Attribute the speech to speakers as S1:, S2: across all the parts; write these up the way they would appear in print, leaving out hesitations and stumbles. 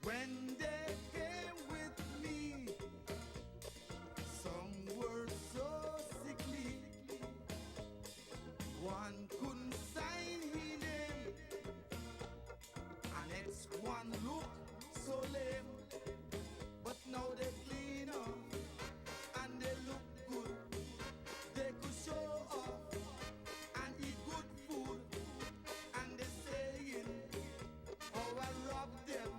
S1: When they came with me, some were so sickly, one couldn't sign his name, and next one looked so lame. But now they clean up and they look good. They could show off and eat good food, and they saying, "Oh, I robbed them."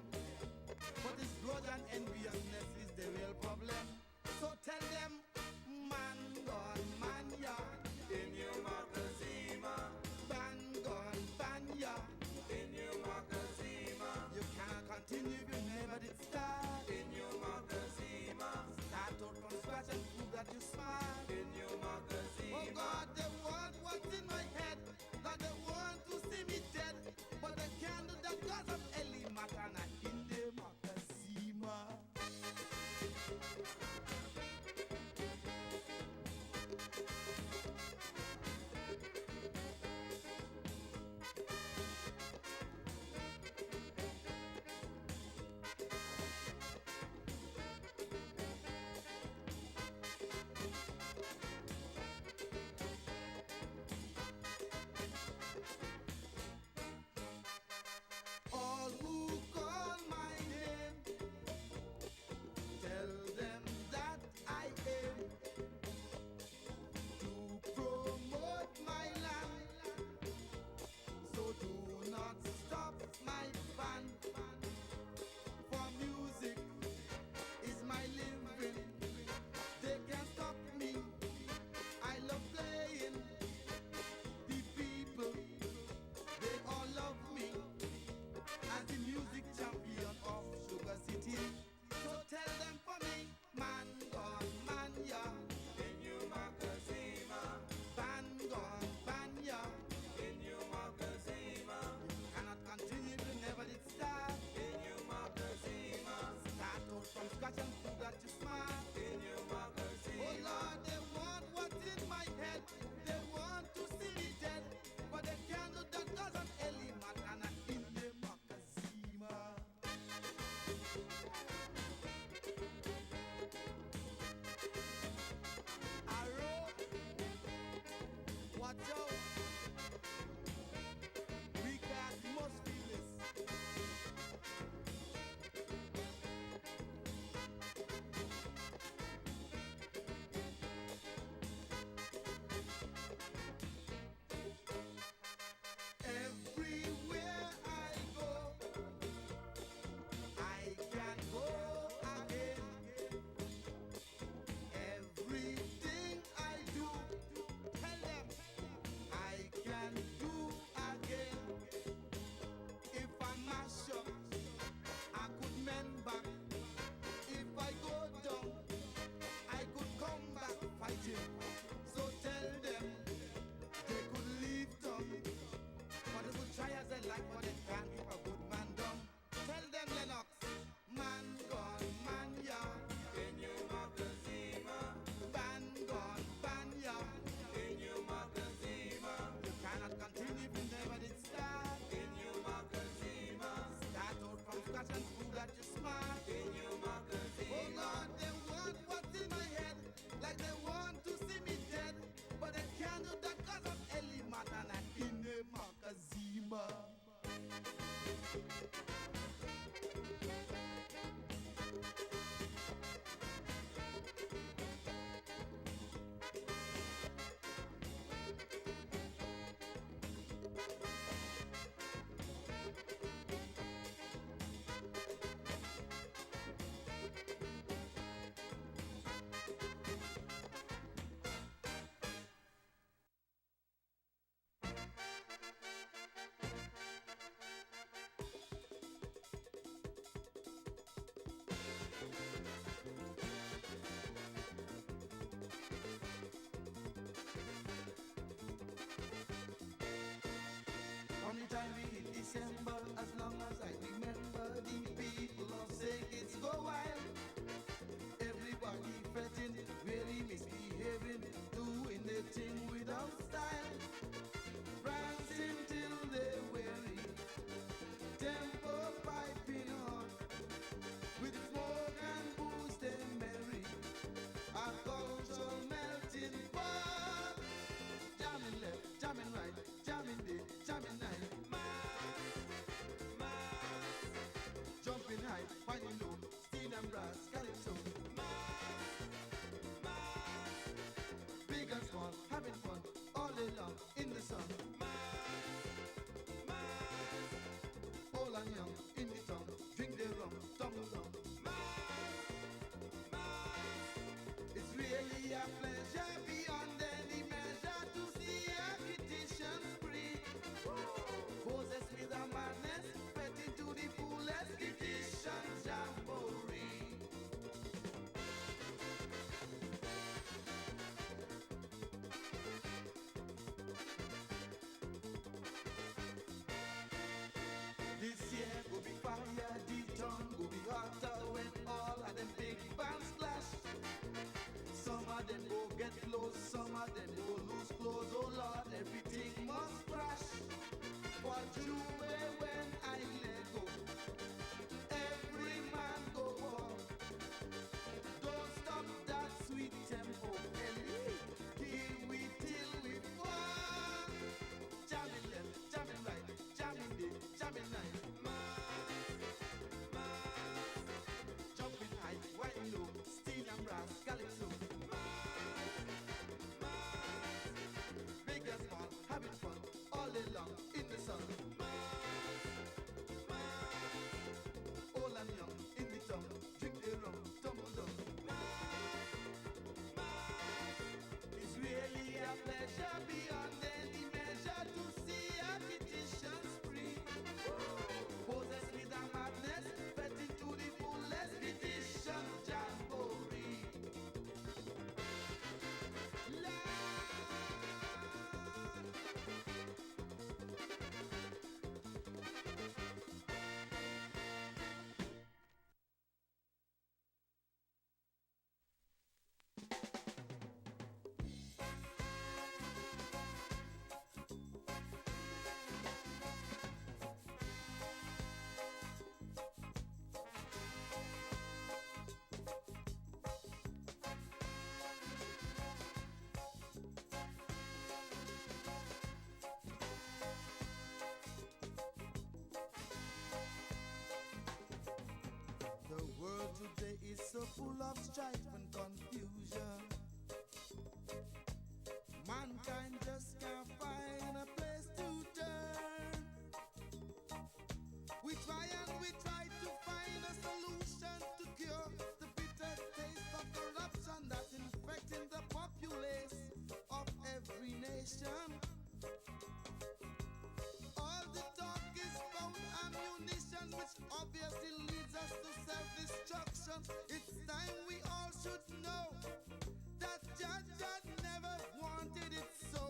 S1: and brass, calypso. Big and small, having fun all day long in the sun. Old and young in the town, drink their rum, tumble down. It's really a pleasure beyond any measure to see a petition spree. Possessed with a madness, fed into the fullest petition jamboree. This year go be fire, the town go be hotter when all of them big bands clash. Some of them go get close, some of them go lose clothes. Oh Lord, everything must crash. For you when I let go, every man go on. Don't stop that sweet tempo, here we till we fall. Jamming left, jamming right, jamming day, jamming night. Jumping high, white low, steel and brass, calypso. Big and small, having fun all day long in the sun. Old and young in the town, drink their rum, tumble down. It's really a pleasure beyond any measure to see a petition spree. Possessed with a madness, fed into the fullest petition jamboree. The world today is so full of strife and confusion. Mankind just can't find a place to turn. We try to find a solution to cure the bitter taste of corruption that's infecting the populace of every nation. All the talk is about ammunition, which obviously leads us to self-destruction. It's time we all should know that Jah never wanted it so.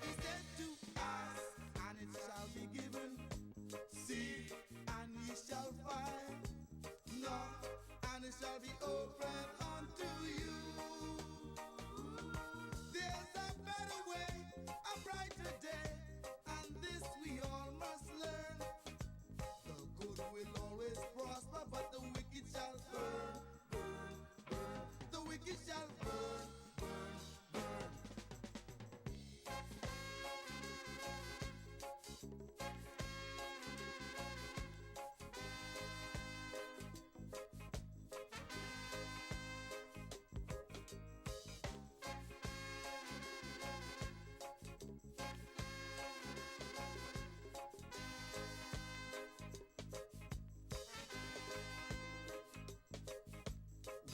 S1: He said to ask, and it shall be given. Seek, and ye shall find. Knock, and it shall be opened unto you. There's a better way, a brighter day, and this we all must learn. The good will always prosper, but the wicked shall burn, burn, burn. The wicked shall burn, burn, burn.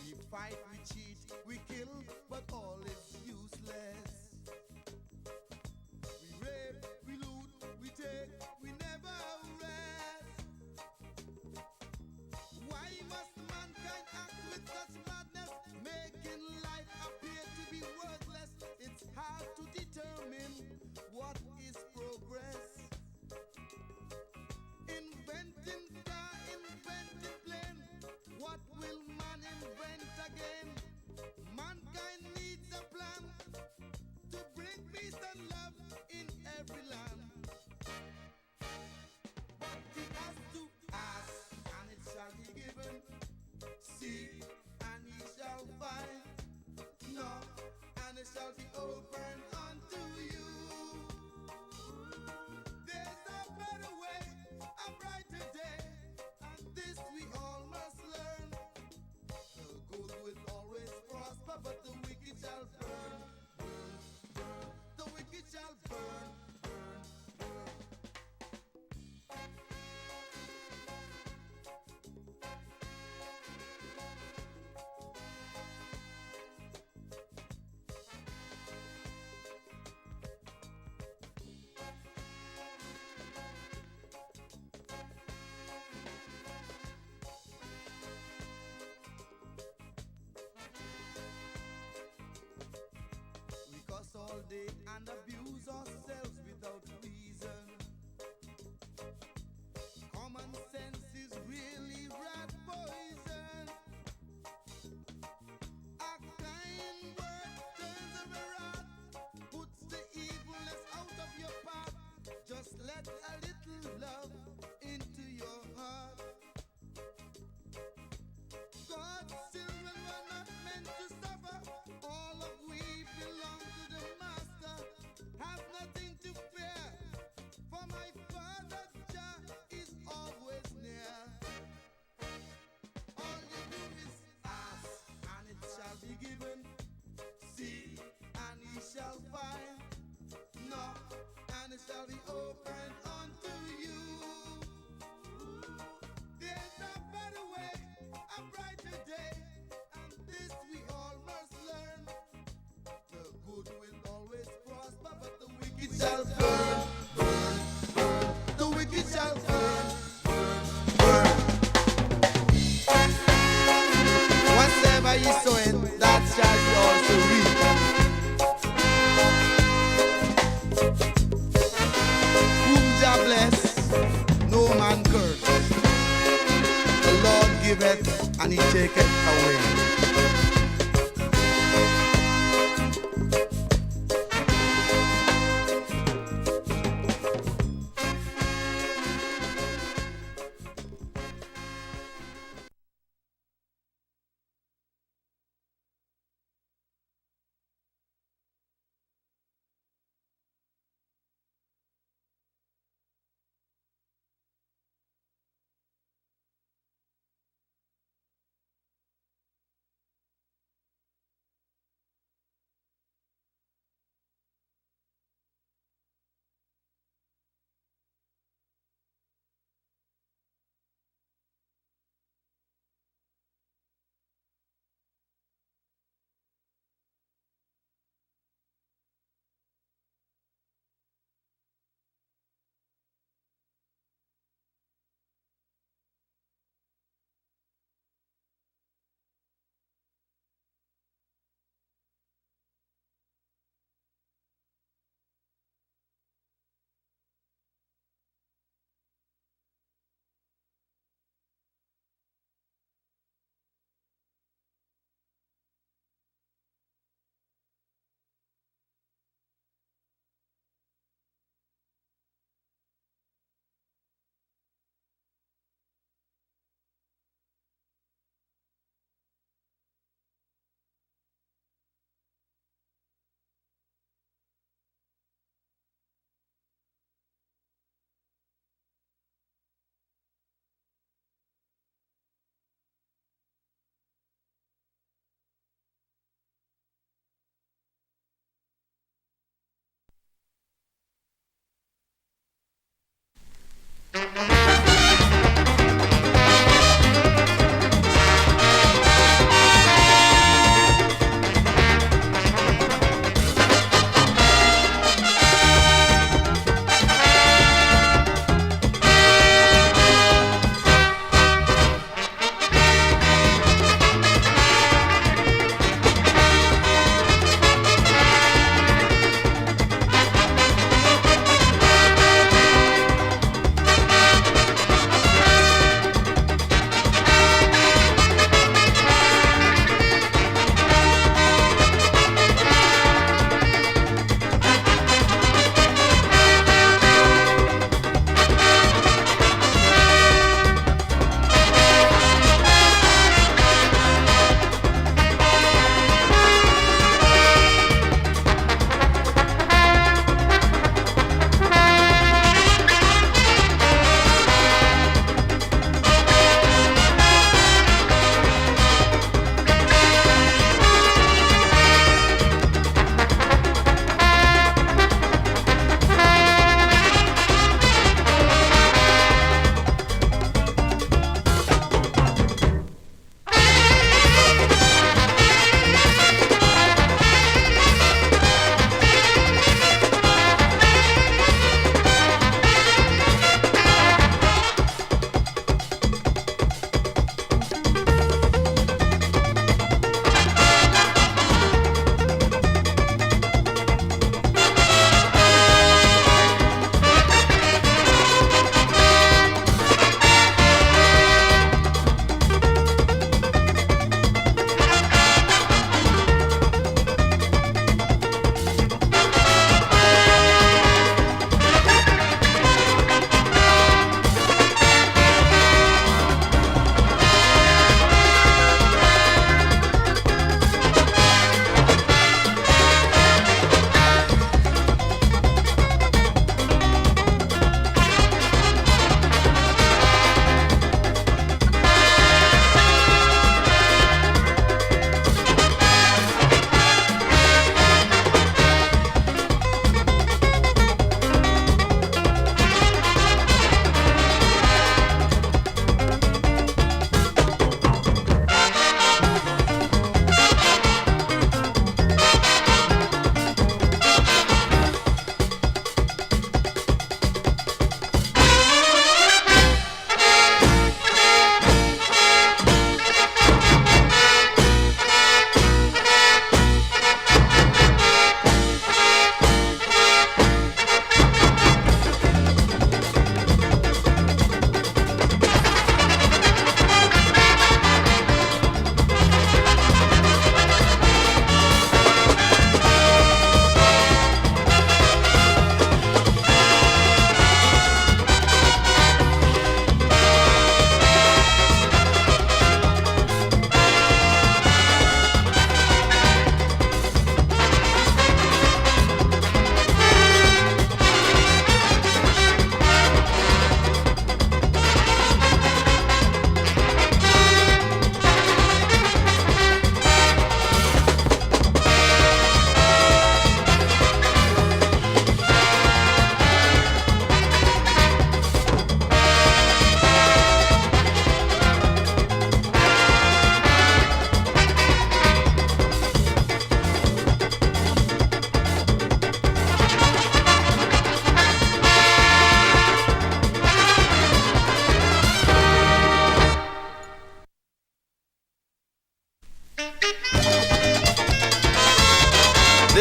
S1: We fight, we cheat, we kill, but all is useless. We rape, we loot, we take, we never rest. Why must mankind act with such madness, making life appear to be worthless? It's hard to determine what is progress. Inventing car, inventing plane, what will man invent again? Mankind needs a plan to bring peace and love in every land. But he has to ask, and it shall be given. Seek, and he shall find. Knock, and it shall be opened unto you. There's a better way, a brighter day, and this shall burn, burn, burn. The wicked shall burn, burn. Whatever he soweth, that shall he also reap. Whom Jah bless, no man curse. The Lord giveth, and he taketh away.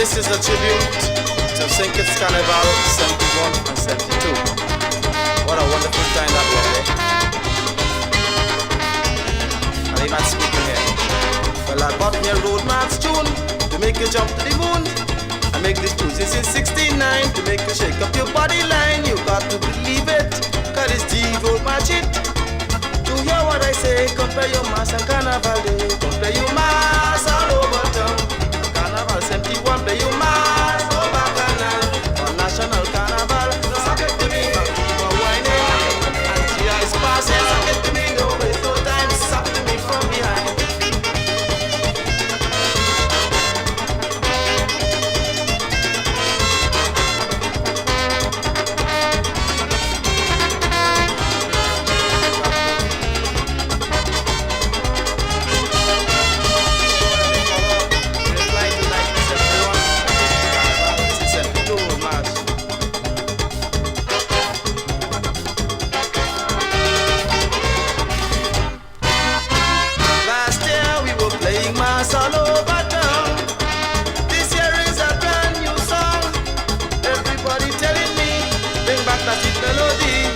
S2: This is a tribute to St. Kitts Carnival 71 and 72. What a wonderful time that was, eh? And I'm not speaking here. Well, I bought me a road march tune to make you jump to the moon. I make this tune since 69 to make you shake up your body line. You got to believe it, cause it's the road march it. To hear what I say, compare your mass and carnival day. Compare your mass all over town. Carnival 71, play your mass over canal. On national carnival, suck it to me, keep on whining. And GI is passing, suck it to me, no waste no time, suck to me from behind. All over town. This year is a brand new song. Everybody telling me, bring back that sweet melody.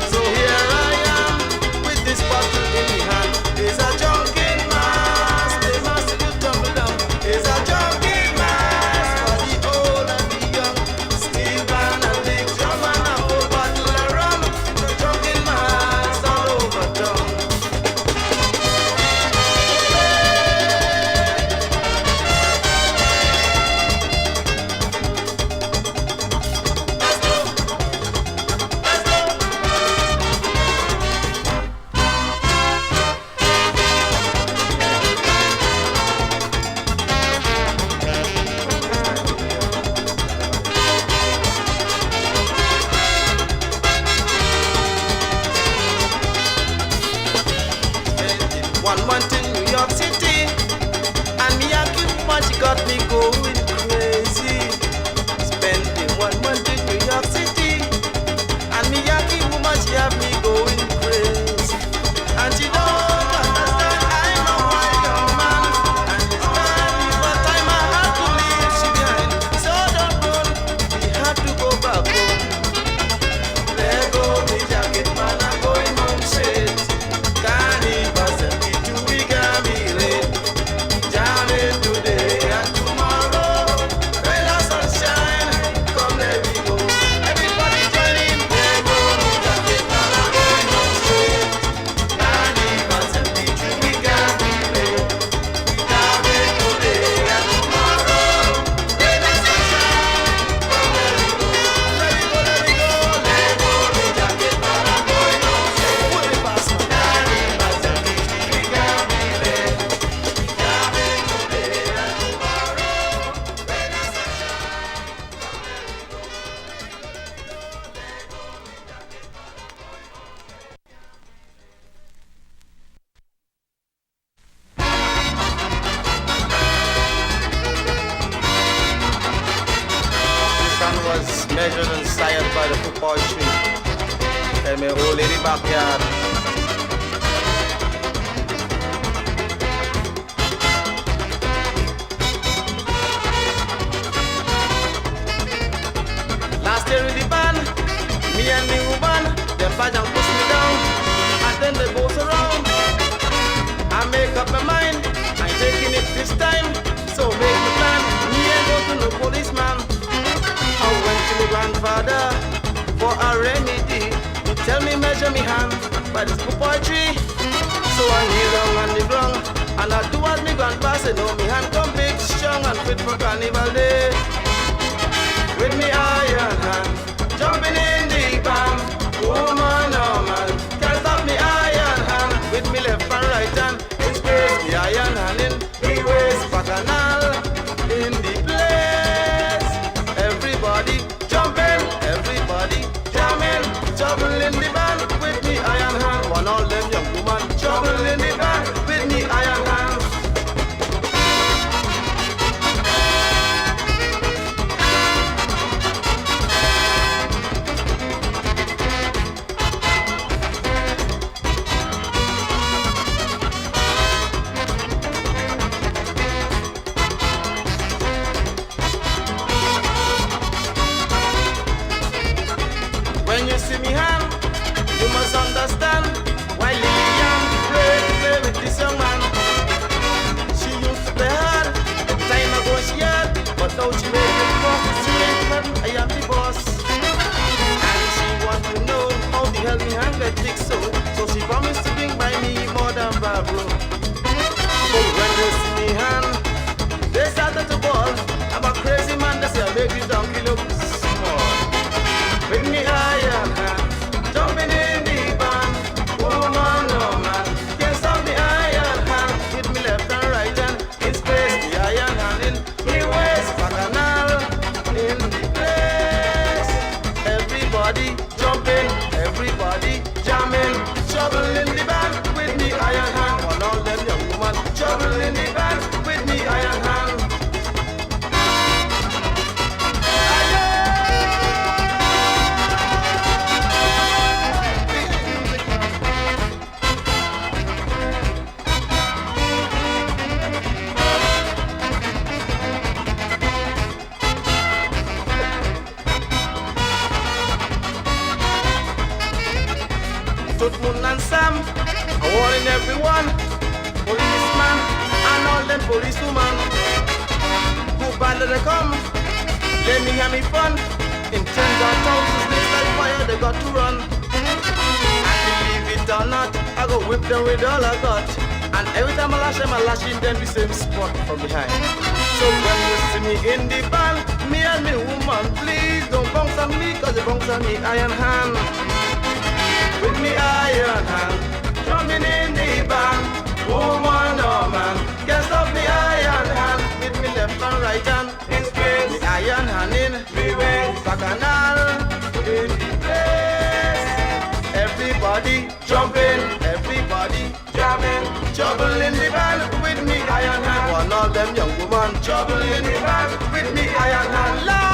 S2: So here I am, with this bottle in my hand. It's a drunken mass, they must do tumble down. It's a drunken mass, for the old and the young. Steel band and big drum and a whole bottle of rum. The drunken mass all over town. One month in New York City, and me a keep what she got me going crazy. Spending 1 month in New York City, and me a keep woman she have me going crazy. And she don't understand I'm a white young man, and it's carnival time I had to leave she behind. So don't run, we had to go back home. Let go me jacket man, I'm going home straight. Carnival 72, we got me late. Jamming today and tomorrow. Rain or sunshine, come let me go. Everybody join in. Let go me jacket man, I'm going home straight. Carnival 72, we got me late. Jamming today and tomorrow. Rain or sunshine, come let me go. Let me go, let me go. Let go me jacket man, I'm going home straight. Put it past me. Carnival 72, we got me late. Jamming today and tomorrow. Rain or sunshine, This song was measured and sired by the football tree in my old lady backyard. Last year in the band, me and me woman, them bad and push me down, and then they both around. I make up my mind, I ain't taking it this time, so make me plan. Me ain't go to no policeman. I went to my grandfather for a remedy. He tell me measure me hand by this poetry. So I kneel down on the ground, and I do what me grandpa say. No, me hand come big, strong, and fit for carnival day. With me iron hand, jumping in the pan. Woman, oh man, can't stop me iron hand. With me left and right hand, in space, me iron hand in the waist, bacchanal, in the place. Everybody jumping, everybody jamming, trouble in the band. With me iron hand, one all them young woman, trouble in the band. With me iron hand. and everyone, policeman and all them policewoman, who band they come, let me have me fun. In tens of thousands, this like fire they got to run. And believe it or not, I go whip them with all I got. And every time I lash in them the same spot from behind. So when you see me in the band, me and me woman, please don't bounce on me, cause you bounce on me iron hand. With me iron hand, drumming in the band. Woman or man, can't stop me iron hand. With me left and right hand, in space. Me iron hand in, me waist. Bacchanal, in the place. Everybody jumping, everybody jamming. Trouble in the band, with me iron hand. One of them young woman, trouble in the band, with me iron hand. Lord!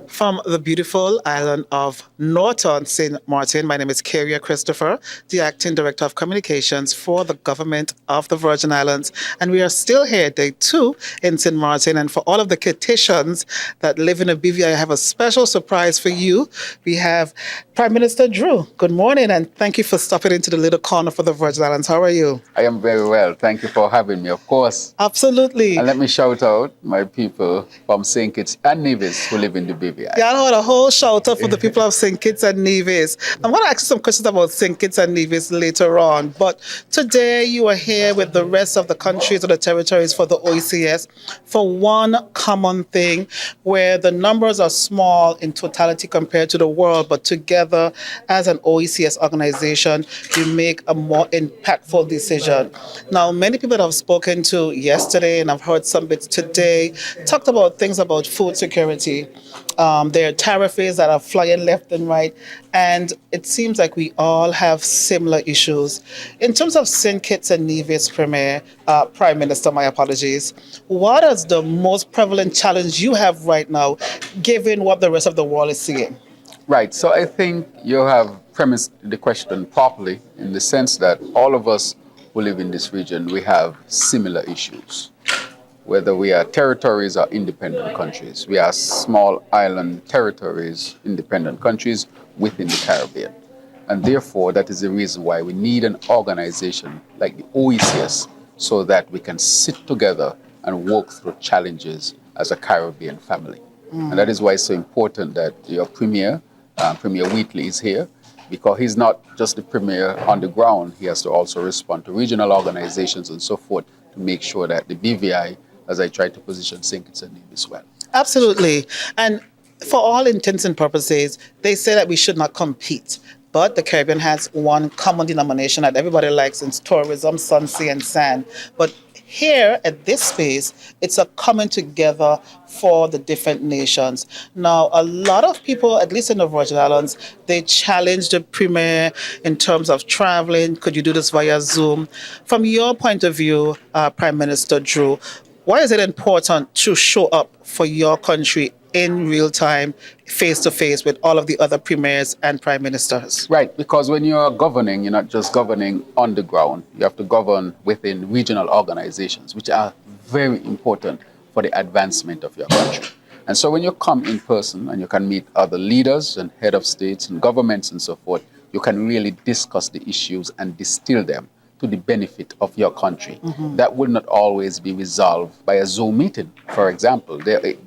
S2: From the beautiful island of Norton, St. Martin, my name is Carrier Christopher, the Acting Director of Communications for the Government of the Virgin Islands. And we are still here, day 2 in St. Martin. And for all of the Kititians that live in a BVI, I have a special surprise for you. We have Prime Minister Drew. Good morning, and thank you for stopping into the little corner for the Virgin Islands. How are you?
S3: I am very well. Thank you for having me, of course.
S2: Absolutely.
S3: And let me shout out my people from St. Kitts and Nevis who live in the BVI.
S2: Yeah, I want a whole shout out for the people of St. Kitts and Nevis. I'm going to ask you some questions about St. Kitts and Nevis later on. But today you are here with the rest of the countries or the territories for the OECS for one common thing where the numbers are small in totality compared to the world, but together as an OECS organization, you make a more impactful decision. Now, many people that I've spoken to yesterday and I've heard some bits today talked about things about food security. There are tariffs that are flying left and right, and it seems like we all have similar issues. In terms of St. Kitts and Nevis, Prime Minister, my apologies, what is the most prevalent challenge you have right now, given what the rest of the world is seeing?
S3: Right, so I think you have premised the question properly in the sense that all of us who live in this region, we have similar issues. Whether we are territories or independent countries. We are small island territories, independent countries within the Caribbean. And therefore, that is the reason why we need an organization like the OECS so that we can sit together and work through challenges as a Caribbean family. And that is why it's so important that your Premier, Premier Wheatley, is here, because he's not just the Premier on the ground, he has to also respond to regional organizations and so forth to make sure that the BVI, as I try to position St. Kitts and Nevis well.
S2: Absolutely. And for all intents and purposes, they say that we should not compete.
S4: but the Caribbean has one common denomination that everybody likes, it's tourism, sun, sea, and sand. But here at this space, it's a coming together for the different nations. Now, a lot of people, at least in the Virgin Islands, they challenge the premier in terms of traveling. Could you do this via Zoom? From your point of view, Prime Minister Drew, why is it important to show up for your country in real time, face to face with all of the other premiers and prime ministers?
S3: Right, because when you're governing, you're not just governing on the ground. You have to govern within regional organizations, which are very important for the advancement of your country. And so when you come in person and you can meet other leaders and head of states and governments and so forth, you can really discuss the issues and distill them to the benefit of your country. That will not always be resolved by a Zoom meeting, for example.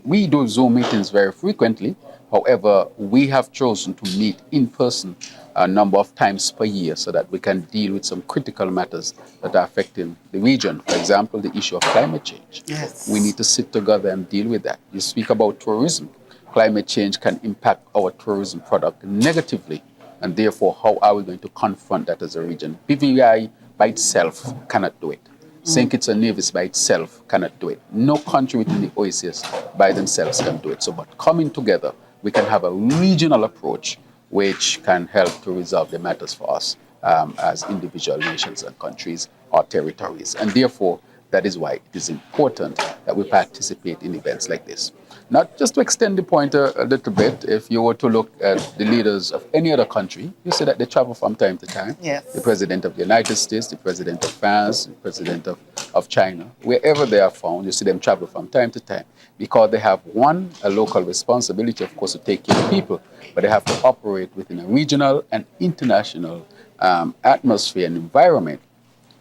S3: We do Zoom meetings very frequently. However, we have chosen to meet in person a number of times per year so that we can deal with some critical matters that are affecting the region. For example, the issue of climate change.
S4: Yes.
S3: We need to sit together and deal with that. You speak about tourism. Climate change can impact our tourism product negatively, and therefore, how are we going to confront that as a region? PVI by itself cannot do it. St. Kitts and Nevis by itself cannot do it. No country within the OECS by themselves can do it. So, but coming together, we can have a regional approach which can help to resolve the matters for us as individual nations and countries or territories. And therefore, that is why it is important that we participate in events like this. Now, just to extend the point a little bit, if you were to look at the leaders of any other country, you see that they travel from time to time.
S4: Yes.
S3: The president of the United States, the president of France, the president of China, wherever they are found, you see them travel from time to time because they have, one, a local responsibility, of course, to take care of people, but they have to operate within a regional and international atmosphere and environment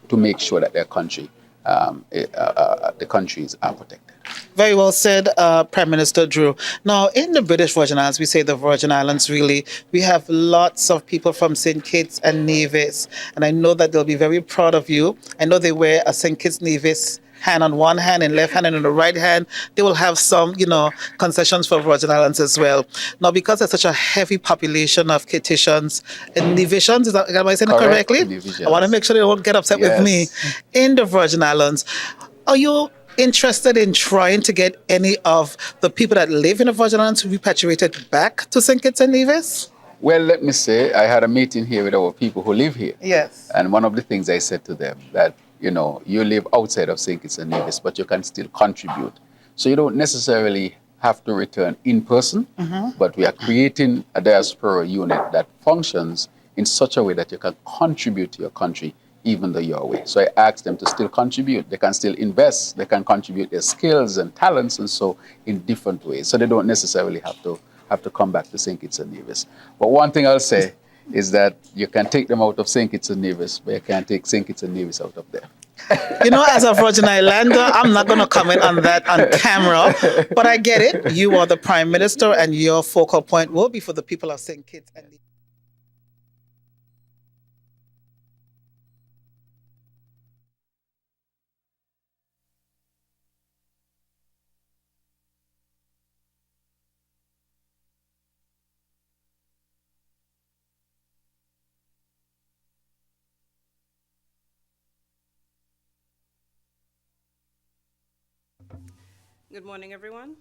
S3: to make sure that their country, the countries are protected.
S4: Very well said, Prime Minister Drew. Now, in the British Virgin Islands, we say the Virgin Islands really, we have lots of people from St. Kitts and Nevis, and I know that they'll be very proud of you. I know they wear a St. Kitts Nevis hand on one hand and left hand, and on the right hand, they will have some, concessions for Virgin Islands as well. Now, because there's such a heavy population of Kittitians and Nevisians, am I saying it correctly?
S3: Nevisians.
S4: I want to make sure they don't get upset with me. In the Virgin Islands, are you interested in trying to get any of the people that live in the Virgin Islands repatriated back to St. Kitts and Nevis?
S3: Well, let me say, I had a meeting here with our people who live here.
S4: Yes.
S3: And one of the things I said to them that, you live outside of St. Kitts and Nevis, but you can still contribute. So you don't necessarily have to return in person, but we are creating a diaspora unit that functions in such a way that you can contribute to your country even though you're away. So I asked them to still contribute. They can still invest. They can contribute their skills and talents and so in different ways. So they don't necessarily have to come back to St. Kitts and Nevis. But one thing I'll say is that you can take them out of St. Kitts and Nevis, but you can't take St. Kitts and Nevis out of there.
S4: As a Virgin Islander, I'm not going to comment on that on camera, but I get it. You are the Prime Minister, and your focal point will be for the people of St. Kitts and Nevis.
S5: Good morning, everyone.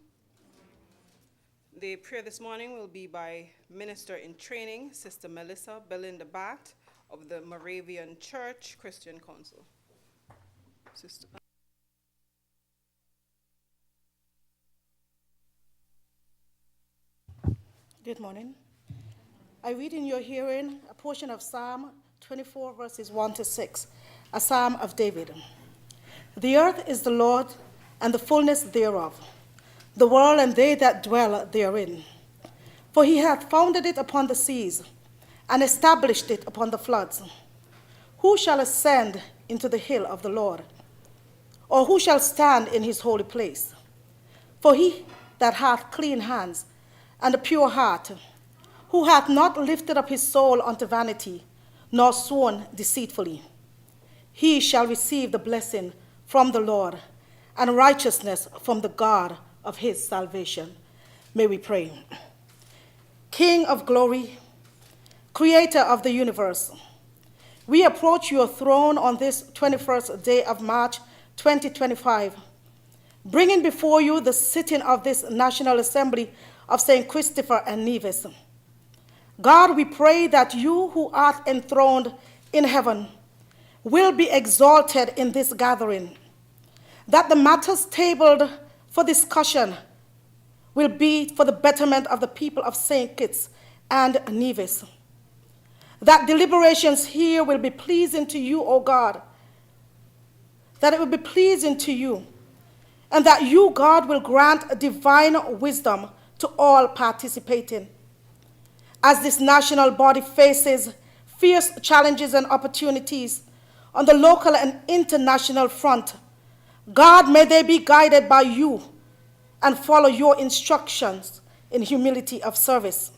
S5: The prayer this morning will be by Minister in Training, Sister Melissa Belinda Bat of the Moravian Church Christian Council. Sister.
S6: Good morning. I read in your hearing a portion of Psalm 24, verses 1 to 6, a psalm of David. The earth is the Lord and the fullness thereof, the world and they that dwell therein. For he hath founded it upon the seas, and established it upon the floods. Who shall ascend into the hill of the Lord? Or who shall stand in his holy place? For he that hath clean hands and a pure heart, who hath not lifted up his soul unto vanity, nor sworn deceitfully, he shall receive the blessing from the Lord, and righteousness from the God of his salvation. May we pray. King of glory, creator of the universe, we approach your throne on this 21st day of March 2025, bringing before you the sitting of this National Assembly of St. Christopher and Nevis. God, we pray that you who art enthroned in heaven will be exalted in this gathering, that the matters tabled for discussion will be for the betterment of the people of St. Kitts and Nevis, that deliberations here will be pleasing to you, O God, that it will be pleasing to you, and that you, God, will grant divine wisdom to all participating. As this national body faces fierce challenges and opportunities on the local and international front, God, may they be guided by you and follow your instructions in humility of service.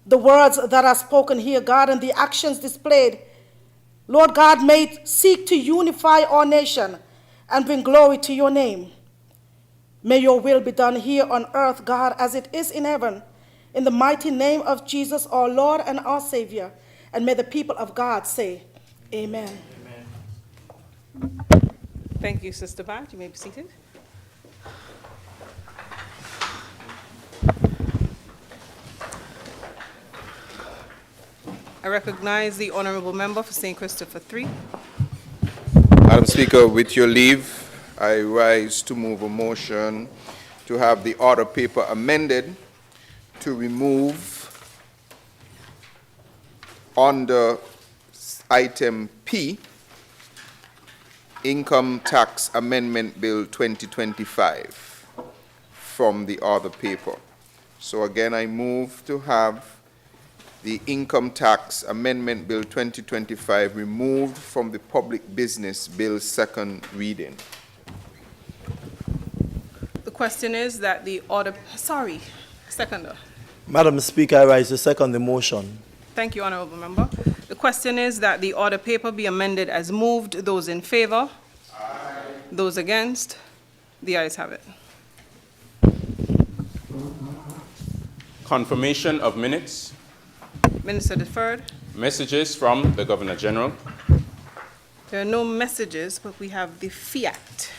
S6: The words that are spoken here, God, and the actions displayed, Lord God, may seek to unify our nation and bring glory to your name. May your will be done here on earth, God, as it is in heaven, in the mighty name of Jesus, our Lord and our Savior. And may the people of God say, amen.
S5: Amen. Thank you, Sister Bat. You may be seated. I recognize the Honorable Member for St. Christopher III.
S7: Madam Speaker, with your leave, I rise to move a motion to have the order paper amended to remove under item P, Income Tax Amendment Bill 2025 from the order paper. So again, I move to have the Income Tax Amendment Bill 2025 removed from the Public Business Bill second reading.
S5: The question is that the order, seconder.
S8: Madam Speaker, I rise to second the motion.
S5: Thank you, Honorable Member. The question is that the order paper be amended as moved. Those in favor? Aye. Those against? The ayes have it.
S9: Confirmation of minutes.
S5: Minister deferred.
S9: Messages from the Governor General.
S5: There are no messages, but we have the fiat.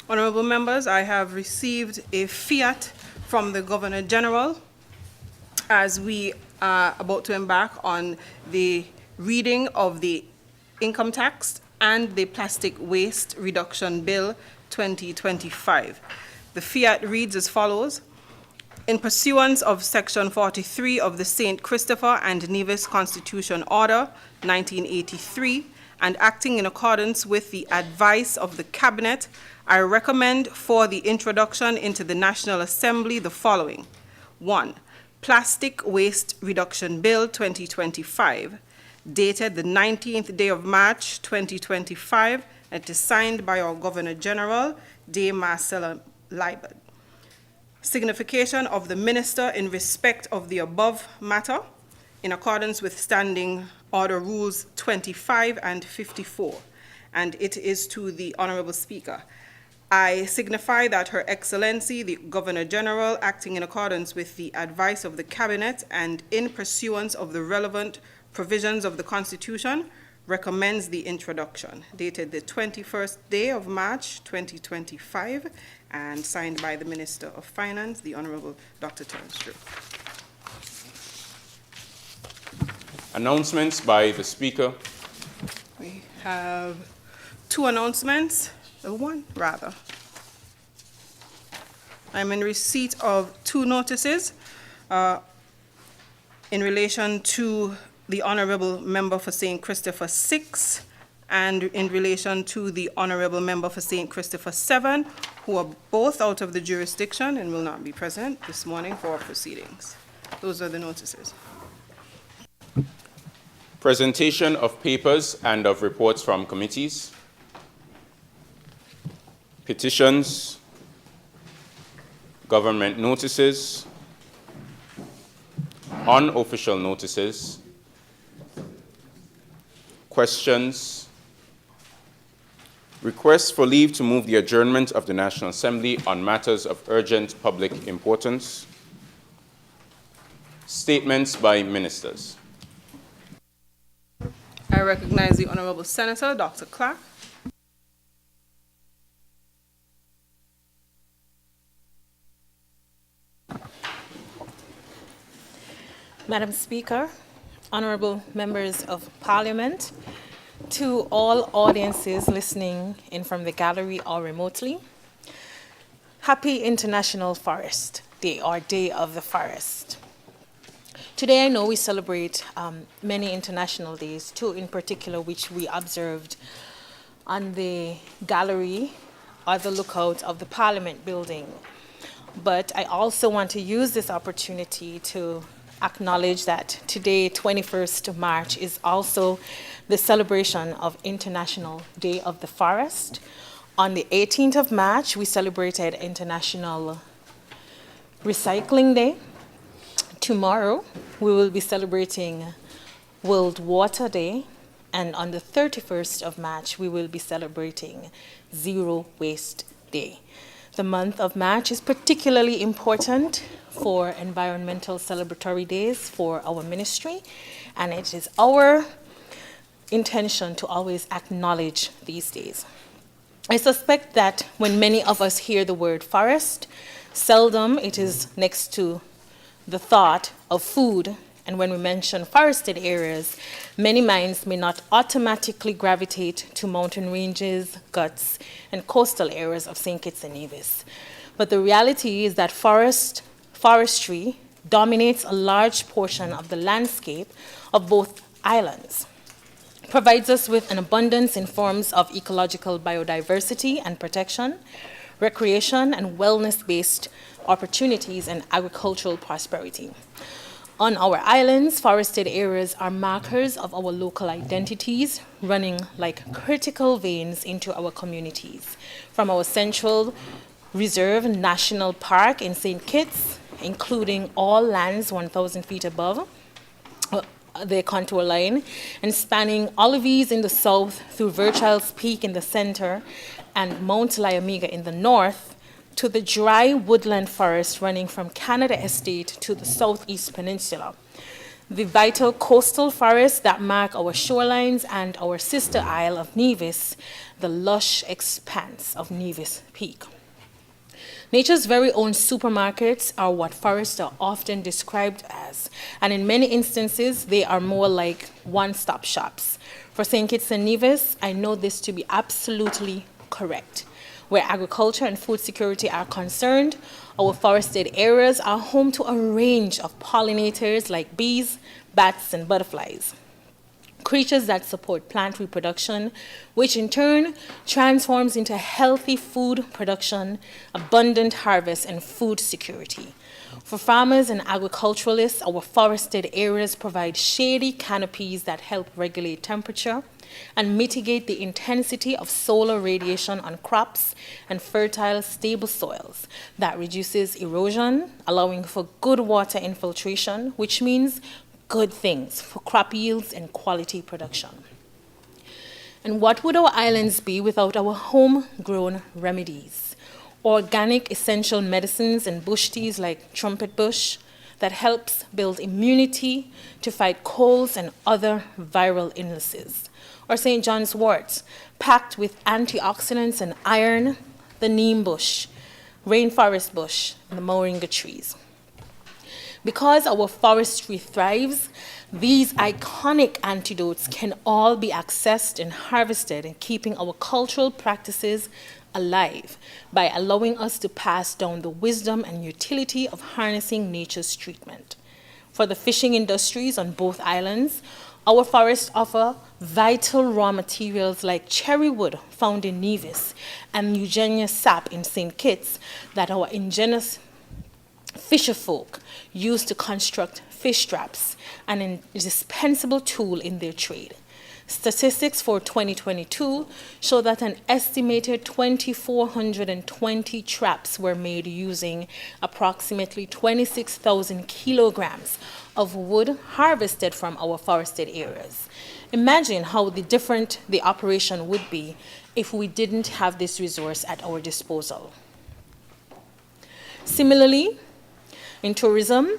S5: Honorable members, I have received a fiat from the Governor General as we are about to embark on the reading of the income tax and the plastic waste reduction bill 2025. The fiat reads as follows. In pursuance of Section 43 of the St. Christopher and Nevis Constitution Order 1983 and acting in accordance with the advice of the Cabinet, I recommend for the introduction into the National Assembly the following. 1. Plastic Waste Reduction Bill 2025, dated the 19th day of March 2025, and it is signed by our Governor General, De Marcella Liebert. Signification of the Minister in respect of the above matter, in accordance with Standing Order Rules 25 and 54, and it is to the Honorable Speaker. I signify that Her Excellency, the Governor General, acting in accordance with the advice of the Cabinet and in pursuance of the relevant provisions of the Constitution, recommends the introduction, dated the 21st day of March 2025, and signed by the Minister of Finance, the Honorable Dr. Terence Drew.
S9: Announcements by the Speaker.
S5: We have two announcements. One, rather. I'm in receipt of two notices in relation to the Honorable Member for St. Christopher 6 and in relation to the Honorable Member for St. Christopher 7, who are both out of the jurisdiction and will not be present this morning for our proceedings. Those are the notices.
S9: Presentation of papers and of reports from committees. Petitions, government notices, unofficial notices, questions, Request for leave to move the adjournment of the National Assembly on matters of urgent public importance. Statements by ministers.
S5: I recognize the Honorable Senator, Dr. Clark.
S10: Madam Speaker, honorable members of Parliament, to all audiences listening in from the gallery or remotely, Happy International Forest Day, or Day of the Forest. Today I know we celebrate many international days, two in particular which we observed on the gallery or the lookout of the Parliament building. But I also want to use this opportunity to acknowledge that today, 21st of March, is also the celebration of International Day of the Forest. On the 18th of March, we celebrated International Recycling Day. Tomorrow, we will be celebrating World Water Day. And on the 31st of March, we will be celebrating Zero Waste Day. The month of March is particularly important for environmental celebratory days for our ministry, and it is our intention to always acknowledge these days. I suspect that when many of us hear the word forest, seldom it is next to the thought of food, and when we mention forested areas, many minds may not automatically gravitate to mountain ranges, guts, and coastal areas of St. Kitts and Nevis. But the reality is that forestry dominates a large portion of the landscape of both islands, provides us with an abundance in forms of ecological biodiversity and protection, recreation and wellness-based opportunities, and agricultural prosperity. On our islands, forested areas are markers of our local identities, running like critical veins into our communities. From our Central Reserve National Park in St. Kitts, including all lands 1,000 feet above the contour line, and spanning Olives in the south through Virchil's Peak in the center and Mount Lyamega in the north, to the dry woodland forest running from Canada Estate to the southeast peninsula. The vital coastal forests that mark our shorelines and our sister isle of Nevis, the lush expanse of Nevis Peak. Nature's very own supermarkets are what forests are often described as, and in many instances, they are more like one-stop shops. For St. Kitts and Nevis, I know this to be absolutely correct. Where agriculture and food security are concerned, our forested areas are home to a range of pollinators like bees, bats, and butterflies. Creatures that support plant reproduction, which in turn transforms into healthy food production, abundant harvest, and food security. For farmers and agriculturalists, our forested areas provide shady canopies that help regulate temperature and mitigate the intensity of solar radiation on crops and fertile, stable soils that reduces erosion, allowing for good water infiltration, which means good things for crop yields and quality production. And what would our islands be without our homegrown remedies? Organic essential medicines and bush teas like trumpet bush that helps build immunity to fight colds and other viral illnesses. Or St. John's wort, packed with antioxidants and iron, the neem bush, rainforest bush, and the moringa trees. Because our forestry thrives, these iconic antidotes can all be accessed and harvested in keeping our cultural practices alive by allowing us to pass down the wisdom and utility of harnessing nature's treatment. For the fishing industries on both islands, our forests offer vital raw materials like cherry wood found in Nevis and Eugenia sap in St. Kitts that our indigenous fisher folk use to construct fish traps, an indispensable tool in their trade. Statistics for 2022 show that an estimated 2,420 traps were made using approximately 26,000 kilograms of wood harvested from our forested areas. Imagine how different the operation would be if we didn't have this resource at our disposal. Similarly, in tourism,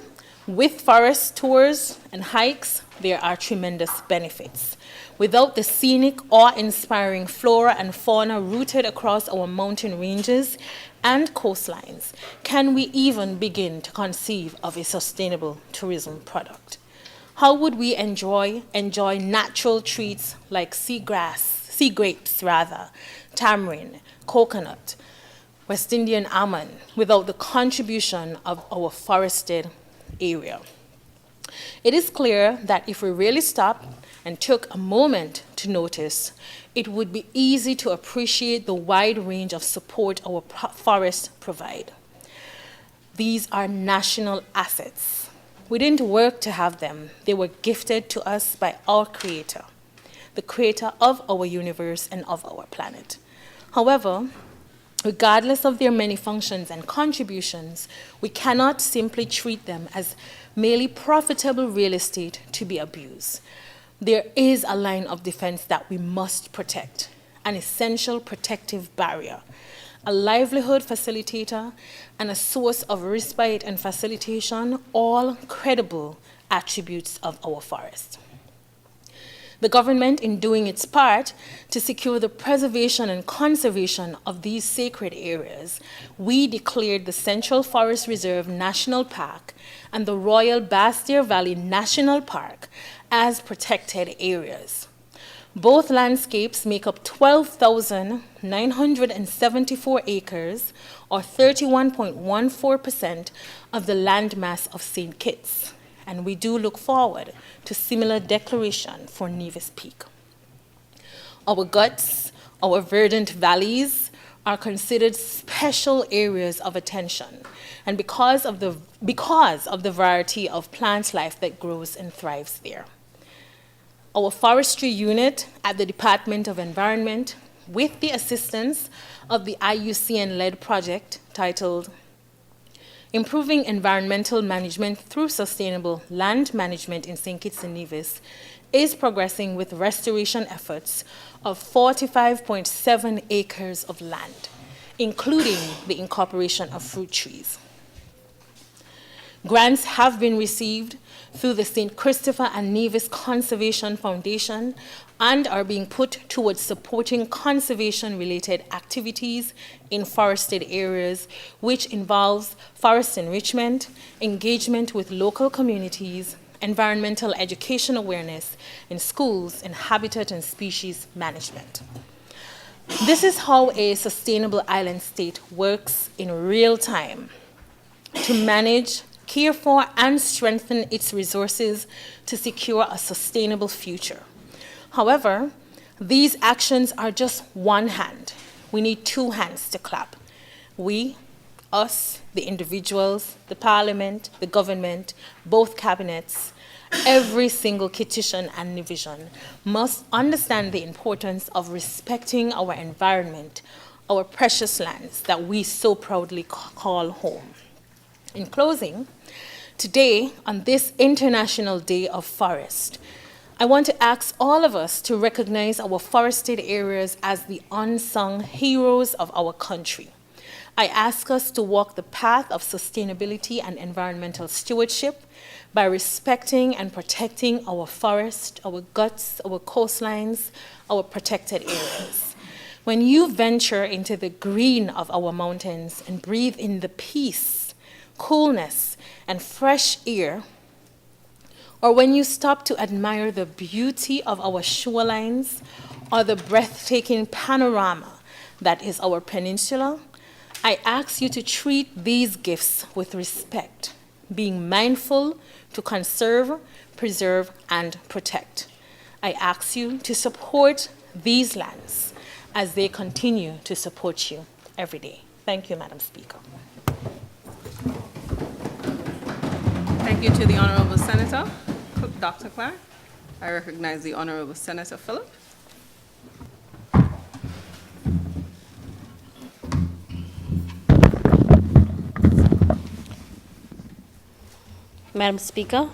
S10: with forest tours and hikes, there are tremendous benefits. Without the scenic, awe-inspiring flora and fauna rooted across our mountain ranges and coastlines, can we even begin to conceive of a sustainable tourism product? How would we enjoy natural treats like sea grapes, tamarind, coconut, West Indian almond, without the contribution of our forested area? It is clear that if we really stopped and took a moment to notice, it would be easy to appreciate the wide range of support our forests provide. These are national assets. We didn't work to have them. They were gifted to us by our Creator, the Creator of our universe and of our planet. However, regardless of their many functions and contributions, we cannot simply treat them as merely profitable real estate to be abused. There is a line of defense that we must protect, an essential protective barrier, a livelihood facilitator, and a source of respite and facilitation, all credible attributes of our forest. The government, in doing its part to secure the preservation and conservation of these sacred areas, we declared the Central Forest Reserve National Park and the Royal Bastille Valley National Park as protected areas. Both landscapes make up 12,974 acres, or 31.14% of the landmass of St. Kitts, and we do look forward to similar declaration for Nevis Peak. Our guts, our verdant valleys, are considered special areas of attention, and because of the variety of plant life that grows and thrives there. Our forestry unit at the Department of Environment, with the assistance of the IUCN-led project titled Improving Environmental Management Through Sustainable Land Management in St. Kitts and Nevis, is progressing with restoration efforts of 45.7 acres of land, including the incorporation of fruit trees. Grants have been received through the St. Christopher and Nevis Conservation Foundation and are being put towards supporting conservation-related activities in forested areas, which involves forest enrichment, engagement with local communities, environmental education awareness in schools, and habitat and species management. This is how a sustainable island state works in real time to manage, care for, and strengthen its resources to secure a sustainable future. However, these actions are just one hand. We need two hands to clap. We, us, the individuals, the parliament, the government, both cabinets, every single Kittitian and Nevisian must understand the importance of respecting our environment, our precious lands that we so proudly call home. In closing, today, on this International Day of Forest, I want to ask all of us to recognize our forested areas as the unsung heroes of our country. I ask us to walk the path of sustainability and environmental stewardship by respecting and protecting our forest, our guts, our coastlines, our protected areas. When you venture into the green of our mountains and breathe in the peace, coolness, and fresh air, or when you stop to admire the beauty of our shorelines or the breathtaking panorama that is our peninsula, I ask you to treat these gifts with respect, being mindful to conserve, preserve, and protect. I ask you to support these lands as they continue to support you every day. Thank you, Madam Speaker.
S5: Thank you to the Honorable Senator, Dr. Clark. I recognize the Honorable Senator Phillip.
S11: Madam Speaker,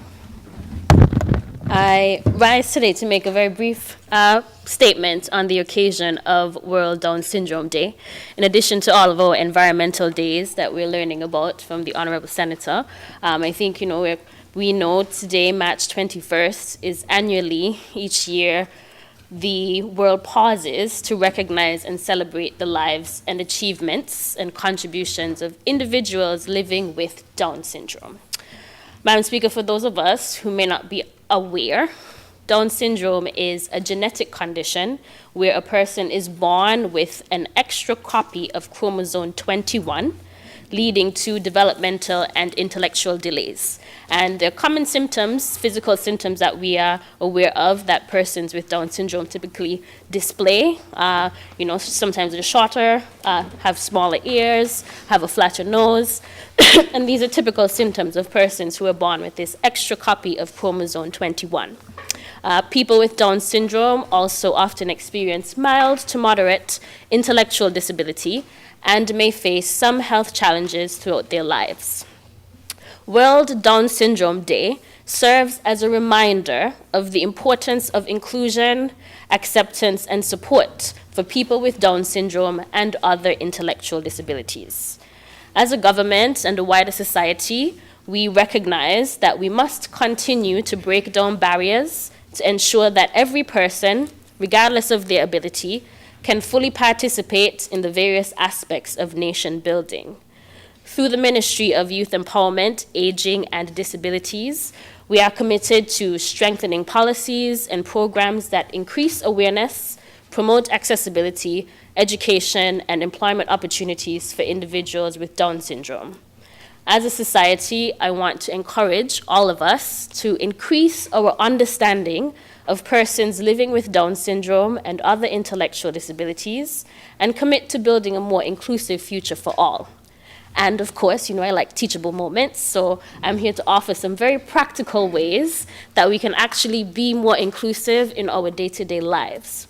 S11: I rise today to make a very brief statement on the occasion of World Down Syndrome Day. In addition to all of our environmental days that we're learning about from the Honorable Senator, I think, we know today, March 21st, is annually, each year, the world pauses to recognize and celebrate the lives and achievements and contributions of individuals living with Down syndrome. Madam Speaker, for those of us who may not be aware, Down syndrome is a genetic condition where a person is born with an extra copy of chromosome 21, leading to developmental and intellectual delays. And the common symptoms, physical symptoms that we are aware of that persons with Down syndrome typically display, sometimes they're shorter, have smaller ears, have a flatter nose, and these are typical symptoms of persons who are born with this extra copy of chromosome 21. People with Down syndrome also often experience mild to moderate intellectual disability and may face some health challenges throughout their lives. World Down Syndrome Day serves as a reminder of the importance of inclusion, acceptance, and support for people with Down syndrome and other intellectual disabilities. As a government and a wider society, we recognize that we must continue to break down barriers to ensure that every person, regardless of their ability, can fully participate in the various aspects of nation building. Through the Ministry of Youth Empowerment, Aging, and Disabilities, we are committed to strengthening policies and programs that increase awareness, promote accessibility, education, and employment opportunities for individuals with Down syndrome. As a society, I want to encourage all of us to increase our understanding of persons living with Down syndrome and other intellectual disabilities and commit to building a more inclusive future for all. And of course, I like teachable moments, so I'm here to offer some very practical ways that we can actually be more inclusive in our day-to-day lives.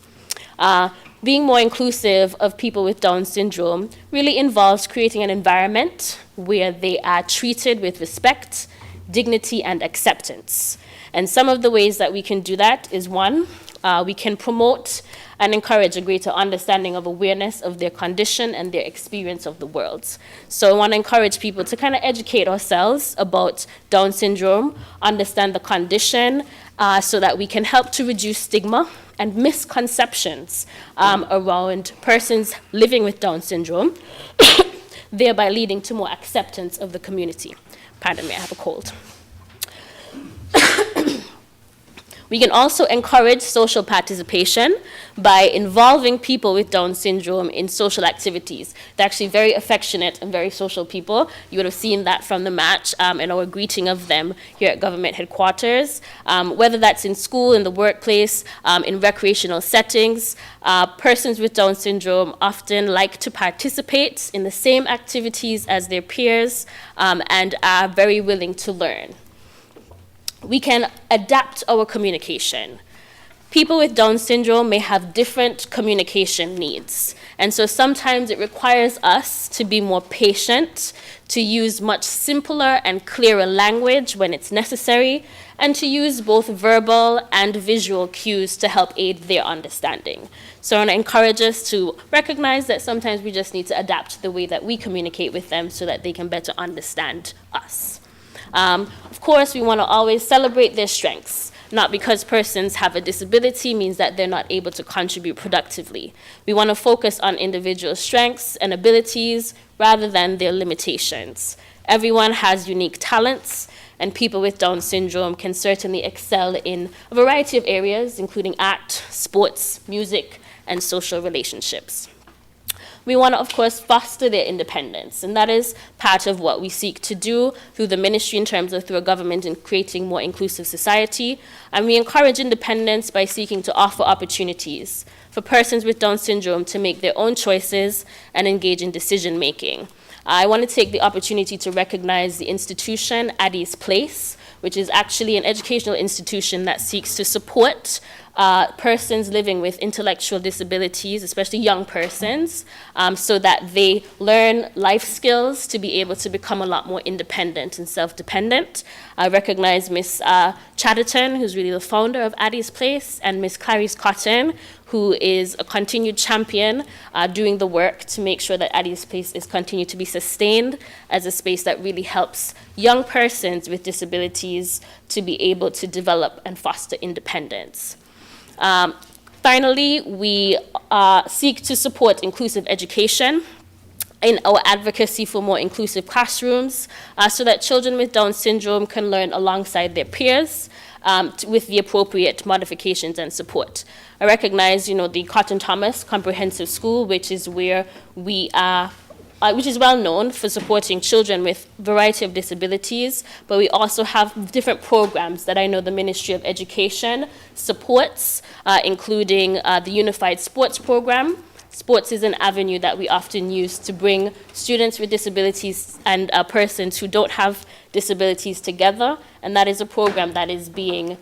S11: Being more inclusive of people with Down syndrome really involves creating an environment where they are treated with respect, dignity, and acceptance. And some of the ways that we can do that is one, we can promote and encourage a greater understanding of awareness of their condition and their experience of the world. So I want to encourage people to kind of educate ourselves about Down syndrome, understand the condition, so that we can help to reduce stigma and misconceptions around persons living with Down syndrome, thereby leading to more acceptance of the community. Pardon me, I have a cold. We can also encourage social participation by involving people with Down syndrome in social activities. They're actually very affectionate and very social people. You would have seen that from the match and our greeting of them here at government headquarters. Whether that's in school, in the workplace, in recreational settings, persons with Down syndrome often like to participate in the same activities as their peers and are very willing to learn. We can adapt our communication. People with Down syndrome may have different communication needs. And so sometimes it requires us to be more patient, to use much simpler and clearer language when it's necessary, and to use both verbal and visual cues to help aid their understanding. So I want to encourage us to recognize that sometimes we just need to adapt the way that we communicate with them so that they can better understand us. Of course, we want to always celebrate their strengths. Not because persons have a disability means that they're not able to contribute productively. We want to focus on individual strengths and abilities rather than their limitations. Everyone has unique talents, and people with Down syndrome can certainly excel in a variety of areas, including art, sports, music, and social relationships. We want to, of course, foster their independence, and that is part of what we seek to do through the ministry in terms of through a government in creating more inclusive society. And we encourage independence by seeking to offer opportunities for persons with Down syndrome to make their own choices and engage in decision making. I want to take the opportunity to recognize the institution, Addie's Place, which is actually an educational institution that seeks to support persons living with intellectual disabilities, especially young persons, so that they learn life skills to be able to become a lot more independent and self-dependent. I recognize Ms. Chatterton, who's really the founder of Addie's Place, and Ms. Clarice Cotton, who is a continued champion doing the work to make sure that Addie's Place is continued to be sustained as a space that really helps young persons with disabilities to be able to develop and foster independence. Finally, we seek to support inclusive education in our advocacy for more inclusive classrooms so that children with Down syndrome can learn alongside their peers with the appropriate modifications and support. I recognize, the Cotton Thomas Comprehensive School, which is where we are, which is well known for supporting children with a variety of disabilities, but we also have different programs that I know the Ministry of Education supports, including the Unified Sports Program. Sports is an avenue that we often use to bring students with disabilities and persons who don't have disabilities together, and that is a program that is being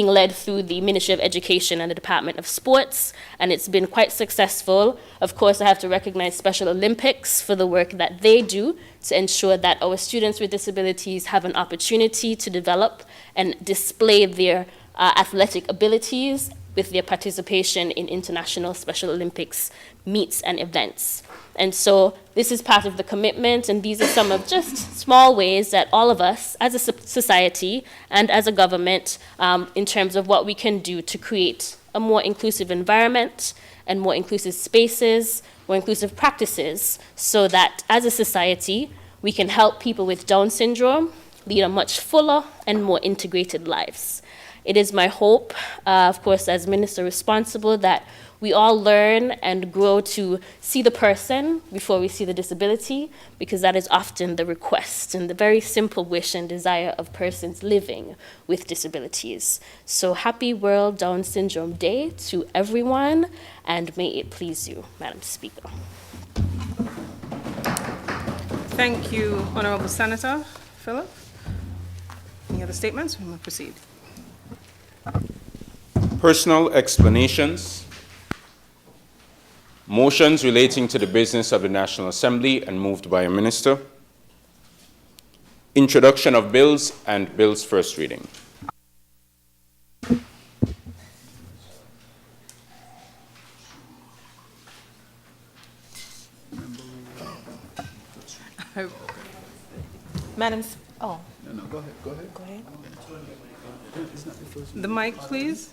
S11: led through the Ministry of Education and the Department of Sports, and it's been quite successful. Of course, I have to recognize Special Olympics for the work that they do to ensure that our students with disabilities have an opportunity to develop and display their athletic abilities with their participation in international Special Olympics meets and events. And so this is part of the commitment, and these are some of just small ways that all of us as a society and as a government in terms of what we can do to create a more inclusive environment and more inclusive spaces, more inclusive practices, so that as a society we can help people with Down syndrome lead a much fuller and more integrated lives. It is my hope, of course, as minister responsible, that we all learn and grow to see the person before we see the disability, because that is often the request and the very simple wish and desire of persons living with disabilities. So happy World Down Syndrome Day to everyone, and may it please you, Madam Speaker.
S5: Thank you, Honorable Senator Phillip. Any other statements? We will proceed.
S9: Personal explanations. Motions relating to the business of the National Assembly and moved by a minister. Introduction of bills and bills first reading.
S10: Madam,
S3: No, go ahead.
S10: Go ahead.
S5: The mic, please.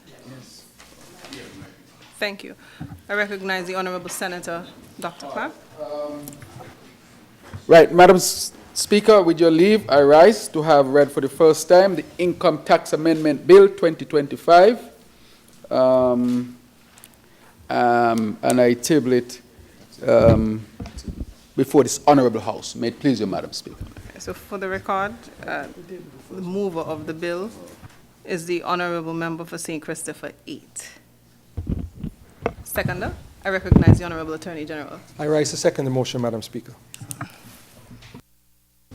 S5: Thank you. I recognize the Honorable Senator, Dr. Clark.
S12: Right, Madam Speaker, with your leave, I rise to have read for the first time the Income Tax Amendment Bill 2025, and I table it before this Honorable House. May it please you, Madam Speaker.
S5: So for the record, the mover of the bill is the Honorable Member for St. Christopher 8. Seconder, I recognize the Honorable Attorney General.
S13: I rise to second the motion, Madam Speaker.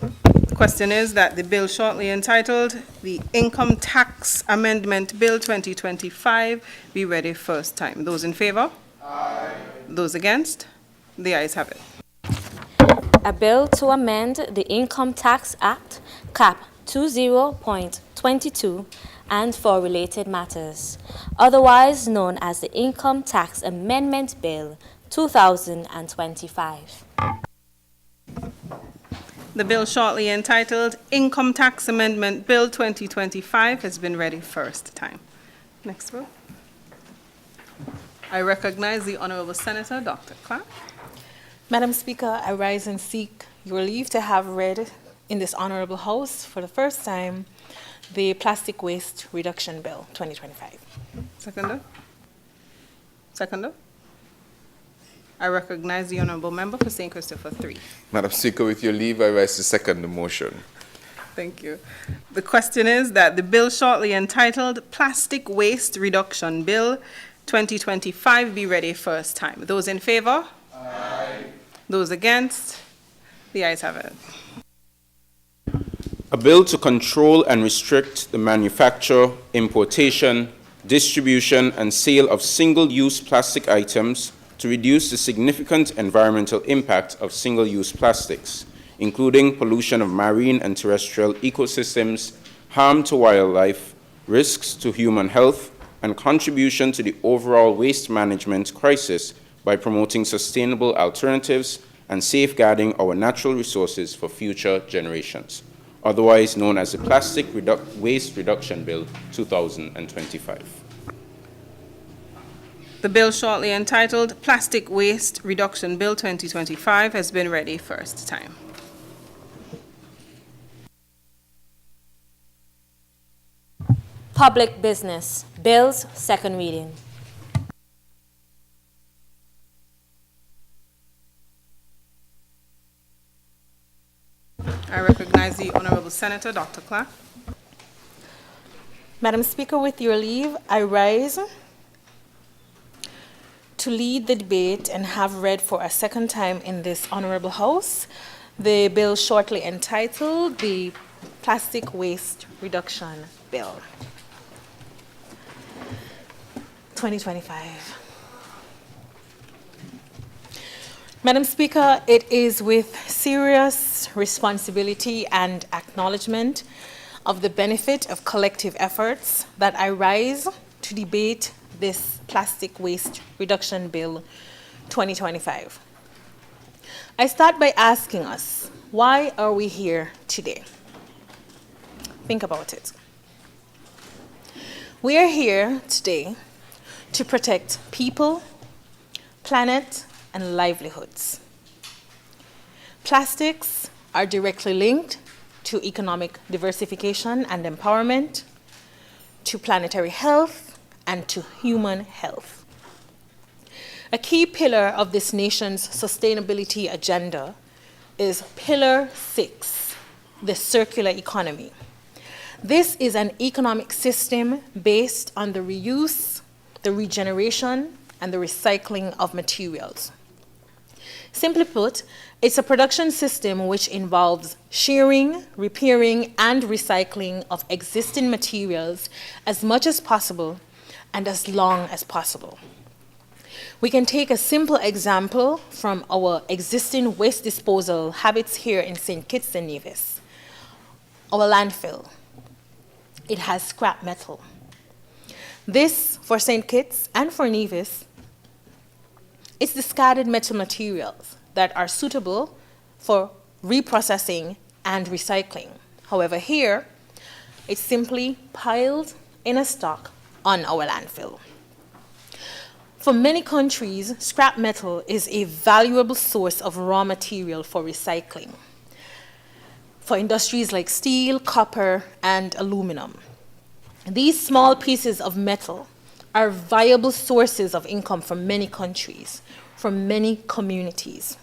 S5: The question is that the bill shortly entitled the Income Tax Amendment Bill 2025 be read a first time. Those in favor? Aye. Those against? The ayes have it.
S14: A bill to amend the Income Tax Act, Cap 20.22, and for related matters, otherwise known as the Income Tax Amendment Bill 2025.
S5: The bill shortly entitled Income Tax Amendment Bill 2025 has been read a first time. Next bill. I recognize the Honorable Senator, Dr. Clark.
S10: Madam Speaker, I rise and seek your leave to have read in this Honorable House for the first time the Plastic Waste Reduction Bill 2025.
S5: Seconder. Seconder. I recognize the Honorable Member for St. Christopher 3.
S7: Madam Speaker, with your leave, I rise to second the motion.
S5: Thank you. The question is that the bill shortly entitled Plastic Waste Reduction Bill 2025 be read a first time. Those in favor? Aye. Those against? The ayes have it.
S9: A bill to control and restrict the manufacture, importation, distribution, and sale of single-use plastic items to reduce the significant environmental impact of single-use plastics, including pollution of marine and terrestrial ecosystems, harm to wildlife, risks to human health, and contribution to the overall waste management crisis by promoting sustainable alternatives and safeguarding our natural resources for future generations, otherwise known as the Plastic Waste Reduction Bill 2025.
S5: The bill shortly entitled Plastic Waste Reduction Bill 2025 has been read a first time.
S14: Public business. Bills, second reading.
S5: I recognize the Honorable Senator, Dr. Clark.
S10: Madam Speaker, with your leave, I rise to lead the debate and have read for a second time in this Honorable House the bill shortly entitled the Plastic Waste Reduction Bill 2025. Madam Speaker, it is with serious responsibility and acknowledgement of the benefit of collective efforts that I rise to debate this Plastic Waste Reduction Bill 2025. I start by asking us, why are we here today? Think about it. We are here today to protect people, planet, and livelihoods. Plastics are directly linked to economic diversification and empowerment, to planetary health, and to human health. A key pillar of this nation's sustainability agenda is Pillar 6, the circular economy. This is an economic system based on the reuse, the regeneration, and the recycling of materials. Simply put, it's a production system which involves sharing, repairing, and recycling of existing materials as much as possible and as long as possible. We can take a simple example from our existing waste disposal habits here in St. Kitts and Nevis. Our landfill, it has scrap metal. This, for St. Kitts and for Nevis, it's discarded metal materials that are suitable for reprocessing and recycling. However, here, it's simply piled in a stock on our landfill. For many countries, scrap metal is a valuable source of raw material for recycling, for industries like steel, copper, and aluminum. These small pieces of metal are viable sources of income for many countries, for many communities.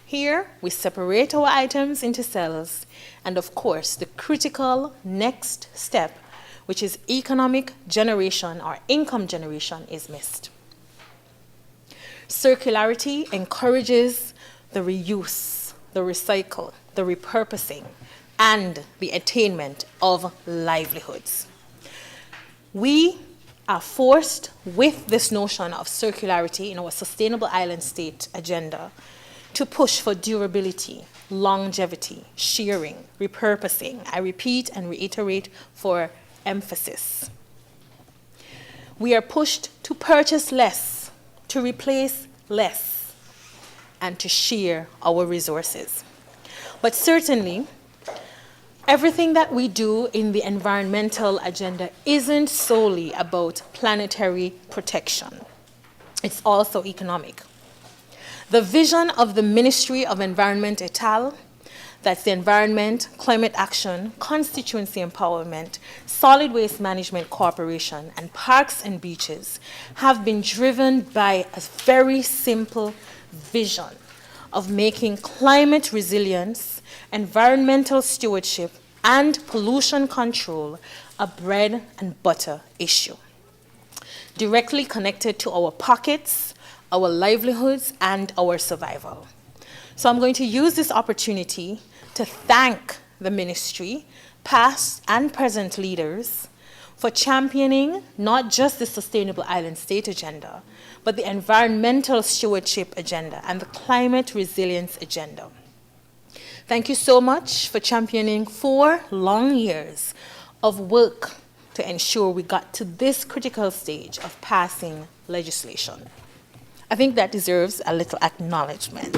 S10: Here, we separate our items into cells, and of course, the critical next step, which is economic generation or income generation, is missed. Circularity encourages the reuse, the recycle, the repurposing, and the attainment of livelihoods. We are forced with this notion of circularity in our Sustainable Island State agenda to push for durability, longevity, sharing, repurposing. I repeat and reiterate for emphasis. We are pushed to purchase less, to replace less, and to share our resources. But certainly, everything that we do in the environmental agenda isn't solely about planetary protection. It's also economic. The vision of the Ministry of Environment et al., that's the Environment, Climate Action, Constituency Empowerment, Solid Waste Management Corporation, and Parks and Beaches, have been driven by a very simple vision of making climate resilience, environmental stewardship, and pollution control a bread and butter issue, directly connected to our pockets, our livelihoods, and our survival. So I'm going to use this opportunity to thank the ministry, past and present leaders, for championing not just the Sustainable Island State Agenda, but the Environmental Stewardship Agenda and the Climate Resilience Agenda. Thank you so much for championing 4 long years of work to ensure we got to this critical stage of passing legislation. I think that deserves a little acknowledgement.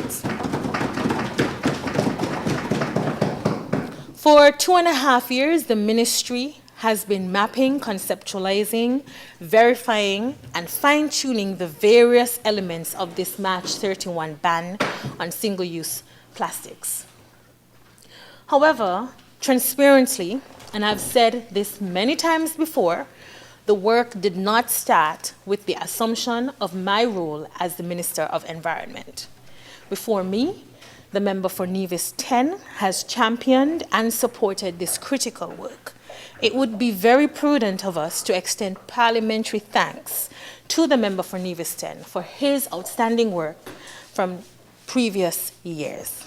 S10: For 2.5 years, the ministry has been mapping, conceptualizing, verifying, and fine-tuning the various elements of this March 31 ban on single-use plastics. However, transparently, and I've said this many times before, the work did not start with the assumption of my role as the Minister of Environment. Before me, the member for Nevis 10 has championed and supported this critical work. It would be very prudent of us to extend parliamentary thanks to the member for Nevis 10 for his outstanding work from previous years.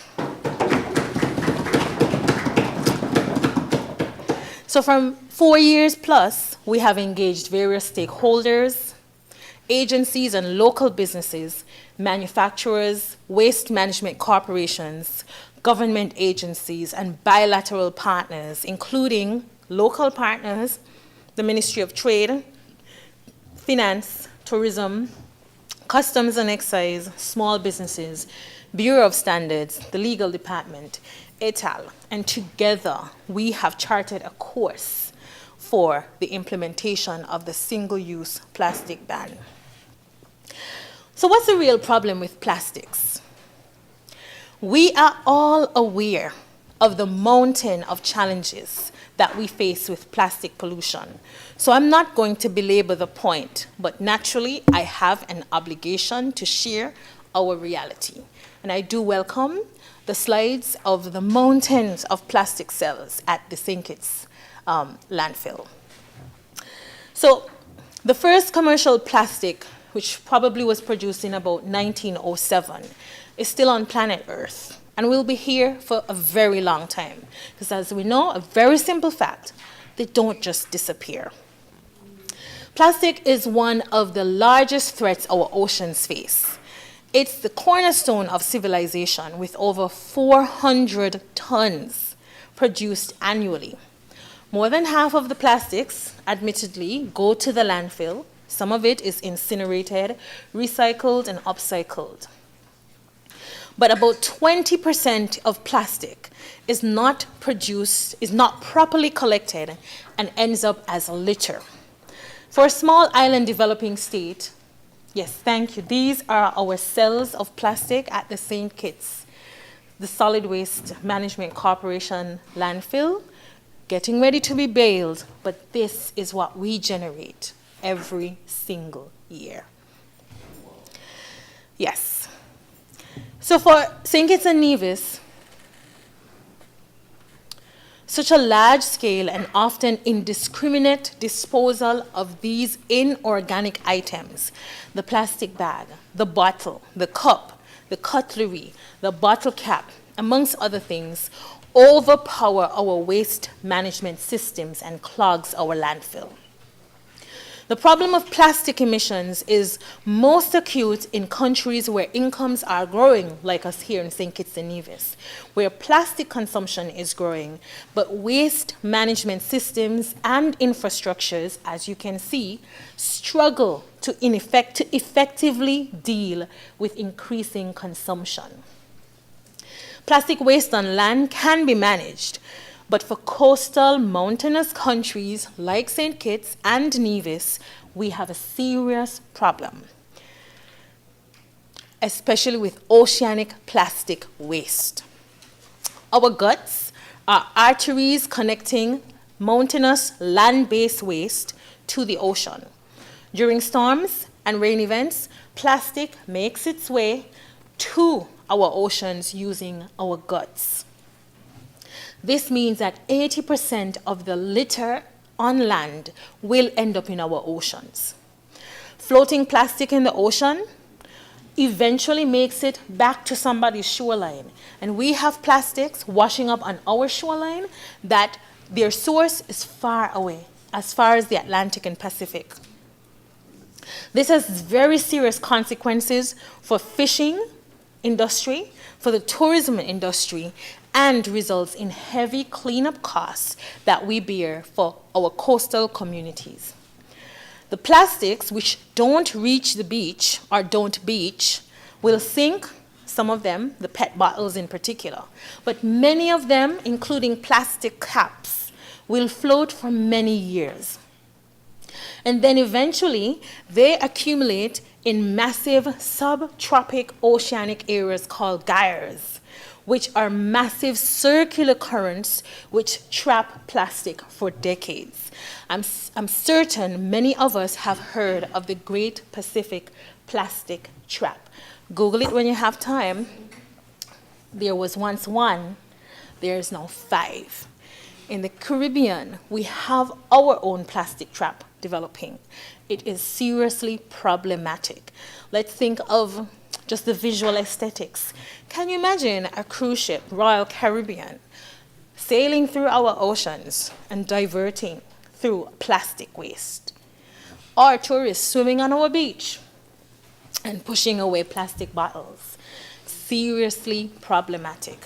S10: So from 4 years plus, we have engaged various stakeholders, agencies and local businesses, manufacturers, waste management corporations, government agencies, and bilateral partners, including local partners, the Ministry of Trade, Finance, Tourism, Customs and Excise, small businesses, Bureau of Standards, the Legal Department, ETAL, and together we have charted a course for the implementation of the single-use plastic ban. So what's the real problem with plastics? We are all aware of the mountain of challenges that we face with plastic pollution. So I'm not going to belabor the point, but naturally I have an obligation to share our reality. And I do welcome the slides of the mountains of plastic cells at the St. Kitts landfill. So the first commercial plastic, which probably was produced in about 1907, is still on planet Earth and will be here for a very long time. Because as we know, a very simple fact, they don't just disappear. Plastic is one of the largest threats our oceans face. It's the cornerstone of civilization with over 400 tons produced annually. More than half of the plastics, admittedly, go to the landfill. Some of it is incinerated, recycled, and upcycled. But about 20% of plastic is not produced, is not properly collected, and ends up as litter. For a small island developing state, yes, thank you. These are our cells of plastic at the St. Kitts, the Solid Waste Management Corporation landfill, getting ready to be baled, but this is what we generate every single year. Yes. So for St. Kitts and Nevis, such a large scale and often indiscriminate disposal of these inorganic items, the plastic bag, the bottle, the cup, the cutlery, the bottle cap, amongst other things, overpower our waste management systems and clogs our landfill. The problem of plastic emissions is most acute in countries where incomes are growing, like us here in St. Kitts and Nevis, where plastic consumption is growing, but waste management systems and infrastructures, as you can see, struggle to effectively deal with increasing consumption. Plastic waste on land can be managed, but for coastal mountainous countries like St. Kitts and Nevis, we have a serious problem, especially with oceanic plastic waste. Our guts are arteries connecting mountainous land-based waste to the ocean. During storms and rain events, plastic makes its way to our oceans using our guts. This means that 80% of the litter on land will end up in our oceans. Floating plastic in the ocean eventually makes it back to somebody's shoreline. And we have plastics washing up on our shoreline that their source is far away. as far as the Atlantic and Pacific. This has very serious consequences for fishing industry, for the tourism industry, and results in heavy cleanup costs that we bear for our coastal communities. The plastics which don't reach the beach or don't beach will sink, some of them, the PET bottles in particular, but many of them, including plastic caps, will float for many years. And then eventually they accumulate in massive subtropic oceanic areas called gyres, which are massive circular currents which trap plastic for decades. I'm certain many of us have heard of the Great Pacific Plastic Trap. Google it when you have time. There was once one, there is now 5. In the Caribbean, we have our own plastic trap developing. It is seriously problematic. Let's think of just the visual aesthetics. Can you imagine a cruise ship, Royal Caribbean, sailing through our oceans and diverting through plastic waste? Or tourists swimming on our beach and pushing away plastic bottles? Seriously problematic.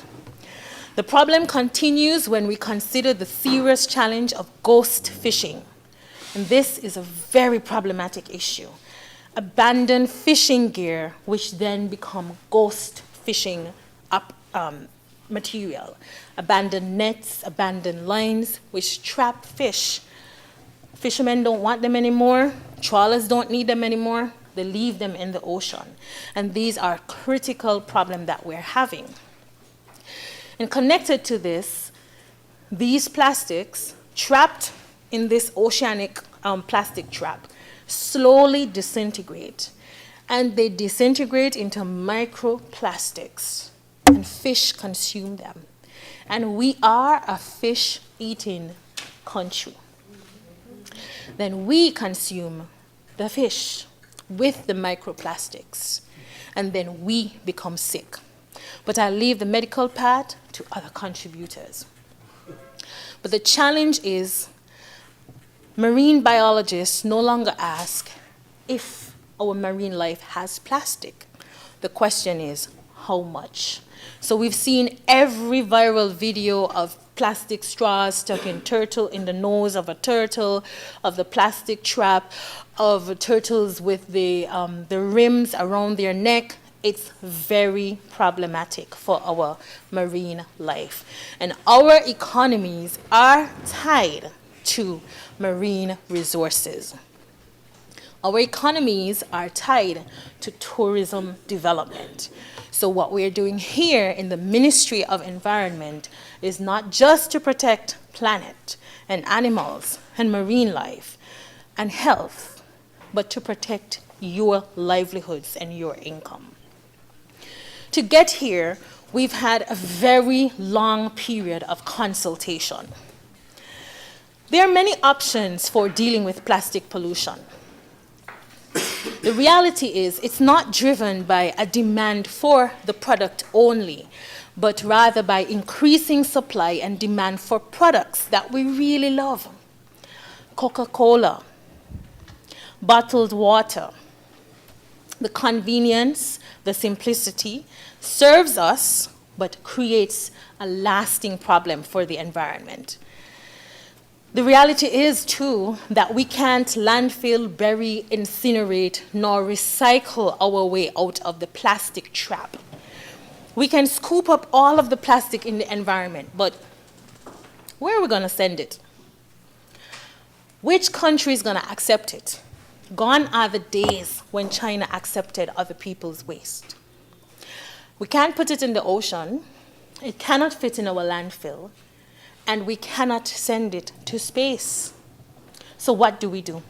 S10: The problem continues when we consider the serious challenge of ghost fishing. And this is a very problematic issue. Abandoned fishing gear, which then become ghost fishing material. Abandoned nets, abandoned lines, which trap fish. Fishermen don't want them anymore. Trawlers don't need them anymore. They leave them in the ocean. And these are critical problems that we're having. And connected to this, these plastics trapped in this oceanic plastic trap slowly disintegrate. And they disintegrate into microplastics. And fish consume them. And we are a fish-eating country. Then we consume the fish with the microplastics. And then we become sick. But I'll leave the medical part to other contributors. But the challenge is marine biologists no longer ask if our marine life has plastic. The question is, how much? So we've seen every viral video of plastic straws stuck in the nose of a turtle, of the plastic trap, of turtles with the rims around their neck. It's very problematic for our marine life. And our economies are tied to marine resources. Our economies are tied to tourism development. So what we're doing here in the Ministry of Environment is not just to protect planet and animals and marine life and health, but to protect your livelihoods and your income. To get here, we've had a very long period of consultation. There are many options for dealing with plastic pollution. The reality is it's not driven by a demand for the product only, but rather by increasing supply and demand for products that we really love. Coca-Cola, bottled water, the convenience, the simplicity serves us, but creates a lasting problem for the environment. The reality is, too, that we can't landfill, bury, incinerate, nor recycle our way out of the plastic trap. We can scoop up all of the plastic in the environment, but where are we going to send it? Which country is going to accept it? Gone are the days when China accepted other people's waste. We can't put it in the ocean. It cannot fit in our landfill. And we cannot send it to space. So what do we do?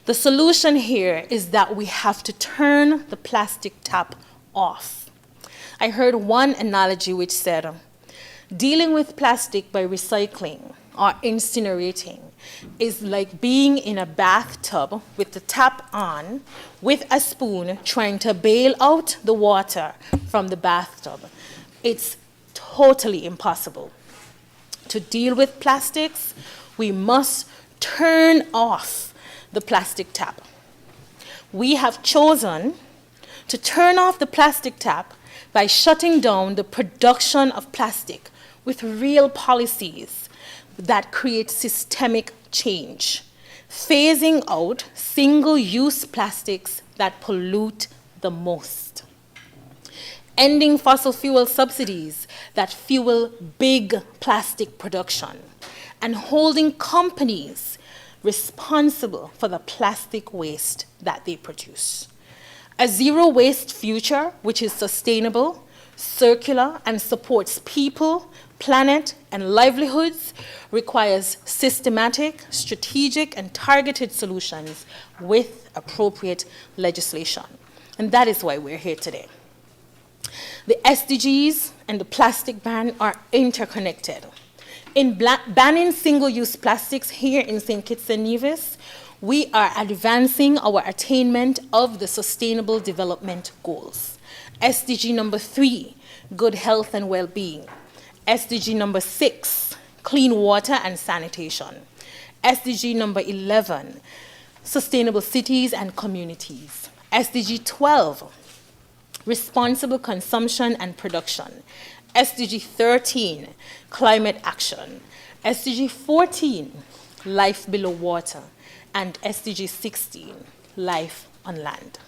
S10: The solution here is that we have to turn the plastic tap off. I heard one analogy which said, dealing with plastic by recycling or incinerating is like being in a bathtub with the tap on, with a spoon, trying to bail out the water from the bathtub. It's totally impossible. To deal with plastics, We must turn off the plastic tap. We have chosen to turn off the plastic tap by shutting down the production of plastic with real policies that create systemic change, phasing out single-use plastics that pollute the most, ending fossil fuel subsidies that fuel big plastic production, and holding companies responsible for the plastic waste that they produce. A zero-waste future, which is sustainable, circular, and supports people, planet, and livelihoods, requires systematic, strategic, and targeted solutions with appropriate legislation. And that is why we're here today. The SDGs and the plastic ban are interconnected. In banning single-use plastics here in St. Kitts and Nevis, we are advancing our attainment of the Sustainable Development Goals. SDG number 3, good health and well-being. SDG number 6, clean water and sanitation. SDG number 11, sustainable cities and communities. SDG 12, responsible consumption and production. SDG 13, climate action. SDG 14, life below water. And SDG 16, life on land.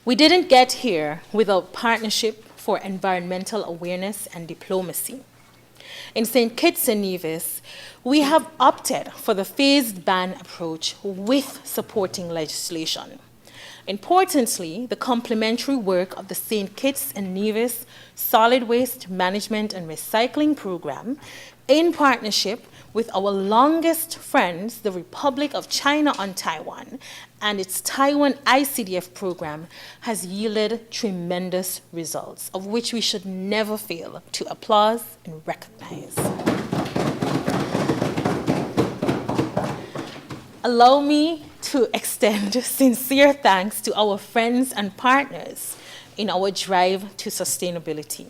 S10: We didn't get here without partnership for environmental awareness and diplomacy. In St. Kitts and Nevis, we have opted for the phased ban approach with supporting legislation. Importantly, the complementary work of the St. Kitts and Nevis Solid Waste Management and Recycling Program, in partnership with our longest friends, the Republic of China on Taiwan, and its Taiwan ICDF program, has yielded tremendous results, of which we should never fail to applaud and recognize. Allow me to extend sincere thanks to our friends and partners in our drive to sustainability.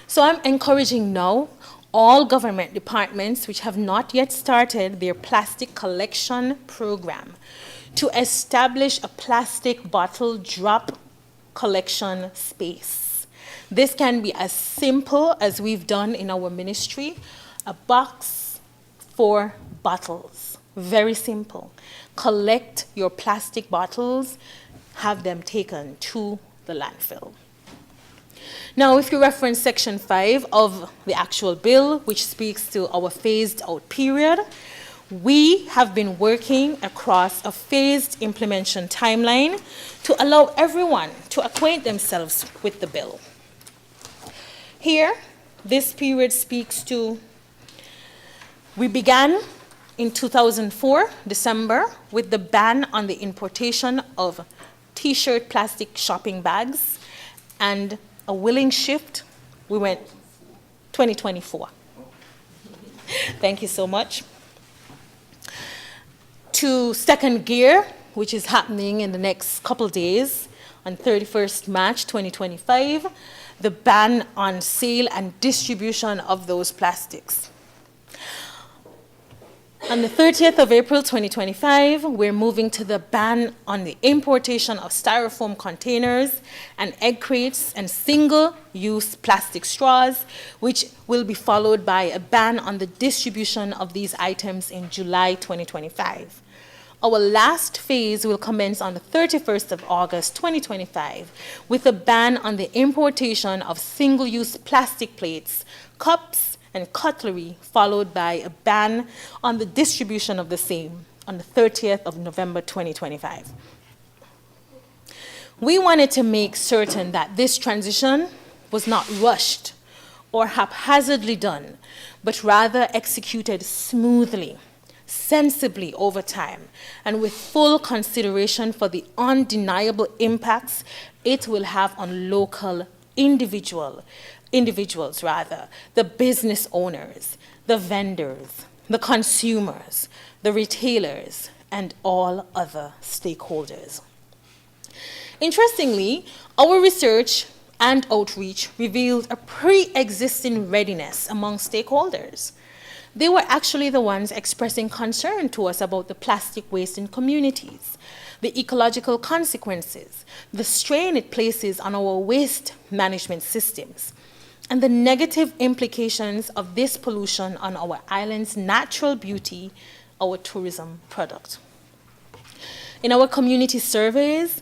S10: So I'm encouraging now all government departments which have not yet started their plastic collection program to establish a plastic bottle drop collection space. This can be as simple as we've done in our ministry, a box for bottles. Very simple. Collect your plastic bottles, have them taken to the landfill. Now, if you reference Section 5 of the actual bill, which speaks to our phased out period, we have been working across a phased implementation timeline to allow everyone to acquaint themselves with the bill. Here, this period speaks to, we began in 2004, December, with the ban on the importation of T-shirt plastic shopping bags, and a willing shift, we went 2024. Thank you so much. To second gear, which is happening in the next couple days, on 31st March 2025, the ban on sale and distribution of those plastics. On the 30th of April 2025, we're moving to the ban on the importation of styrofoam containers and egg crates and single-use plastic straws, which will be followed by a ban on the distribution of these items in July 2025. Our last phase will commence on the 31st of August 2025 with a ban on the importation of single-use plastic plates, cups, and cutlery, followed by a ban on the distribution of the same on the 30th of November 2025. We wanted to make certain that this transition was not rushed or haphazardly done, but rather executed smoothly, sensibly over time, and with full consideration for the undeniable impacts it will have on local individuals, the business owners, the vendors, the consumers, the retailers, and all other stakeholders. Interestingly, our research and outreach revealed a pre-existing readiness among stakeholders. they were actually the ones expressing concern to us about the plastic waste in communities, the ecological consequences, the strain it places on our waste management systems, and the negative implications of this pollution on our island's natural beauty, our tourism product. In our community surveys,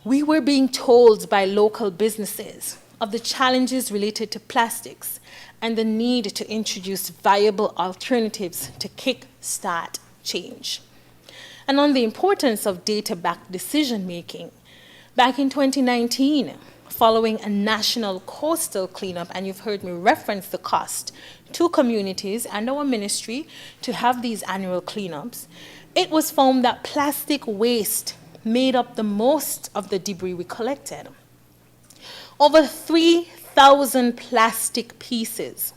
S10: we were being told by local businesses of the challenges related to plastics and the need to introduce viable alternatives to kick-start change. And on the importance of data-backed decision-making, back in 2019, following a national coastal cleanup, and you've heard me reference the cost to communities and our ministry to have these annual cleanups, it was found that plastic waste made up the most of the debris we collected. Over 3,000 plastic pieces,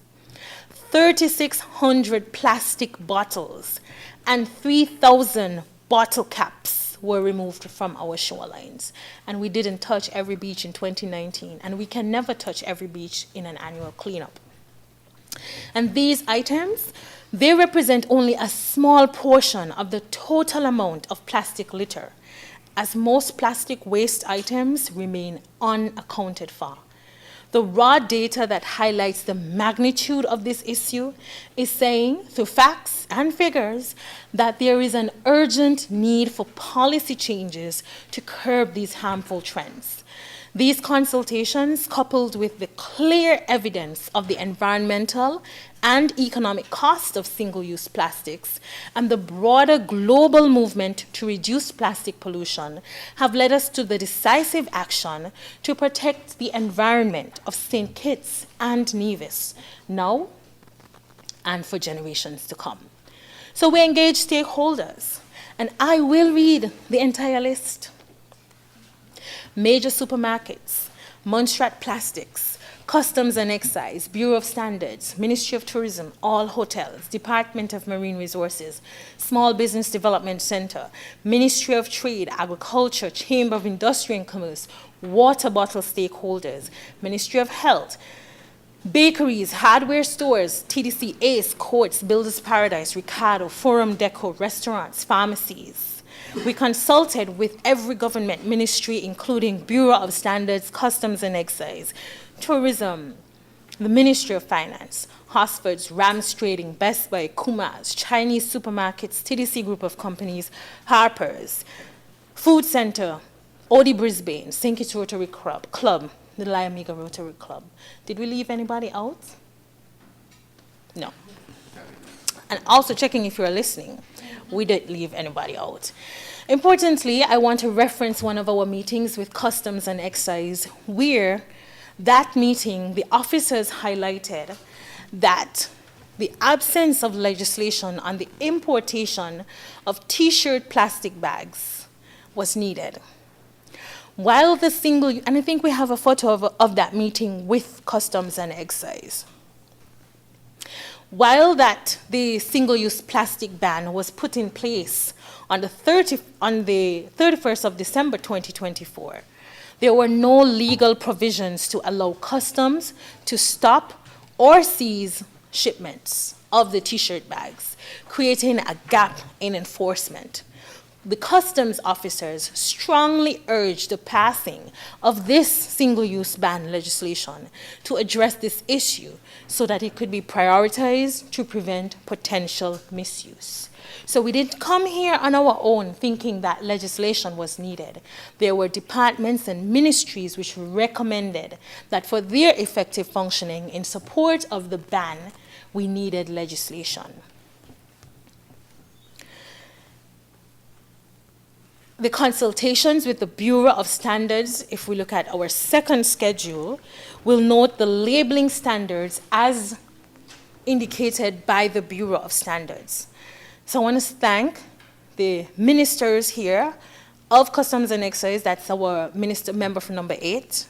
S10: 3,600 plastic bottles, and 3,000 bottle caps were removed from our shorelines. And we didn't touch every beach in 2019, and we can never touch every beach in an annual cleanup. And these items, they represent only a small portion of the total amount of plastic litter, as most plastic waste items remain unaccounted for. The raw data that highlights the magnitude of this issue is saying, through facts and figures, that there is an urgent need for policy changes to curb these harmful trends. These consultations, coupled with the clear evidence of the environmental and economic cost of single-use plastics and the broader global movement to reduce plastic pollution, have led us to the decisive action to protect the environment of St. Kitts and Nevis, now and for generations to come. So we engage stakeholders, and I will read the entire list. Major supermarkets, Montserrat Plastics, Customs and Excise, Bureau of Standards, Ministry of Tourism, all hotels, Department of Marine Resources, Small Business Development Center, Ministry of Trade, Agriculture, Chamber of Industry and Commerce, water bottle stakeholders, Ministry of Health, bakeries, hardware stores, TDC, ACE, Courts, Builders Paradise, Ricardo, Forum Deco, restaurants, pharmacies. We consulted with every government ministry, including Bureau of Standards, Customs and Excise, Tourism, the Ministry of Finance, Hosford's, Rams Trading, Best Buy, Kuma's, Chinese supermarkets, TDC Group of Companies, Harper's, Food Center, Odi Brisbane, St. Kitts Rotary Club, the Liamiga Rotary Club. Did we leave anybody out? No. And also checking if you're listening, we didn't leave anybody out. Importantly, I want to reference one of our meetings with Customs and Excise, where that meeting, the officers highlighted that the absence of legislation on the importation of T-shirt plastic bags was needed. While the single, and I think we have a photo of that meeting with Customs and Excise. While the single-use plastic ban was put in place on the 31st of December 2024, there were no legal provisions to allow customs to stop or seize shipments of the T-shirt bags, creating a gap in enforcement. The customs officers strongly urged the passing of this single-use ban legislation to address this issue so that it could be prioritized to prevent potential misuse. So we didn't come here on our own thinking that legislation was needed. There were departments and ministries which recommended that for their effective functioning in support of the ban, we needed legislation. The consultations with the Bureau of Standards, if we look at our second schedule, will note the labeling standards as indicated by the Bureau of Standards. So I want to thank the ministers here of Customs and Excise, that's our member for number 8,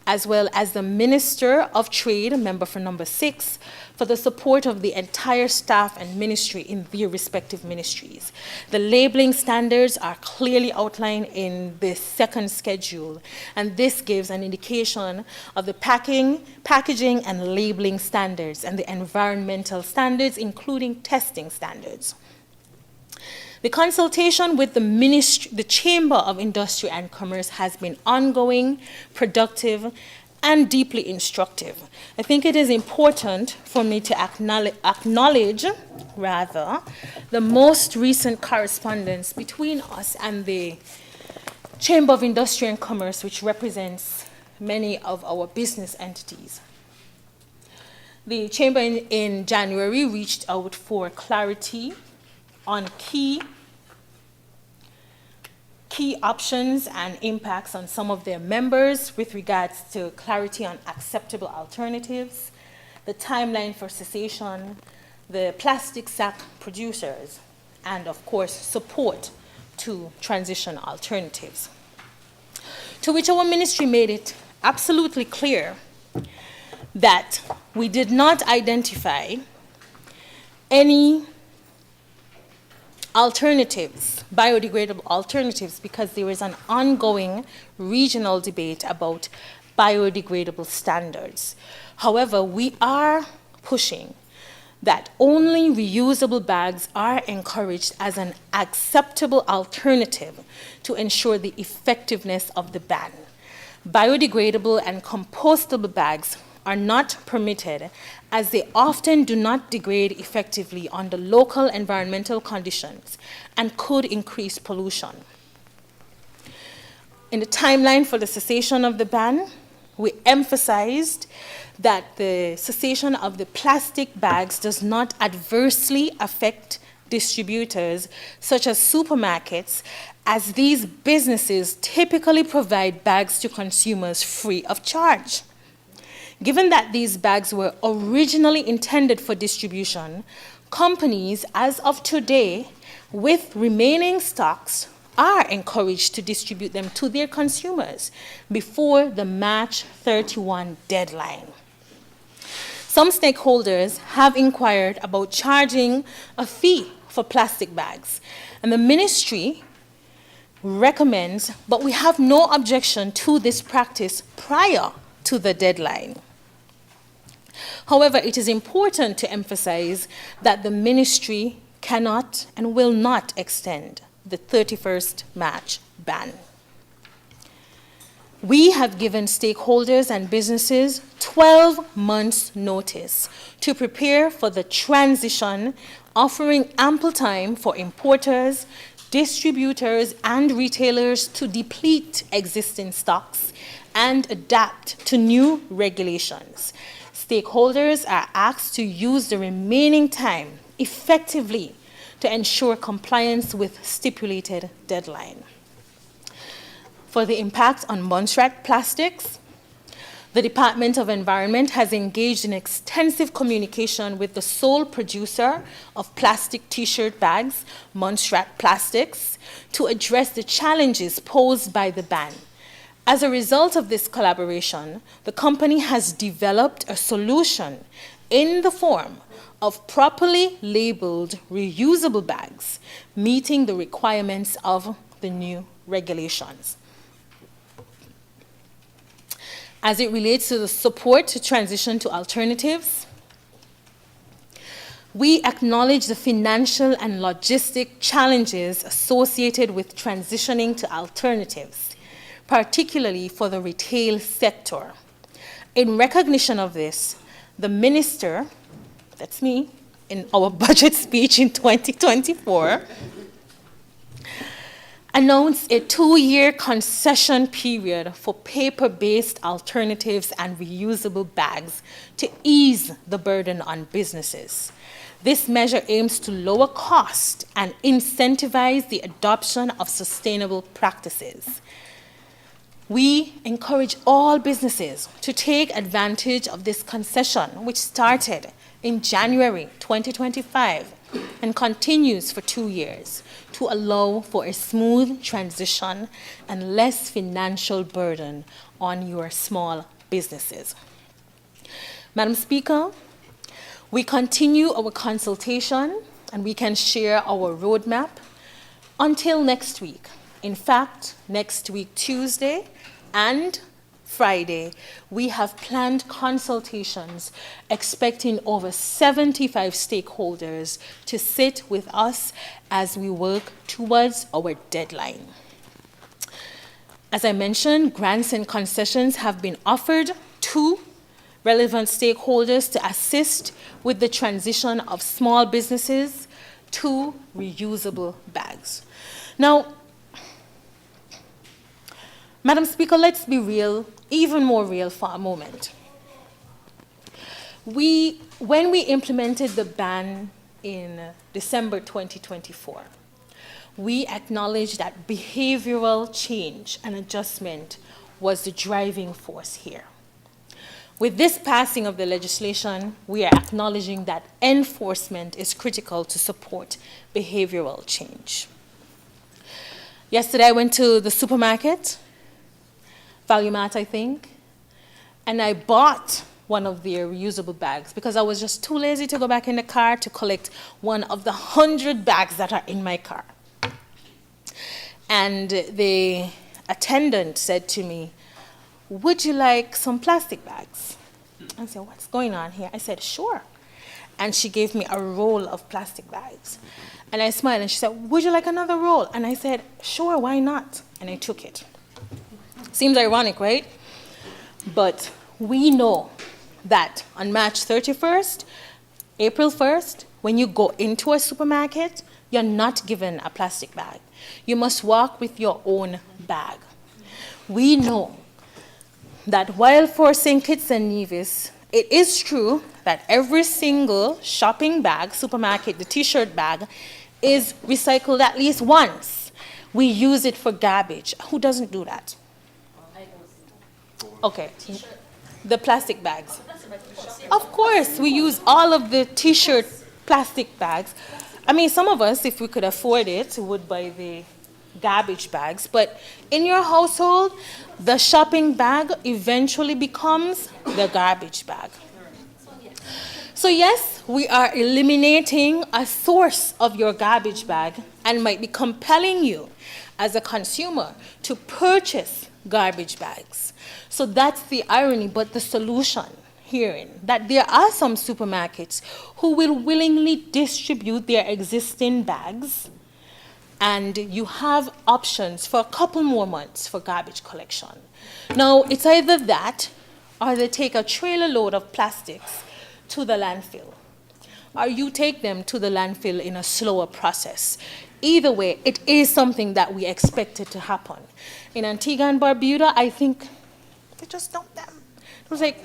S10: as well as the Minister of Trade, member for number 6, for the support of the entire staff and ministry in their respective ministries. The labeling standards are clearly outlined in the second schedule, and this gives an indication of the packaging and labeling standards and the environmental standards, including testing standards. The consultation with the Chamber of Industry and Commerce has been ongoing, productive, and deeply instructive. I think it is important for me to acknowledge the most recent correspondence between us and the Chamber of Industry and Commerce, which represents many of our business entities. The Chamber in January reached out for clarity on key options and impacts on some of their members with regards to clarity on acceptable alternatives, the timeline for cessation, the plastic sack producers, and of course, support to transition alternatives. To which our ministry made it absolutely clear that we did not identify any alternatives, biodegradable alternatives, because there is an ongoing regional debate about biodegradable standards. However, we are pushing that only reusable bags are encouraged as an acceptable alternative to ensure the effectiveness of the ban. Biodegradable and compostable bags are not permitted, as they often do not degrade effectively under local environmental conditions and could increase pollution. In the timeline for the cessation of the ban, we emphasized that the cessation of the plastic bags does not adversely affect distributors such as supermarkets, as these businesses typically provide bags to consumers free of charge. Given that these bags were originally intended for distribution, companies, as of today, with remaining stocks, are encouraged to distribute them to their consumers before the March 31 deadline. Some stakeholders have inquired about charging a fee for plastic bags, and the ministry recommends, but we have no objection to this practice prior to the deadline. However, it is important to emphasize that the ministry cannot and will not extend the 31st March ban. We have given stakeholders and businesses 12 months' notice to prepare for the transition, offering ample time for importers, distributors, and retailers to deplete existing stocks and adapt to new regulations. Stakeholders are asked to use the remaining time effectively to ensure compliance with stipulated deadline. For the impact on Montserrat Plastics, the Department of Environment has engaged in extensive communication with the sole producer of plastic t-shirt bags, Montserrat Plastics, to address the challenges posed by the ban. As a result of this collaboration, the company has developed a solution in the form of properly labeled reusable bags, meeting the requirements of the new regulations. As it relates to the support to transition to alternatives, we acknowledge the financial and logistic challenges associated with transitioning to alternatives, particularly for the retail sector. In recognition of this, the minister, that's me, in our budget speech in 2024, announced a 2-year concession period for paper-based alternatives and reusable bags to ease the burden on businesses. This measure aims to lower cost and incentivize the adoption of sustainable practices. We encourage all businesses to take advantage of this concession, which started in January 2025 and continues for 2 years, to allow for a smooth transition and less financial burden on your small businesses. Madam Speaker, we continue our consultation and we can share our roadmap until next week. In fact, next week, Tuesday and Friday, we have planned consultations expecting over 75 stakeholders to sit with us as we work towards our deadline. As I mentioned, grants and concessions have been offered to relevant stakeholders to assist with the transition of small businesses to reusable bags. Now, Madam Speaker, let's be real, even more real for a moment. When we implemented the ban in December 2024, we acknowledged that behavioral change and adjustment was the driving force here. With this passing of the legislation, we are acknowledging that enforcement is critical to support behavioral change. Yesterday, I went to the supermarket, Value Mart, I think, and I bought one of their reusable bags because I was just too lazy to go back in the car to collect one of the 100 bags that are in my car. And the attendant said to me, "Would you like some plastic bags?" I said, "What's going on here?" I said, "Sure." And she gave me a roll of plastic bags. And I smiled and she said, "Would you like another roll?" And I said, "Sure, why not?" And I took it. Seems ironic, right? But we know that on March 31st, April 1st, when you go into a supermarket, you're not given a plastic bag. You must walk with your own bag. We know that while for St. Kitts and Nevis, it is true that every single shopping bag, supermarket, the t-shirt bag, is recycled at least once. We use it for garbage. Who doesn't do that? Okay, the plastic bags. Of course, we use all of the t-shirt plastic bags. I mean, some of us, if we could afford it, would buy the garbage bags. But in your household, the shopping bag eventually becomes the garbage bag. So yes, we are eliminating a source of your garbage bag and might be compelling you as a consumer to purchase garbage bags. So that's the irony, but the solution herein, that there are some supermarkets who will willingly distribute their existing bags, and you have options for a couple more months for garbage collection. Now, it's either that or they take a trailer load of plastics to the landfill, or you take them to the landfill in a slower process. Either way, it is something that we expected to happen. In Antigua and Barbuda, I think they just dumped them. It was like,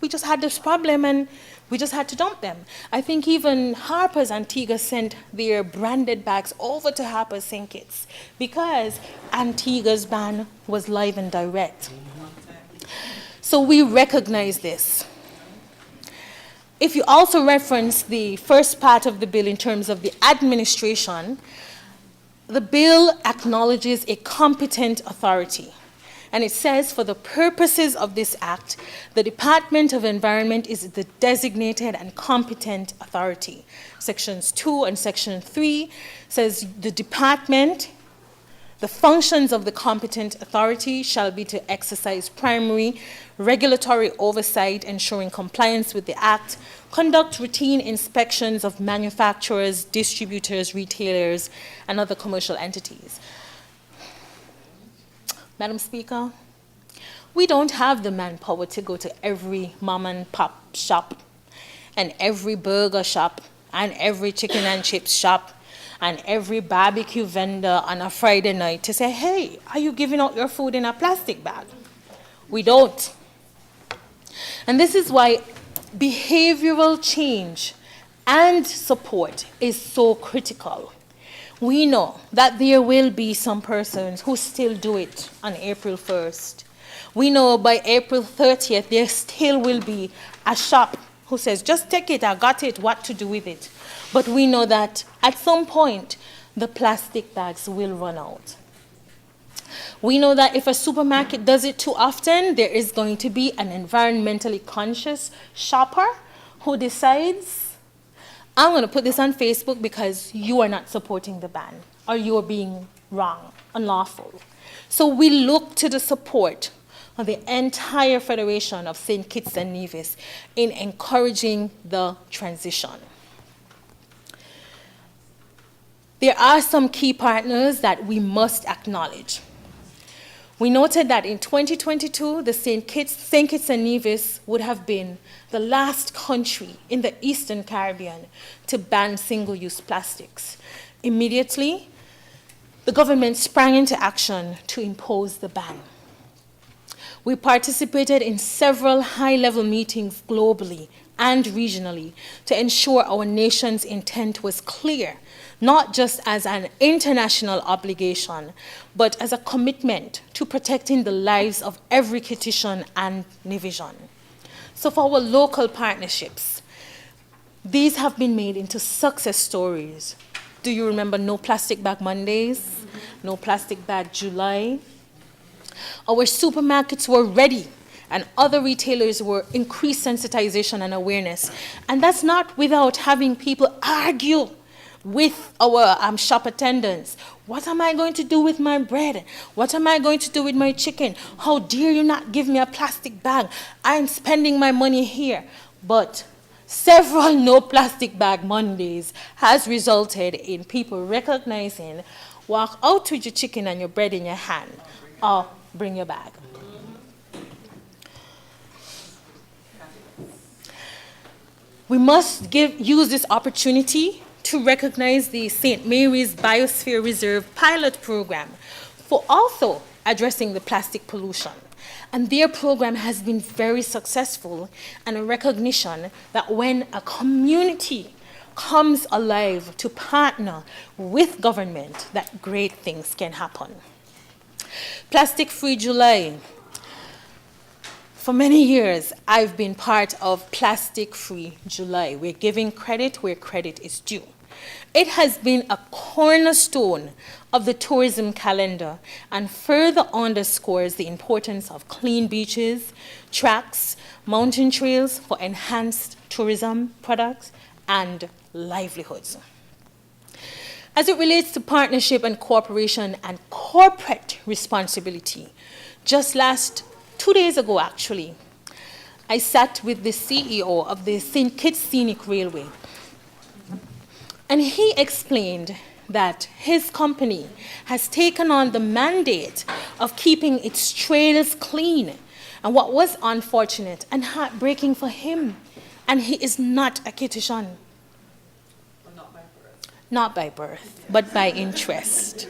S10: we just had this problem and we just had to dump them. I think even Harper's Antigua sent their branded bags over to Harper's St. Kitts because Antigua's ban was live and direct. So we recognize this. If you also reference the first part of the bill in terms of the administration, the bill acknowledges a competent authority. And it says, for the purposes of this act, the Department of Environment is the designated and competent authority. Sections 2 and Section 3 says the department, the functions of the competent authority shall be to exercise primary regulatory oversight, ensuring compliance with the act, conduct routine inspections of manufacturers, distributors, retailers, and other commercial entities. Madam Speaker, we don't have the manpower to go to every mom and pop shop and every burger shop and every chicken and chips shop and every barbecue vendor on a Friday night to say, "Hey, are you giving out your food in a plastic bag?" We don't. And this is why behavioral change and support is so critical. We know that there will be some persons who still do it on April 1st. We know by April 30th, there still will be a shop who says, "Just take it, I got it, what to do with it?" But we know that at some point, the plastic bags will run out. We know that if a supermarket does it too often, there is going to be an environmentally conscious shopper who decides, I'm going to put this on Facebook because you are not supporting the ban, or you are being wrong, unlawful. So we look to the support of the entire Federation of St. Kitts and Nevis in encouraging the transition. There are some key partners that we must acknowledge. We noted that in 2022, the St. Kitts and Nevis would have been the last country in the Eastern Caribbean to ban single-use plastics. Immediately, the government sprang into action to impose the ban. We participated in several high-level meetings globally and regionally to ensure our nation's intent was clear, not just as an international obligation, but as a commitment to protecting the lives of every Kittitian and Nevisian. So for our local partnerships, these have been made into success stories. Do you remember No Plastic Bag Mondays? No Plastic Bag July? Our supermarkets were ready, and other retailers were increased sensitization and awareness. And that's not without having people argue with our shop attendants. What am I going to do with my bread? What am I going to do with my chicken? How dare you not give me a plastic bag? I'm spending my money here. But several No Plastic Bag Mondays has resulted in people recognizing, walk out with your chicken and your bread in your hand, or bring your bag. We must use this opportunity to recognize the St. Mary's Biosphere Reserve pilot program for also addressing the plastic pollution. And their program has been very successful, and a recognition that when a community comes alive to partner with government, that great things can happen. Plastic Free July. For many years, I've been part of Plastic Free July. We're giving credit where credit is due. It has been a cornerstone of the tourism calendar and further underscores the importance of clean beaches, tracks, mountain trails for enhanced tourism products and livelihoods. As it relates to partnership and cooperation and corporate responsibility, just 2 days ago, actually, I sat with the CEO of the St. Kitts Scenic Railway, and he explained that his company has taken on the mandate of keeping its trails clean, and what was unfortunate and heartbreaking for him, and he is not a Kittitian. Not by birth, but by interest.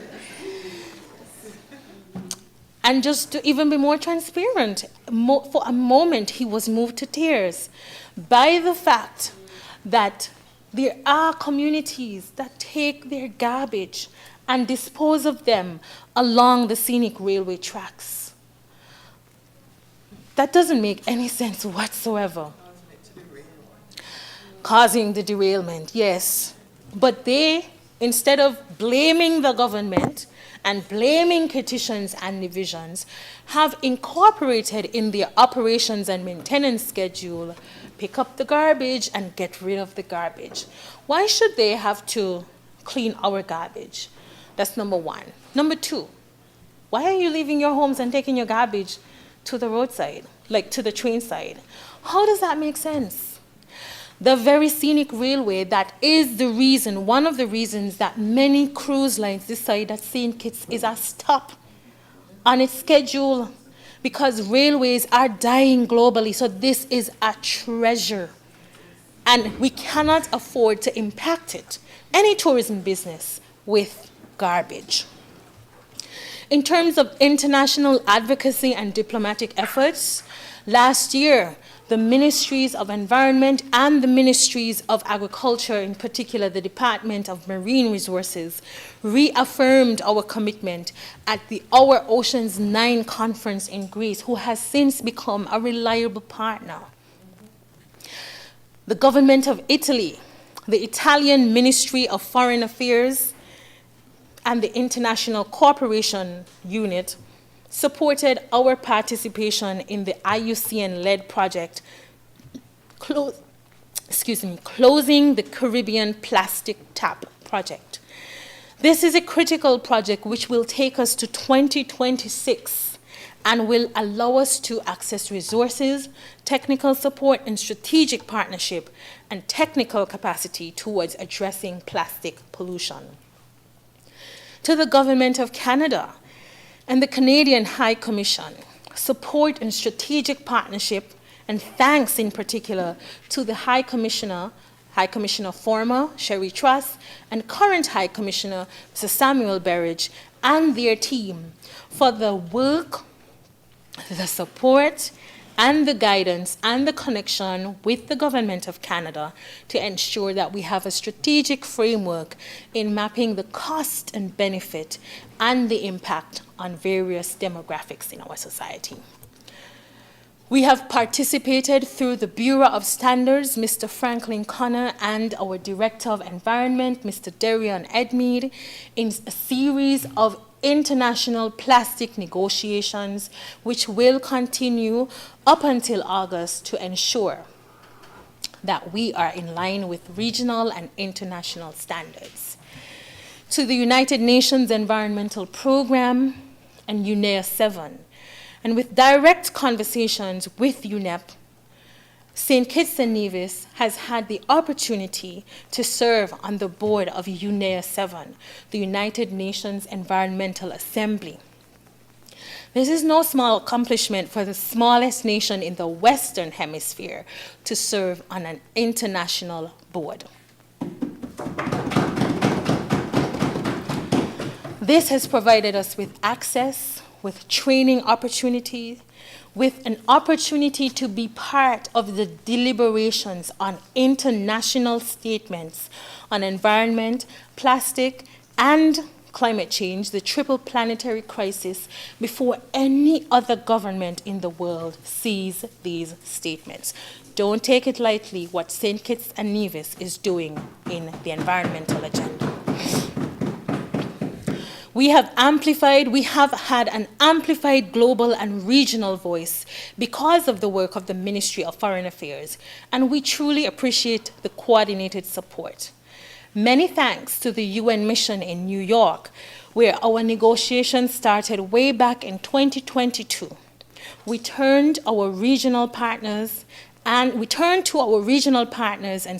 S10: And just to even be more transparent, for a moment he was moved to tears by the fact that there are communities that take their garbage and dispose of them along the scenic railway tracks. That doesn't make any sense whatsoever. Causing the derailment, yes. But they, instead of blaming the government and blaming Kittitians and Nevisians, have incorporated in their operations and maintenance schedule, pick up the garbage and get rid of the garbage. Why should they have to clean our garbage? That's number one. Number two, why are you leaving your homes and taking your garbage to the roadside, like to the train side? How does that make sense? The very scenic railway, that is the reason, one of the reasons that many cruise lines decide that St. Kitts is a stop on its schedule, because railways are dying globally. So this is a treasure, and we cannot afford to impact it, any tourism business, with garbage. In terms of international advocacy and diplomatic efforts, last year, the Ministries of Environment and the Ministries of Agriculture, in particular the Department of Marine Resources, reaffirmed our commitment at the Our Oceans 9 conference in Greece, who has since become a reliable partner. The government of Italy, the Italian Ministry of Foreign Affairs, and the International Cooperation Unit supported our participation in the IUCN-led project, Closing the Caribbean Plastic Tap Project. This is a critical project which will take us to 2026 and will allow us to access resources, technical support, and strategic partnership and technical capacity towards addressing plastic pollution. To the Government of Canada and the Canadian High Commission, support and strategic partnership, and thanks in particular to the High Commissioner former Sherry Truss, and current High Commissioner Mr. Samuel Berridge, and their team for the work, the support, and the guidance and the connection with the Government of Canada to ensure that we have a strategic framework in mapping the cost and benefit and the impact on various demographics in our society. We have participated through the Bureau of Standards, Mr. Franklin Connor, and our Director of Environment, Mr. Darian Edmead, in a series of international plastic negotiations, which will continue up until August to ensure that we are in line with regional and international standards. To the United Nations Environmental Programme and UNEA 7, and with direct conversations with UNEP, St. Kitts and Nevis has had the opportunity to serve on the board of UNEA 7, the United Nations Environmental Assembly. This is no small accomplishment for the smallest nation in the Western Hemisphere to serve on an international board. This has provided us with access, with training opportunities, with an opportunity to be part of the deliberations on international statements on environment, plastic, and climate change, the triple planetary crisis, before any other government in the world sees these statements. Don't take it lightly what St. Kitts and Nevis is doing in the environmental agenda. We have had an amplified global and regional voice because of the work of the Ministry of Foreign Affairs, and we truly appreciate the coordinated support. Many thanks to the UN mission in New York, where our negotiations started way back in 2022. We turned to our regional partners and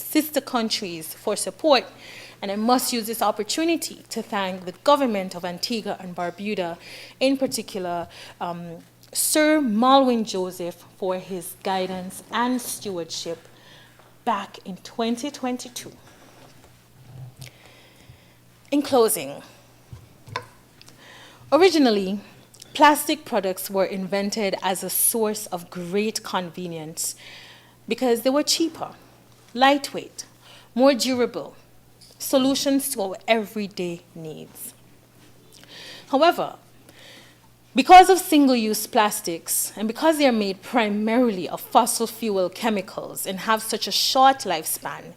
S10: sister countries for support. And I must use this opportunity to thank the government of Antigua and Barbuda, in particular, Sir Malwin Joseph, for his guidance and stewardship back in 2022. In closing, originally, plastic products were invented as a source of great convenience because they were cheaper, lightweight, more durable, solutions to our everyday needs. However, because of single-use plastics and because they are made primarily of fossil fuel chemicals and have such a short lifespan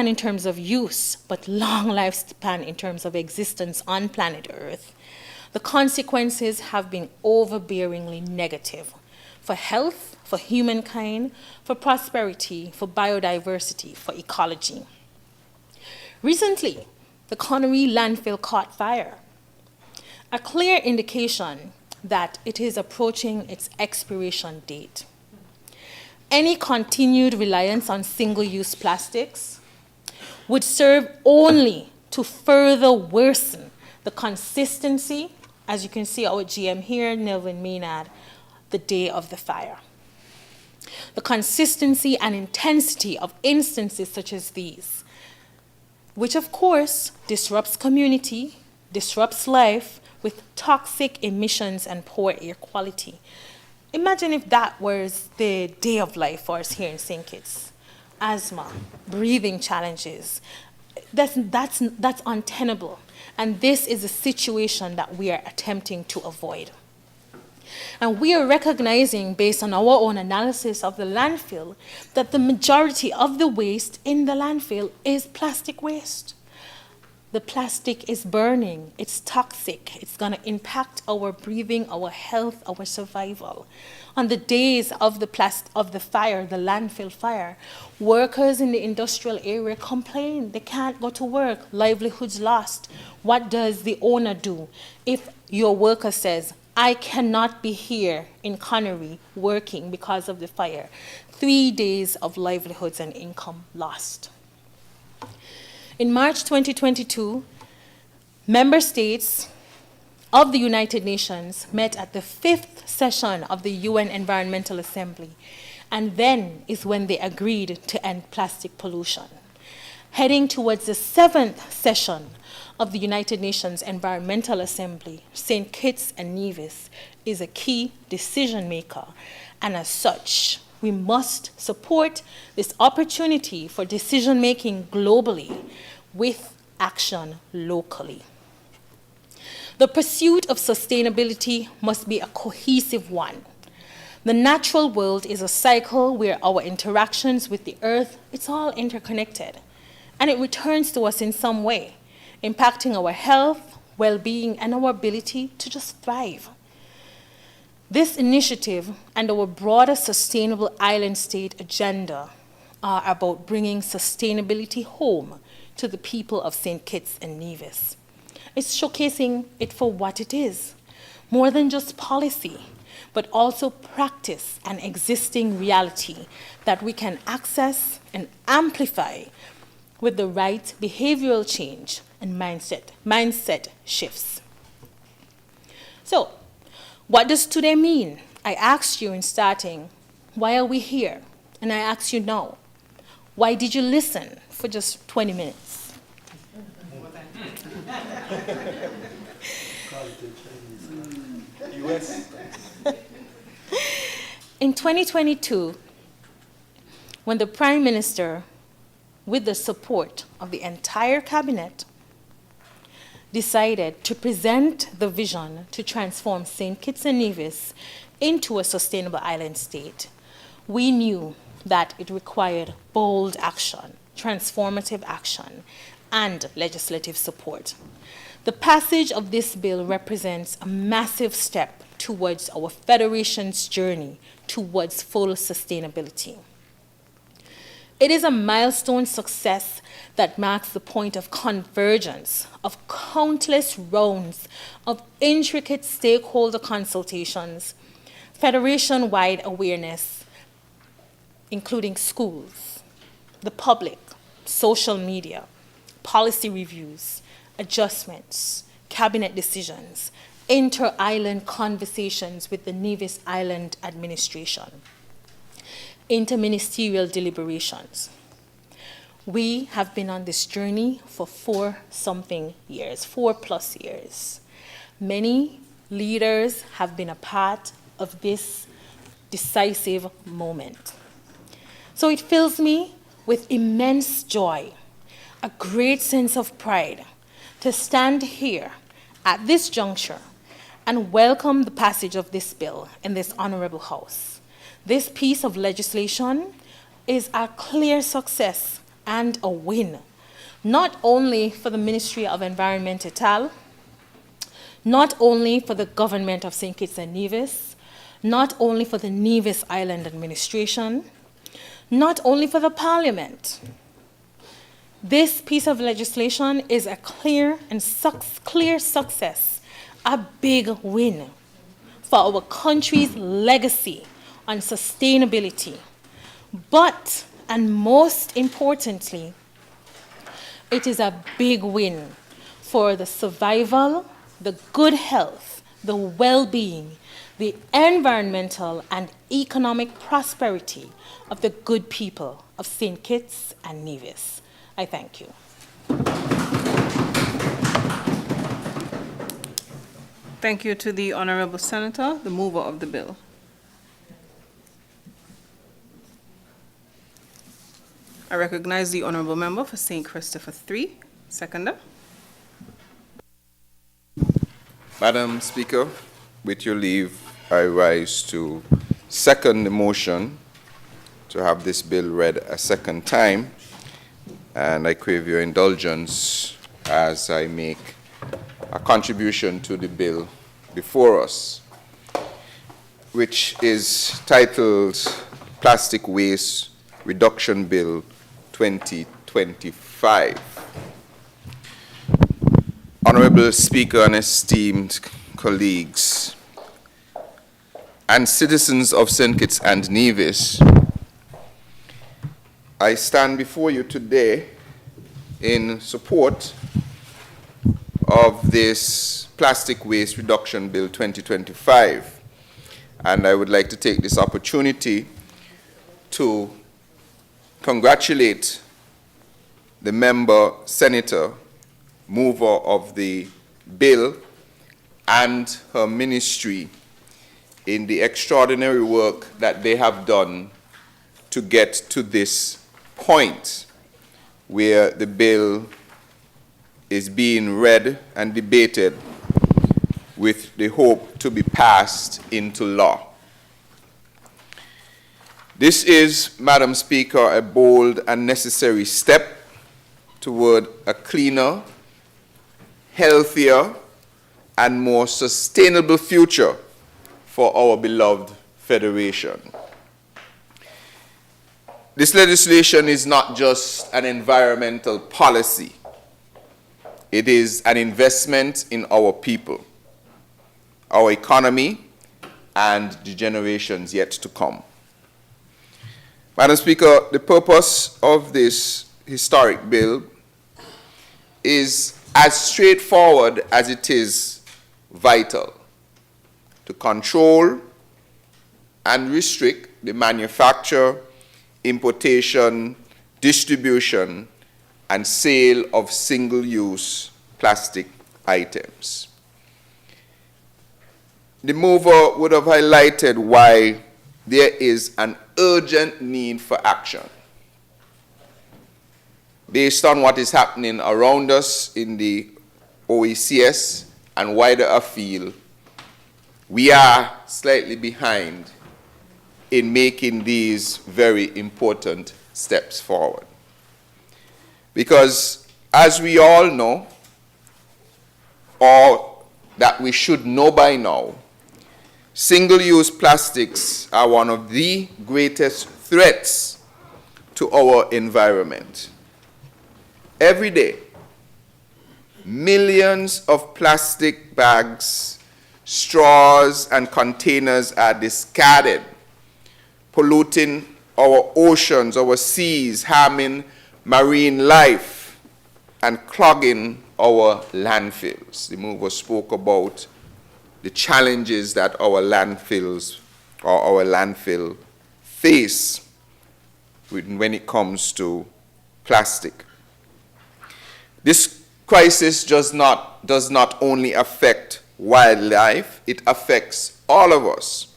S10: in terms of use, but long lifespan in terms of existence on planet Earth, the consequences have been overbearingly negative for health, for humankind, for prosperity, for biodiversity, for ecology. Recently, the Connery landfill caught fire, a clear indication that it is approaching its expiration date. Any continued reliance on single-use plastics would serve only to further worsen the consistency, as you can see our GM here, Nelvin Maynard, the day of the fire. The consistency and intensity of instances such as these, which of course disrupts community, disrupts life with toxic emissions and poor air quality. Imagine if that was the day of life for us here in St. Kitts. Asthma, breathing challenges, that's untenable. And this is a situation that we are attempting to avoid. And we are recognizing, based on our own analysis of the landfill, that the majority of the waste in the landfill is plastic waste. The plastic is burning. It's toxic. It's going to impact our breathing, our health, our survival. On the days of the fire, the landfill fire, workers in the industrial area complain. They can't go to work. Livelihoods lost. What does the owner do? If your worker says, I cannot be here in Connery working because of the fire, 3 days of livelihoods and income lost. In March 2022, member states of the United Nations met at the 5th session of the UN Environmental Assembly, and then is when they agreed to end plastic pollution. Heading towards the 7th session of the United Nations Environmental Assembly, St. Kitts and Nevis is a key decision maker, and as such, we must support this opportunity for decision-making globally with action locally. The pursuit of sustainability must be a cohesive one. The natural world is a cycle where our interactions with the earth, it's all interconnected, and it returns to us in some way, impacting our health, well-being, and our ability to just thrive. This initiative and our broader sustainable island state agenda are about bringing sustainability home to the people of St. Kitts and Nevis. It's showcasing it for what it is, more than just policy, but also practice and existing reality that we can access and amplify with the right behavioral change and mindset shifts. So, what does today mean? I asked you in starting, why are we here? And I ask you now, why did you listen for just 20 minutes?
S8: US.
S10: In 2022, when the Prime Minister, with the support of the entire cabinet, decided to present the vision to transform St. Kitts and Nevis into a sustainable island state, we knew that it required bold action, transformative action, and legislative support. The passage of this bill represents a massive step towards our federation's journey towards full sustainability. It is a milestone success that marks the point of convergence of countless rounds of intricate stakeholder consultations, federation-wide awareness, including schools, the public, social media, policy reviews, adjustments, cabinet decisions, inter-island conversations with the Nevis Island administration, interministerial deliberations. We have been on this journey for 4+ years. Many leaders have been a part of this decisive moment. So it fills me with immense joy, a great sense of pride to stand here at this juncture and welcome the passage of this bill in this honorable House. This piece of legislation is a clear success and a win, not only for the Ministry of Environment et al., not only for the government of St. Kitts and Nevis, not only for the Nevis Island administration, not only for the Parliament. This piece of legislation is a clear success, a big win for our country's legacy on sustainability. But, and most importantly, it is a big win for the survival, the good health, the well-being, the environmental and economic prosperity of the good people of St. Kitts and Nevis. I thank you.
S5: Thank you to the Honorable Senator, the mover of the bill. I recognize the Honorable Member for St. Christopher 3, seconder.
S7: Madam Speaker, with your leave, I rise to second the motion to have this bill read a second time, and I crave your indulgence as I make a contribution to the bill before us, which is titled Plastic Waste Reduction Bill 2025. Honorable Speaker and esteemed colleagues and citizens of St. Kitts and Nevis, I stand before you today in support of this Plastic Waste Reduction Bill 2025. And I would like to take this opportunity to congratulate the member senator, mover of the bill, and her ministry in the extraordinary work that they have done to get to this point where the bill is being read and debated with the hope to be passed into law. This is, Madam Speaker, a bold and necessary step toward a cleaner, healthier, and more sustainable future for our beloved Federation. This legislation is not just an environmental policy. It is an investment in our people, our economy, and the generations yet to come. Madam Speaker, the purpose of this historic bill is as straightforward as it is vital: to control and restrict the manufacture, importation, distribution, and sale of single-use plastic items. The mover would have highlighted why there is an urgent need for action. Based on what is happening around us in the OECS and wider afield, we are slightly behind in making these very important steps forward. Because as we all know, or that we should know by now, single-use plastics are one of the greatest threats to our environment. Every day, millions of plastic bags, straws, and containers are discarded, polluting our oceans, our seas, harming marine life, and clogging our landfills. The mover spoke about the challenges that our landfills or our landfill face when it comes to plastic. This crisis does not only affect wildlife, it affects all of us.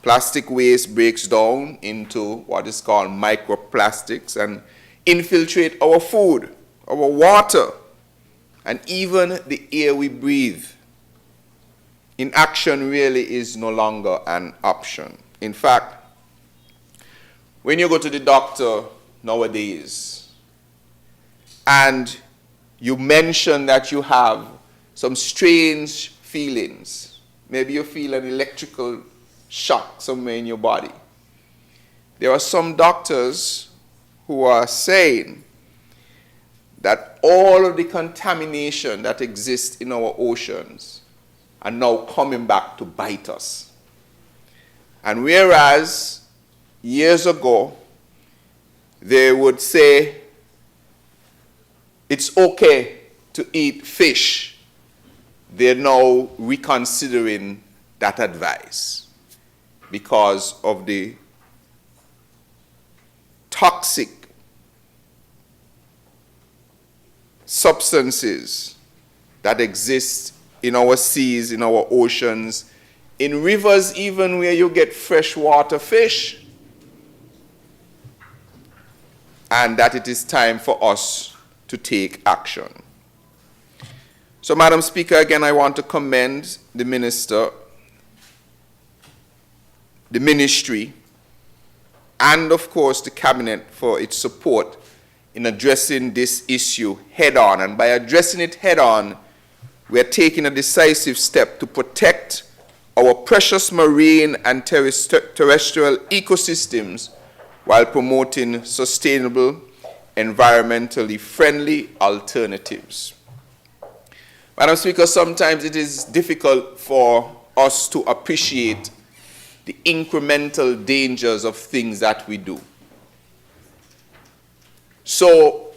S7: Plastic waste breaks down into what is called microplastics and infiltrate our food, our water, and even the air we breathe. Inaction really is no longer an option. In fact, when you go to the doctor nowadays and you mention that you have some strange feelings, maybe you feel an electrical shock somewhere in your body, there are some doctors who are saying that all of the contamination that exists in our oceans are now coming back to bite us. And whereas years ago they would say it's okay to eat fish, they're now reconsidering that advice because of the toxic substances that exist in our seas, in our oceans, in rivers even where you get freshwater fish, and that it is time for us to take action. So, Madam Speaker, again, I want to commend the Minister, the Ministry, and of course the Cabinet for its support in addressing this issue head-on. And by addressing it head-on, we are taking a decisive step to protect our precious marine and terrestrial ecosystems while promoting sustainable, environmentally friendly alternatives. Madam Speaker, sometimes it is difficult for us to appreciate the incremental dangers of things that we do. So,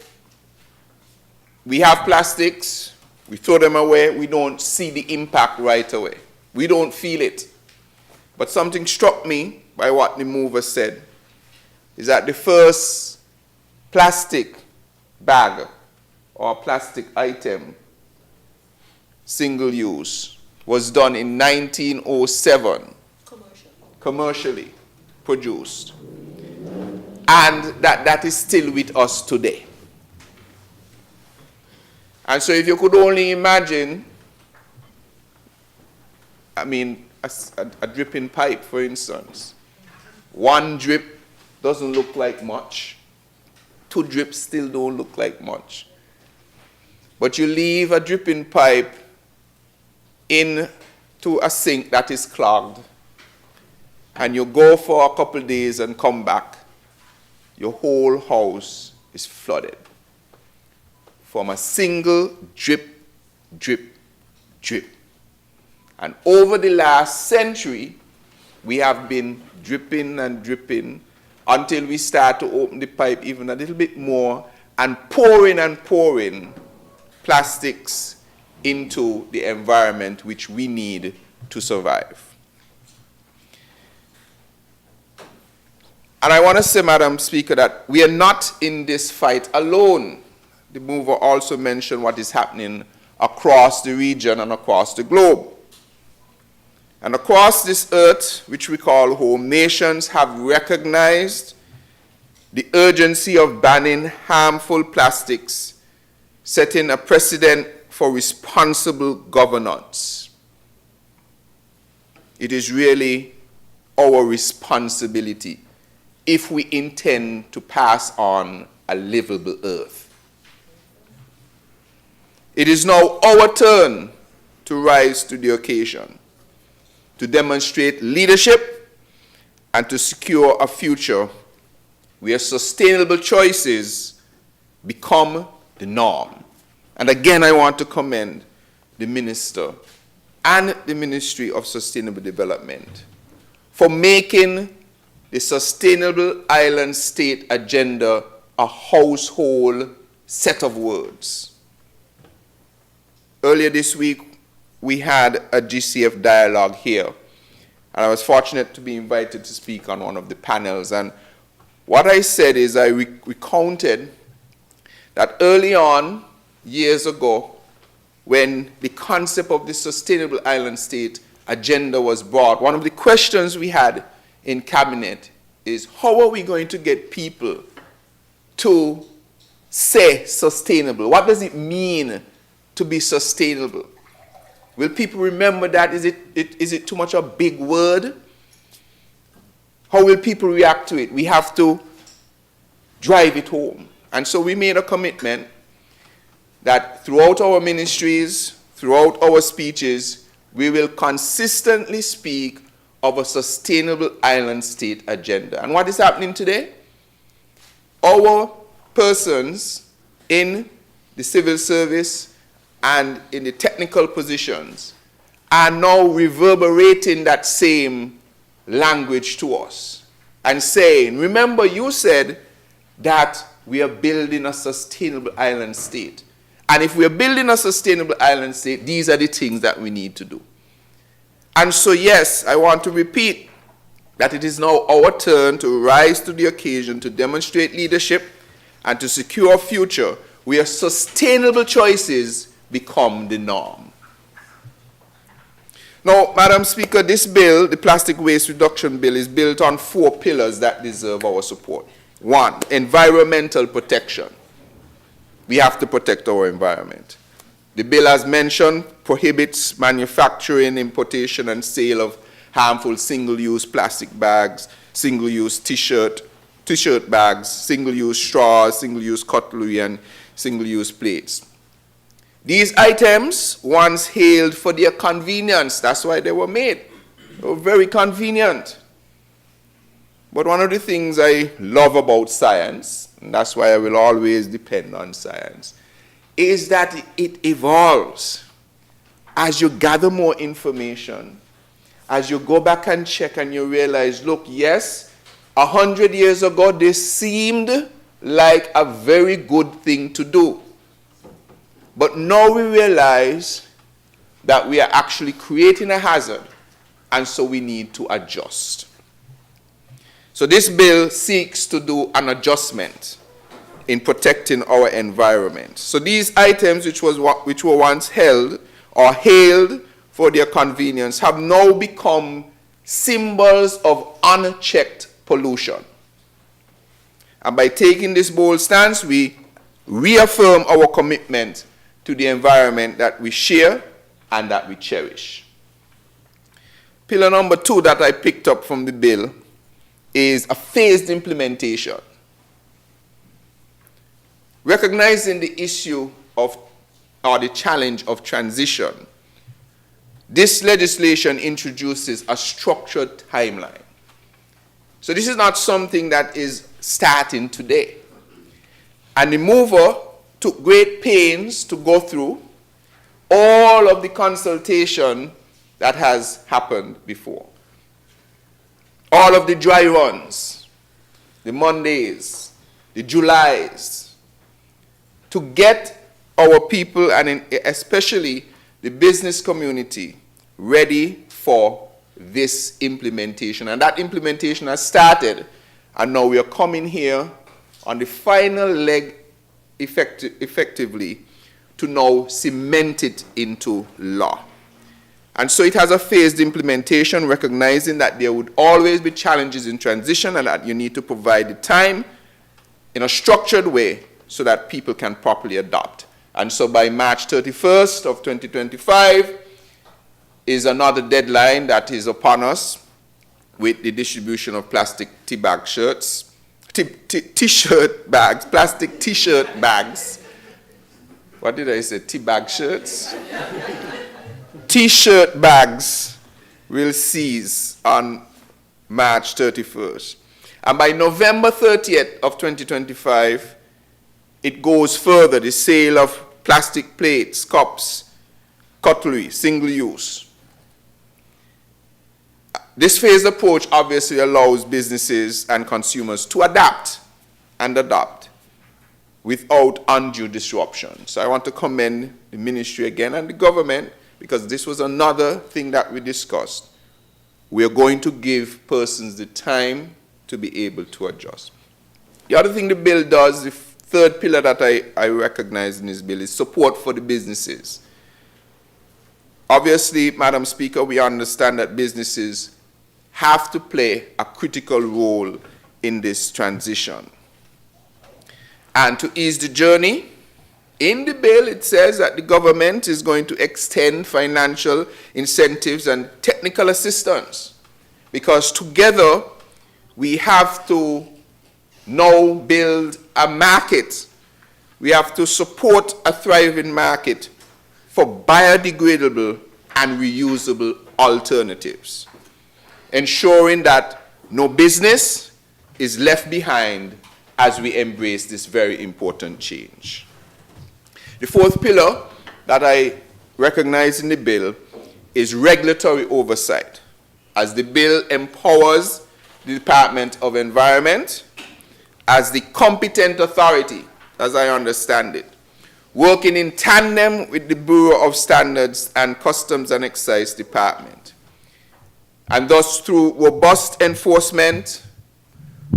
S7: we have plastics, we throw them away, we don't see the impact right away. We don't feel it. But something struck me by what the mover said, is that the first plastic bag or plastic item, single use, was done in 1907. Commercially produced. And that is still with us today. And so if you could only imagine, I mean, a dripping pipe, for instance. One drip doesn't look like much. 2 drips still don't look like much. But you leave a dripping pipe into a sink that is clogged, and you go for a couple days and come back, your whole house is flooded from a single drip, drip, drip. And over the last century, we have been dripping and dripping until we start to open the pipe even a little bit more and pouring plastics into the environment which we need to survive. And I want to say, Madam Speaker, that we are not in this fight alone. The mover also mentioned what is happening across the region and across the globe. And across this earth, which we call home, nations have recognized the urgency of banning harmful plastics, setting a precedent for responsible governance. It is really our responsibility if we intend to pass on a livable earth. It is now our turn to rise to the occasion, to demonstrate leadership and to secure a future where sustainable choices become the norm. And again, I want to commend the Minister and the Ministry of Sustainable Development for making the Sustainable Island State Agenda a household set of words. Earlier this week, we had a GCF dialogue here, and I was fortunate to be invited to speak on one of the panels. And what I said is I recounted that early on, years ago, when the concept of the Sustainable Island State Agenda was brought, one of the questions we had in cabinet is, how are we going to get people to say sustainable? What does it mean to be sustainable? Will people remember that? Is it too much a big word? How will people react to it? We have to drive it home. And so we made a commitment that throughout our ministries, throughout our speeches, we will consistently speak of a sustainable island state agenda. And what is happening today? Our persons in the civil service and in the technical positions are now reverberating that same language to us and saying, remember, you said that we are building a sustainable island state. And if we are building a sustainable island state, these are the things that we need to do. And so, yes, I want to repeat that it is now our turn to rise to the occasion, to demonstrate leadership, and to secure a future where sustainable choices become the norm. Now, Madam Speaker, this bill, the Plastic Waste Reduction Bill, is built on 4 pillars that deserve our support. 1, environmental protection. We have to protect our environment. The bill, as mentioned, prohibits manufacturing, importation, and sale of harmful single-use plastic bags, single-use T-shirt, t-shirt bags, single-use straws, single-use cutlery, and single-use plates. These items once hailed for their convenience. That's why they were made. They were very convenient. But one of the things I love about science, and that's why I will always depend on science, is that it evolves. As you gather more information, as you go back and check and you realize, look, yes, 100 years ago, this seemed like a very good thing to do. But now we realize that we are actually creating a hazard, and so we need to adjust. So this bill seeks to do an adjustment in protecting our environment. So these items which were once held or hailed for their convenience have now become symbols of unchecked pollution. And by taking this bold stance, we reaffirm our commitment to the environment that we share and that we cherish. Pillar number 2 that I picked up from the bill is a phased implementation. Recognizing the issue of, or the challenge of transition, this legislation introduces a structured timeline. So this is not something that is starting today. And the mover took great pains to go through all of the consultation that has happened before. All of the dry runs, the Mondays, the Julys, to get our people and especially the business community ready for this implementation. And that implementation has started, and now we are coming here on the final leg effectively to now cement it into law. And so it has a phased implementation, recognizing that there would always be challenges in transition and that you need to provide the time in a structured way so that people can properly adopt. And so by March 31st of 2025 is another deadline that is upon us with the distribution of plastic t-bag shirts, t-shirt bags, plastic t-shirt bags. What did I say? T-bag shirts? T-shirt bags will cease on March 31st. And by November 30th of 2025, it goes further, the sale of plastic plates, cups, cutlery, single use. This phased approach obviously allows businesses and consumers to adapt and adopt without undue disruption. So I want to commend the ministry again and the government, because this was another thing that we discussed. We are going to give persons the time to be able to adjust. The other thing the bill does, the third pillar that I recognize in this bill, is support for the businesses. Obviously, Madam Speaker, we understand that businesses have to play a critical role in this transition. And to ease the journey, in the bill, it says that the government is going to extend financial incentives and technical assistance, because together we have to now build a market. We have to support a thriving market for biodegradable and reusable alternatives, ensuring that no business is left behind as we embrace this very important change. The fourth pillar that I recognize in the bill is regulatory oversight, as the bill empowers the Department of Environment as the competent authority, as I understand it, working in tandem with the Bureau of Standards and Customs and Excise Department. And thus, through robust enforcement,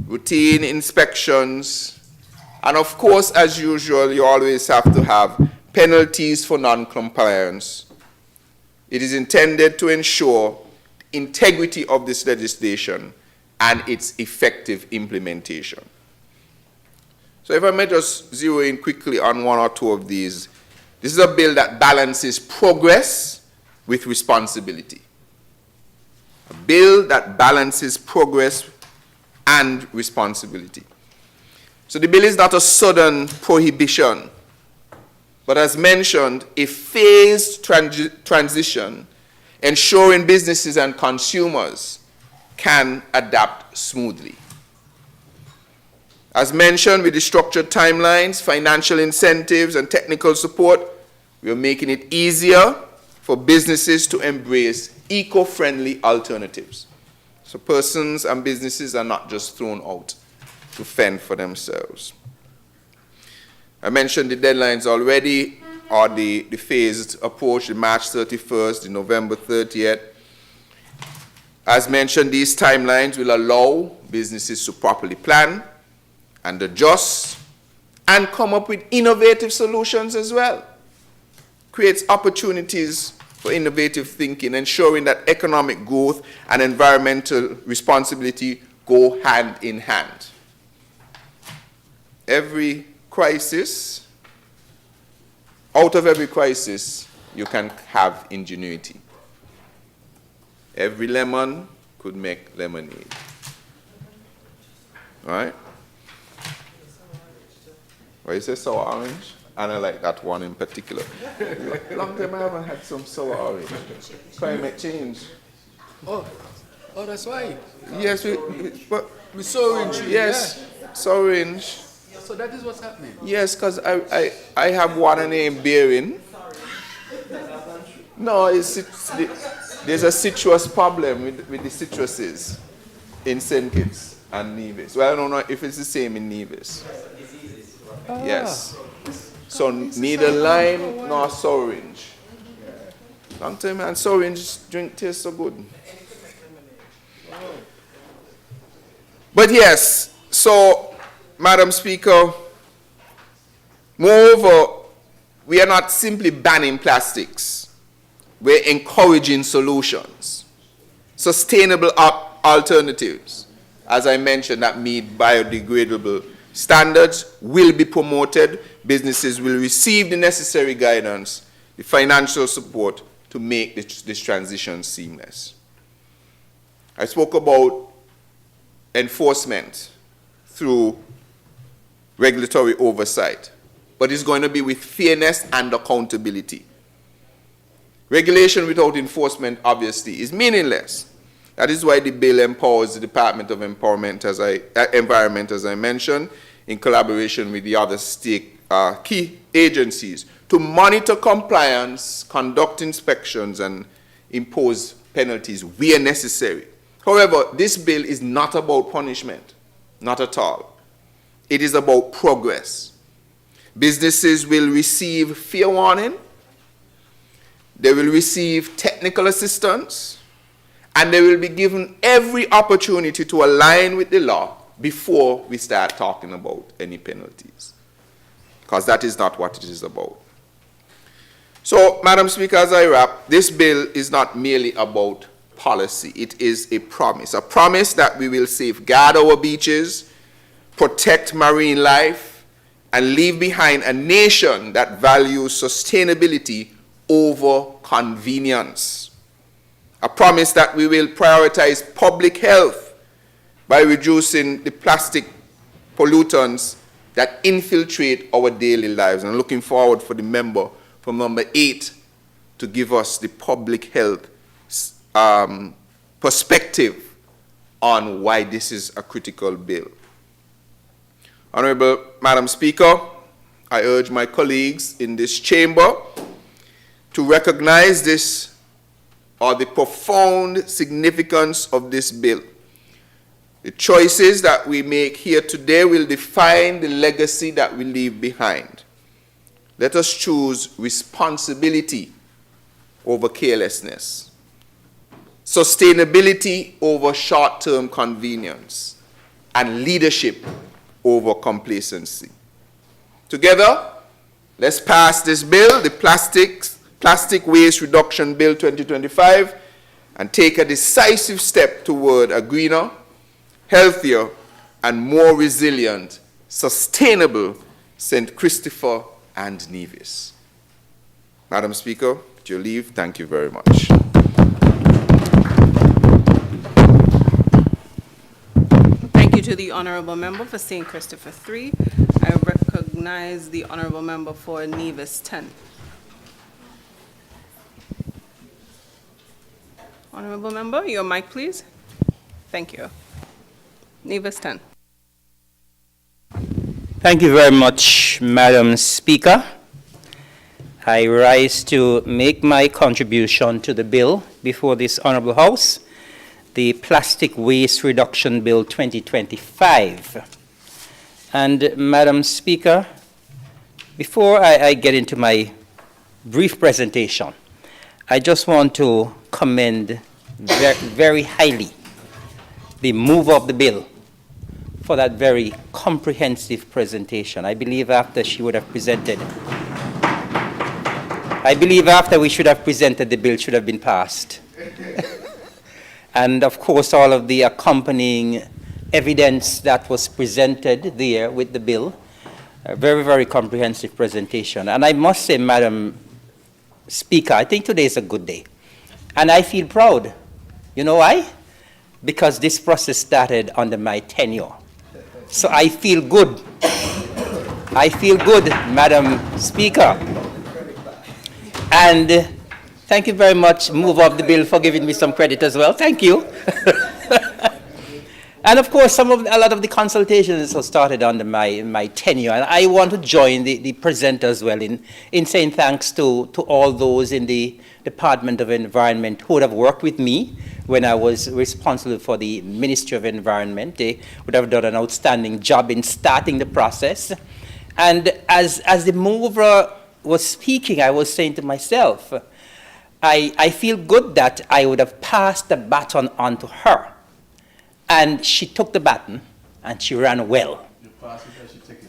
S7: routine inspections, and of course, as usual, you always have to have penalties for non-compliance. It is intended to ensure integrity of this legislation and its effective implementation. So if I may just zero in quickly on one or two of these. This is a bill that balances progress with responsibility. A bill that balances progress and responsibility. So the bill is not a sudden prohibition, but as mentioned, a phased transition, ensuring businesses and consumers can adapt smoothly. As mentioned, with the structured timelines, financial incentives, and technical support, we are making it easier for businesses to embrace eco-friendly alternatives. So persons and businesses are not just thrown out to fend for themselves. I mentioned the deadlines already, or the phased approach, the March 31st, the November 30th. As mentioned, these timelines will allow businesses to properly plan and adjust and come up with innovative solutions as well. Creates opportunities for innovative thinking, ensuring that economic growth and environmental responsibility go hand in hand. Every crisis, out of every crisis, you can have ingenuity. Every lemon could make lemonade. All right? Why you say sour orange? And I like that one in particular. Long time I haven't had some sour orange. Climate change.
S12: Oh, that's why.
S7: Yes,
S12: we sour orange.
S7: Yes, sour orange.
S12: So that is what's happening.
S7: Yes, because I have one named Bearing. No, there's a citrus problem with the citruses in St. Kitts and Nevis. Well, I don't know if it's the same in Nevis. Yes. So neither lime nor sour orange. Long time, man, sour orange drink tastes so good. But yes, so, Madam Speaker, moreover, we are not simply banning plastics. We're encouraging solutions, sustainable alternatives, as I mentioned, that meet biodegradable standards will be promoted. Businesses will receive the necessary guidance, the financial support to make this transition seamless. I spoke about enforcement through regulatory oversight, but it's going to be with fairness and accountability. Regulation without enforcement, obviously, is meaningless. That is why the bill empowers the Department of Environment, as I mentioned, in collaboration with the other key agencies, to monitor compliance, conduct inspections, and impose penalties where necessary. However, this bill is not about punishment, not at all. It is about progress. Businesses will receive fair warning, they will receive technical assistance, and they will be given every opportunity to align with the law before we start talking about any penalties, because that is not what it is about. So, Madam Speaker, as I wrap, this bill is not merely about policy. It is a promise that we will safeguard our beaches, protect marine life, and leave behind a nation that values sustainability over convenience. A promise that we will prioritize public health by reducing the plastic pollutants that infiltrate our daily lives. And I'm looking forward for the member from number 8 to give us the public health perspective on why this is a critical bill. Honorable Madam Speaker, I urge my colleagues in this chamber to recognize this, or the profound significance of this bill. The choices that we make here today will define the legacy that we leave behind. Let us choose responsibility over carelessness, sustainability over short-term convenience, and leadership over complacency. Together, let's pass this bill, the Plastic Waste Reduction Bill 2025, and take a decisive step toward a greener, healthier, and more resilient, sustainable St. Christopher and Nevis. Madam Speaker, with your leave, thank you very much.
S5: Thank you, to the Honorable Member for St. Christopher 3. I recognize the Honorable Member for Nevis 10. Honorable Member, your mic, please. Thank you. Nevis 10.
S15: Thank you very much, Madam Speaker. I rise to make my contribution to the bill before this Honorable House, the Plastic Waste Reduction Bill 2025. And Madam Speaker, before I get into my brief presentation, I just want to commend very highly the mover of the bill for that very comprehensive presentation. I believe after we should have presented the bill should have been passed. And of course, all of the accompanying evidence that was presented there with the bill, a very, very comprehensive presentation. And I must say, Madam Speaker, I think today is a good day. And I feel proud. You know why? Because this process started under my tenure. So I feel good. I feel good, Madam Speaker. And thank you very much, mover of the bill, for giving me some credit as well. Thank you. And of course, a lot of the consultations were started under my tenure. And I want to join the presenter as well in saying thanks to all those in the Department of Environment who would have worked with me when I was responsible for the Ministry of Environment. They would have done an outstanding job in starting the process. And as the mover was speaking, I was saying to myself, I feel good that I would have passed the baton on to her. And she took the baton and she ran well. You pass it or she take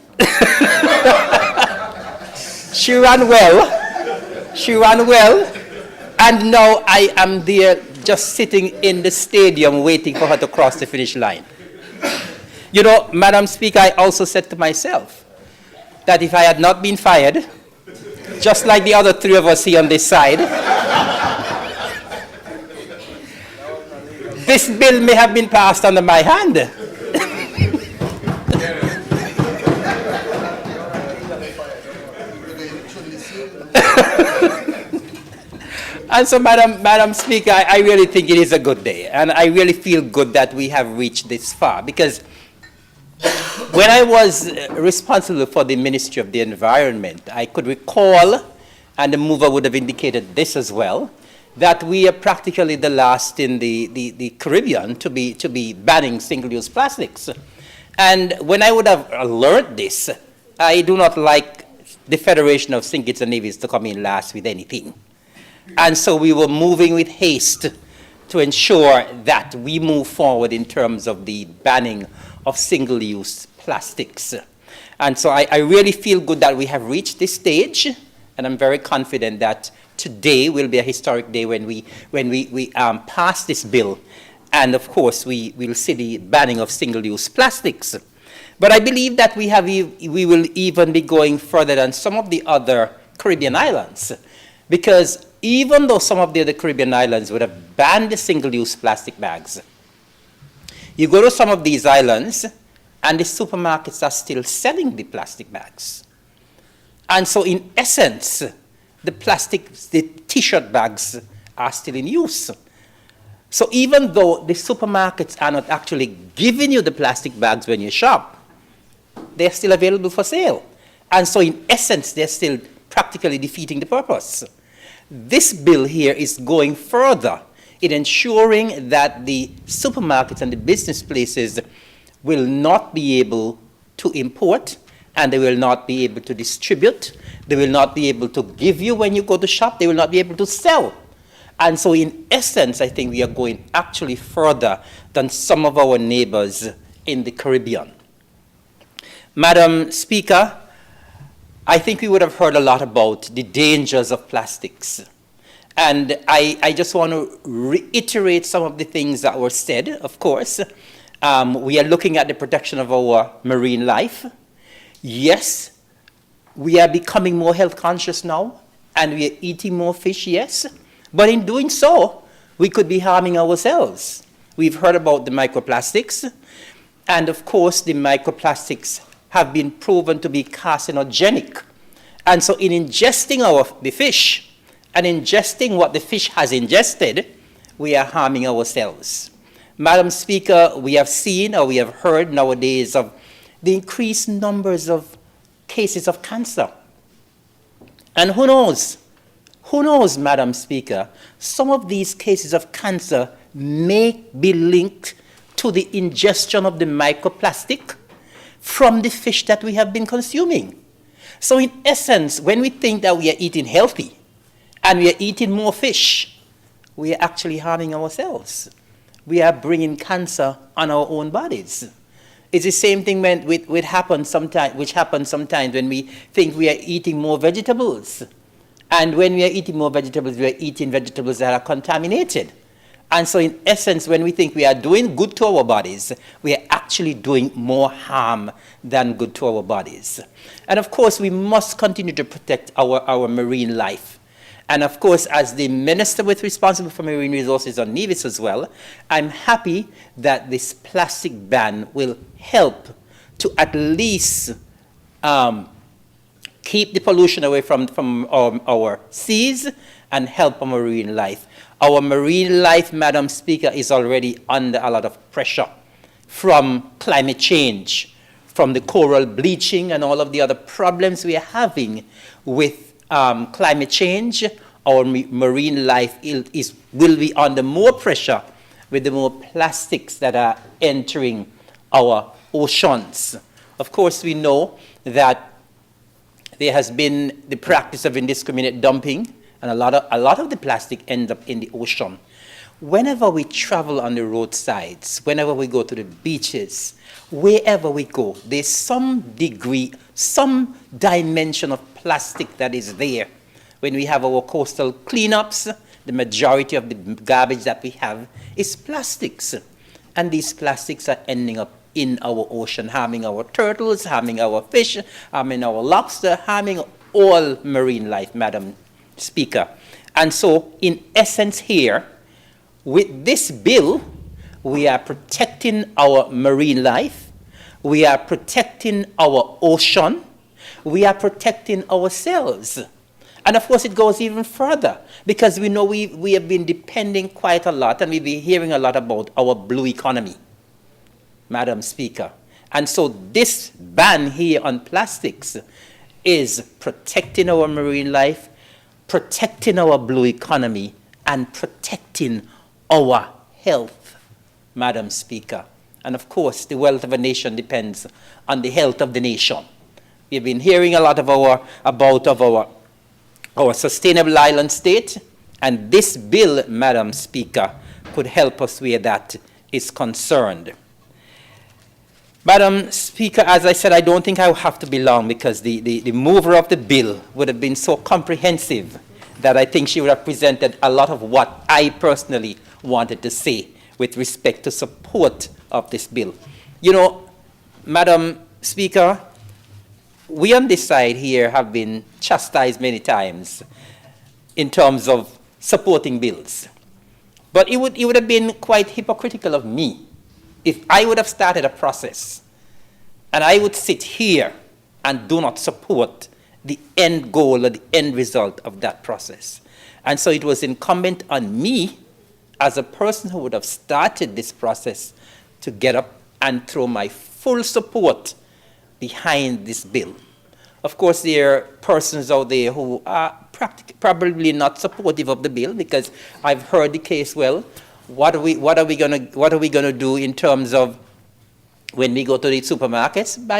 S15: it? She ran well. She ran well. And now I am there just sitting in the stadium waiting for her to cross the finish line. You know, Madam Speaker, I also said to myself that if I had not been fired, just like the other three of us here on this side, this bill may have been passed under my hand. And so, Madam Speaker, I really think it is a good day. And I really feel good that we have reached this far. Because when I was responsible for the Ministry of the Environment, I could recall, and the mover would have indicated this as well, that we are practically the last in the Caribbean to be banning single-use plastics. And when I would have learned this, I do not like the Federation of St. Kitts and Nevis to come in last with anything. And so we were moving with haste to ensure that we move forward in terms of the banning of single-use plastics. And so I really feel good that we have reached this stage, and I'm very confident that today will be a historic day when we pass this bill, and of course we will see the banning of single-use plastics. But I believe that we will even be going further than some of the other Caribbean islands, because even though some of the other Caribbean islands would have banned the single-use plastic bags, you go to some of these islands and the supermarkets are still selling the plastic bags. And so in essence, the T-shirt bags are still in use. So even though the supermarkets are not actually giving you the plastic bags when you shop, they're still available for sale. And so in essence, they're still practically defeating the purpose. This bill here is going further in ensuring that the supermarkets and the business places will not be able to import, and they will not be able to distribute. They will not be able to give you when you go to shop. They will not be able to sell. And so in essence, I think we are going actually further than some of our neighbors in the Caribbean. Madam Speaker, I think we would have heard a lot about the dangers of plastics. And I just want to reiterate some of the things that were said, of course. We are looking at the protection of our marine life. Yes, we are becoming more health conscious now, and we are eating more fish, yes. But in doing so, we could be harming ourselves. We've heard about the microplastics. And of course, the microplastics have been proven to be carcinogenic. And so in ingesting the fish and ingesting what the fish has ingested, we are harming ourselves. Madam Speaker, we have seen or we have heard nowadays of the increased numbers of cases of cancer. And who knows, Madam Speaker, some of these cases of cancer may be linked to the ingestion of the microplastic from the fish that we have been consuming. So in essence, when we think that we are eating healthy and we are eating more fish, we are actually harming ourselves. We are bringing cancer on our own bodies. It's the same thing which happens sometimes when we think we are eating more vegetables. And when we are eating more vegetables, we are eating vegetables that are contaminated. And so in essence, when we think we are doing good to our bodies, we are actually doing more harm than good to our bodies. And of course, we must continue to protect our marine life. And of course, as the minister responsible for marine resources on Nevis as well, I'm happy that this plastic ban will help to at least keep the pollution away from our seas and help our marine life. Our marine life, Madam Speaker, is already under a lot of pressure from climate change, from the coral bleaching and all of the other problems we are having with climate change. Our marine life will be under more pressure with the more plastics that are entering our oceans. Of course, we know that there has been the practice of indiscriminate dumping, and a lot of the plastic ends up in the ocean. Whenever we travel on the roadsides, whenever we go to the beaches, wherever we go, there's some degree, some dimension of plastic that is there. When we have our coastal cleanups, the majority of the garbage that we have is plastics. And these plastics are ending up in our ocean, harming our turtles, harming our fish, harming our lobster, harming all marine life, Madam Speaker. And so, in essence here, with this bill, we are protecting our marine life, we are protecting our ocean, we are protecting ourselves. And of course, it goes even further, because we know we have been depending quite a lot, and we've been hearing a lot about our blue economy, Madam Speaker. And so this ban here on plastics is protecting our marine life, protecting our blue economy, and protecting our health, Madam Speaker. And of course, the wealth of a nation depends on the health of the nation. We've been hearing a lot about our sustainable island state, and this bill, Madam Speaker, could help us where that is concerned. Madam Speaker, as I said, I don't think I will have to be long, because the mover of the bill would have been so comprehensive that I think she would have presented a lot of what I personally wanted to say with respect to support of this bill. You know, Madam Speaker, we on this side here have been chastised many times in terms of supporting bills. But it would have been quite hypocritical of me if I would have started a process and I would sit here and do not support the end goal or the end result of that process. And so it was incumbent on me, as a person who would have started this process, to get up and throw my full support behind this bill. Of course, there are persons out there who are probably not supportive of the bill, because I've heard the case, well, what are we gonna do in terms of when we go to the supermarkets? Buy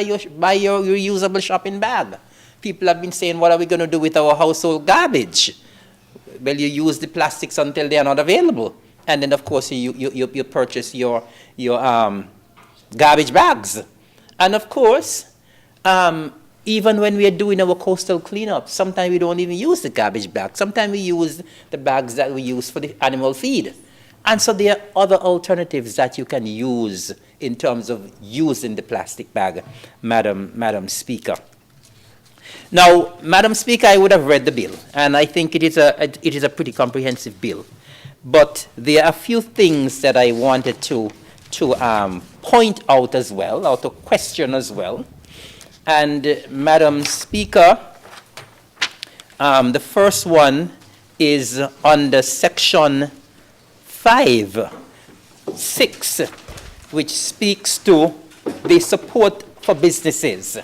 S15: your reusable shopping bag. People have been saying, what are we gonna do with our household garbage? Well, you use the plastics until they are not available, and then of course you purchase your garbage bags. And of course, even when we are doing our coastal cleanup, sometimes we don't even use the garbage bag. Sometimes we use the bags that we use for the animal feed. And so there are other alternatives that you can use in terms of using the plastic bag, Madam Speaker. Now, Madam Speaker, I would have read the bill, and I think it is a pretty comprehensive bill. But there are a few things that I wanted to point out as well, or to question as well. And Madam Speaker, the first one is under section 5.6, which speaks to the support for businesses.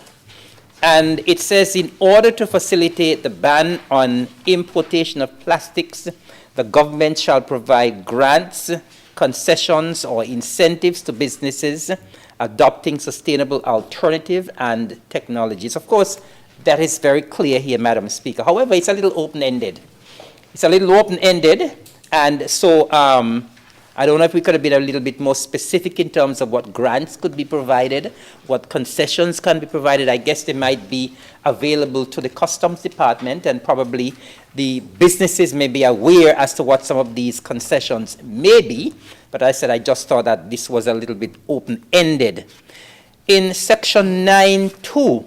S15: And it says, in order to facilitate the ban on importation of plastics, the government shall provide grants, concessions, or incentives to businesses adopting sustainable alternative and technologies. Of course, that is very clear here, Madam Speaker. However, it's a little open-ended. It's a little open-ended, and so I don't know if we could have been a little bit more specific in terms of what grants could be provided, what concessions can be provided. I guess they might be available to the Customs Department, and probably the businesses may be aware as to what some of these concessions may be. But I said I just thought that this was a little bit open-ended. In section 9.2,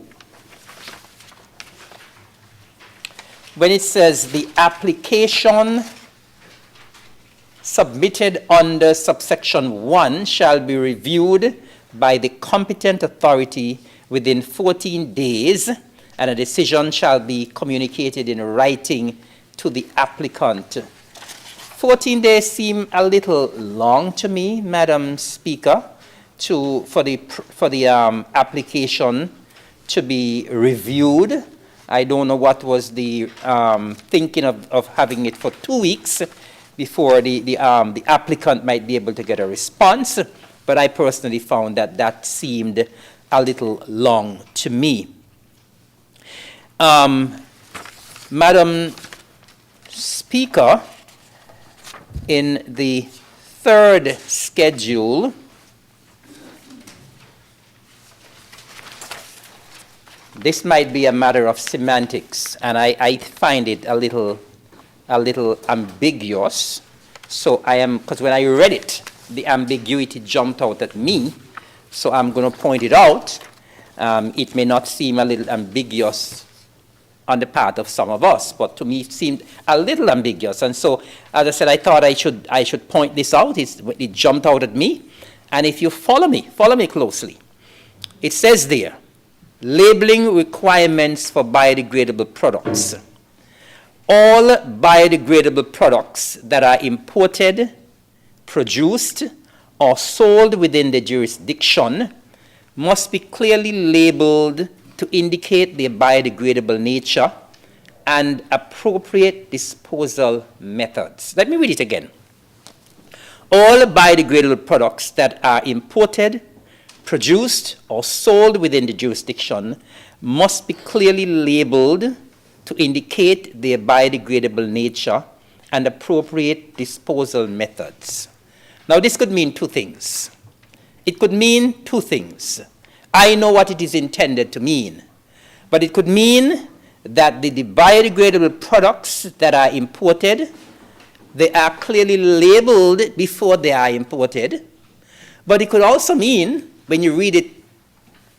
S15: when it says the application submitted under subsection 1 shall be reviewed by the competent authority within 14 days, and a decision shall be communicated in writing to the applicant. 14 days seem a little long to me, Madam Speaker, for the application to be reviewed. I don't know what was the thinking of having it for 2 weeks before the applicant might be able to get a response, but I personally found that that seemed a little long to me. Madam Speaker, in the third schedule, this might be a matter of semantics, and I find it a little ambiguous. So because when I read it, the ambiguity jumped out at me. So I'm going to point it out. It may not seem a little ambiguous on the part of some of us, but to me it seemed a little ambiguous. And so, as I said, I thought I should point this out. It jumped out at me. And if you follow me closely, it says there, labeling requirements for biodegradable products. All biodegradable products that are imported, produced, or sold within the jurisdiction must be clearly labeled to indicate their biodegradable nature and appropriate disposal methods. Let me read it again. All biodegradable products that are imported, produced, or sold within the jurisdiction must be clearly labeled to indicate their biodegradable nature and appropriate disposal methods. Now, this could mean two things. It could mean two things. I know what it is intended to mean, but it could mean that the biodegradable products that are imported, they are clearly labeled before they are imported. But it could also mean, when you read it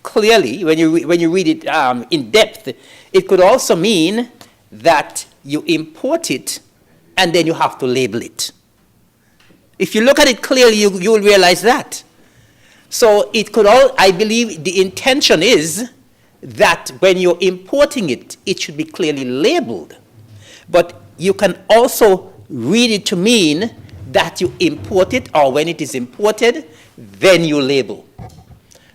S15: clearly, when you read it in depth, it could also mean that you import it and then you have to label it. If you look at it clearly, you will realize that. So it could I believe the intention is that when you're importing it, it should be clearly labeled. But you can also read it to mean that you import it, or when it is imported, then you label.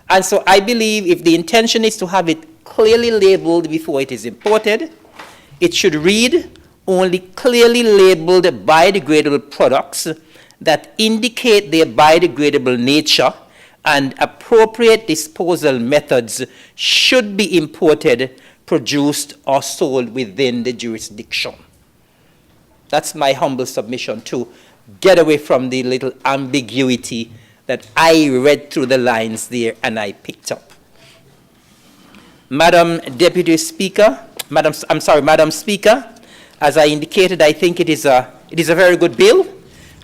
S15: And so I believe if the intention is to have it clearly labeled before it is imported, it should read only clearly labeled biodegradable products that indicate their biodegradable nature and appropriate disposal methods should be imported, produced, or sold within the jurisdiction. That's my humble submission, to get away from the little ambiguity that I read through the lines there and I picked up. Madam Deputy Speaker, Madam Speaker, as I indicated, I think it is a very good bill.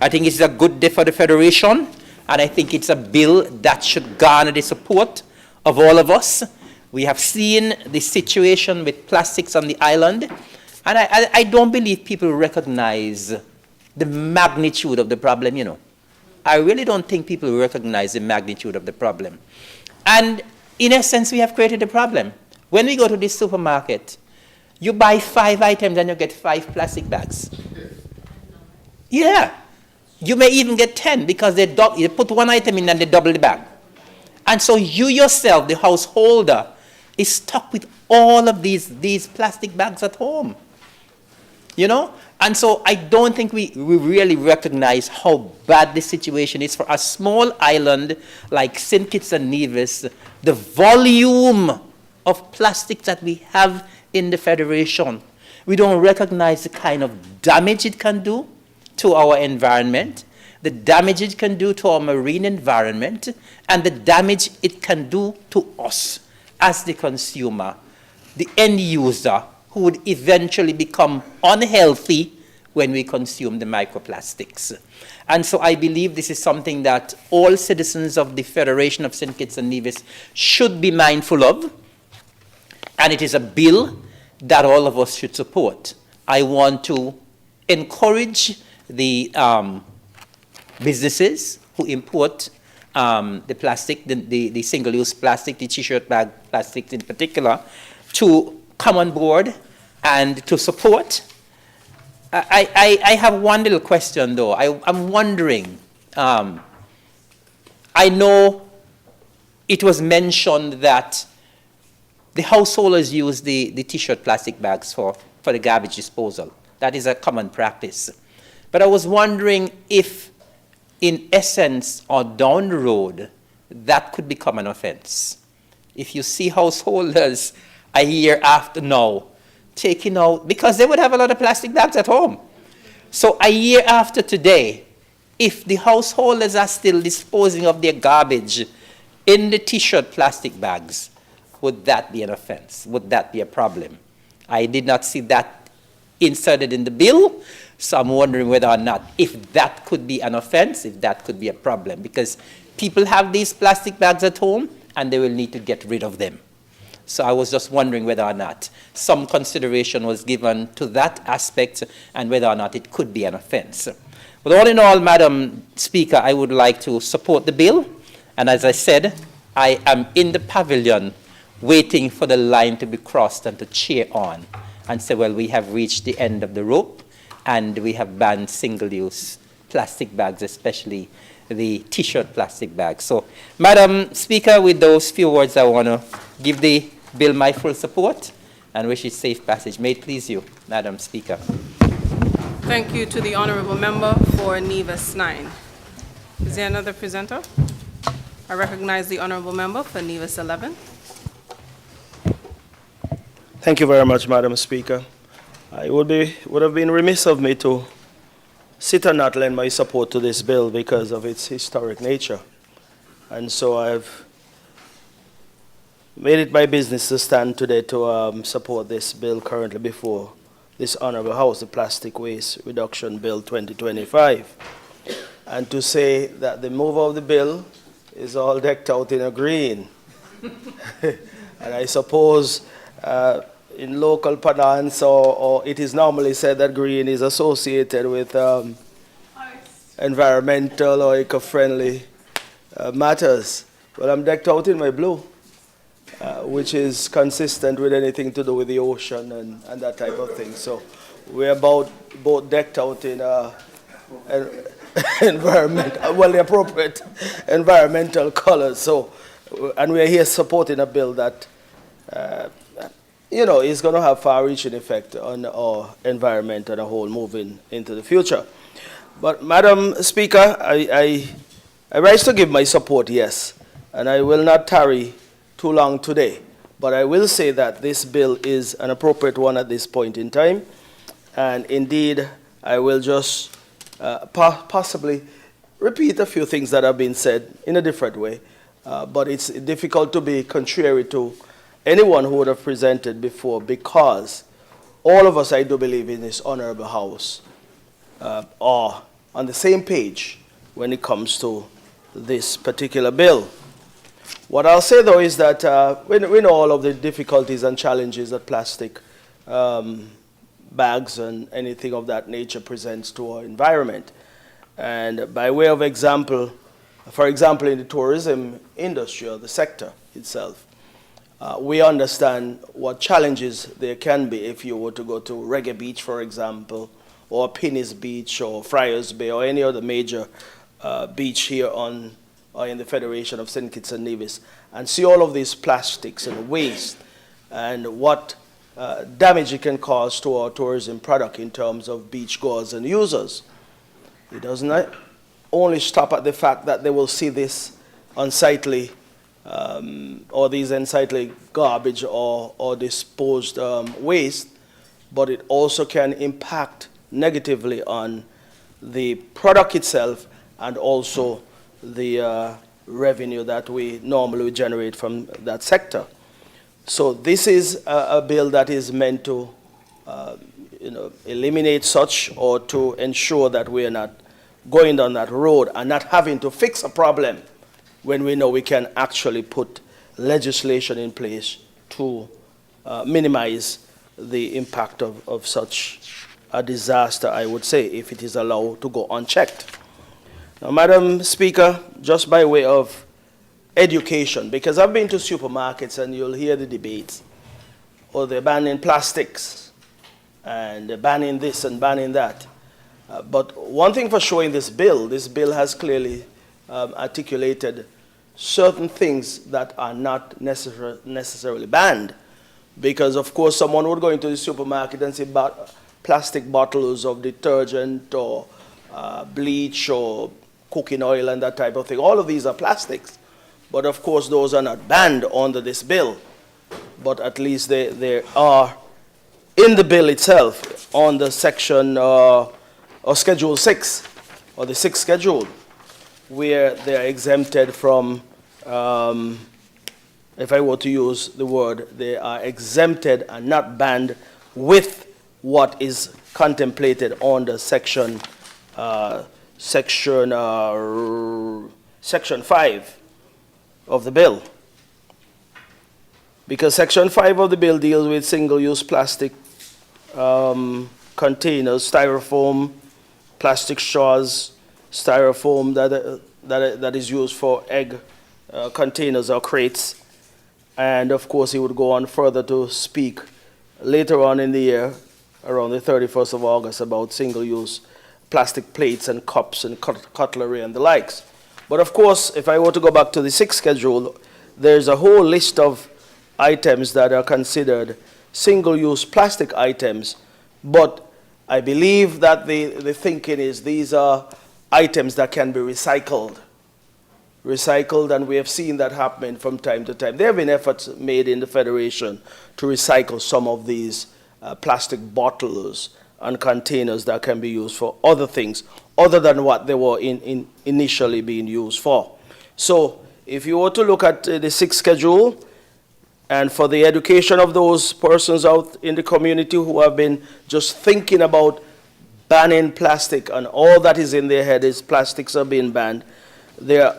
S15: I think it's a good day for the Federation, and I think it's a bill that should garner the support of all of us. We have seen the situation with plastics on the island, and I don't believe people recognize the magnitude of the problem, you know. I really don't think people recognize the magnitude of the problem. And in essence, we have created a problem. When we go to the supermarket, you buy 5 items and you get 5 plastic bags. Yeah. You may even get 10 because they put 1 item in and they double the bag. And so you yourself, the householder, is stuck with all of these plastic bags at home. You know? And so I don't think we really recognize how bad the situation is for a small island like St. Kitts and Nevis. The volume of plastic that we have in the Federation. We don't recognize the kind of damage it can do to our environment, the damage it can do to our marine environment, and the damage it can do to us as the consumer, the end user, who would eventually become unhealthy when we consume the microplastics. And so I believe this is something that all citizens of the Federation of St. Kitts and Nevis should be mindful of, and it is a bill that all of us should support. I want to encourage the businesses who import the plastic, the single-use plastic, the T-shirt bag plastics in particular, to come on board and to support. I have one little question, though. I'm wondering, I know it was mentioned that the householders use the T-shirt plastic bags for the garbage disposal. That is a common practice. But I was wondering if, in essence or down the road, that could become an offense. If you see householders a year after now taking out, because they would have a lot of plastic bags at home. So a year after today, if the householders are still disposing of their garbage in the T-shirt plastic bags, would that be an offense? Would that be a problem? I did not see that inserted in the bill, so I'm wondering whether or not if that could be an offense, if that could be a problem, because people have these plastic bags at home and they will need to get rid of them. So I was just wondering whether or not some consideration was given to that aspect and whether or not it could be an offense. But all in all, Madam Speaker, I would like to support the bill. And as I said, I am in the pavilion waiting for the line to be crossed and to cheer on and say, well, we have reached the end of the rope and we have banned single-use plastic bags, especially the T-shirt plastic bags. So, Madam Speaker, with those few words, I want to give the bill my full support and wish it safe passage. May it please you, Madam Speaker.
S5: Thank you to the honorable member for Nevis 9. Is there another presenter? I recognize the honorable member for Nevis 11.
S8: Thank you very much, Madam Speaker. I would have been remiss of me to sit and not lend my support to this bill because of its historic nature. And so I've made it my business to stand today to support this bill currently before this honorable House, the Plastic Waste Reduction Bill 2025. And to say that the mover of the bill is all decked out in a green. And I suppose in local parlance, or it is normally said that green is associated with environmental or eco-friendly matters. Well, I'm decked out in my blue, which is consistent with anything to do with the ocean and that type of thing. So we're both decked out in the appropriate environmental colors. So, and we're here supporting a bill that is going to have far-reaching effect on our environment and a whole moving into the future. But, Madam Speaker, I rise to give my support, yes, and I will not tarry too long today. But I will say that this bill is an appropriate one at this point in time, and indeed, I will just possibly repeat a few things that have been said in a different way, but it's difficult to be contrary to anyone who would have presented before, because all of us, I do believe, in this honorable House are on the same page when it comes to this particular bill. What I'll say, though, is that we know all of the difficulties and challenges that plastic bags and anything of that nature presents to our environment. And by way of example, for example, in the tourism industry or the sector itself, we understand what challenges there can be if you were to go to Reggae Beach, for example, or Pinnis Beach or Friars Bay or any other major beach here in the Federation of St. Kitts and Nevis, and see all of these plastics and waste and what damage it can cause to our tourism product in terms of beachgoers and users. It does not only stop at the fact that they will see this unsightly or these unsightly garbage or disposed waste, but it also can impact negatively on the product itself and also the revenue that we normally generate from that sector. So this is a bill that is meant to eliminate such, or to ensure that we are not going down that road and not having to fix a problem when we know we can actually put legislation in place to minimize the impact of such a disaster, I would say, if it is allowed to go unchecked. Now, Madam Speaker, just by way of education, because I've been to supermarkets and you'll hear the debates, or they're banning plastics, and they're banning this and banning that. But one thing for sure in this bill has clearly articulated certain things that are not necessarily banned. Because, of course, someone would go into the supermarket and see plastic bottles of detergent or bleach or cooking oil and that type of thing. All of these are plastics. But, of course, those are not banned under this bill. But at least they are in the bill itself on the section or Schedule 6, or the 6th schedule, where they are exempted from, if I were to use the word, they are exempted and not banned with what is contemplated under section 5 of the bill. Because section 5 of the bill deals with single-use plastic containers, styrofoam, plastic straws, styrofoam that is used for egg containers or crates. And of course, he would go on further to speak later on in the year, around the 31st of August, about single-use plastic plates and cups and cutlery and the likes. But of course, if I were to go back to the 6th schedule, there's a whole list of items that are considered single-use plastic items, but I believe that the thinking is these are items that can be recycled, and we have seen that happening from time to time. There have been efforts made in the Federation to recycle some of these plastic bottles and containers that can be used for other things other than what they were initially being used for. So if you were to look at the 6th schedule, and for the education of those persons out in the community who have been just thinking about banning plastic, and all that is in their head is plastics are being banned, there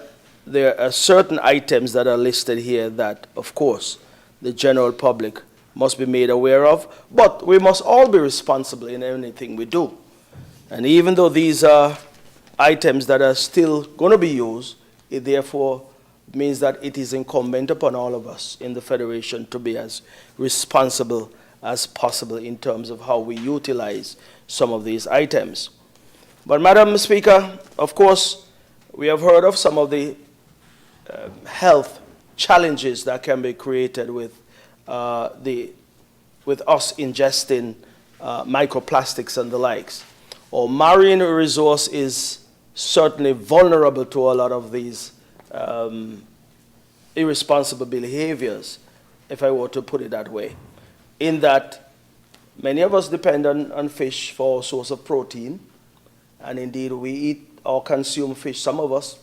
S8: are certain items that are listed here that, of course, the general public must be made aware of, but we must all be responsible in anything we do. And even though these are items that are still going to be used, it therefore means that it is incumbent upon all of us in the Federation to be as responsible as possible in terms of how we utilize some of these items. But Madam Speaker, of course, we have heard of some of the health challenges that can be created with us ingesting microplastics and the likes. Our marine resource is certainly vulnerable to a lot of these irresponsible behaviors, if I were to put it that way, in that many of us depend on fish for a source of protein, and indeed we eat or consume fish, some of us,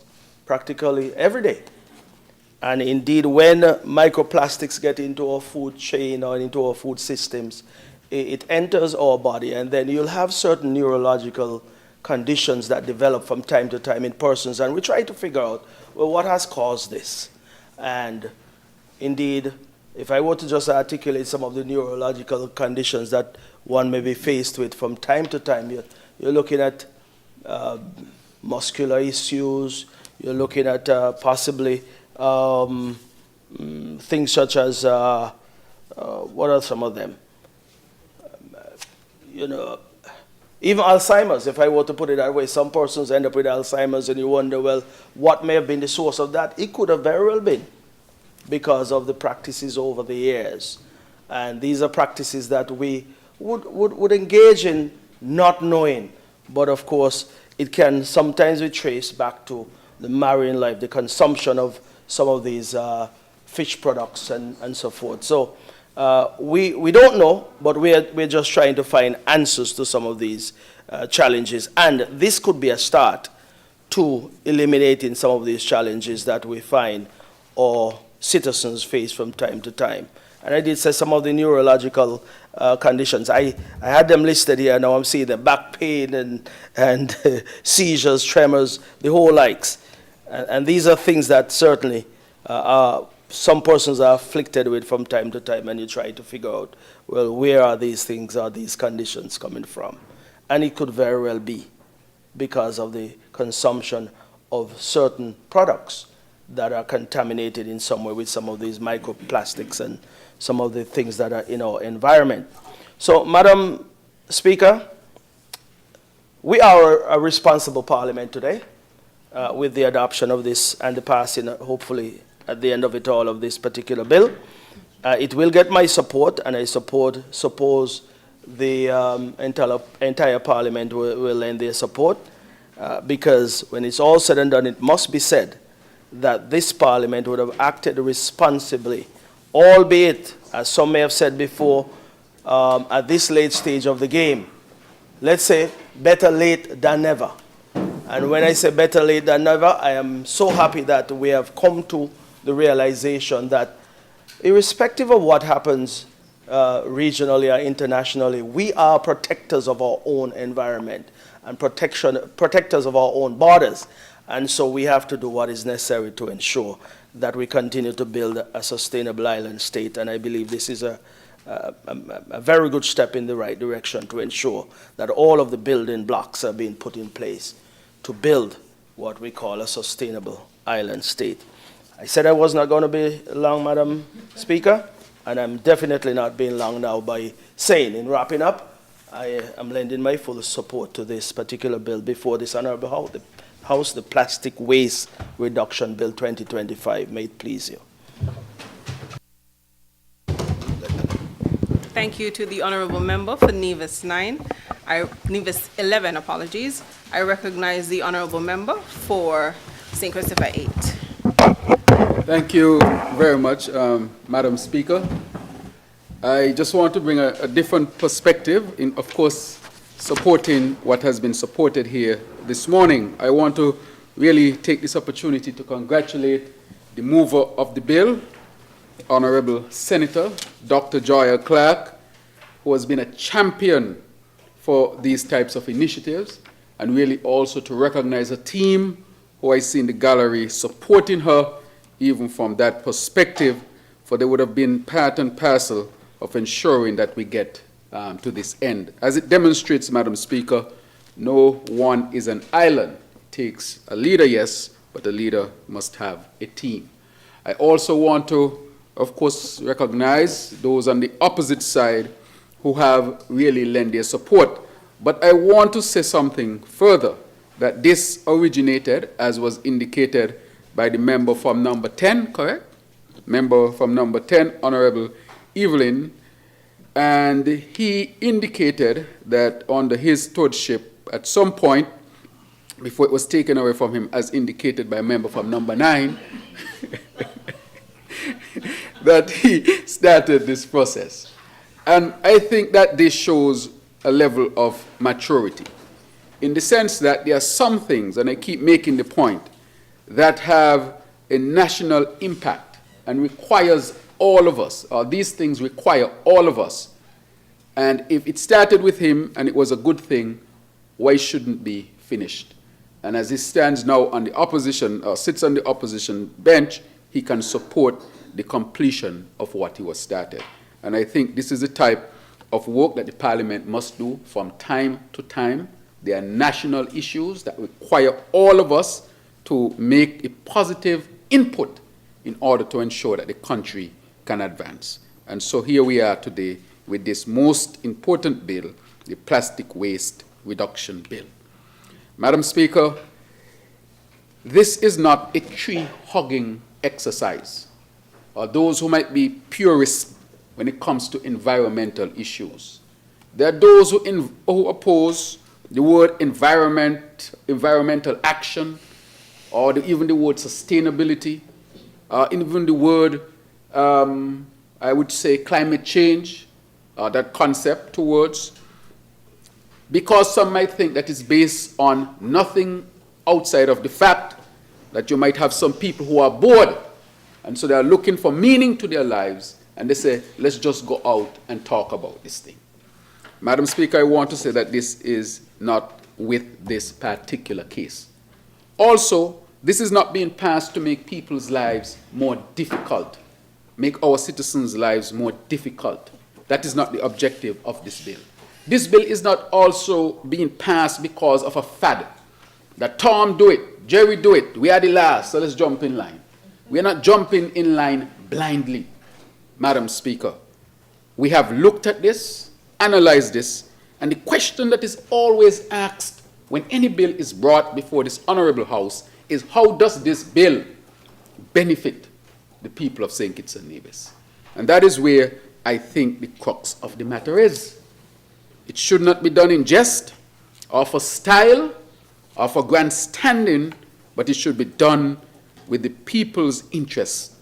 S8: practically every day. And indeed, when microplastics get into our food chain or into our food systems, it enters our body, and then you'll have certain neurological conditions that develop from time to time in persons, and we try to figure out, well, what has caused this? And indeed, if I were to just articulate some of the neurological conditions that one may be faced with from time to time, you're looking at muscular issues. You're looking at possibly things such as, what are some of them? You know, even Alzheimer's, if I were to put it that way. Some persons end up with Alzheimer's and you wonder, well, what may have been the source of that? It could have very well been because of the practices over the years. And these are practices that we would engage in not knowing. But of course, it can sometimes be traced back to the marine life, the consumption of some of these fish products and so forth. So we don't know, but we're just trying to find answers to some of these challenges. And this could be a start to eliminating some of these challenges that we find or citizens face from time to time. And I did say some of the neurological conditions. I had them listed here. Now I'm seeing the back pain and seizures, tremors, the whole likes. And these are things that certainly some persons are afflicted with from time to time, and you try to figure out, well, where are these things, are these conditions coming from? And it could very well be because of the consumption of certain products that are contaminated in some way with some of these microplastics and some of the things that are in our environment. So, Madam Speaker, we are a responsible parliament today with the adoption of this and the passing, hopefully, at the end of it all, of this particular bill. It will get my support, and I suppose the entire parliament will lend their support, because when it's all said and done, it must be said that this parliament would have acted responsibly, albeit, as some may have said before, at this late stage of the game. Let's say better late than never. And when I say better late than never, I am so happy that we have come to the realization that irrespective of what happens regionally or internationally, we are protectors of our own environment and protectors of our own borders. And so we have to do what is necessary to ensure that we continue to build a sustainable island state. And I believe this is a very good step in the right direction to ensure that all of the building blocks are being put in place to build what we call a sustainable island state. I said I was not going to be long, Madam Speaker, and I'm definitely not being long now by saying, in wrapping up, I am lending my full support to this particular bill before this Honorable House, the Plastic Waste Reduction Bill 2025. May it please you.
S5: Thank you to the honorable member for Nevis 11, apologies. I recognize the honorable member for St. Christopher 8.
S12: Thank you very much, Madam Speaker. I just want to bring a different perspective in, of course, supporting what has been supported here this morning. I want to really take this opportunity to congratulate the mover of the bill, Honorable Senator Dr. Joya Clark, who has been a champion for these types of initiatives, and really also to recognize a team who I see in the gallery supporting her even from that perspective, for they would have been part and parcel of ensuring that we get to this end. As it demonstrates, Madam Speaker, no one is an island. It takes a leader, yes, but a leader must have a team. I also want to, of course, recognize those on the opposite side who have really lent their support. But I want to say something further, that this originated, as was indicated by the member from number 10, correct? Member from number 10, Honorable Evelyn, and he indicated that under his stewardship, at some point, before it was taken away from him, as indicated by a member from number 9, that he started this process. And I think that this shows a level of maturity, in the sense that there are some things, and I keep making the point, that have a national impact and requires all of us, or these things require all of us. And if it started with him and it was a good thing, why shouldn't it be finished? And as he stands now on the opposition, or sits on the opposition bench, he can support the completion of what he was started. And I think this is the type of work that the Parliament must do from time to time, They are national issues that require all of us to make a positive input in order to ensure that the country can advance. And so here we are today with this most important bill, the Plastic Waste Reduction Bill. Madam Speaker, this is not a tree-hugging exercise, or those who might be purists when it comes to environmental issues. There are those who oppose the word environmental action, or even the word sustainability, even the word, I would say, climate change, that concept towards, because some might think that it's based on nothing outside of the fact that you might have some people who are bored, and so they are looking for meaning to their lives, and they say, let's just go out and talk about this thing. Madam Speaker, I want to say that this is not with this particular case. Also, this is not being passed to make people's lives more difficult, make our citizens' lives more difficult. That is not the objective of this bill. This bill is not also being passed because of a fad. That Tom do it, Jerry do it, we are the last, so let's jump in line. We are not jumping in line blindly, Madam Speaker. We have looked at this, analyzed this, and the question that is always asked when any bill is brought before this honorable House is, how does this bill benefit the people of St. Kitts and Nevis? And that is where I think the crux of the matter is. It should not be done in jest, or for style, or for grandstanding, but it should be done with the people's interests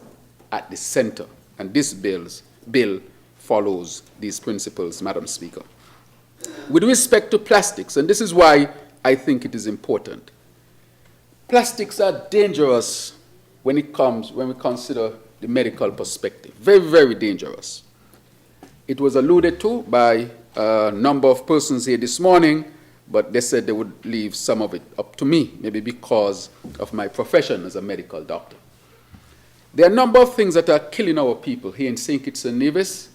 S12: at the center. And this bill follows these principles, Madam Speaker. With respect to plastics, and this is why I think it is important, plastics are dangerous when we consider the medical perspective. Very, very dangerous. It was alluded to by a number of persons here this morning, but they said they would leave some of it up to me, maybe because of my profession as a medical doctor. There are a number of things that are killing our people here in St. Kitts and Nevis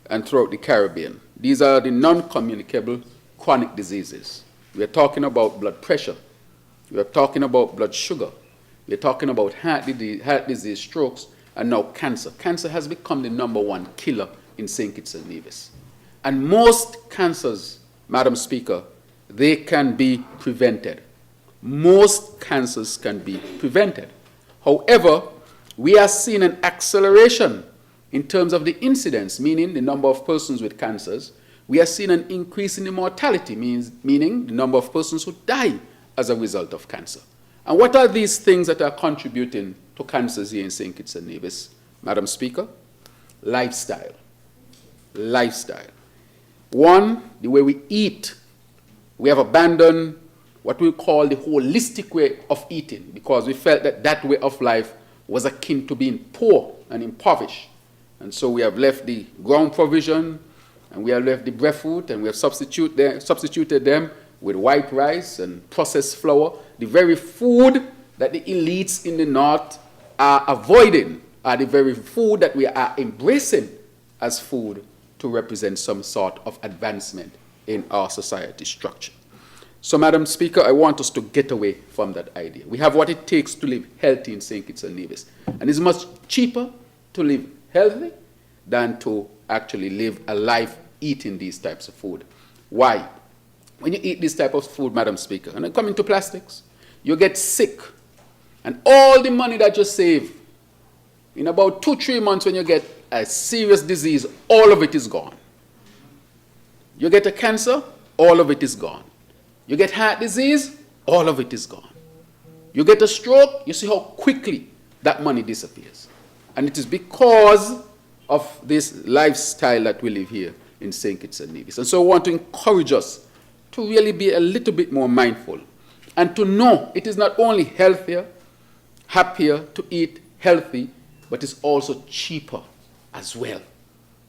S12: and throughout the Caribbean. These are the non-communicable chronic diseases. We are talking about blood pressure. We are talking about blood sugar. We are talking about heart disease, strokes, and now cancer. Cancer has become the #1 killer in St. Kitts and Nevis. And most cancers, Madam Speaker, they can be prevented. Most cancers can be prevented. However, we are seeing an acceleration in terms of the incidence, meaning the number of persons with cancers. We are seeing an increase in the mortality, meaning the number of persons who die as a result of cancer. And what are these things that are contributing to cancers here in St. Kitts and Nevis, Madam Speaker? Lifestyle. Lifestyle. One, the way we eat. We have abandoned what we call the holistic way of eating because we felt that that way of life was akin to being poor and impoverished. And so we have left the ground provision, and we have left the breadfruit, and we have substituted them with white rice and processed flour. The very food that the elites in the north are avoiding are the very food that we are embracing as food to represent some sort of advancement in our society structure. So, Madam Speaker, I want us to get away from that idea. We have what it takes to live healthy in St. Kitts and Nevis. And it's much cheaper to live healthy than to actually live a life eating these types of food. Why? When you eat this type of food, Madam Speaker, and then come into plastics, you get sick. And all the money that you save, in about 2-3 months when you get a serious disease, all of it is gone. You get a cancer, all of it is gone. You get heart disease, all of it is gone. You get a stroke, you see how quickly that money disappears. And it is because of this lifestyle that we live here in St. Kitts and Nevis. And so I want to encourage us to really be a little bit more mindful and to know it is not only healthier, happier to eat healthy, but it's also cheaper as well.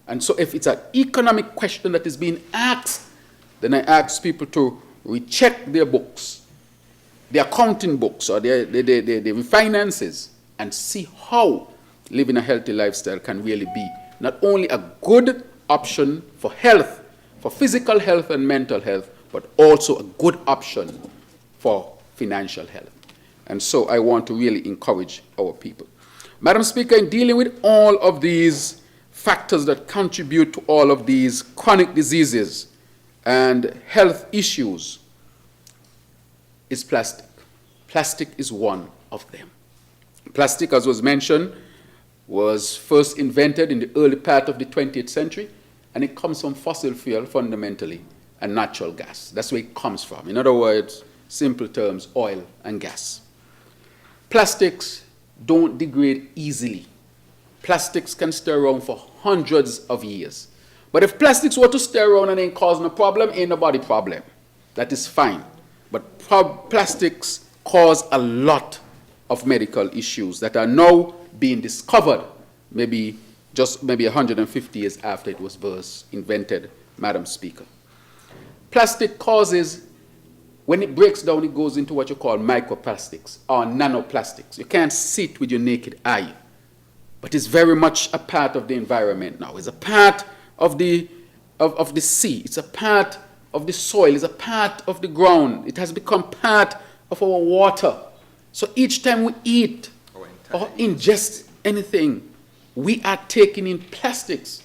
S12: And so if it's an economic question that is being asked, then I ask people to recheck their books, their accounting books or their finances, and see how living a healthy lifestyle can really be not only a good option for health, for physical health and mental health,
S3: but also a good option for financial health. And so I want to really encourage our people. Madam Speaker, in dealing with all of these factors that contribute to all of these chronic diseases and health issues is plastic. Plastic is one of them. Plastic, as was mentioned, was first invented in the early part of the 20th century, and it comes from fossil fuel fundamentally and natural gas. That's where it comes from. In other words, simple terms, oil and gas. Plastics don't degrade easily. Plastics can stay around for hundreds of years. But if plastics were to stay around and ain't causing a problem, ain't nobody problem. That is fine. But plastics cause a lot of medical issues that are now being discovered, maybe 150 years after it was first invented, Madam Speaker. Plastic causes, when it breaks down, it goes into what you call microplastics or nanoplastics. You can't see it with your naked eye, but it's very much a part of the environment now. It's a part of the sea. It's a part of the soil. It's a part of the ground. It has become part of our water. So each time we eat or ingest anything, we are taking in plastics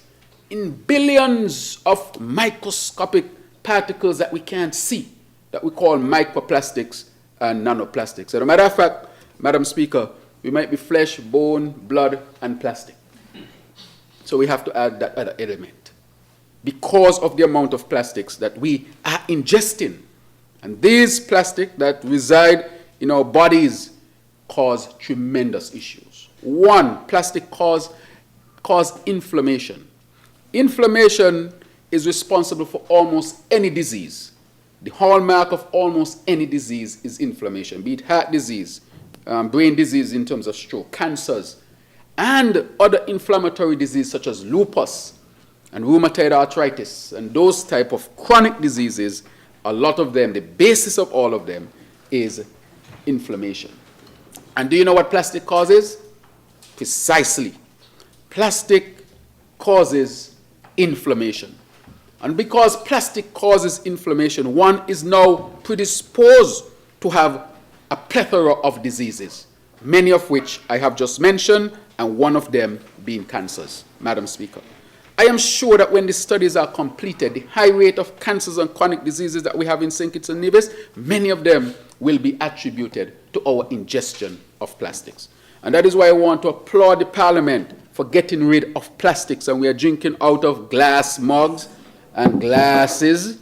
S3: in billions of microscopic particles that we can't see, that we call microplastics and nanoplastics. As a matter of fact, Madam Speaker, we might be flesh, bone, blood, and plastic. So we have to add that other element because of the amount of plastics that we are ingesting. And these plastics that reside in our bodies cause tremendous issues. One, plastic cause inflammation. Inflammation is responsible for almost any disease. The hallmark of almost any disease is inflammation, be it heart disease, brain disease in terms of stroke, cancers, and other inflammatory diseases such as lupus and rheumatoid arthritis, and those type of chronic diseases. A lot of them, the basis of all of them is inflammation. And do you know what plastic causes? Precisely. Plastic causes inflammation. And because plastic causes inflammation, one is now predisposed to have a plethora of diseases, many of which I have just mentioned, and one of them being cancers, Madam Speaker. I am sure that when the studies are completed, the high rate of cancers and chronic diseases that we have in St. Kitts and Nevis, many of them will be attributed to our ingestion of plastics. And that is why I want to applaud the Parliament for getting rid of plastics. And we are drinking out of glass mugs and glasses,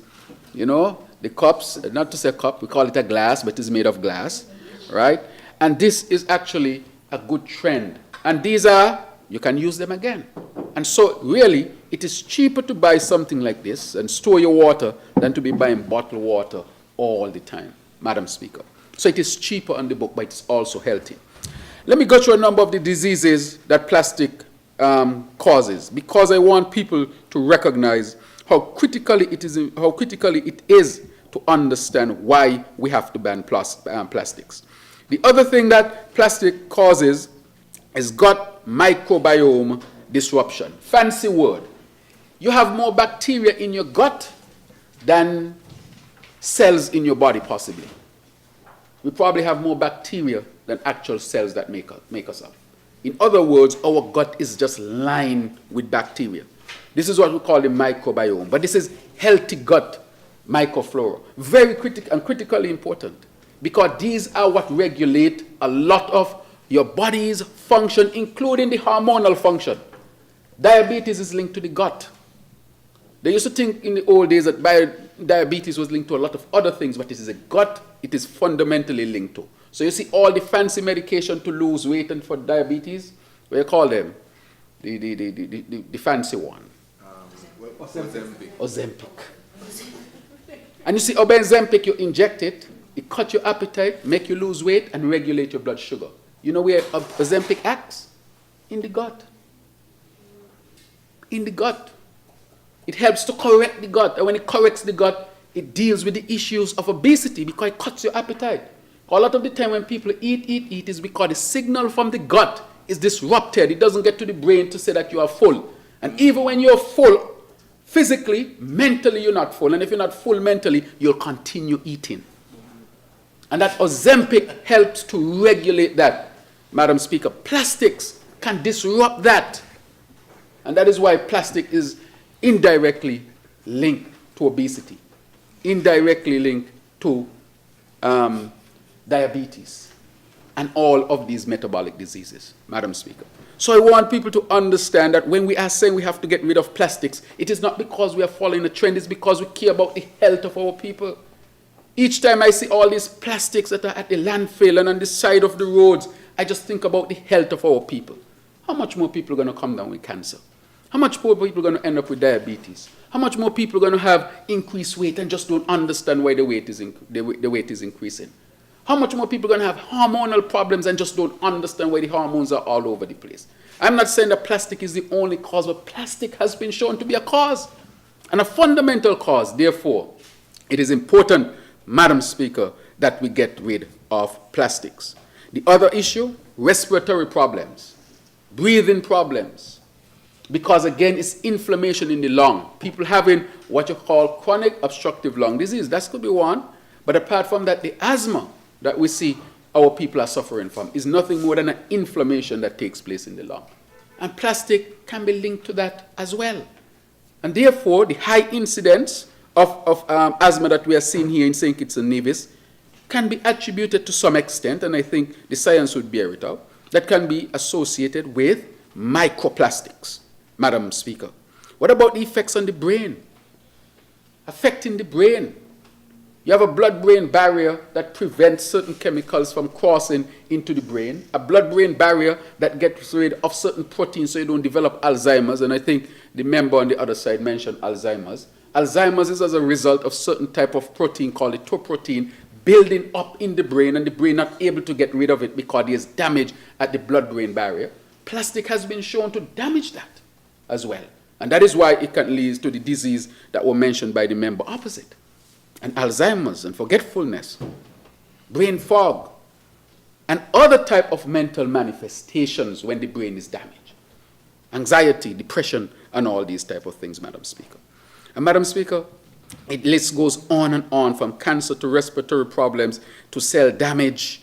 S3: you know, the cups, not to say cup, we call it a glass, but it's made of glass, right? And this is actually a good trend. And these are, you can use them again. And so really, it is cheaper to buy something like this and store your water than to be buying bottled water all the time, Madam Speaker. So it is cheaper on the book, but it's also healthy. Let me go through a number of the diseases that plastic causes, because I want people to recognize how critically it is to understand why we have to ban plastics. The other thing that plastic causes is gut microbiome disruption. Fancy word. You have more bacteria in your gut than cells in your body, possibly. We probably have more bacteria than actual cells that make us up. In other words, our gut is just lined with bacteria. This is what we call the microbiome. But this is healthy gut microflora. Very critically important, because these are what regulate a lot of your body's function, including the hormonal function. Diabetes is linked to the gut. They used to think in the old days that diabetes was linked to a lot of other things, but it is a gut it is fundamentally linked to. So you see all the fancy medication to lose weight and for diabetes, what do you call them? The fancy one. Ozempic. And you see, Ozempic, you inject it, it cuts your appetite, make you lose weight, and regulate your blood sugar. You know where Ozempic acts? In the gut. In the gut. It helps to correct the gut. And when it corrects the gut, it deals with the issues of obesity because it cuts your appetite. A lot of the time when people eat is because the signal from the gut is disrupted. It doesn't get to the brain to say that you are full. And even when you're full,
S12: Physically, mentally, you're not full. And if you're not full mentally, you'll continue eating. And that Ozempic helps to regulate that. Madam Speaker, plastics can disrupt that. And that is why plastic is indirectly linked to obesity, indirectly linked to diabetes, and all of these metabolic diseases, Madam Speaker. So I want people to understand that when we are saying we have to get rid of plastics, it is not because we are following a trend, it's because we care about the health of our people. Each time I see all these plastics that are at the landfill and on the side of the roads, I just think about the health of our people. How much more people are going to come down with cancer? How much more people are going to end up with diabetes? How much more people are going to have increased weight and just don't understand why the weight is increasing? How much more people are going to have hormonal problems and just don't understand why the hormones are all over the place? I'm not saying that plastic is the only cause, but plastic has been shown to be a cause, and a fundamental cause. Therefore, it is important, Madam Speaker, that we get rid of plastics. The other issue, respiratory problems, breathing problems, because again, it's inflammation in the lung. People having what you call chronic obstructive lung disease, that could be one, but apart from that, the asthma that we see our people are suffering from is nothing more than an inflammation that takes place in the lung. And plastic can be linked to that as well. And therefore, the high incidence of asthma that we are seeing here in St. Kitts and Nevis can be attributed to some extent, and I think the science would bear it out, that can be associated with microplastics, Madam Speaker. What about the effects on the brain? Affecting the brain. You have a blood-brain barrier that prevents certain chemicals from crossing into the brain, a blood-brain barrier that gets rid of certain proteins so you don't develop Alzheimer's, and I think the member on the other side mentioned Alzheimer's. Alzheimer's is as a result of certain type of protein called the tau protein building up in the brain, and the brain not able to get rid of it because there's damage at the blood-brain barrier. Plastic has been shown to damage that as well, and that is why it can lead to the disease that were mentioned by the member opposite. And Alzheimer's and forgetfulness, brain fog, and other type of mental manifestations when the brain is damaged. Anxiety, depression, and all these type of things, Madam Speaker. And Madam Speaker, the list goes on and on, from cancer to respiratory problems, to cell damage,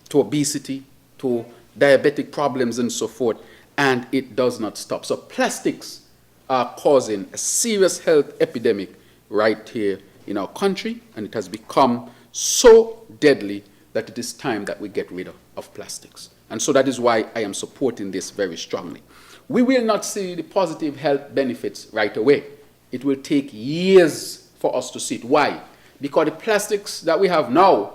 S12: to obesity, to diabetic problems, and so forth, and it does not stop. So plastics are causing a serious health epidemic right here in our country, and it has become so deadly that it is time that we get rid of plastics. And so that is why I am supporting this very strongly. We will not see the positive health benefits right away. It will take years for us to see it. Why? Because the plastics that we have now,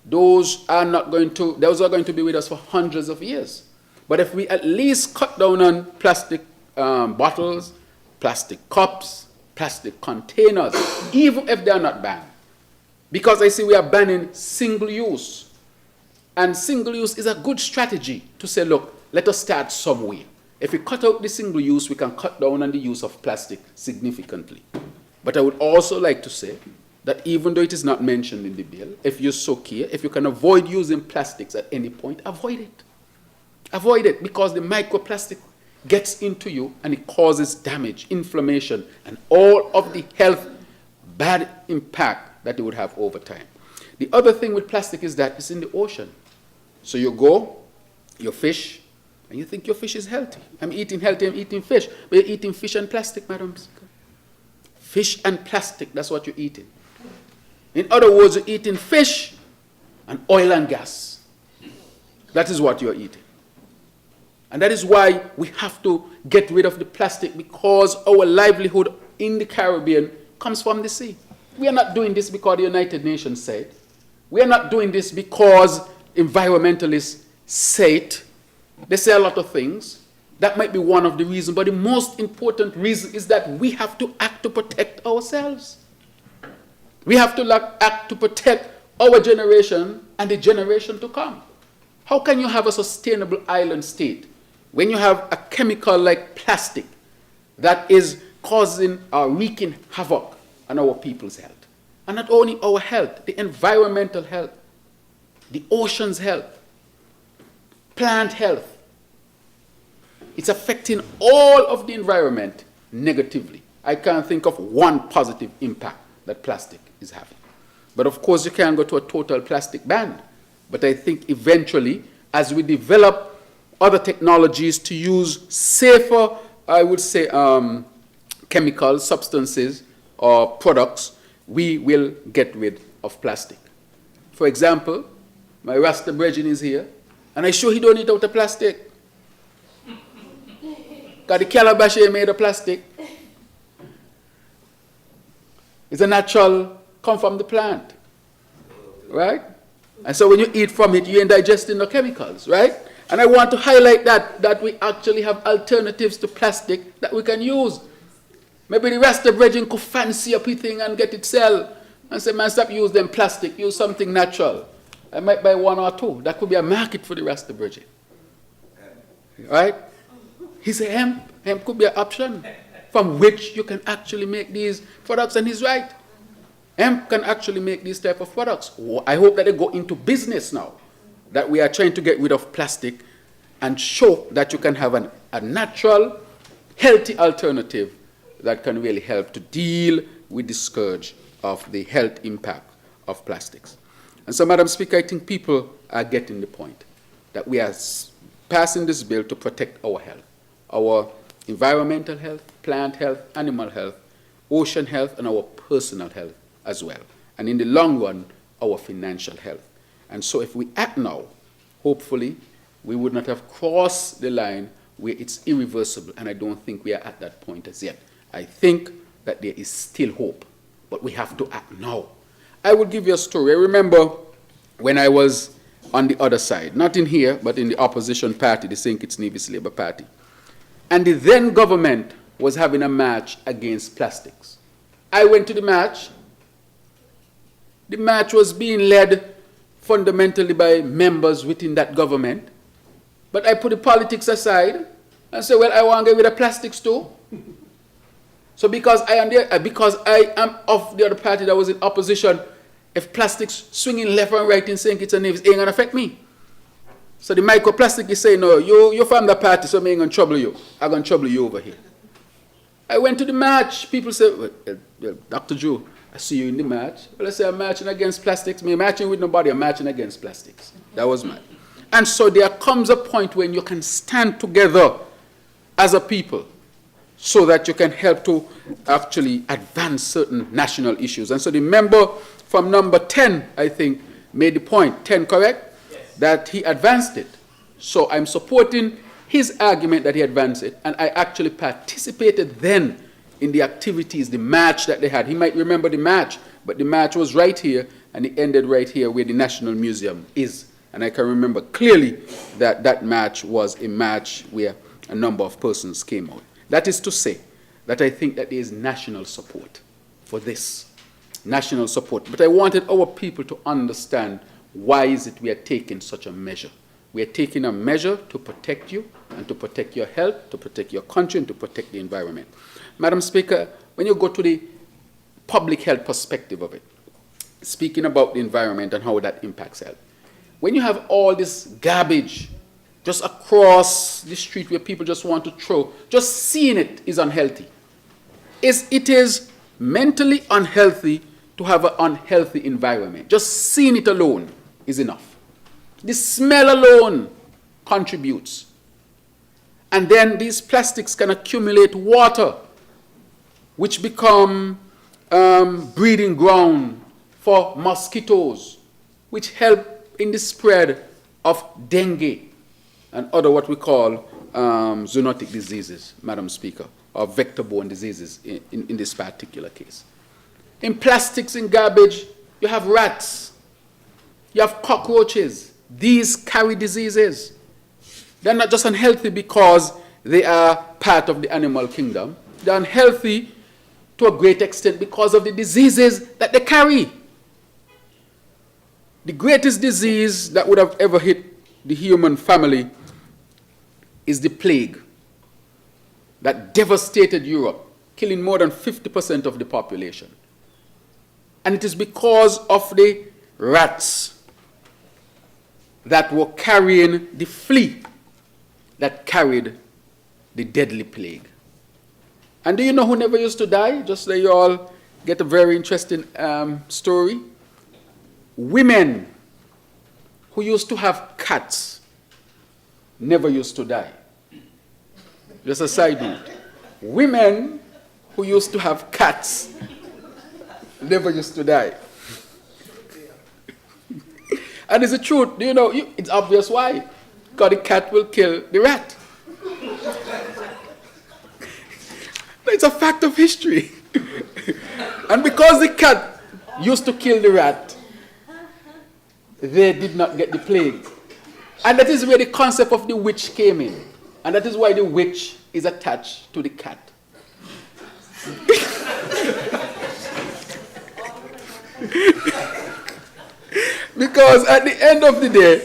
S12: those are going to be with us for hundreds of years. But if we at least cut down on plastic bottles, plastic cups, plastic containers, even if they are not banned. Because I see we are banning single use. And single use is a good strategy to say, look, let us start somewhere. If we cut out the single use, we can cut down on the use of plastic significantly. But I would also like to say that even though it is not mentioned in the bill, if you so care, if you can avoid using plastics at any point, avoid it. Avoid it, because the microplastic gets into you and it causes damage, inflammation, and all of the health bad impact that it would have over time. The other thing with plastic is that it's in the ocean. So you go, you fish, and you think your fish is healthy. I'm eating healthy, I'm eating fish. But you're eating fish and plastic, Madam Speaker. Fish and plastic, that's what you're eating. In other words, you're eating fish and oil and gas. That is what you're eating. And that is why we have to get rid of the plastic, because our livelihood in the Caribbean comes from the sea. We are not doing this because the United Nations said. We are not doing this because environmentalists say it. They say a lot of things. That might be one of the reasons, but the most important reason is that we have to act to protect ourselves. We have to act to protect our generation and the generation to come. How can you have a sustainable island state when you have a chemical like plastic that is causing or wreaking havoc on our people's health? And not only our health, the environmental health, the ocean's health, plant health. It's affecting all of the environment negatively. I can't think of one positive impact that plastic is having. But of course, you can't go to a total plastic ban. But I think eventually, as we develop other technologies to use safer, I would say, chemical substances or products, we will get rid of plastic. For example, my Rasta brethren is here, and I sure he don't eat out of plastic. Because the calabash is made of plastic. It's a natural, come from the plant, right? And so when you eat from it, you ain't digesting the chemicals, right? And I want to highlight that we actually have alternatives to plastic that we can use. Maybe the rest of the brethren could fancy up a thing and get it sell. And say, man, stop using them plastic, use something natural. I might buy one or two. That could be a market for the rest of the brethren. Right? He said, hemp could be an option from which you can actually make these products, and he's right. Hemp can actually make these type of products. I hope that they go into business now, that we are trying to get rid of plastic and show that you can have a natural, healthy alternative that can really help to deal with the scourge of the health impact of plastics. And so, Madam Speaker, I think people are getting the point that we are passing this bill to protect our health, our environmental health, plant health, animal health, ocean health, and our personal health as well. And in the long run, our financial health. And so if we act now, hopefully, we would not have crossed the line where it's irreversible, and I don't think we are at that point as yet. I think that there is still hope, but we have to act now. I will give you a story. I remember when I was on the other side, not in here, but in the opposition party, the St. Kitts Nevis Labour Party. And the then government was having a march against plastics. I went to the march. The march was being led fundamentally by members within that government. But I put the politics aside and said, well, I want to get rid of plastics too. So because I am of the other party that was in opposition, if plastics swinging left and right in St. Kitts and Nevis, it ain't going to affect me. So the microplastic is saying, no, you're from the party, so I'm going to trouble you. I'm going to trouble you over here. I went to the march. People said, well, Dr. Joe, I see you in the march. Well, I say, I'm marching against plastics. I'm marching with nobody. I'm marching against plastics. That was mine. And so there comes a point when you can stand together as a people so that you can help to actually advance certain national issues. And so the member from number 10, I think, made the point, 10, correct? Yes. That he advanced it. So I'm supporting his argument that he advanced it, and I actually participated then in the activities, the march that they had. He might remember the march, but the march was right here, and it ended right here where the National Museum is. And I can remember clearly that that march was a march where a number of persons came out. That is to say that I think that there is national support for this. National support. But I wanted our people to understand why is it we are taking such a measure. We are taking a measure to protect you and to protect your health, to protect your country, and to protect the environment. Madam Speaker, when you go to the public health perspective of it, speaking about the environment and how that impacts health, when you have all this garbage just across the street where people just want to throw, just seeing it is unhealthy. It is mentally unhealthy to have an unhealthy environment. Just seeing it alone is enough. The smell alone contributes. And then these plastics can accumulate water, which become breeding ground for mosquitoes, which help in the spread of dengue and other what we call zoonotic diseases, Madam Speaker, or vector-borne diseases in this particular case. In plastics, in garbage, you have rats, you have cockroaches. These carry diseases. They're not just unhealthy because they are part of the animal kingdom. They're unhealthy to a great extent because of the diseases that they carry. The greatest disease that would have ever hit the human family is the plague that devastated Europe, killing more than 50% of the population. And it is because of the rats that were carrying the flea that carried the deadly plague. And do you know who never used to die? Just so you all get a very interesting story. Women who used to have cats never used to die. Just a side note. Women who used to have cats never used to die. And it's the truth. Do you know, it's obvious why. Because the cat will kill the rat. It's a fact of history. And because the cat used to kill the rat, they did not get the plague. And that is where the concept of the witch came in. And that is why the witch is attached to the cat. Because at the end of the day,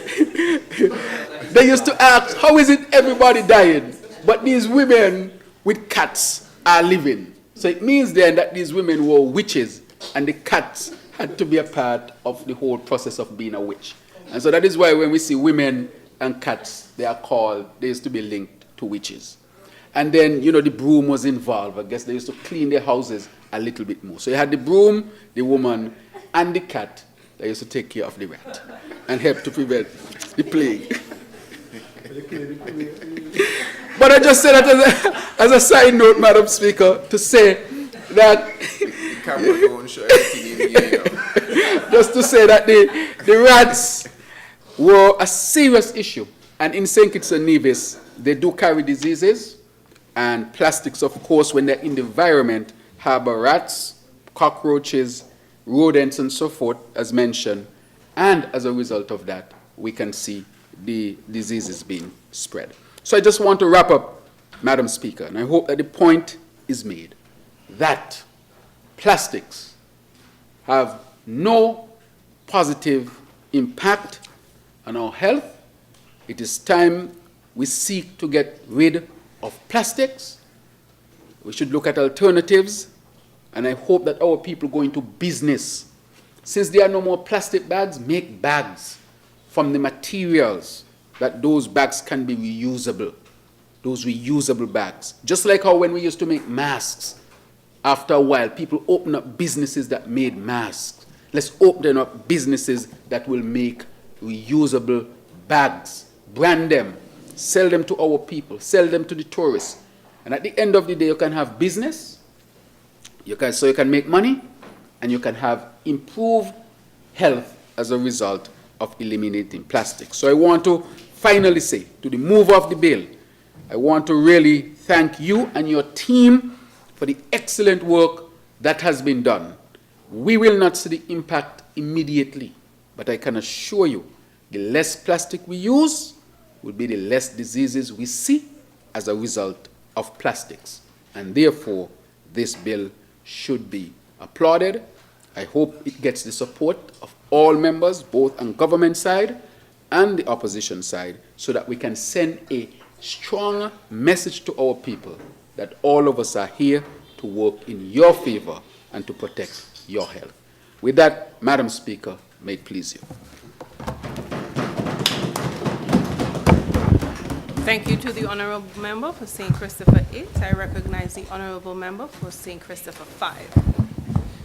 S12: they used to ask, how is it everybody dying, but these women with cats are living? So it means then that these women were witches, and the cats had to be a part of the whole process of being a witch. And so that is why when we see women and cats, they used to be linked to witches. And then, you know, the broom was involved. I guess they used to clean their houses a little bit more. So you had the broom, the woman, and the cat that used to take care of the rat and help to prevent the plague. But I just said that as a side note, Madam Speaker, to say that just to say that the rats were a serious issue. And in St. Kitts and Nevis, they do carry diseases. And plastics, of course, when they're in the environment, harbor rats, cockroaches, rodents, and so forth, as mentioned. And as a result of that, we can see the diseases being spread. So I just want to wrap up, Madam Speaker, and I hope that the point is made that plastics have no positive impact on our health. It is time we seek to get rid of plastics. We should look at alternatives, and I hope that our people go into business. Since there are no more plastic bags, make bags from the materials that those bags can be reusable. Those reusable bags. Just like how when we used to make masks, after a while, people open up businesses that made masks. Let's open up businesses that will make reusable bags, brand them, sell them to our people, sell them to the tourists. And at the end of the day, you can have business, you can make money, and you can have improved health as a result of eliminating plastic. So I want to finally say to the mover of the bill, I want to really thank you and your team for the excellent work that has been done. We will not see the impact immediately, but I can assure you the less plastic we use will be the less diseases we see as a result of plastics. And therefore, this bill should be applauded. I hope it gets the support of all members, both on government side and the opposition side, so that we can send a strong message to our people that all of us are here to work in your favor and to protect your health. With that, Madam Speaker, may it please you.
S5: Thank you to the Honourable Member for St. Christopher 8. I recognize the Honourable Member for St. Christopher 5.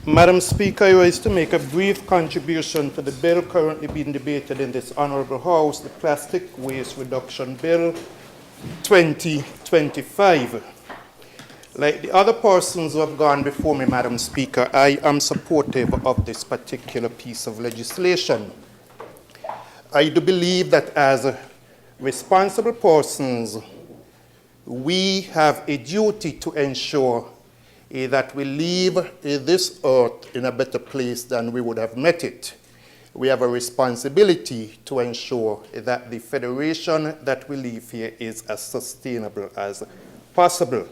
S16: Madam Speaker, I wish to make a brief contribution to the bill currently being debated in this Honourable House, the Plastic Waste Reduction Bill 2025. Like the other persons who have gone before me, Madam Speaker, I am supportive of this particular piece of legislation. I do believe that as responsible persons, we have a duty to ensure that we leave this earth in a better place than we would have met it. We have a responsibility to ensure that the federation that we leave here is as sustainable as possible.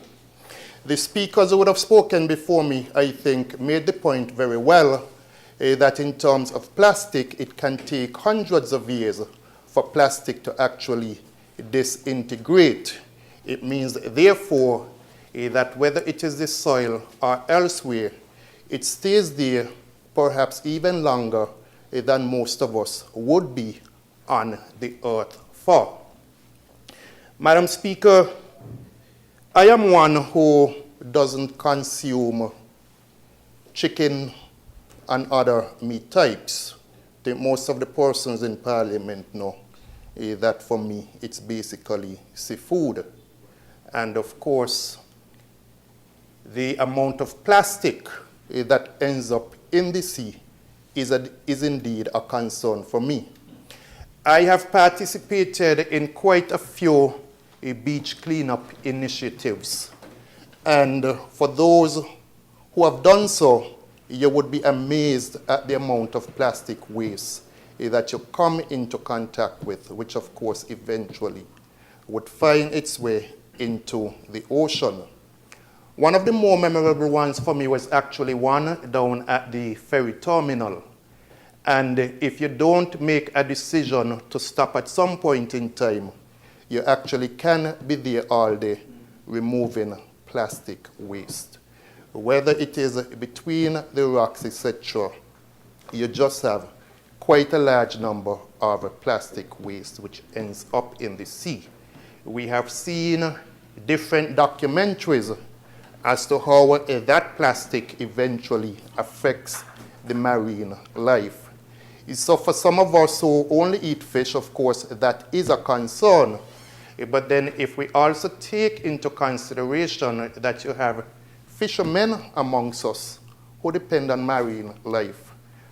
S16: The speakers who would have spoken before me, I think, made the point very well that in terms of plastic, it can take hundreds of years for plastic to actually disintegrate. It means, therefore, that whether it is the soil or elsewhere, it stays there perhaps even longer than most of us would be on the earth for. Madam Speaker, I am one who doesn't consume chicken and other meat types. I think most of the persons in Parliament know that for me it's basically seafood. And of course, the amount of plastic that ends up in the sea is indeed a concern for me. I have participated in quite a few beach cleanup initiatives. And for those who have done so, you would be amazed at the amount of plastic waste that you come into contact with, which of course eventually would find its way into the ocean. One of the more memorable ones for me was actually one down at the ferry terminal. And if you don't make a decision to stop at some point in time, you actually can be there all day removing plastic waste. Whether it is between the rocks, etc., you just have quite a large number of plastic waste which ends up in the sea. We have seen different documentaries as to how that plastic eventually affects the marine life. So for some of us who only eat fish, of course, that is a concern. But then if we also take into consideration that you have fishermen amongst us who depend on marine life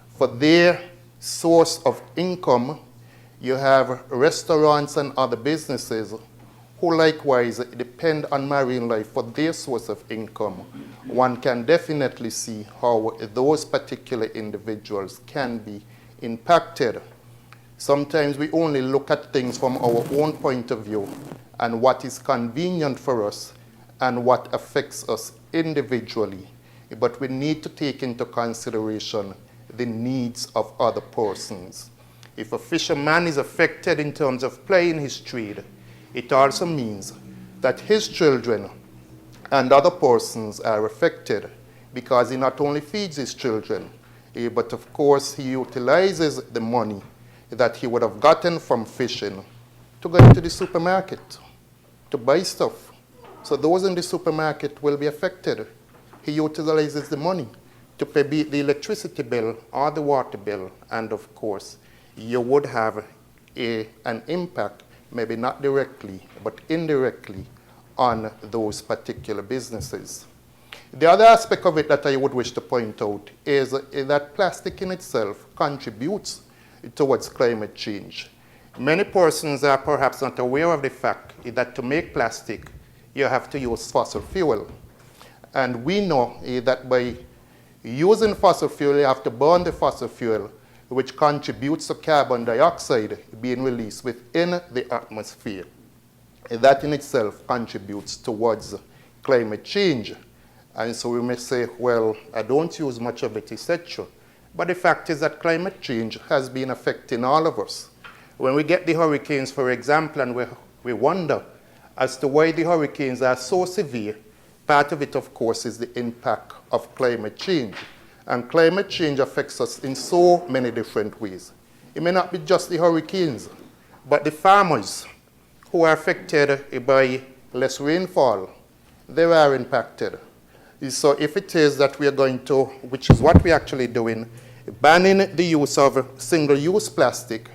S16: for their source of income, you have restaurants and other businesses who likewise depend on marine life for their source of income. One can definitely see how those particular individuals can be impacted. Sometimes we only look at things from our own point of view and what is convenient for us and what affects us individually. But we need to take into consideration the needs of other persons. If a fisherman is affected in terms of plying his trade, it also means that his children and other persons are affected because he not only feeds his children, but of course he utilizes the money that he would have gotten from fishing to go into the supermarket to buy stuff. So those in the supermarket will be affected. He utilizes the money to pay the electricity bill or the water bill, and of course you would have an impact, maybe not directly but indirectly, on those particular businesses. The other aspect of it that I would wish to point out is that plastic in itself contributes towards climate change. Many persons are perhaps not aware of the fact that to make plastic, you have to use fossil fuel. And we know that by using fossil fuel, you have to burn the fossil fuel, which contributes to carbon dioxide being released within the atmosphere. That in itself contributes towards climate change. And so we may say, well, I don't use much of it, etc. But the fact is that climate change has been affecting all of us. When we get the hurricanes, for example, and we wonder as to why the hurricanes are so severe, part of it, of course, is the impact of climate change. And climate change affects us in so many different ways. It may not be just the hurricanes, but the farmers who are affected by less rainfall, they are impacted. So if it is that we are going to, which is what we're actually doing, banning the use of single-use plastic,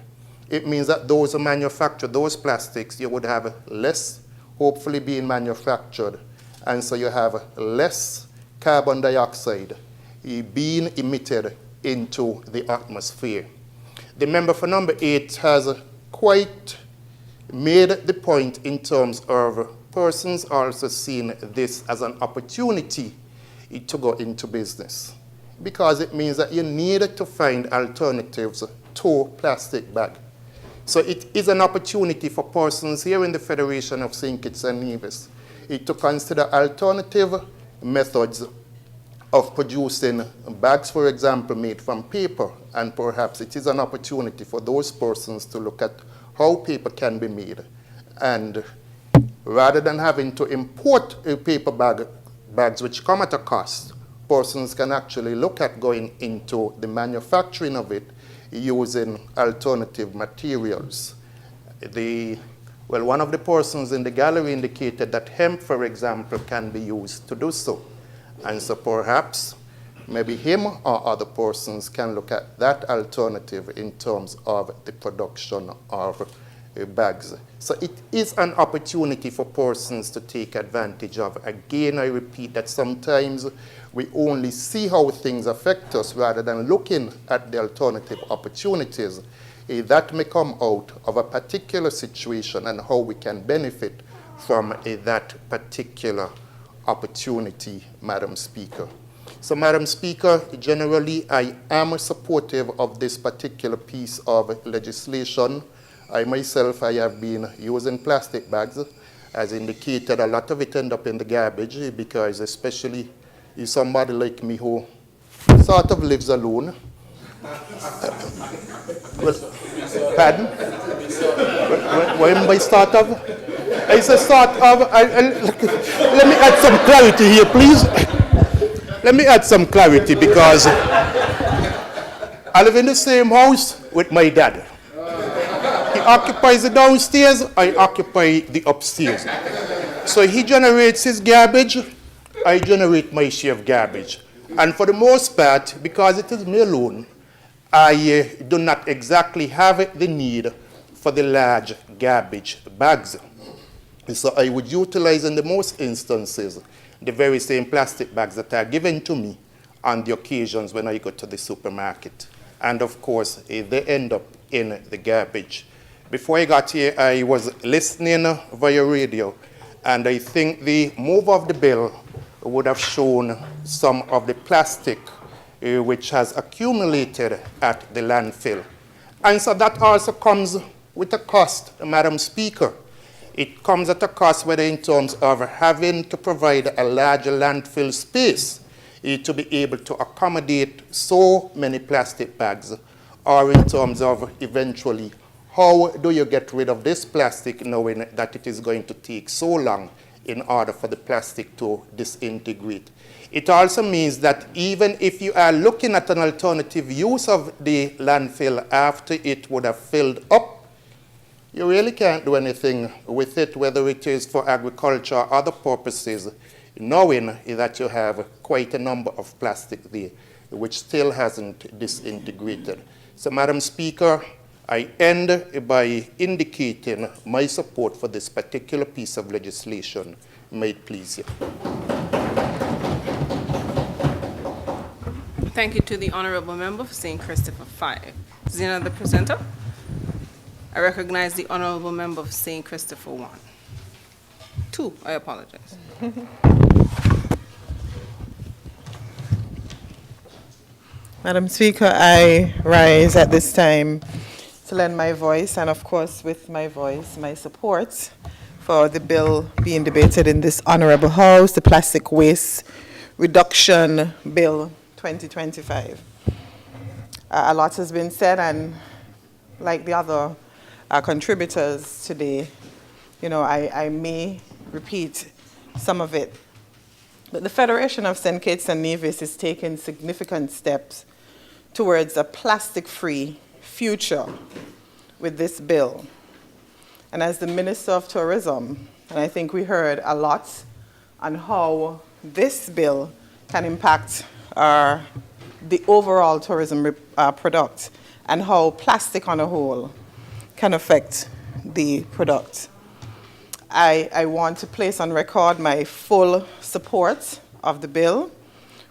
S16: it means that those who manufacture those plastics, you would have less hopefully being manufactured. And so you have less carbon dioxide being emitted into the atmosphere. The member for number 8 has quite made the point in terms of persons also seeing this as an opportunity to go into business, because it means that you need to find alternatives to plastic bag. So it is an opportunity for persons here in the Federation of St. Kitts and Nevis to consider alternative methods of producing bags, for example, made from paper, and perhaps it is an opportunity for those persons to look at how paper can be made. And rather than having to import paper bags which come at a cost, persons can actually look at going into the manufacturing of it using alternative materials. The Well, one of the persons in the gallery indicated that hemp, for example, can be used to do so. And so perhaps maybe him or other persons can look at that alternative in terms of the production of bags. So it is an opportunity for persons to take advantage of. Again, I repeat that sometimes we only see how things affect us rather than looking at the alternative opportunities that may come out of a particular situation and how we can benefit from that particular opportunity, Madam Speaker. So, Madam Speaker, generally I am supportive of this particular piece of legislation. I myself, I have been using plastic bags. As indicated, a lot of it end up in the garbage because especially if somebody like me who sort of lives alone. Well, pardon? When by sort of? I say sort of. Let me add some clarity here, please. Let me add some clarity because I live in the same house with my dad. He occupies the downstairs, I occupy the upstairs. So he generates his garbage, I generate my share of garbage. And for the most part, because it is me alone, I do not exactly have the need for the large garbage bags. So I would utilize in the most instances the very same plastic bags that are given to me on the occasions when I go to the supermarket. And of course, they end up in the garbage. Before I got here, I was listening via radio, and I think the move of the bill would have shown some of the plastic which has accumulated at the landfill. And so that also comes with a cost, Madam Speaker. It comes at a cost whether in terms of having to provide a larger landfill space to be able to accommodate so many plastic bags, or in terms of eventually how do you get rid of this plastic knowing that it is going to take so long in order for the plastic to disintegrate. It also means that even if you are looking at an alternative use of the landfill after it would have filled up, you really can't do anything with it, whether it is for agriculture or other purposes, knowing that you have quite a number of plastic there, which still hasn't disintegrated. So, Madam Speaker, I end by indicating my support for this particular piece of legislation. May it please you.
S5: Thank you to the Honorable Member for St. Christopher 5. Is there another presenter? I recognize the Honorable Member for St. Christopher 1. 2, I apologize.
S17: Madam Speaker, I rise at this time to lend my voice, and of course with my voice, my support for the bill being debated in this Honorable House, the Plastic Waste Reduction Bill 2025. A lot has been said, and like the other contributors today, you know, I may repeat some of it. But the Federation of St. Kitts and Nevis is taking significant steps towards a plastic-free future with this bill. And as the Minister of Tourism, and I think we heard a lot on how this bill can impact the overall tourism product and how plastic on a whole can affect the product. I want to place on record my full support of the bill,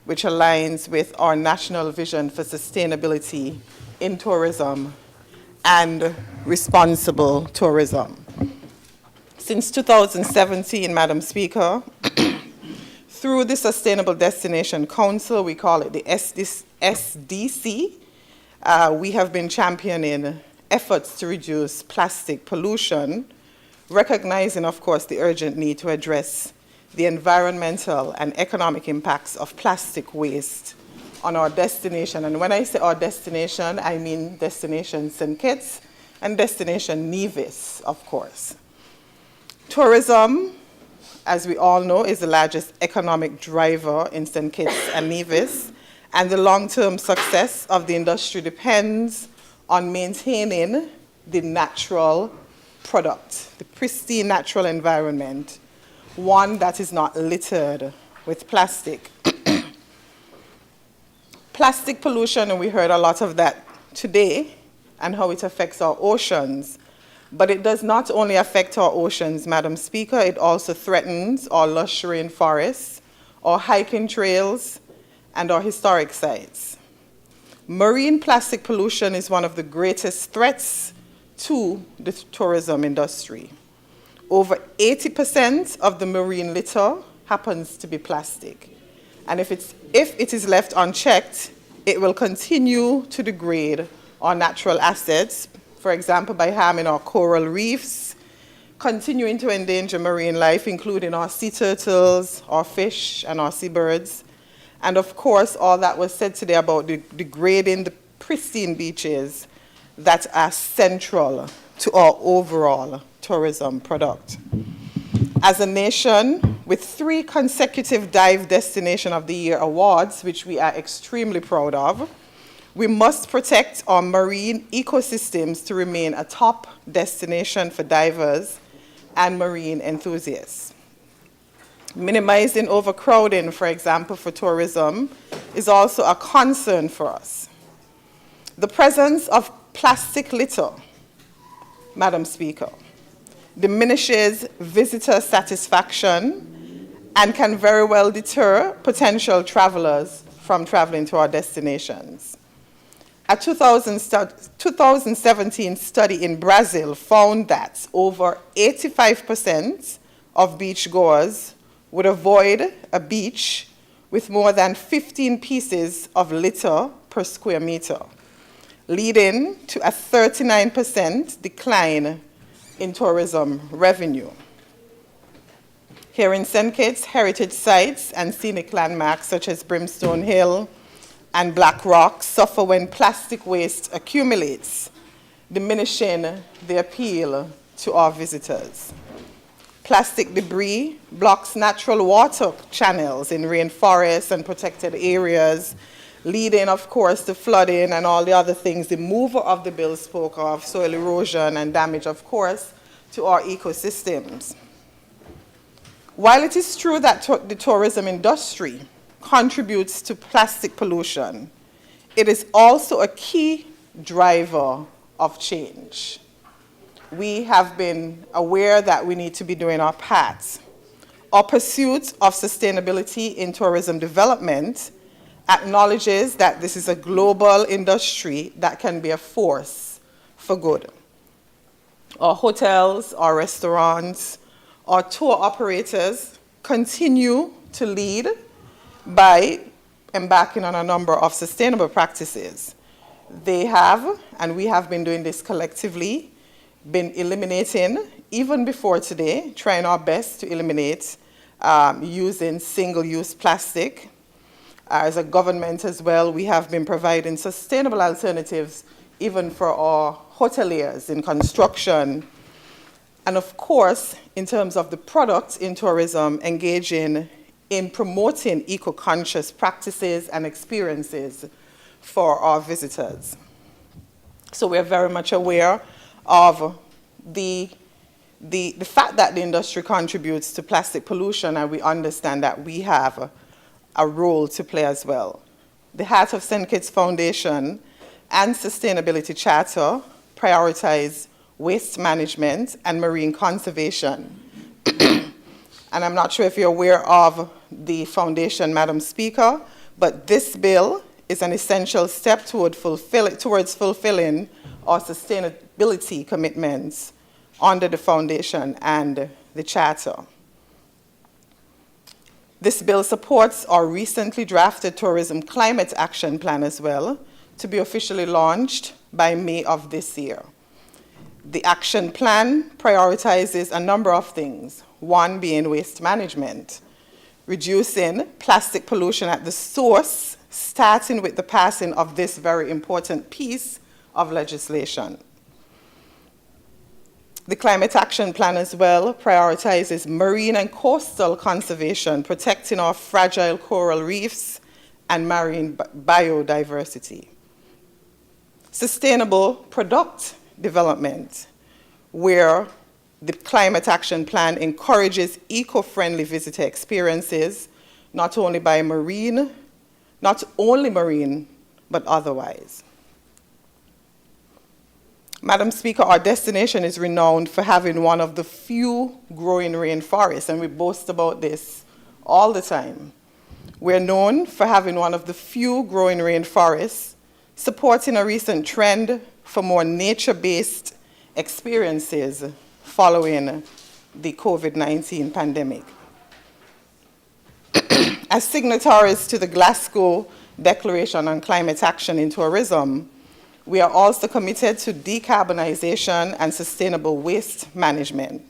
S17: which aligns with our national vision for sustainability in tourism and responsible tourism. Since 2017, Madam Speaker, through the Sustainable Destination Council, we call it the SDC, we have been championing efforts to reduce plastic pollution, recognizing, of course, the urgent need to address the environmental and economic impacts of plastic waste on our destination. And when I say our destination, I mean destination St. Kitts and destination Nevis, of course. Tourism, as we all know, is the largest economic driver in St. Kitts and Nevis, and the long-term success of the industry depends on maintaining the natural product, the pristine natural environment, one that is not littered with plastic. Plastic pollution, and we heard a lot of that today, and how it affects our oceans. But it does not only affect our oceans, Madam Speaker, it also threatens our lush rainforests, our hiking trails, and our historic sites. Marine plastic pollution is one of the greatest threats to the tourism industry. Over 80% of the marine litter happens to be plastic. And if it is left unchecked, it will continue to degrade our natural assets, for example, by harming our coral reefs, continuing to endanger marine life, including our sea turtles, our fish, and our seabirds. And of course, all that was said today about degrading the pristine beaches that are central to our overall tourism product. As a nation, with 3 consecutive Dive Destination of the Year awards, which we are extremely proud of, we must protect our marine ecosystems to remain a top destination for divers and marine enthusiasts. Minimizing overcrowding, for example, for tourism, is also a concern for us. The presence of plastic litter, Madam Speaker, diminishes visitor satisfaction and can very well deter potential travelers from traveling to our destinations. A 2017 study in Brazil found that over 85% of beachgoers would avoid a beach with more than 15 pieces of litter per square meter, leading to a 39% decline in tourism revenue. Here in St. Kitts, heritage sites and scenic landmarks such as Brimstone Hill and Black Rock suffer when plastic waste accumulates, diminishing the appeal to our visitors. Plastic debris blocks natural water channels in rainforests and protected areas, leading, of course, to flooding and all the other things the mover of the bill spoke of, soil erosion and damage, of course, to our ecosystems. While it is true that the tourism industry contributes to plastic pollution, it is also a key driver of change. We have been aware that we need to be doing our part. Our pursuit of sustainability in tourism development acknowledges that this is a global industry that can be a force for good. Our hotels, our restaurants, our tour operators continue to lead by embarking on a number of sustainable practices. They have, and we have been doing this collectively, been eliminating, even before today, trying our best to eliminate using single-use plastic. As a government as well, we have been providing sustainable alternatives even for our hoteliers in construction. And of course, in terms of the products in tourism, engaging in promoting eco-conscious practices and experiences for our visitors. So we're very much aware of the fact that the industry contributes to plastic pollution, and we understand that we have a role to play as well. The Heart of St. Kitts Foundation and Sustainability Charter prioritize waste management and marine conservation. And I'm not sure if you're aware of the foundation, Madam Speaker, but this bill is an essential step towards fulfilling our sustainability commitments under the foundation and the charter. This bill supports our recently drafted Tourism Climate Action Plan as well, to be officially launched by May of this year. The action plan prioritizes a number of things, one being waste management, reducing plastic pollution at the source, starting with the passing of this very important piece of legislation. The Climate Action Plan as well prioritizes marine and coastal conservation, protecting our fragile coral reefs and marine biodiversity. Sustainable product development, where the Climate Action Plan encourages eco-friendly visitor experiences, not only marine, but otherwise. Madam Speaker, our destination is renowned for having one of the few growing rainforests, and we boast about this all the time. We're known for having one of the few growing rainforests, supporting a recent trend for more nature-based experiences following the COVID-19 pandemic. As signatories to the Glasgow Declaration on Climate Action in Tourism, we are also committed to decarbonization and sustainable waste management.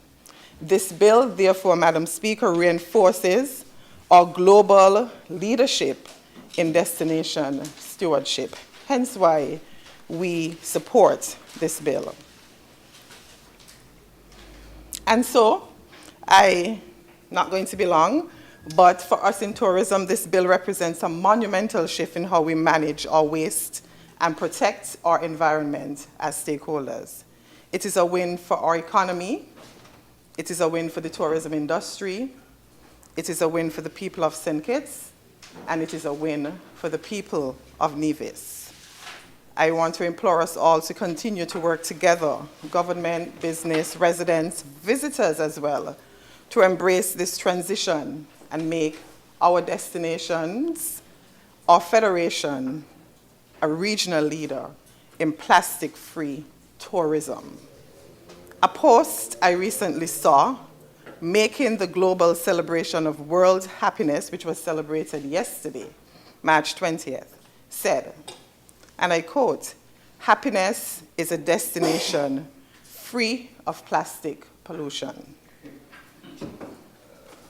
S17: This bill, therefore, Madam Speaker, reinforces our global leadership in destination stewardship, hence why we support this bill. And so, I'm not going to be long, but for us in tourism, this bill represents a monumental shift in how we manage our waste and protect our environment as stakeholders. It is a win for our economy. It is a win for the tourism industry. It is a win for the people of St. Kitts, and it is a win for the people of Nevis. I want to implore us all to continue to work together, government, business, residents, visitors as well, to embrace this transition and make our destinations, our federation, a regional leader in plastic-free tourism. A post I recently saw making the global celebration of World Happiness, which was celebrated yesterday, March 20th, said, and I quote, "Happiness is a destination free of plastic pollution."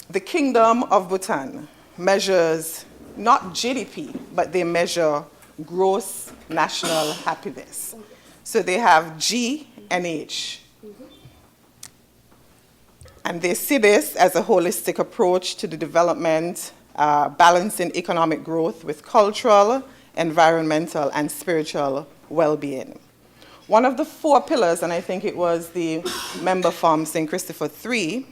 S17: The Kingdom of Bhutan measures not GDP, but they measure gross national happiness. So they have G and H. And they see this as a holistic approach to the development, balancing economic growth with cultural, environmental, and spiritual well-being. One of the 4 pillars, and I think it was the member from St. Christopher 3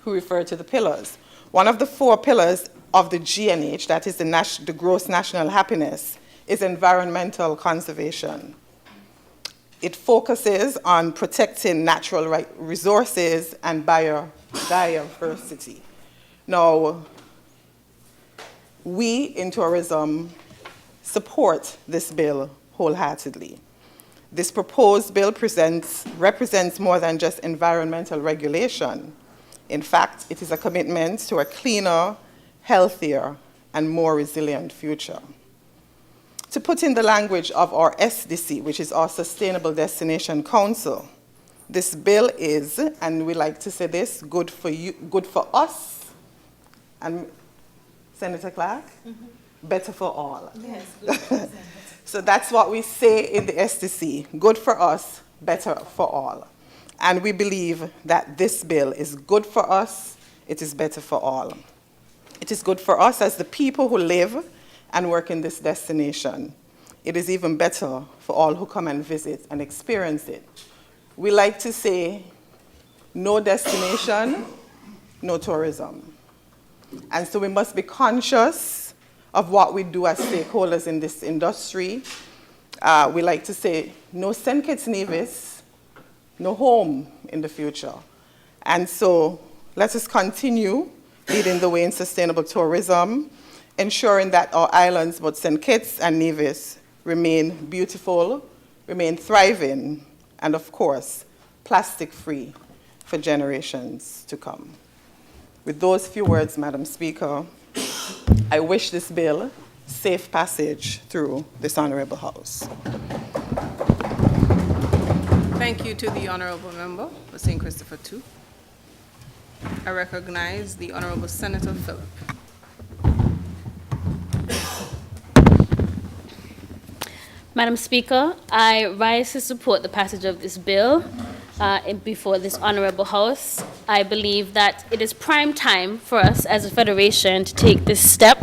S17: who referred to the pillars. One of the 4 pillars of the GNH, that is the gross national happiness, is environmental conservation. It focuses on protecting natural resources and biodiversity. Now, we in tourism support this bill wholeheartedly. This proposed bill represents more than just environmental regulation. In fact, it is a commitment to a cleaner, healthier, and more resilient future. To put in the language of our SDC, which is our Sustainable Destination Council, this bill is, and we like to say this, good for you, good for us, and Senator Clark, better for all.
S10: Yes, good for us.
S17: So that's what we say in the SDC, good for us, better for all. And we believe that this bill is good for us, it is better for all. It is good for us as the people who live and work in this destination. It is even better for all who come and visit and experience it. We like to say, no destination, no tourism. And so we must be conscious of what we do as stakeholders in this industry. We like to say, no St. Kitts Nevis, no home in the future. And so let us continue leading the way in sustainable tourism, ensuring that our islands, both St. Kitts and Nevis, remain beautiful, remain thriving, and of course, plastic-free for generations to come. With those few words, Madam Speaker, I wish this bill safe passage through this honorable House.
S5: Thank you to the honorable member for St. Christopher II. I recognize the Honorable Senator Phillip.
S11: Madam Speaker, I rise to support the passage of this bill before this honorable House. I believe that it is prime time for us as a federation to take this step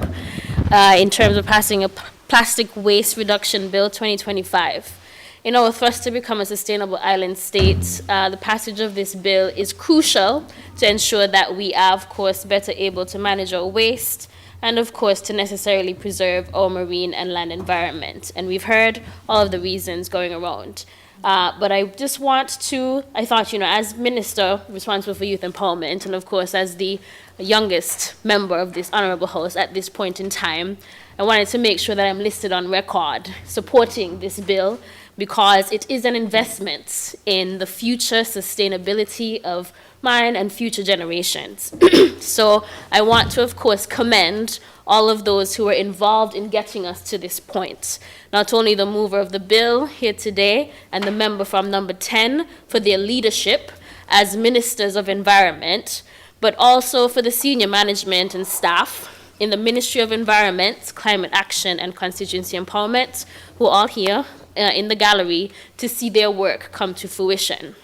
S11: in terms of passing a Plastic Waste Reduction Bill 2025. In our thrust to become a sustainable island state, the passage of this bill is crucial to ensure that we are, of course, better able to manage our waste and, of course, to necessarily preserve our marine and land environment. And we've heard all of the reasons going around. But I just want to, I thought, as Minister responsible for youth empowerment, and of course as the youngest member of this Honorable House at this point in time, I wanted to make sure that I'm listed on record supporting this bill because it is an investment in the future sustainability of mine and future generations. So I want to, of course, commend all of those who were involved in getting us to this point. Not only the mover of the bill here today and the member from number 10 for their leadership as ministers of environment, but also for the senior management and staff in the Ministry of Environment, Climate Action and Constituency Empowerment, who are all here in the gallery to see their work come to fruition.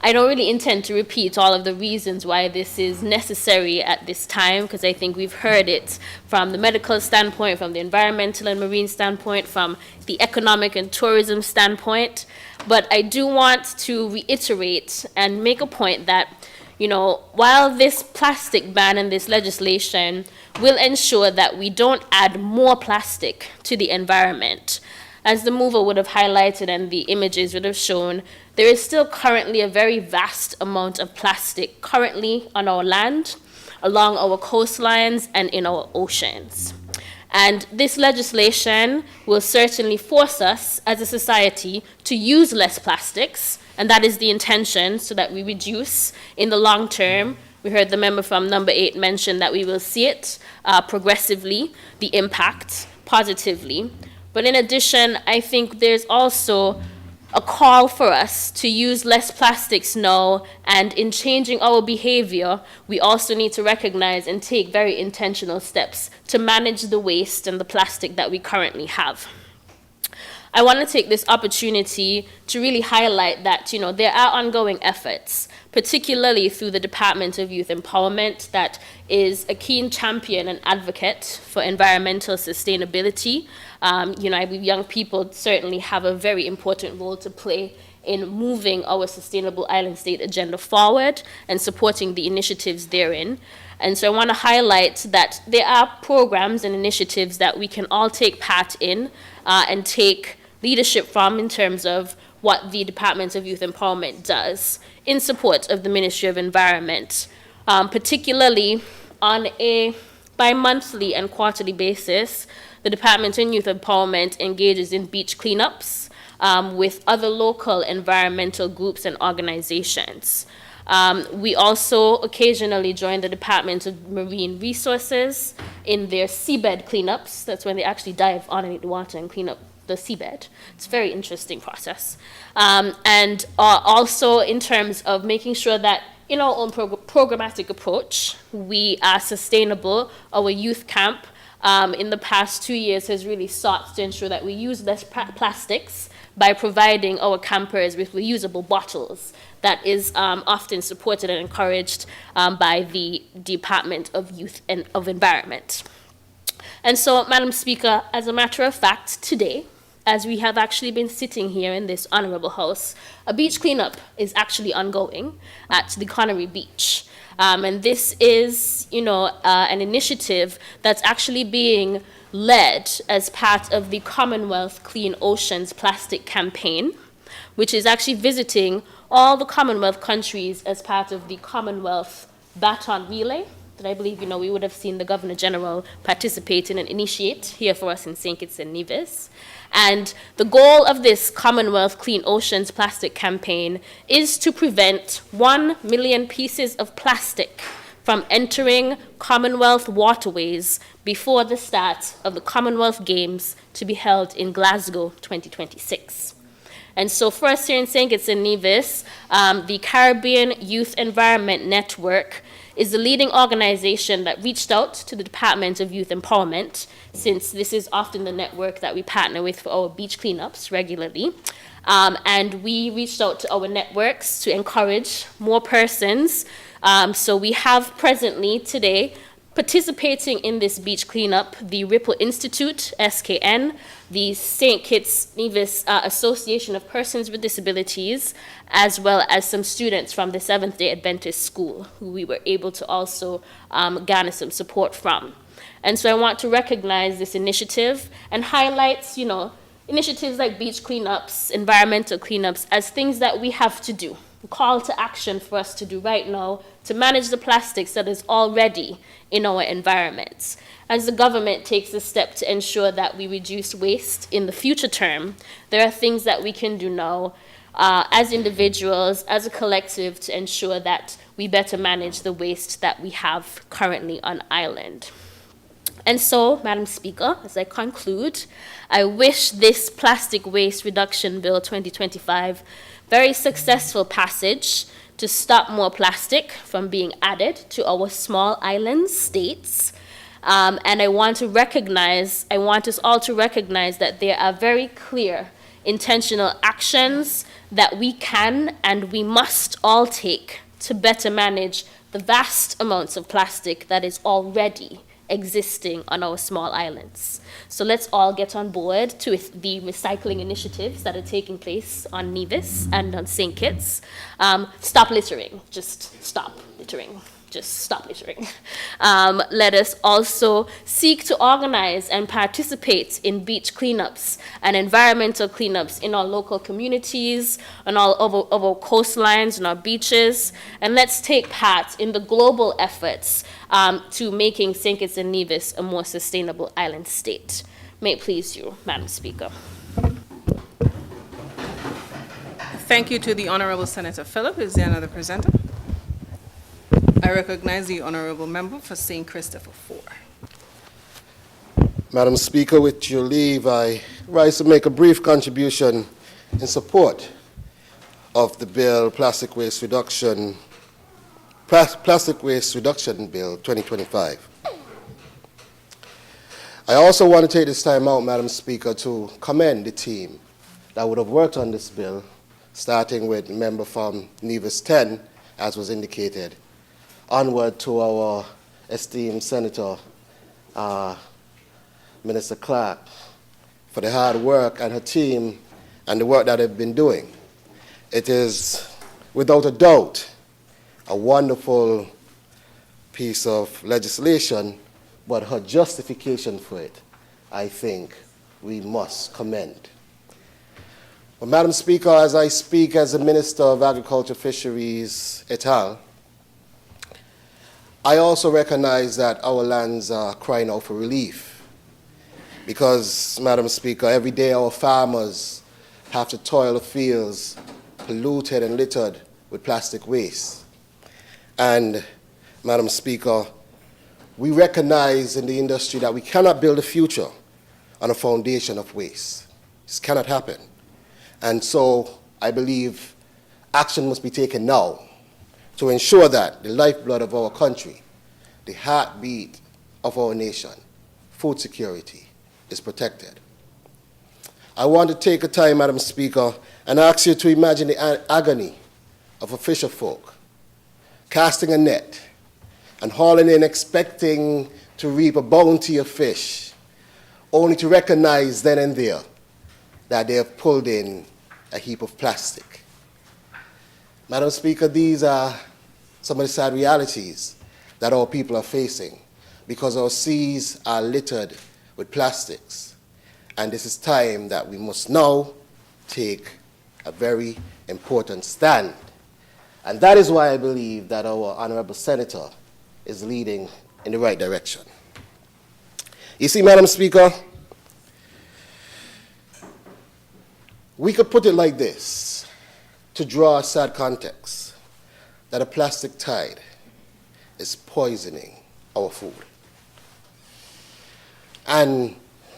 S11: I don't really intend to repeat all of the reasons why this is necessary at this time, because I think we've heard it from the medical standpoint, from the environmental and marine standpoint, from the economic and tourism standpoint. But I do want to reiterate and make a point that, while this plastic ban and this legislation will ensure that we don't add more plastic to the environment, as the mover would have highlighted and the images would have shown, there is still currently a very vast amount of plastic currently on our land, along our coastlines, and in our oceans. And this legislation will certainly force us as a society to use less plastics, and that is the intention, so that we reduce in the long term. We heard the member from number 8 mention that we will see it progressively, the impact positively. But in addition, I think there's also a call for us to use less plastics now, and in changing our behavior, we also need to recognize and take very intentional steps to manage the waste and the plastic that we currently have. I want to take this opportunity to really highlight that, there are ongoing efforts, particularly through the Department of Youth Empowerment, that is a keen champion and advocate for environmental sustainability. I believe young people certainly have a very important role to play in moving our sustainable island state agenda forward and supporting the initiatives therein. And so I want to highlight that there are programs and initiatives that we can all take part in and take leadership from in terms of what the Department of Youth Empowerment does in support of the Ministry of Environment, particularly on a bi-monthly and quarterly basis. The Department of Youth Empowerment engages in beach cleanups with other local environmental groups and organizations. We also occasionally join the Department of Marine Resources in their seabed cleanups. That's when they actually dive underneath the water and clean up the seabed. It's a very interesting process. And also in terms of making sure that in our own programmatic approach, we are sustainable. Our youth camp in the past 2 years has really sought to ensure that we use less plastics by providing our campers with reusable bottles. That is often supported and encouraged by the Department of Youth and of Environment. And so, Madam Speaker, as a matter of fact, today, as we have actually been sitting here in this Honorable House, a beach cleanup is actually ongoing at the Connery Beach. And this is, an initiative that's actually being led as part of the Commonwealth Clean Oceans Plastic Campaign, which is actually visiting all the Commonwealth countries as part of the Commonwealth Baton Relay that I believe, we would have seen the Governor General participate in and initiate here for us in St. Kitts and Nevis. And the goal of this Commonwealth Clean Oceans Plastic Campaign is to prevent 1 million pieces of plastic from entering Commonwealth waterways before the start of the Commonwealth Games to be held in Glasgow 2026. And so for us here in St. Kitts and Nevis, the Caribbean Youth Environment Network is the leading organization that reached out to the Department of Youth Empowerment, since this is often the network that we partner with for our beach cleanups regularly. And we reached out to our networks to encourage more persons. So we have presently today Participating in this beach cleanup, the Ripple Institute, SKN, the St. Kitts Nevis Association of Persons with Disabilities, as well as some students from the Seventh-day Adventist School, who we were able to also garner some support from. And so I want to recognize this initiative and highlight, initiatives like beach cleanups, environmental cleanups, as things that we have to do, a call to action for us to do right now to manage the plastics that is already in our environments. As the government takes a step to ensure that we reduce waste in the future term, there are things that we can do now as individuals, as a collective, to ensure that we better manage the waste that we have currently on island. And so, Madam Speaker, as I conclude, I wish this Plastic Waste Reduction Bill 2025 very successful passage to stop more plastic from being added to our small island states. And I want us all to recognize that there are very clear intentional actions that we can and we must all take to better manage the vast amounts of plastic that is already existing on our small islands. So let's all get on board to the recycling initiatives that are taking place on Nevis and on St. Kitts. Stop littering. Just stop littering. Just stop littering. Let us also seek to organize and participate in beach cleanups and environmental cleanups in our local communities, on all of our coastlines and our beaches. And let's take part in the global efforts to making St. Kitts and Nevis a more sustainable island state. May it please you, Madam Speaker.
S5: Thank you to the Honorable Senator Phillip. Is there another presenter? I recognize the Honorable Member for St. Christopher 4.
S18: Madam Speaker, with your leave, I rise to make a brief contribution in support of the bill, Plastic Waste Reduction Bill 2025. I also want to take this time out, Madam Speaker, to commend the team that would have worked on this bill, starting with member from Nevis 10, as was indicated, onward to our esteemed Senator, Minister Clark, for the hard work and her team and the work that they've been doing. It is, without a doubt, a wonderful piece of legislation, but her justification for it, I think, we must commend. Well, Madam Speaker, as I speak as the Minister of Agriculture, Fisheries, et al., I also recognize that our lands are crying out for relief because, Madam Speaker, every day our farmers have to toil the fields polluted and littered with plastic waste. And, Madam Speaker, we recognize in the industry that we cannot build a future on a foundation of waste. This cannot happen. And so I believe action must be taken now to ensure that the lifeblood of our country, the heartbeat of our nation, food security, is protected. I want to take a time, Madam Speaker, and ask you to imagine the agony of a fisher folk casting a net and hauling in expecting to reap a bounty of fish, only to recognize then and there that they have pulled in a heap of plastic. Madam Speaker, these are some of the sad realities that our people are facing because our seas are littered with plastics. And this is time that we must now take a very important stand. And that is why I believe that our Honorable Senator is leading in the right direction. You see, Madam Speaker, we could put it like this to draw a sad context that a plastic tide is poisoning our food. And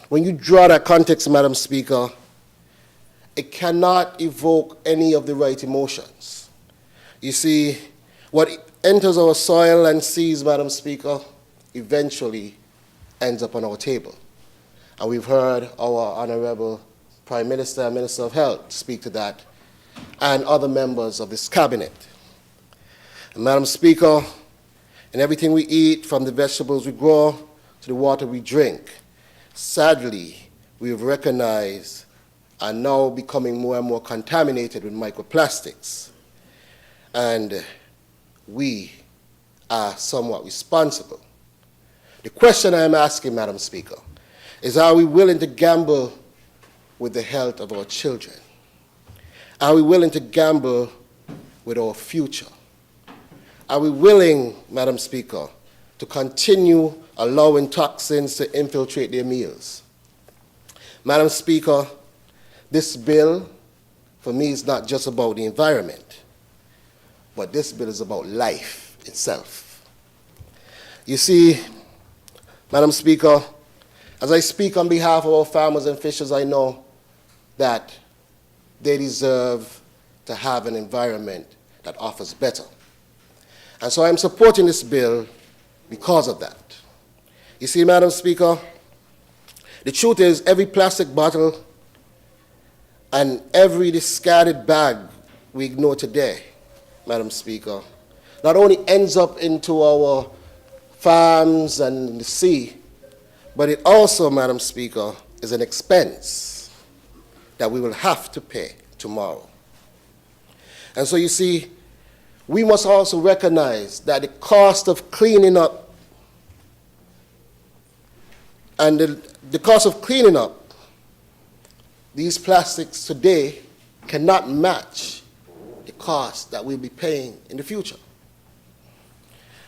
S18: when you draw that context, Madam Speaker, it cannot evoke any of the right emotions. You see, what enters our soil and seas, Madam Speaker, eventually ends up on our table. And we've heard our Honorable Prime Minister and Minister of Health speak to that, and other members of this cabinet. And Madam Speaker, in everything we eat, from the vegetables we grow to the water we drink. Sadly, we have recognized are now becoming more and more contaminated with microplastics. And we are somewhat responsible. The question I am asking, Madam Speaker, is are we willing to gamble with the health of our children? Are we willing to gamble with our future? Are we willing, Madam Speaker, to continue allowing toxins to infiltrate their meals? Madam Speaker, this bill, for me, is not just about the environment, but this bill is about life itself. You see, Madam Speaker, as I speak on behalf of our farmers and fishers, I know that they deserve to have an environment that offers better. And so I'm supporting this bill because of that. You see, Madam Speaker, the truth is every plastic bottle and every discarded bag we ignore today, Madam Speaker, not only ends up into our farms and the sea, but it also, Madam Speaker, is an expense that we will have to pay tomorrow. And so you see, we must also recognize that the cost of cleaning up and the cost of cleaning up these plastics today cannot match the cost that we'll be paying in the future.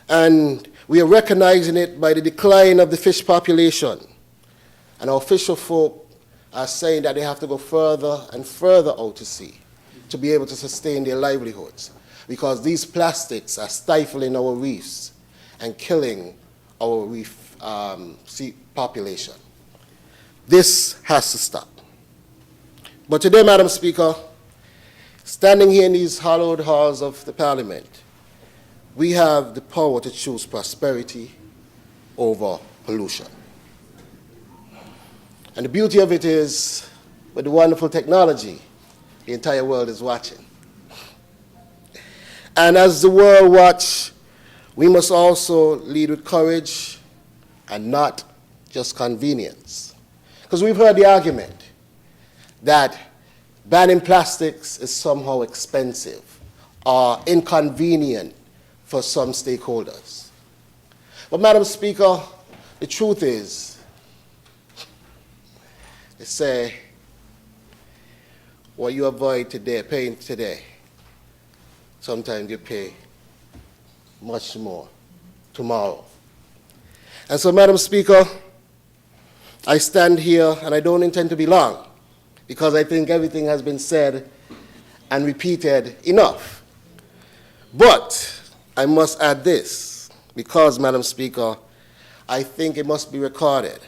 S18: And we are recognizing it by the decline of the fish population. And our fisher folk are saying that they have to go further and further out to sea to be able to sustain their livelihoods, because these plastics are stifling our reefs and killing our reef sea population. This has to stop. But today, Madam Speaker, standing here in these hallowed halls of the Parliament, we have the power to choose prosperity over pollution. And the beauty of it is, with the wonderful technology, the entire world is watching. And as the world watch, we must also lead with courage and not just convenience. Because we've heard the argument that banning plastics is somehow expensive or inconvenient for some stakeholders. But Madam Speaker, the truth is, they say, what you avoid today, paying today, sometimes you pay much more tomorrow. And so, Madam Speaker, I stand here and I don't intend to be long, because I think everything has been said and repeated enough. But I must add this, because, Madam Speaker, I think it must be recorded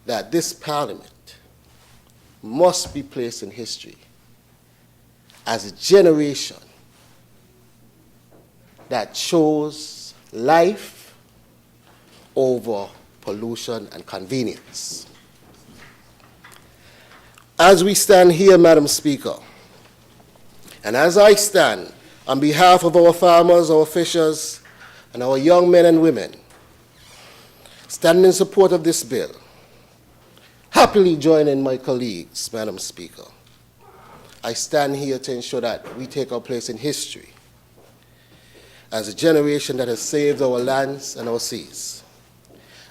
S18: that this Parliament must be placed in history as a generation that chose life over pollution and convenience. As we stand here, Madam Speaker, and as I stand on behalf of our farmers, our fishers, and our young men and women, standing in support of this bill, happily joining my colleagues, Madam Speaker, I stand here to ensure that we take our place in history as a generation that has saved our lands and our seas,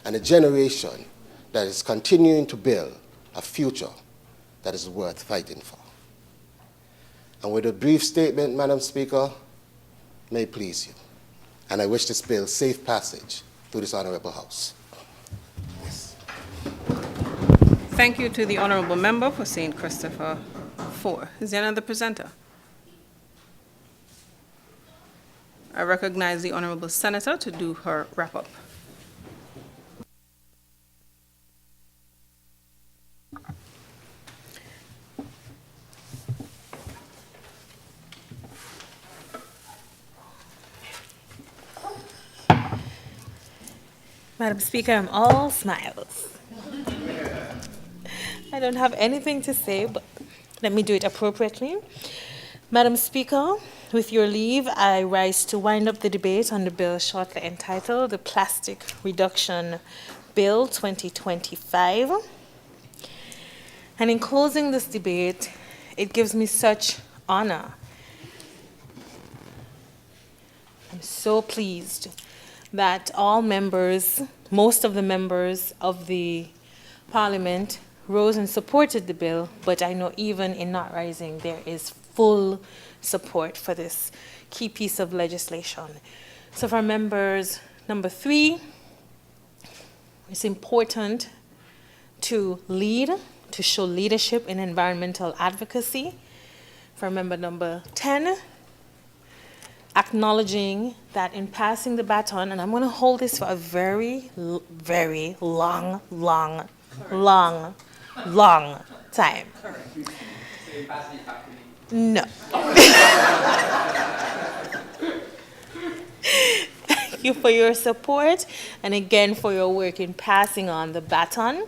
S18: and a generation that is continuing to build a future that is worth fighting for. And with a brief statement, Madam Speaker, may it please you. And I wish this bill safe passage through this honorable House. Yes.
S5: Thank you to the honorable member for St. Christopher 4. Is there another presenter? I recognize the honorable senator to do her wrap-up.
S10: Madam Speaker, I'm all smiles. I don't have anything to say, but let me do it appropriately. Madam Speaker, with your leave, I rise to wind up the debate on the bill shortly entitled the Plastic Reduction Bill 2025. And in closing this debate, it gives me such honor. I'm so pleased that all members, most of the members of the Parliament rose and supported the bill, but I know even in not rising, there is full support for this key piece of legislation. So for members number 3, it's important to lead, to show leadership in environmental advocacy. For member number 10, acknowledging that in passing the baton, and I'm going to hold this for a very, very long time. No. Thank you for your support, and again for your work in passing on the baton.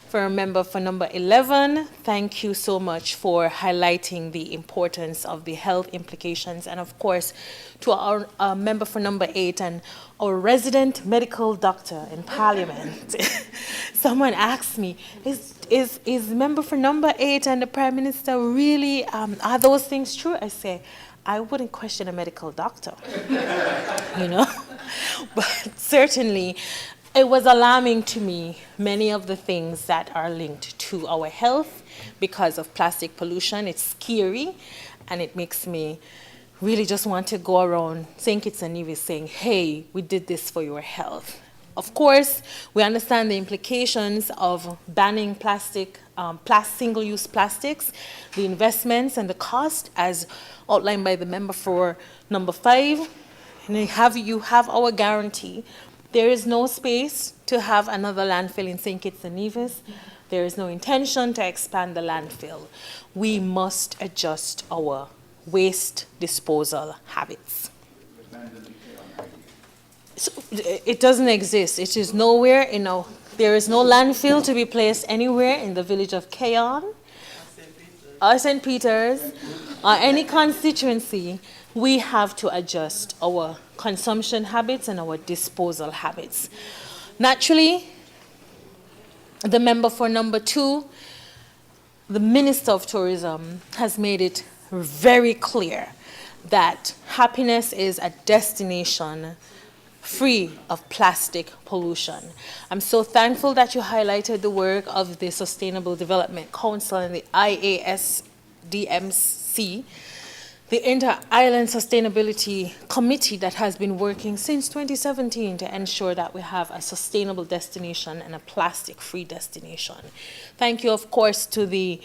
S10: For a member for number 11, thank you so much for highlighting the importance of the health implications. And of course, to our member for number 8 and our resident medical doctor in Parliament. Someone asked me, is member for number 8 and the Prime Minister really, are those things true? I say, I wouldn't question a medical doctor, you know? But certainly, it was alarming to me, many of the things that are linked to our health because of plastic pollution. It's scary, and it makes me really just want to go around St. Kitts and Nevis saying, hey, we did this for your health. Of course, we understand the implications of banning single-use plastics, the investments and the cost as outlined by the member for number 5. And you have our guarantee. There is no space to have another landfill in St. Kitts and Nevis. There is no intention to expand the landfill. We must adjust our waste disposal habits. So it doesn't exist. It is nowhere, there is no landfill to be placed anywhere in the village of Keon or St. Peter's or any constituency. We have to adjust our consumption habits and our disposal habits. Naturally, the member for number 2, the Minister of Tourism, has made it very clear that happiness is a destination free of plastic pollution. I'm so thankful that you highlighted the work of the Sustainable Development Council and the IASDMC, the Inter-Island Sustainability Committee that has been working since 2017 to ensure that we have a sustainable destination and a plastic-free destination. Thank you, of course, to the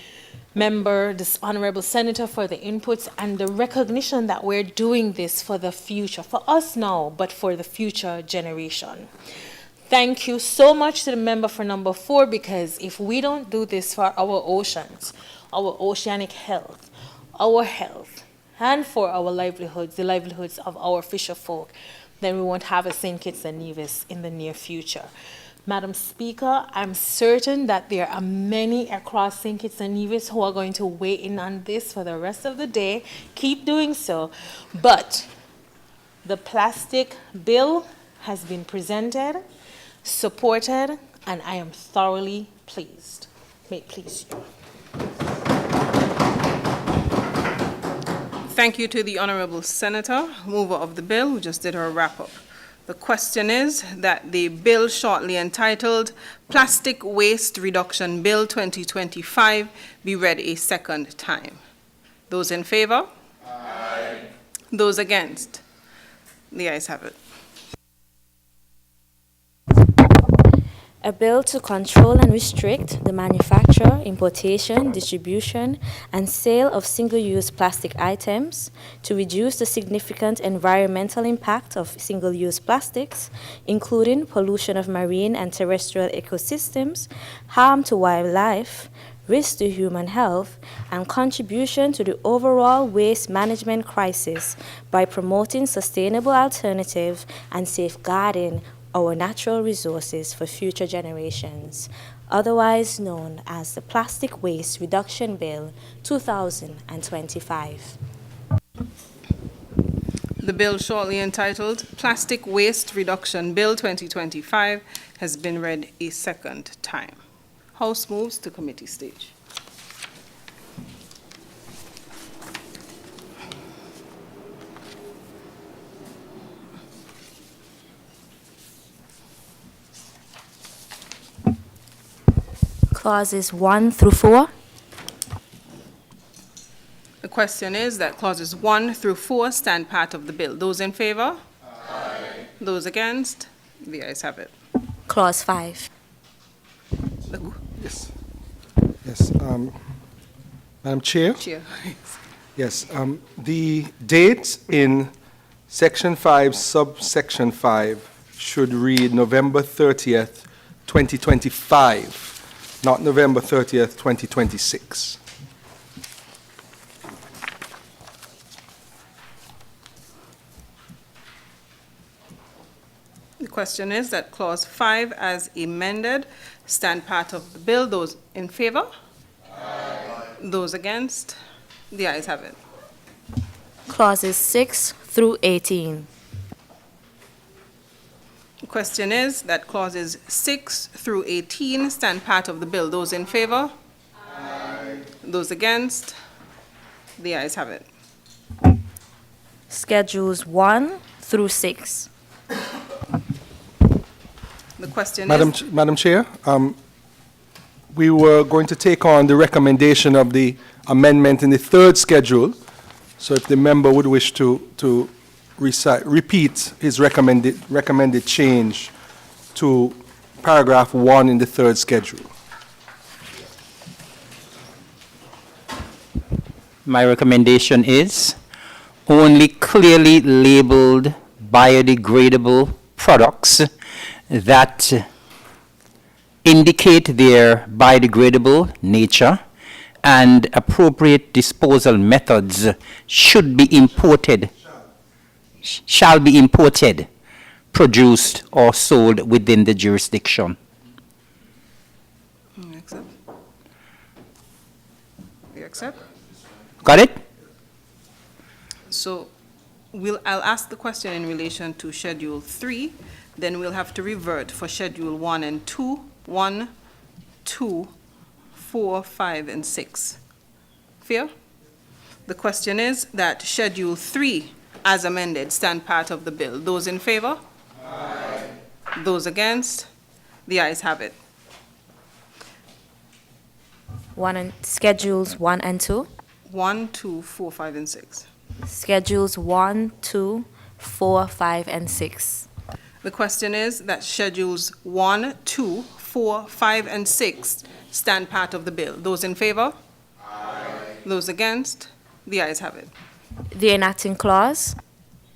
S10: member, this honorable senator, for the inputs and the recognition that we're doing this for the future, for us now, but for the future generation. Thank you so much to the member for number 4, because if we don't do this for our oceans, our oceanic health, our health, and for our livelihoods, the livelihoods of our fisher folk, then we won't have a St. Kitts and Nevis in the near future. Madam Speaker, I'm certain that there are many across St. Kitts and Nevis who are going to weigh in on this for the rest of the day. Keep doing so. But the plastic bill has been presented, supported, and I am thoroughly pleased. May it please you.
S5: Thank you to the Honorable Senator, mover of the bill, who just did her wrap-up. The question is that the bill shortly entitled Plastic Waste Reduction Bill 2025 be read a second time. Those in favor? Aye. Those against? The ayes have it.
S14: A bill to control and restrict the manufacture, importation, distribution, and sale of single-use plastic items, to reduce the significant environmental impact of single-use plastics, including pollution of marine and terrestrial ecosystems, harm to wildlife, risk to human health, and contribution to the overall waste management crisis by promoting sustainable alternatives and safeguarding our natural resources for future generations, otherwise known as the Plastic Waste Reduction Bill 2025.
S5: The bill shortly entitled Plastic Waste Reduction Bill 2025 has been read a second time. House moves to committee stage.
S14: Clauses 1 through 4.
S5: The question is that clauses 1 through 4 stand part of the bill. Those in favor? Aye. Those against? The ayes have it.
S14: Clause 5.
S13: Yes. Yes. Madam Chair?
S5: Chair.
S13: Yes. The date in Section 5, subsection 5, should read November 30th, 2025, not November 30th, 2026.
S5: The question is that clause 5 as amended stand part of the bill. Those in favor? Aye. Those against? The ayes have it.
S14: Clauses 6 through 18.
S5: The question is that clauses 6 through 18 stand part of the bill. Those in favor? Aye. Those against? The ayes have it.
S14: Schedules 1 through 6.
S5: The question
S13: Madam Chair, we were going to take on the recommendation of the amendment in the third schedule. So if the member would wish to repeat his recommended change to paragraph 1 in the third schedule.
S15: My recommendation is only clearly labeled biodegradable products that indicate their biodegradable nature and appropriate disposal methods should be imported, shall be imported, produced, or sold within the jurisdiction.
S5: Accept. You accept?
S15: Got it?
S5: So I'll ask the question in relation to Schedule 3, then we'll have to revert for Schedule 1 and 2, 1, 2, 4, 5, and 6. Fair? The question is that Schedule 3, as amended, stand part of the bill. Those in favor? Aye. Those against? The ayes have it.
S14: Schedules 1 and 2.
S5: 1, 2, 4, 5, and 6.
S14: Schedules 1, 2, 4, 5, and 6.
S5: The question is that Schedules 1, 2, 4, 5, and 6 stand part of the bill. Those in favor? Aye. Those against? The ayes have it.
S14: The enacting clause.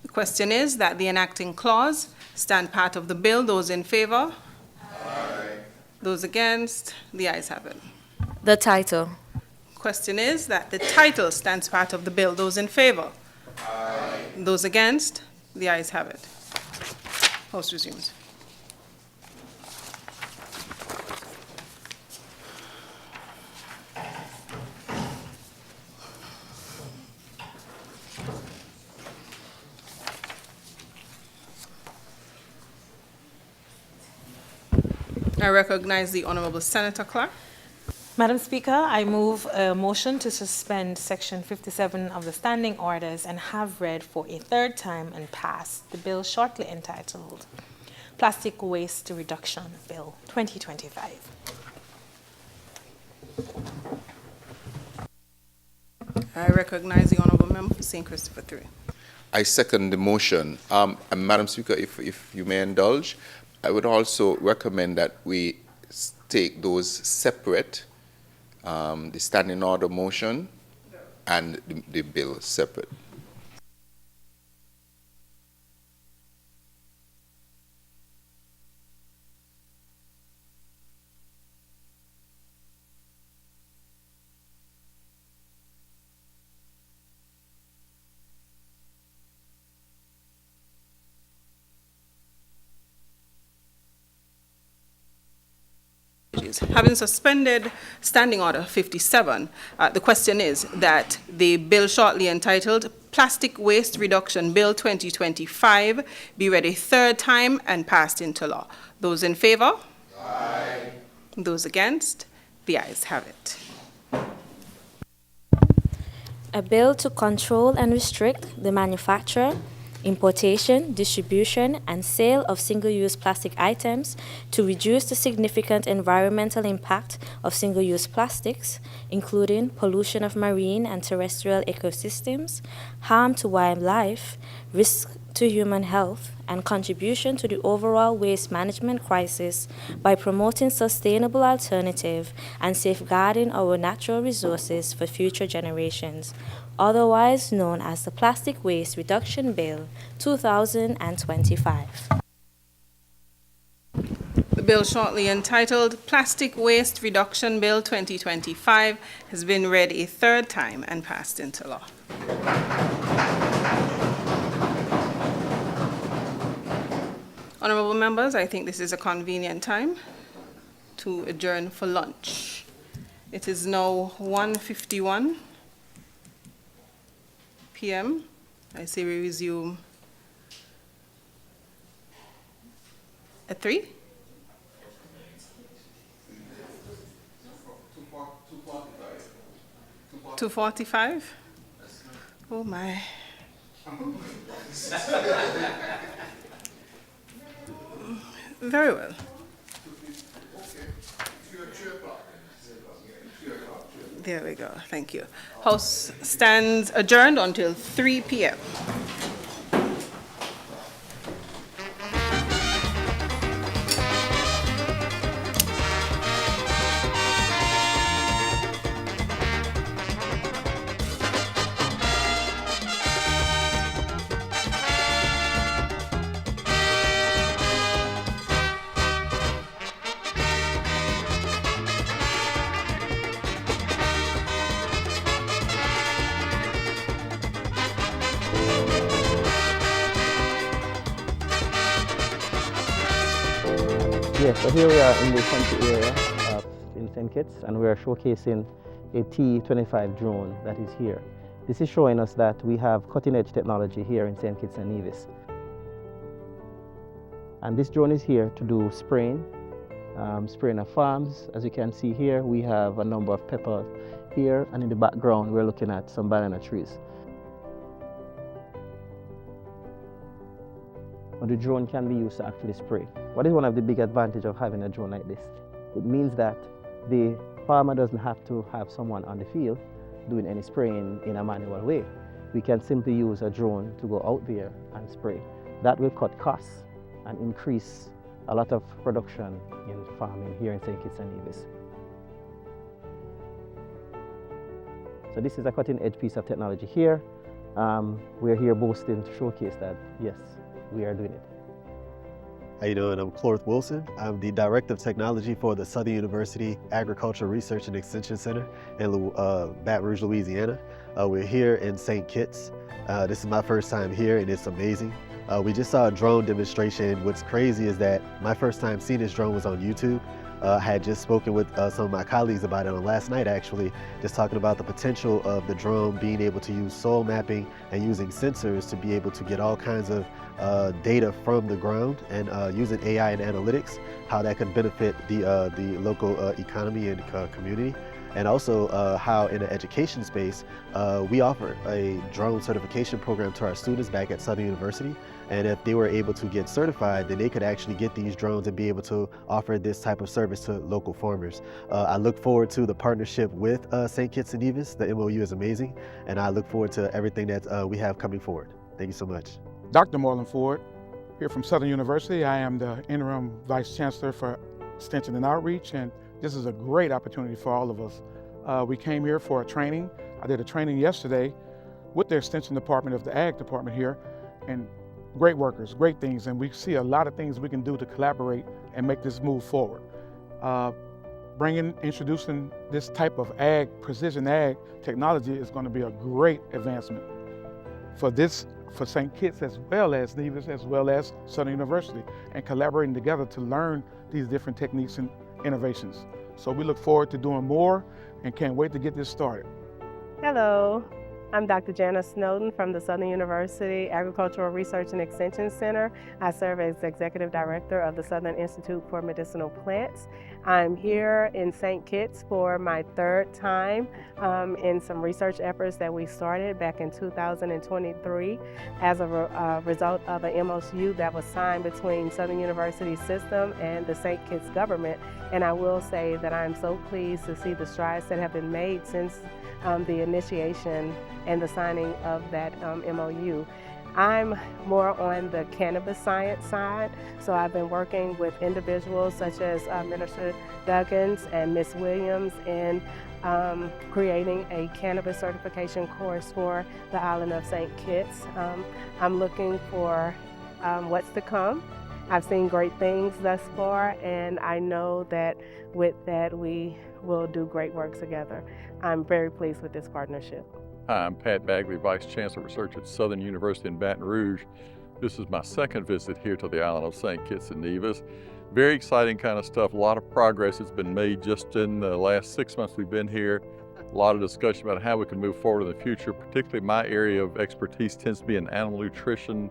S5: The question is that the enacting clause stand part of the bill. Those in favor? Aye. Those against? The ayes have it.
S14: The title.
S5: Question is that the title stands part of the bill. Those in favor? Aye. Those against? The ayes have it. House resumes. I recognize the Honorable Senator Clark.
S10: Madam Speaker, I move a motion to suspend Section 57 of the Standing Orders and have read for a third time and pass the bill shortly entitled Plastic Waste Reduction Bill 2025.
S5: I recognize the Honorable Member for St. Christopher 3.
S7: I second the motion. And Madam Speaker, if you may indulge, I would also recommend that we take those separate, the standing order motion and the bill separate.
S5: carries. Having suspended Standing Order 57, the question is that the bill shortly entitled Plastic Waste Reduction Bill 2025 be read a third time and passed into law. Those in favor? Aye. Those against? The ayes have it.
S14: A bill to control and restrict the manufacture, importation, distribution, and sale of single-use plastic items to reduce the significant environmental impact of single-use plastics, including pollution of marine and terrestrial ecosystems, harm to wildlife, risk to human health, and contribution to the overall waste management crisis by promoting sustainable alternative and safeguarding our natural resources for future generations, otherwise known as the Plastic Waste Reduction Bill 2025.
S5: The bill shortly entitled Plastic Waste Reduction Bill 2025 has been read a third time and passed into law. Honorable members, I think this is a convenient time to adjourn for lunch. It is now 1:51 p.m. I say we resume at 3? 2:45? Oh my. Very well. There we go. Thank you. House stands adjourned until 3 p.m.
S19: Yes, so here we are in the country area in St. Kitts, and we are showcasing a T-25 drone that is here. This is showing us that we have cutting-edge technology here in St. Kitts and Nevis. And this drone is here to do spraying of farms. As you can see here, we have a number of peppers here, and in the background, we're looking at some banana trees. But the drone can be used to actually spray. What is one of the big advantages of having a drone like this? It means that the farmer doesn't have to have someone on the field doing any spraying in a manual way. We can simply use a drone to go out there and spray. That will cut costs and increase a lot of production in farming here in St. Kitts and Nevis. So this is a cutting-edge piece of technology here. We're here boasting to showcase that, yes, we are doing it.
S20: How you doing? I'm Clorth Wilson. I'm the Director of Technology for the Southern University Agricultural Research and Extension Center in Baton Rouge, Louisiana. We're here in St. Kitts. This is my first time here and it's amazing. We just saw a drone demonstration. What's crazy is that my first time seeing this drone was on YouTube. I had just spoken with some of my colleagues about it on last night actually, just talking about the potential of the drone being able to use soil mapping and using sensors to be able to get all kinds of data from the ground and using AI and analytics, how that could benefit the local economy and community. And also how in the education space, we offer a drone certification program to our students back at Southern University. And if they were able to get certified, then they could actually get these drones and be able to offer this type of service to local farmers. I look forward to the partnership with St. Kitts and Nevis. The MOU is amazing. And I look forward to everything that we have coming forward. Thank you so much.
S21: Dr. Marlon Ford, here from Southern University. I am the Interim Vice Chancellor for Extension and Outreach, and this is a great opportunity for all of us. We came here for a training. I did a training yesterday with the Extension Department of the Ag Department here, and great workers, great things, and we see a lot of things we can do to collaborate and make this move forward. Introducing this type of precision ag technology is going to be a great advancement for St. Kitts as well as Nevis, as well as Southern University, and collaborating together to learn these different techniques innovations. So we look forward to doing more and can't wait to get this started.
S1: Hello, I'm Dr. Jana Snowden from the Southern University Agricultural Research and Extension Center. I serve as Executive Director of the Southern Institute for Medicinal Plants. I'm here in St. Kitts for my third time in some research efforts that we started back in 2023 as a result of an MOU that was signed between Southern University System and the St. Kitts government. And I will say that I'm so pleased to see the strides that have been made since the initiation and the signing of that MOU. I'm more on the cannabis science side, so I've been working with individuals such as Minister Duggins and Ms. Williams in creating a cannabis certification course for the island of St. Kitts. I'm looking for what's to come. I've seen great things thus far, and I know that with that we will do great work together. I'm very pleased with this partnership.
S22: Hi, I'm Pat Bagley, Vice Chancellor of Research at Southern University in Baton Rouge. This is my second visit here to the island of St. Kitts and Nevis. Very exciting kind of stuff. A lot of progress has been made just in the last 6 months we've been here. A lot of discussion about how we can move forward in the future. Particularly my area of expertise tends to be in animal nutrition,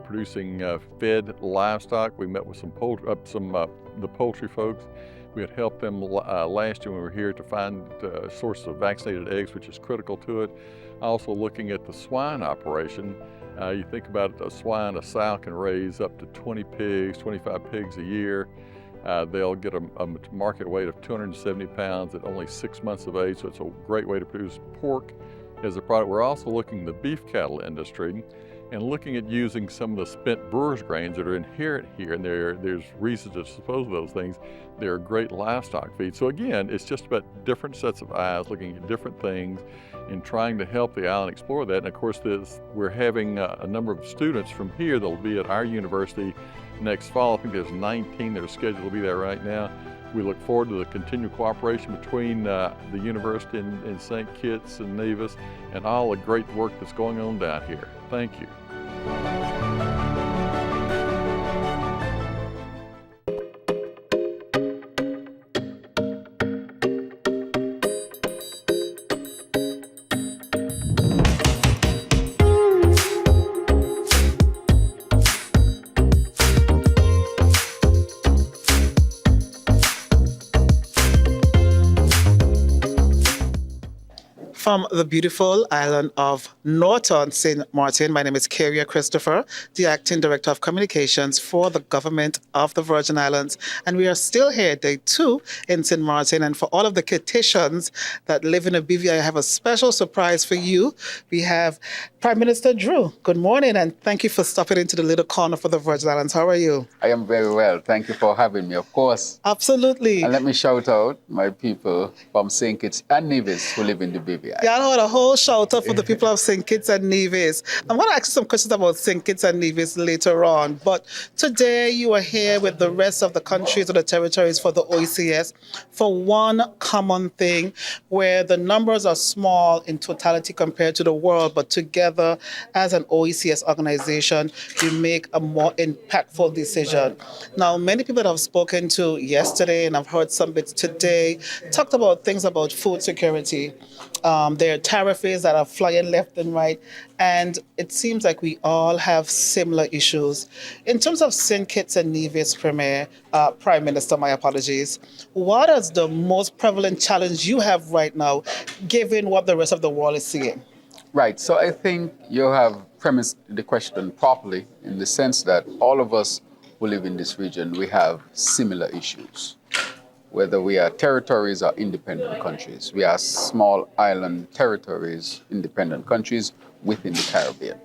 S22: producing fed livestock. We met with the poultry folks. We had helped them last year when we were here to find sources of vaccinated eggs, which is critical to it. Also looking at the swine operation. You think about a sow can raise up to 20 pigs, 25 pigs a year. They'll get a market weight of 270 pounds at only 6 months of age, so it's a great way to produce pork as a product. We're also looking at the beef cattle industry and looking at using some of the spent brewer's grains that are inherent here, and there's reasons to dispose of those things. They're a great livestock feed. So again, it's just about different sets of eyes looking at different things and trying to help the island explore that. And of course, we're having a number of students from here that'll be at our university next fall. I think there's 19 that are scheduled to be there right now. We look forward to the continued cooperation between the university in St. Kitts and Nevis and all the great work that's going on down here. Thank you.
S4: From the beautiful island of Norton St. Martin, my name is Carrier Christopher, the Acting Director of Communications for the Government of the Virgin Islands. And we are still here, day 2 in St. Martin. And for all of the Kittitians that live in a BVI, I have a special surprise for you. We have Prime Minister Drew. Good morning, and thank you for stopping into the little corner for the Virgin Islands. How are you?
S3: I am very well. Thank you for having me, of course.
S4: Absolutely.
S3: And let me shout out my people from St. Kitts and Nevis who live in the BVI.
S4: Yeah, I heard a whole shout out for the people of St. Kitts and Nevis. I'm going to ask you some questions about St. Kitts and Nevis later on, but today you are here with the rest of the countries or the territories for the OECS for one common thing where the numbers are small in totality compared to the world, but together as an OECS organization, you make a more impactful decision. Now, many people that I've spoken to yesterday, and I've heard some bits today, talked about things about food security. There are tariffs that are flying left and right, and it seems like we all have similar issues. In terms of St. Kitts and Nevis, Prime Minister, my apologies, what is the most prevalent challenge you have right now, given what the rest of the world is seeing?
S3: Right, so I think you have premised the question properly in the sense that all of us who live in this region, we have similar issues. Whether we are territories or independent countries. We are small island territories, independent countries within the Caribbean.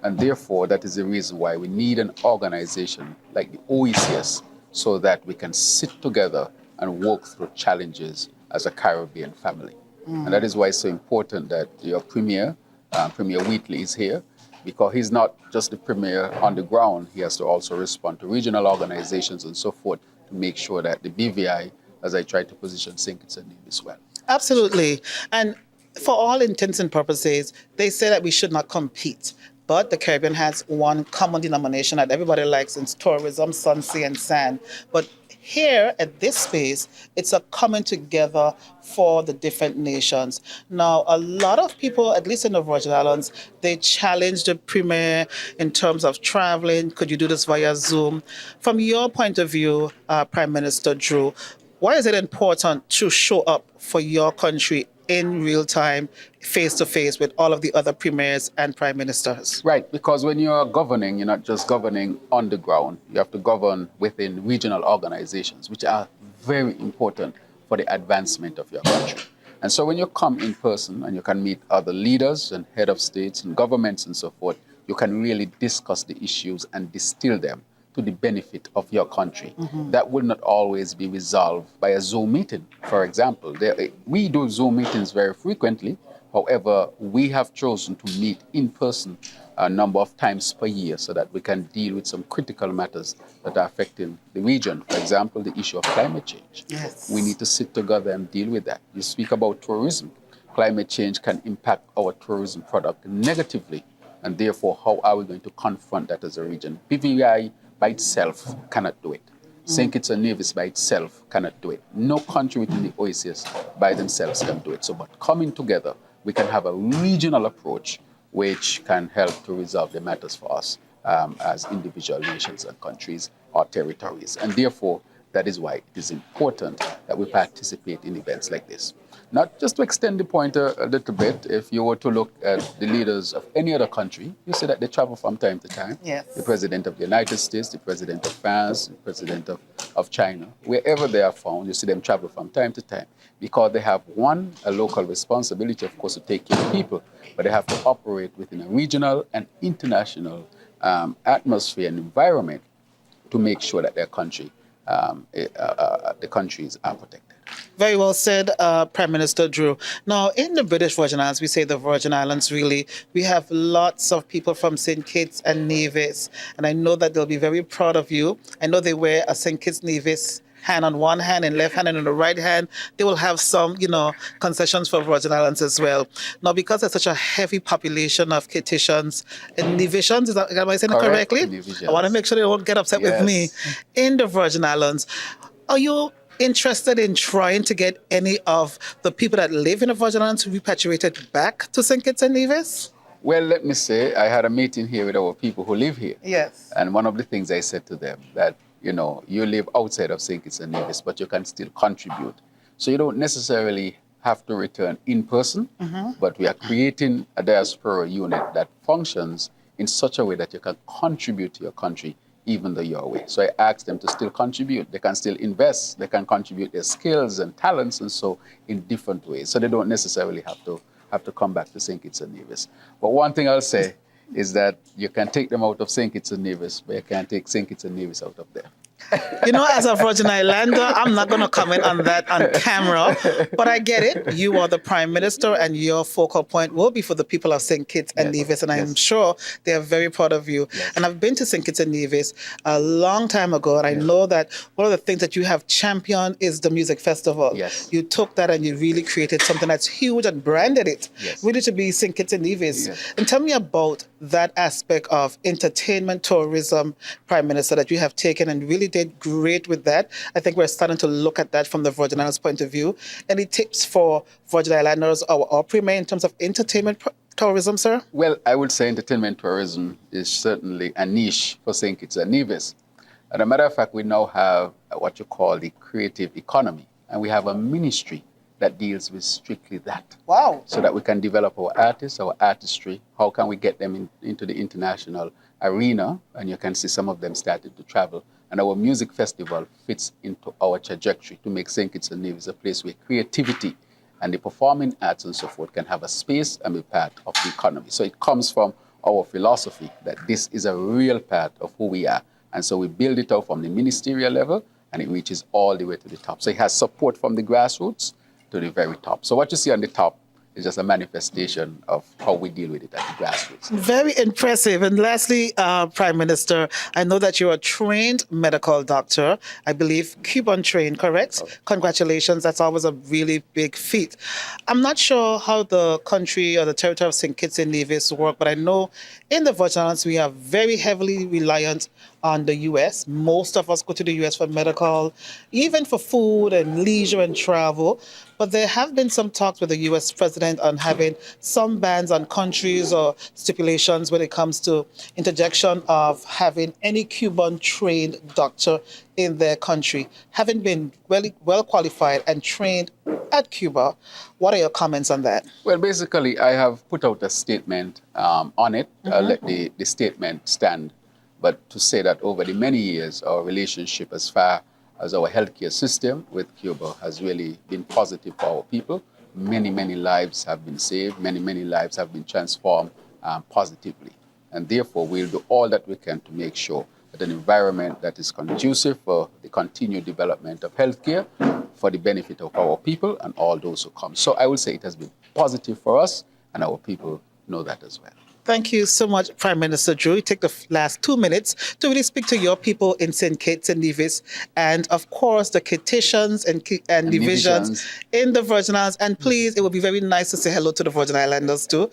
S3: And therefore, that is the reason why we need an organization like the OECS so that we can sit together and work through challenges as a Caribbean family. And that is why it's so important that your Premier, Premier Wheatley, is here, because he's not just the Premier on the ground. He has to also respond to regional organizations and so forth to make sure that the BVI, as I try to position St. Kitts and Nevis well.
S4: Absolutely. And for all intents and purposes, they say that we should not compete. But the Caribbean has one common denomination that everybody likes, it's tourism, sun, sea, and sand. But here at this space, it's a coming together for the different nations. Now, a lot of people, at least in the Virgin Islands, they challenge the Premier in terms of traveling. Could you do this via Zoom? From your point of view, Prime Minister Drew, why is it important to show up for your country in real time, face to face with all of the other premiers and prime ministers?
S3: Right, because when you're governing, you're not just governing on the ground. You have to govern within regional organizations, which are very important for the advancement of your country. And so when you come in person and you can meet other leaders and head of states and governments and so forth, you can really discuss the issues and distill them to the benefit of your country. That will not always be resolved by a Zoom meeting. For example, we do Zoom meetings very frequently. However, we have chosen to meet in person a number of times per year so that we can deal with some critical matters that are affecting the region. For example, the issue of climate change.
S4: Yes.
S3: We need to sit together and deal with that. You speak about tourism. Climate change can impact our tourism product negatively, and therefore, how are we going to confront that as a region? PVI by itself cannot do it. St. Kitts and Nevis by itself cannot do it. No country within the OECS by themselves can do it. So, but coming together, we can have a regional approach which can help to resolve the matters for us as individual nations and countries or territories. And therefore, that is why it is important that we participate in events like this. Not just to extend the point a little bit, if you were to look at the leaders of any other country, you see that they travel from time to time.
S4: Yes.
S3: The President of the United States, the President of France, the President of China, wherever they are found, you see them travel from time to time because they have, one, a local responsibility, of course, to take care of people, but they have to operate within a regional and international atmosphere and environment to make sure that their country, the countries are protected.
S4: Very well said, Prime Minister Drew. Now, in the British Virgin Islands, we say the Virgin Islands really, we have lots of people from St. Kitts and Nevis, and I know that they'll be very proud of you. I know they wear a St. Kitts Nevis hand on one hand and left hand, and on the right hand, they will have some, concessions for Virgin Islands as well. Now, because there's such a heavy population of Kittitians and Nevisians, am I saying it correctly?
S3: Nevisians.
S4: I want to make sure they won't get upset with me. In the Virgin Islands, are you interested in trying to get any of the people that live in the Virgin Islands repatriated back to St. Kitts and Nevis?
S3: Well, let me say, I had a meeting here with our people who live here.
S4: Yes.
S3: And one of the things I said to them that, you live outside of St. Kitts and Nevis, but you can still contribute. So you don't necessarily have to return in person, but we are creating a diaspora unit that functions in such a way that you can contribute to your country even though you're away. So I asked them to still contribute. They can still invest. They can contribute their skills and talents and so in different ways. So they don't necessarily have to come back to St. Kitts and Nevis. But one thing I'll say is that you can take them out of St. Kitts and Nevis, but you can't take St. Kitts and Nevis out of there.
S4: As a Virgin Islander, I'm not going to comment on that on camera, but I get it. You are the Prime Minister, and your focal point will be for the people of St. Kitts and Nevis, and I'm sure they are very proud of you. And I've been to St. Kitts and Nevis a long time ago, and I know that one of the things that you have championed is the music festival.
S3: Yes.
S4: You took that and you really created something that's huge and branded it, really to be St. Kitts and Nevis. And tell me about that aspect of entertainment, tourism, Prime Minister, that you have taken and really did great with that. I think we're starting to look at that from the Virgin Islands point of view. Any tips for Virgin Islanders or Premier in terms of entertainment tourism, sir?
S3: Well, I would say entertainment tourism is certainly a niche for St. Kitts and Nevis. As a matter of fact, we now have what you call the creative economy, and we have a ministry that deals with strictly that.
S4: Wow.
S3: So that we can develop our artists, our artistry. How can we get them into the international arena? And you can see some of them started to travel. And our music festival fits into our trajectory to make St. Kitts and Nevis a place where creativity and the performing arts and so forth can have a space and be part of the economy. So it comes from our philosophy that this is a real part of who we are. And so we build it out from the ministerial level, and it reaches all the way to the top. So it has support from the grassroots to the very top. So what you see on the top is just a manifestation of how we deal with it at the grassroots.
S4: Very impressive. And lastly, Prime Minister, I know that you're a trained medical doctor. I believe Cuban trained, correct? Okay. Congratulations. That's always a really big feat. I'm not sure how the country or the territory of St. Kitts and Nevis work, but I know in the Virgin Islands we are very heavily reliant on the U.S. Most of us go to the U.S. for medical, even for food and leisure and travel. But there have been some talks with the U.S. president on having some bans on countries or stipulations when it comes to interjection of having any Cuban-trained doctor in their country. Having been well qualified and trained at Cuba, what are your comments on that?
S3: Well, basically, I have put out a statement on it. I'll let the statement stand. But to say that over the many years, our relationship as far as our healthcare system with Cuba has really been positive for our people. Many, many lives have been saved. Many, many lives have been transformed positively. And therefore, we'll do all that we can to make sure that an environment that is conducive for the continued development of healthcare for the benefit of our people and all those who come. So I will say it has been positive for us, and our people know that as well.
S4: Thank you so much, Prime Minister Drew. You take the last 2 minutes to really speak to your people in St. Kitts and Nevis, and of course the Kittitians and divisions in the Virgin Islands. And please, it would be very nice to say hello to the Virgin Islanders too.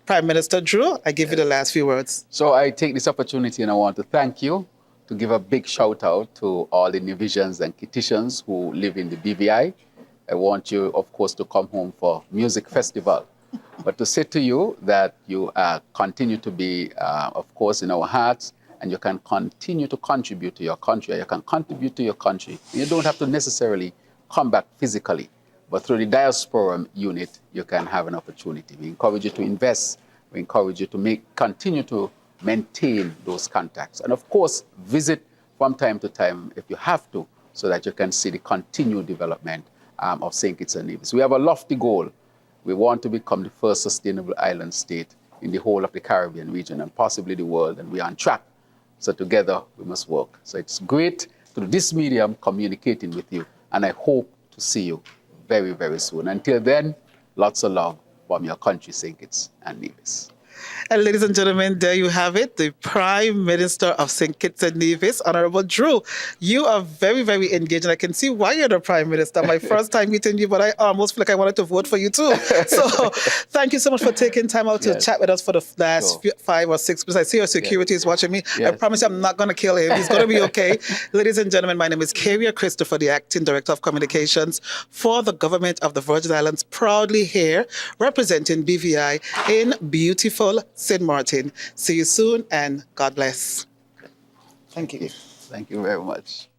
S4: Prime Minister Drew, I give you the last few words.
S3: So I take this opportunity and I want to thank you, to give a big shout out to all the Nevisians and Kittitians who live in the BVI. I want you, of course, to come home for Music Festival. But to say to you that you continue to be, of course, in our hearts, and you can continue to contribute to your country. You can contribute to your country. You don't have to necessarily come back physically, but through the diaspora unit, you can have an opportunity. We encourage you to invest. We encourage you to continue to maintain those contacts. And of course, visit from time to time if you have to, so that you can see the continued development of St. Kitts and Nevis. We have a lofty goal. We want to become the first sustainable island state in the whole of the Caribbean region and possibly the world, and we are on track. So together we must work. So it's great through this medium communicating with you, and I hope to see you very, very soon. Until then, lots of love from your country, St. Kitts and Nevis.
S4: And ladies and gentlemen, there you have it, the Prime Minister of St. Kitts and Nevis, Honorable Drew. You are very, very engaged, and I can see why you're the Prime Minister. My first time meeting you, but I almost feel like I wanted to vote for you too. So thank you so much for taking time out to chat with us for the last 5 or 6 minutes. I see your security is watching me. I promise you I'm not going to kill him. He's going to be okay. Ladies and gentlemen, my name is Karia Christopher, the Acting Director of Communications for the Government of the Virgin Islands, proudly here representing BVI in beautiful St. Martin. See you soon, and God bless. Thank you.
S3: Thank you very much.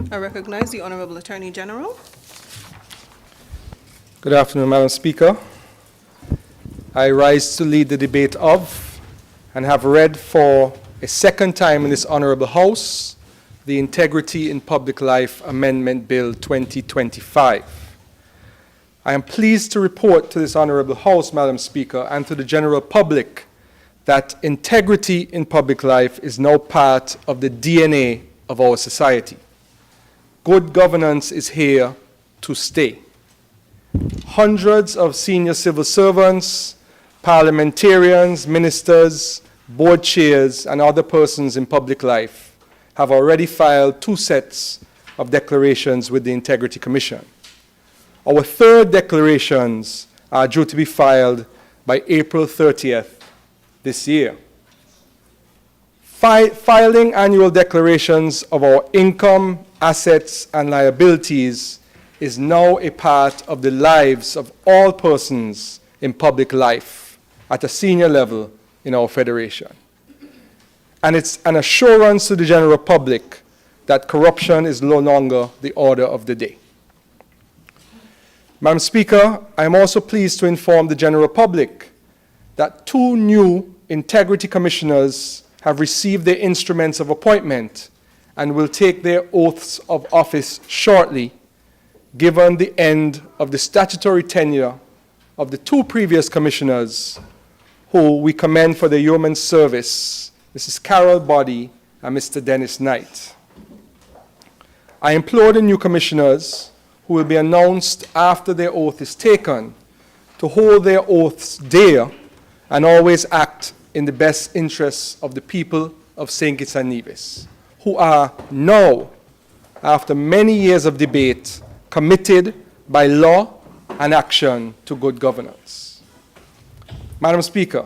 S5: I recognize the Honorable Attorney General.
S13: Good afternoon, Madam Speaker. I rise to lead the debate of and have read for a second time in this Honorable House the Integrity in Public Life Amendment Bill 2025. I am pleased to report to this Honorable House, Madam Speaker, and to the general public that integrity in public life is now part of the DNA of our society. Good governance is here to stay. Hundreds of senior civil servants, parliamentarians, ministers, board chairs, and other persons in public life have already filed 2 sets of declarations with the Integrity Commission. Our third declarations are due to be filed by April 30th this year. Filing annual declarations of our income, assets, and liabilities is now a part of the lives of all persons in public life at a senior level in our federation. And it's an assurance to the general public that corruption is no longer the order of the day. Madam Speaker, I am also pleased to inform the general public that 2 new integrity commissioners have received their instruments of appointment and will take their oaths of office shortly, given the end of the statutory tenure of the 2 previous commissioners who we commend for their yeoman's service, Mrs. Carol Boddy and Mr. Dennis Knight. I implore the new commissioners, who will be announced after their oath is taken, to hold their oaths dear and always act in the best interests of the people of St. Kitts and Nevis, who are now, after many years of debate, committed by law and action to good governance. Madam Speaker,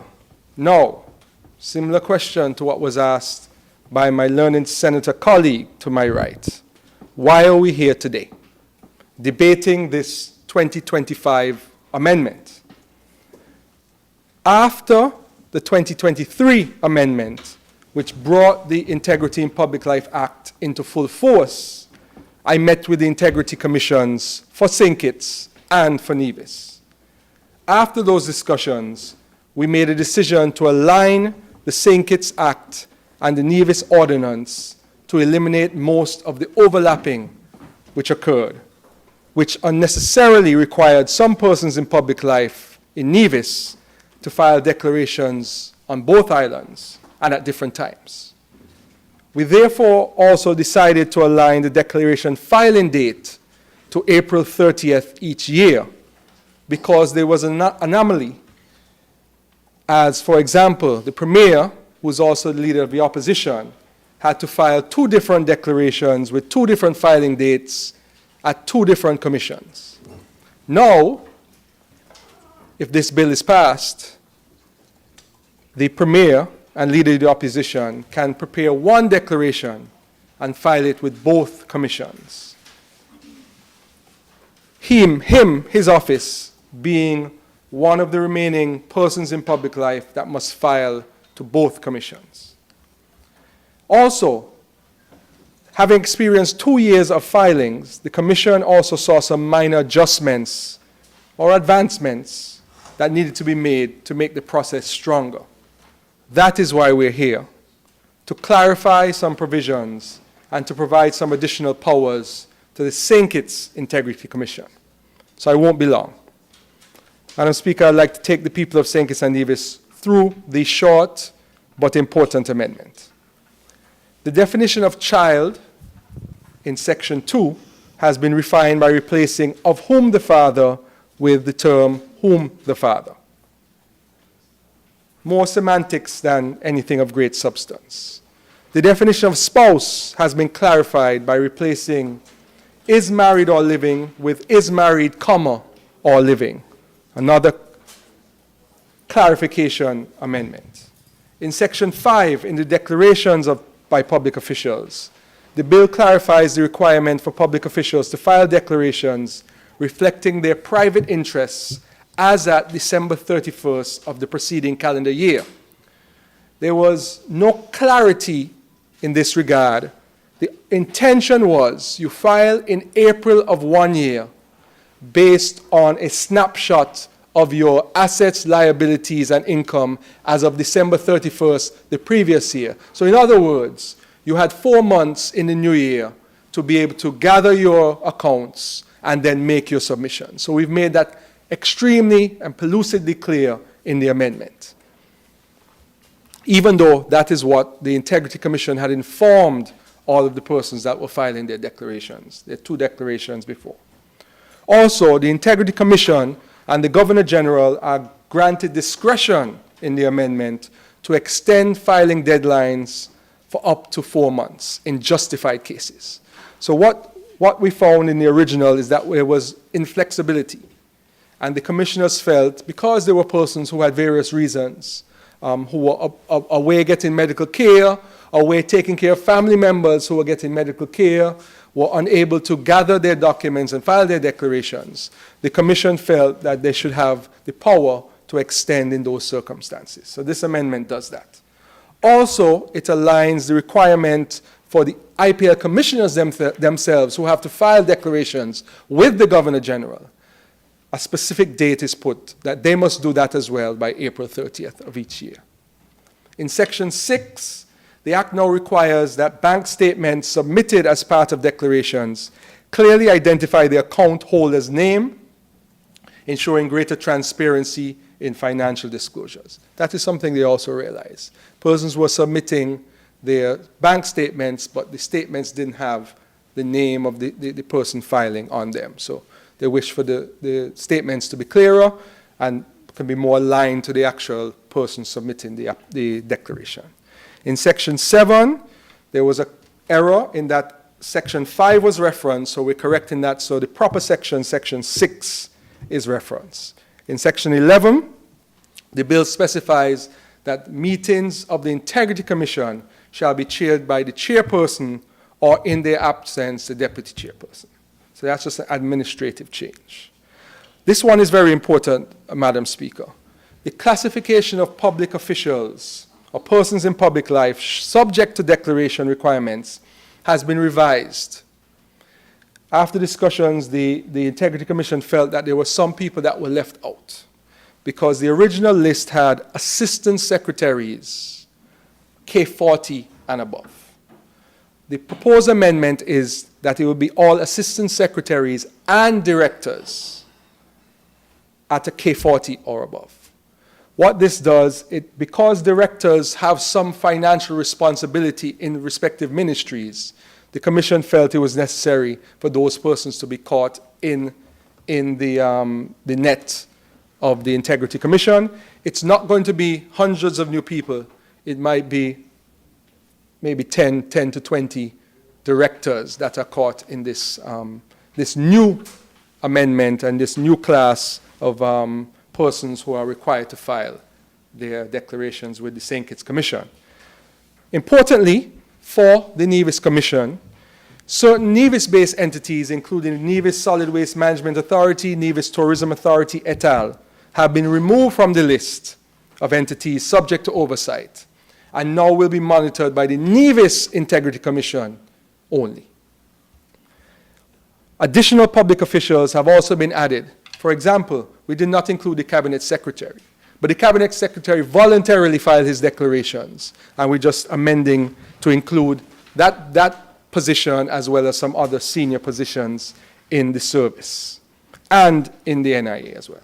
S13: now, similar question to what was asked by my learned senator colleague to my right. Why are we here today, debating this 2025 amendment? After the 2023 amendment, which brought the Integrity in Public Life Act into full force, I met with the Integrity Commissions for St. Kitts and for Nevis. After those discussions, we made a decision to align the St. Kitts Act and the Nevis Ordinance to eliminate most of the overlapping which occurred, which unnecessarily required some persons in public life in Nevis to file declarations on both islands and at different times. We therefore also decided to align the declaration filing date to April 30th each year, because there was an anomaly. As, for example, the Premier, who is also the leader of the opposition, had to file 2 different declarations with 2 different filing dates at 2 different commissions. Now, if this bill is passed, the Premier and leader of the opposition can prepare 1 declaration and file it with both commissions. His office being one of the remaining persons in public life that must file to both commissions. Also, having experienced 2 years of filings, the Commission also saw some minor adjustments or advancements that needed to be made to make the process stronger. That is why we're here, to clarify some provisions and to provide some additional powers to the St. Kitts Integrity Commission. So I won't be long. Madam Speaker, I'd like to take the people of St. Kitts and Nevis through the short but important amendment. The definition of child in Section 2 has been refined by replacing "of whom the father" with the term "whom the father." More semantics than anything of great substance. The definition of spouse has been clarified by replacing "is married or living" with "is married, comma, or living." Another clarification amendment. In Section 5, in the declarations by public officials, the bill clarifies the requirement for public officials to file declarations reflecting their private interests as at December 31st of the preceding calendar year. There was no clarity in this regard The intention was you file in April of 1 year based on a snapshot of your assets, liabilities, and income as of December 31st the previous year. So in other words, you had 4 months in the new year to be able to gather your accounts and then make your submission. So we've made that extremely and pellucidly clear in the amendment. Even though that is what the Integrity Commission had informed all of the persons that were filing their declarations. There are 2 declarations before. Also, the Integrity Commission and the Governor General are granted discretion in the amendment to extend filing deadlines for up to 4 months in justified cases. So what we found in the original is that there was inflexibility. And the commissioners felt, because there were persons who had various reasons, who were away getting medical care, away taking care of family members who were getting medical care, were unable to gather their documents and file their declarations, the Commission felt that they should have the power to extend in those circumstances. So this amendment does that. Also, it aligns the requirement for the IPL commissioners themselves who have to file declarations with the Governor General. A specific date is put that they must do that as well by April 30th of each year. In Section 6, the Act now requires that bank statements submitted as part of declarations clearly identify the account holder's name, ensuring greater transparency in financial disclosures. That is something they also realize. Persons were submitting their bank statements, but the statements didn't have the name of the person filing on them. So they wish for the statements to be clearer and can be more aligned to the actual person submitting the declaration. In Section 7, there was an error in that Section 5 was referenced, so we're correcting that, so the proper section, Section 6, is referenced. In Section 11, the bill specifies that meetings of the Integrity Commission shall be chaired by the chairperson or, in their absence, the deputy chairperson. So that's just an administrative change. This one is very important, Madam Speaker. The classification of public officials or persons in public life subject to declaration requirements has been revised. After discussions, the Integrity Commission felt that there were some people that were left out because the original list had assistant secretaries, K40 and above. The proposed amendment is that it will be all assistant secretaries and directors at a K40 or above. What this does, because directors have some financial responsibility in respective ministries, the Commission felt it was necessary for those persons to be caught in the net of the Integrity Commission. It's not going to be hundreds of new people. It might be maybe 10 to 20 directors that are caught in this, this new amendment and this new class of persons who are required to file their declarations with the St. Kitts Commission. Importantly, for the Nevis Commission, certain Nevis-based entities, including the Nevis Solid Waste Management Authority, Nevis Tourism Authority, et al., have been removed from the list of entities subject to oversight and now will be monitored by the Nevis Integrity Commission only. Additional public officials have also been added. For example, we did not include the Cabinet Secretary, but the Cabinet Secretary voluntarily filed his declarations, and we're just amending to include that position as well as some other senior positions in the service and in the NIA as well.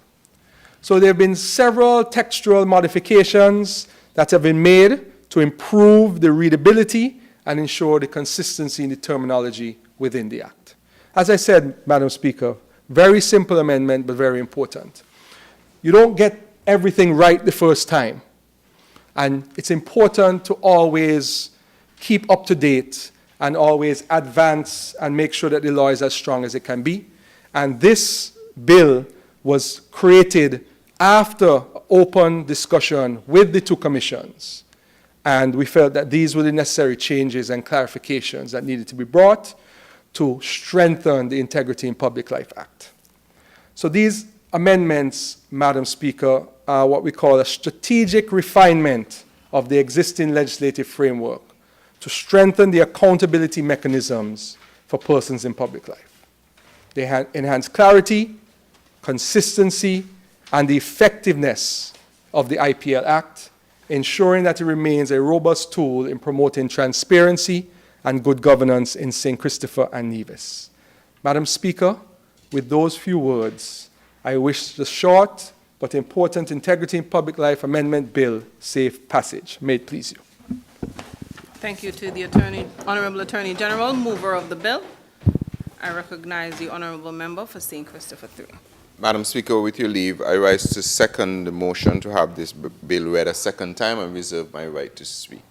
S13: So there have been several textual modifications that have been made to improve the readability and ensure the consistency in the terminology within the Act. As I said, Madam Speaker, very simple amendment, but very important. You don't get everything right the first time. And it's important to always keep up to date and always advance and make sure that the law is as strong as it can be. And this bill was created after open discussion with the two commissions. And we felt that these were the necessary changes and clarifications that needed to be brought to strengthen the Integrity in Public Life Act. So these amendments, Madam Speaker, are what we call a strategic refinement of the existing legislative framework to strengthen the accountability mechanisms for persons in public life. They enhance clarity, consistency, and the effectiveness of the IPL Act, ensuring that it remains a robust tool in promoting transparency and good governance in St. Christopher and Nevis. Madam Speaker, with those few words, I wish the short but important Integrity in Public Life Amendment Bill safe passage. May it please you.
S5: Thank you to the Honorable Attorney General, mover of the bill. I recognize the Honorable Member for St. Christopher 3.
S7: Madam Speaker, with your leave, I rise to second the motion to have this bill read a second time and reserve my right to speak.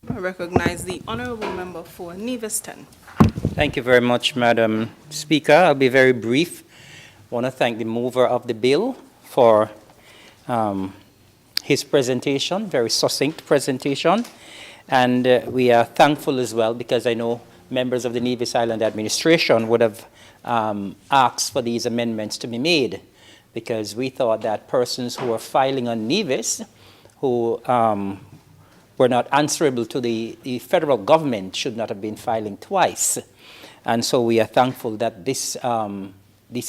S5: I recognize the Honorable Member for Nevis 10.
S15: Thank you very much, Madam Speaker. I'll be very brief. I want to thank the mover of the bill for his presentation, very succinct presentation. And we are thankful as well because I know members of the Nevis Island administration would have asked for these amendments to be made because we thought that persons who are filing on Nevis who were not answerable to the federal government should not have been filing twice. And so we are thankful that this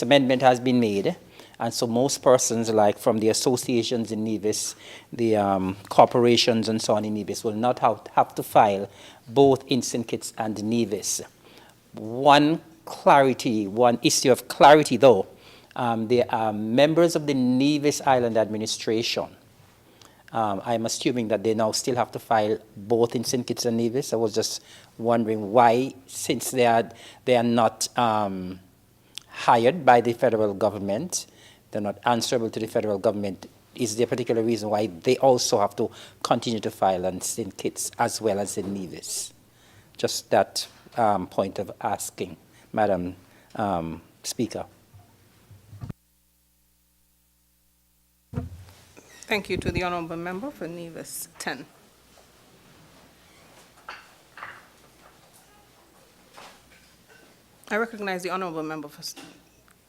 S15: amendment has been made. And so most persons, like from the associations in Nevis, the corporations and so on in Nevis, will not have to file both in St. Kitts and Nevis. One issue of clarity though, there are members of the Nevis Island administration. I'm assuming that they now still have to file both in St. Kitts and Nevis. I was just wondering why, since they are not hired by the federal government, they're not answerable to the federal government, is there a particular reason why they also have to continue to file on St. Kitts as well as in Nevis? Just that point of asking, Madam Speaker.
S5: Thank you to the Honorable Member for Nevis 10. I recognize the Honorable Member for...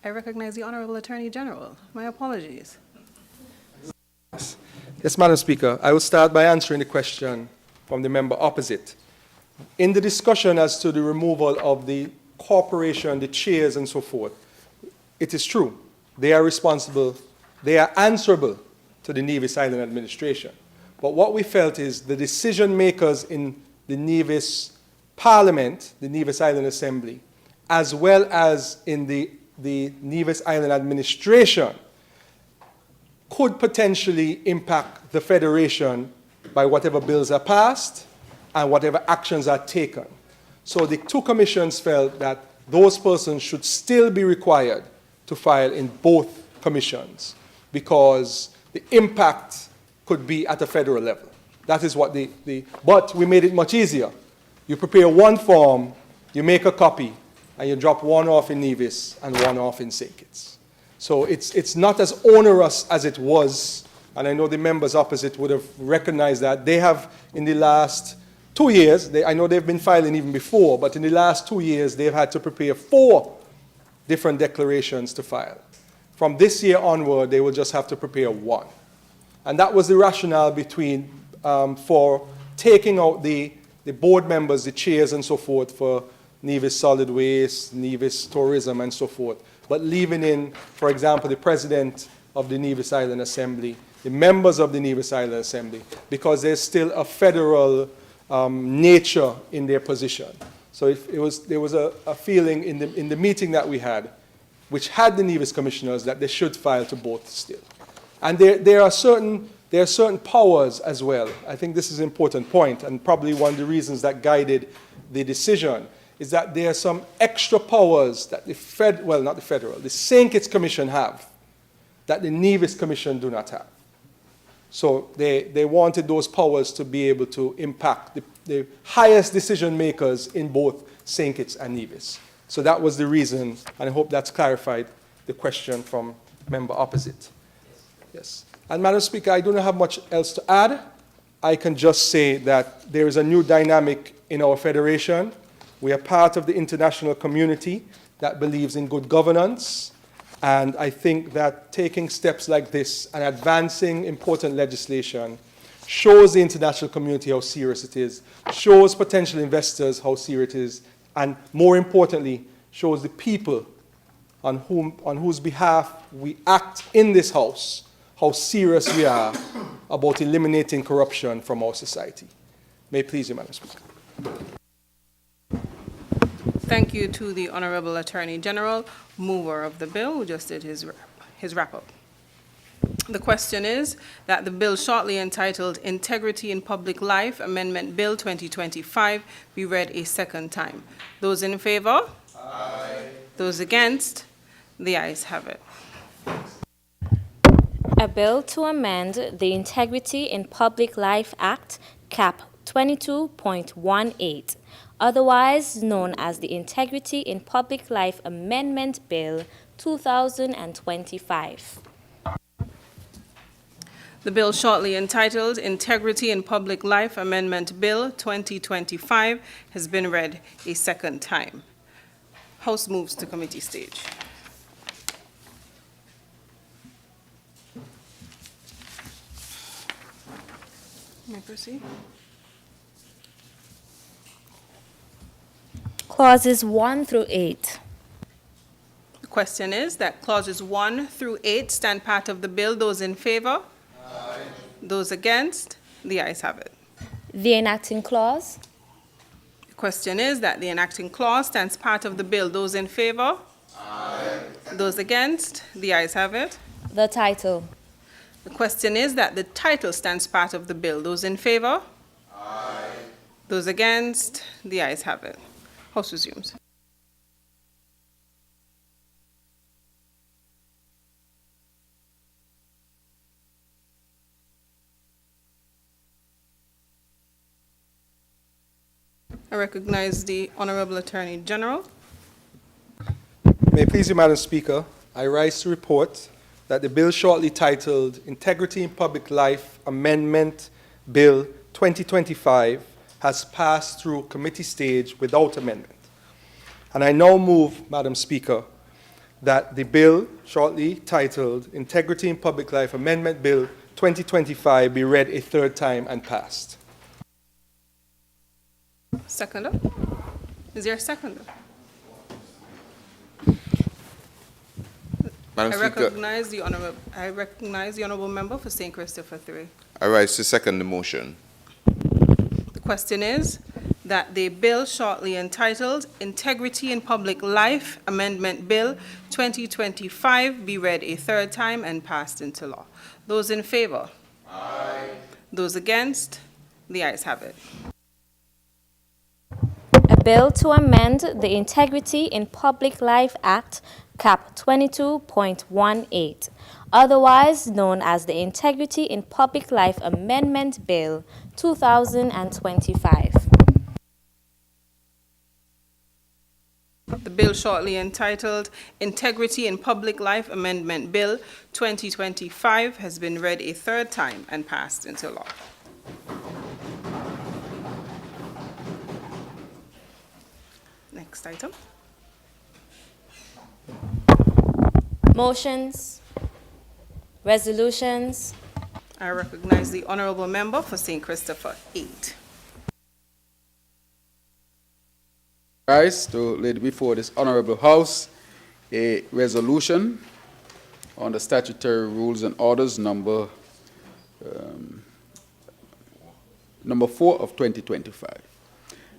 S5: I recognize the Honorable Attorney General. My apologies.
S13: Yes, Madam Speaker. I will start by answering the question from the member opposite. In the discussion as to the removal of the corporation, the chairs and so forth, it is true. They are responsible, they are answerable to the Nevis Island administration. But what we felt is the decision makers in the Nevis Parliament, the Nevis Island Assembly, as well as in the Nevis Island administration, could potentially impact the Federation by whatever bills are passed and whatever actions are taken. So the two commissions felt that those persons should still be required to file in both commissions because the impact could be at a federal level. That is what but we made it much easier. You prepare one form, you make a copy, and you drop one off in Nevis and one off in St. Kitts. So it's not as onerous as it was, and I know the members opposite would have recognized that. They have, in the last 2 years, I know they've been filing even before, but in the last 2 years, they've had to prepare 4 different declarations to file. From this year onward, they will just have to prepare 1. And that was the rationale for taking out the board members, the chairs and so forth for Nevis Solid Waste, Nevis Tourism and so forth, but leaving in, for example, the president of the Nevis Island Assembly, the members of the Nevis Island Assembly, because there's still a federal nature in their position. So there was a feeling in the meeting that we had, which had the Nevis commissioners, that they should file to both still. And there are certain powers as well. I think this is an important point, and probably one of the reasons that guided the decision is that there are some extra powers that the St. Kitts Commission have that the Nevis Commission do not have. So they wanted those powers to be able to impact the highest decision makers in both St. Kitts and Nevis. So that was the reason, and I hope that's clarified the question from member opposite. Yes. And Madam Speaker, I do not have much else to add. I can just say that there is a new dynamic in our federation. We are part of the international community that believes in good governance, And I think that taking steps like this and advancing important legislation shows the international community how serious it is, shows potential investors how serious it is, and more importantly, shows the people on whose behalf we act in this House how serious we are about eliminating corruption from our society. May it please you, Madam Speaker.
S5: Thank you to the Honorable Attorney General, mover of the bill, who just did his wrap-up. The question is that the bill shortly entitled Integrity in Public Life Amendment Bill 2025 be read a second time. Those in favor? Aye. Those against? The ayes have it.
S14: A bill to amend the Integrity in Public Life Act, Cap 22.18, otherwise known as the Integrity in Public Life Amendment Bill 2025.
S5: The bill shortly entitled Integrity in Public Life Amendment Bill 2025 has been read a second time. House moves to committee stage. May I proceed?
S14: Clauses 1 through 8.
S5: The question is that clauses 1 through 8 stand part of the bill. Those in favor? Aye. Those against? The ayes have it.
S14: The enacting clause.
S5: The question is that the enacting clause stands part of the bill. Those in favor? Aye. Those against? The ayes have it.
S14: The title.
S5: The question is that the title stands part of the bill. Those in favor? Aye. Those against? The ayes have it. House resumes. I recognize the Honorable Attorney General.
S13: May it please you, Madam Speaker, I rise to report that the bill shortly titled Integrity in Public Life Amendment Bill 2025 has passed through committee stage without amendment. And I now move, Madam Speaker, that the bill shortly titled Integrity in Public Life Amendment Bill 2025 be read a third time and passed.
S5: Seconder? Is there a seconder?
S7: Madam
S5: I
S7: Speaker,
S5: recognize the honorable member for St. Christopher 3.
S7: I rise to second the motion.
S5: The question is that the bill shortly entitled Integrity in Public Life Amendment Bill 2025 be read a third time and passed into law. Those in favor? Aye. Those against? The ayes have it.
S14: A bill to amend the Integrity in Public Life Act, Cap 22.18, otherwise known as the Integrity in Public Life Amendment Bill 2025.
S5: The bill shortly entitled Integrity in Public Life Amendment Bill 2025 has been read a third time and passed into law. Next item.
S14: Motions, resolutions.
S5: I recognize the honorable member for St. Christopher 8.
S12: Rise to lay before this honorable House a resolution on the statutory rules and orders number 4 of 2025.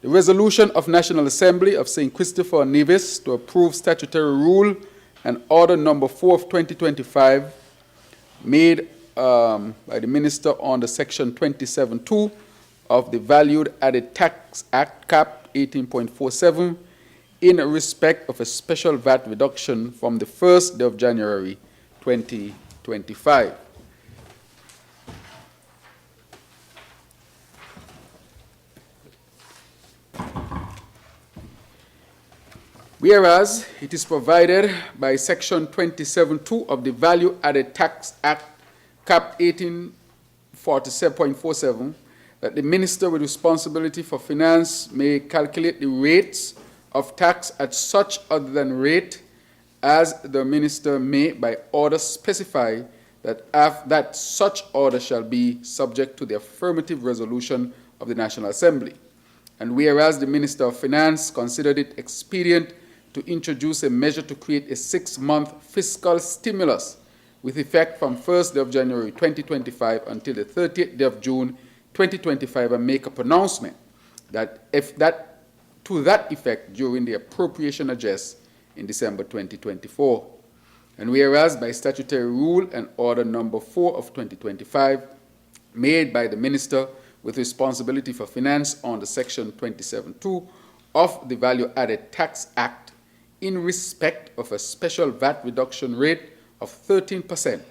S12: The resolution of National Assembly of St. Christopher Nevis to approve statutory rule and order number 4 of 2025 made by the Minister on the section 27.2 of the Valued Added Tax Act, Cap 18.47, in respect of a special VAT reduction from the 1st day of January 2025. Whereas it is provided by section 27.2 of the Value Added Tax Act, Cap 1847.47, that the Minister with responsibility for finance may calculate the rates of tax at such other than rate as the minister may by order specify that such order shall be subject to the affirmative resolution of the National Assembly. And whereas the Minister of Finance considered it expedient to introduce a measure to create a 6-month fiscal stimulus with effect from 1st day of January 2025 until the 30th day of June 2025, and make a pronouncement that to that effect during the appropriation address in December 2024. And whereas by statutory rule and order number 4 of 2025, made by the Minister with responsibility for finance under Section 27(2) of the Value Added Tax Act, in respect of a special VAT reduction rate of 13%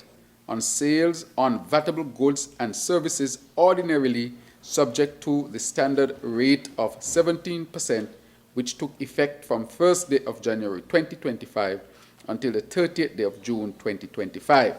S12: on sales on vatable goods and services ordinarily subject to the standard rate of 17%, which took effect from 1st day of January 2025 until the 30th day of June 2025.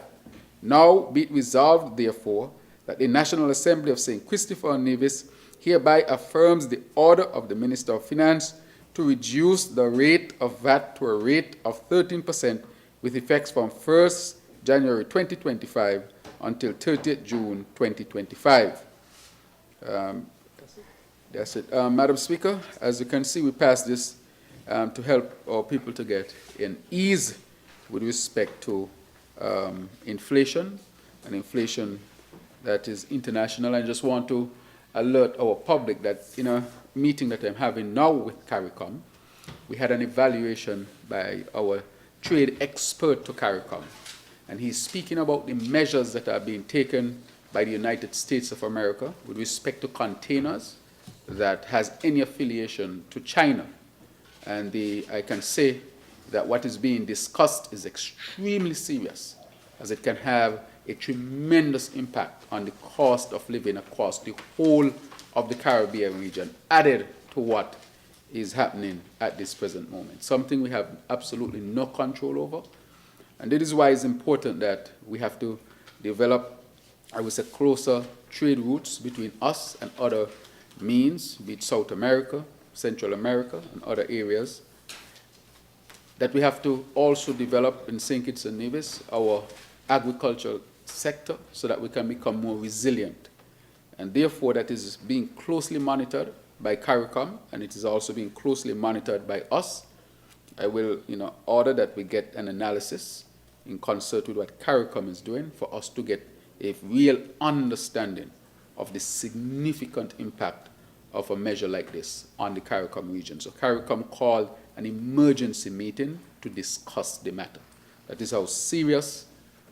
S12: Now be it resolved, therefore, that the National Assembly of St. Christopher and Nevis hereby affirms the order of the Minister of Finance to reduce the rate of VAT to a rate of 13% with effects from 1st January 2025 until 30th June 2025. That's it. Madam Speaker, as you can see, we passed this to help our people to get an ease with respect to inflation, and inflation that is international. I just want to alert our public that in a meeting that I'm having now with CARICOM, we had an evaluation by our trade expert to CARICOM, and he's speaking about the measures that are being taken by the United States of America with respect to containers that has any affiliation to China. And I can say that what is being discussed is extremely serious, as it can have a tremendous impact on the cost of living across the whole of the Caribbean region, added to what is happening at this present moment, something we have absolutely no control over. And that is why it's important that we have to develop, I would say, closer trade routes between us and other means, be it South America, Central America, and other areas. That we have to also develop in St. Kitts and Nevis our agricultural sector so that we can become more resilient. And therefore, that is being closely monitored by CARICOM, and it is also being closely monitored by us. I will order that we get an analysis in concert with what CARICOM is doing for us to get a real understanding of the significant impact of a measure like this on the CARICOM region. So CARICOM called an emergency meeting to discuss the matter. That is how serious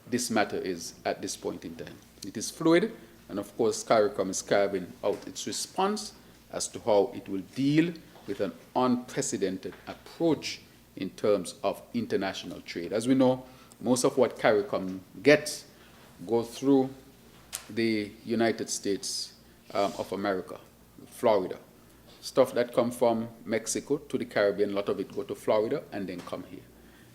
S12: this matter is at this point in time. It is fluid, and of course CARICOM is carving out its response as to how it will deal with an unprecedented approach in terms of international trade. As we know, most of what CARICOM gets go through the United States of America, Florida. Stuff that come from Mexico to the Caribbean, a lot of it go to Florida and then come here.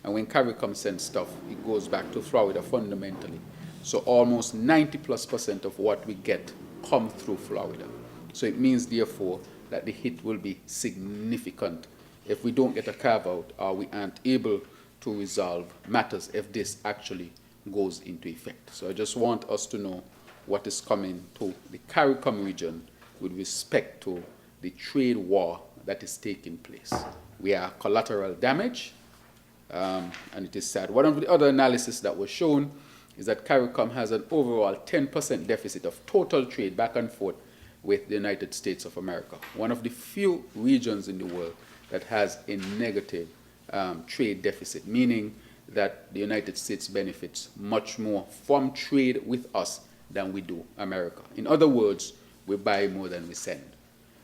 S12: And when CARICOM sends stuff, it goes back to Florida fundamentally. So almost 90+% of what we get come through Florida. So it means, therefore, that the hit will be significant if we don't get a carve-out or we aren't able to resolve matters if this actually goes into effect. So I just want us to know what is coming to the CARICOM region with respect to the trade war that is taking place. We are collateral damage, and it is sad. One of the other analysis that was shown is that CARICOM has an overall 10% deficit of total trade back and forth with the United States of America, one of the few regions in the world that has a negative trade deficit, meaning that the United States benefits much more from trade with us than we do America. In other words, we buy more than we send.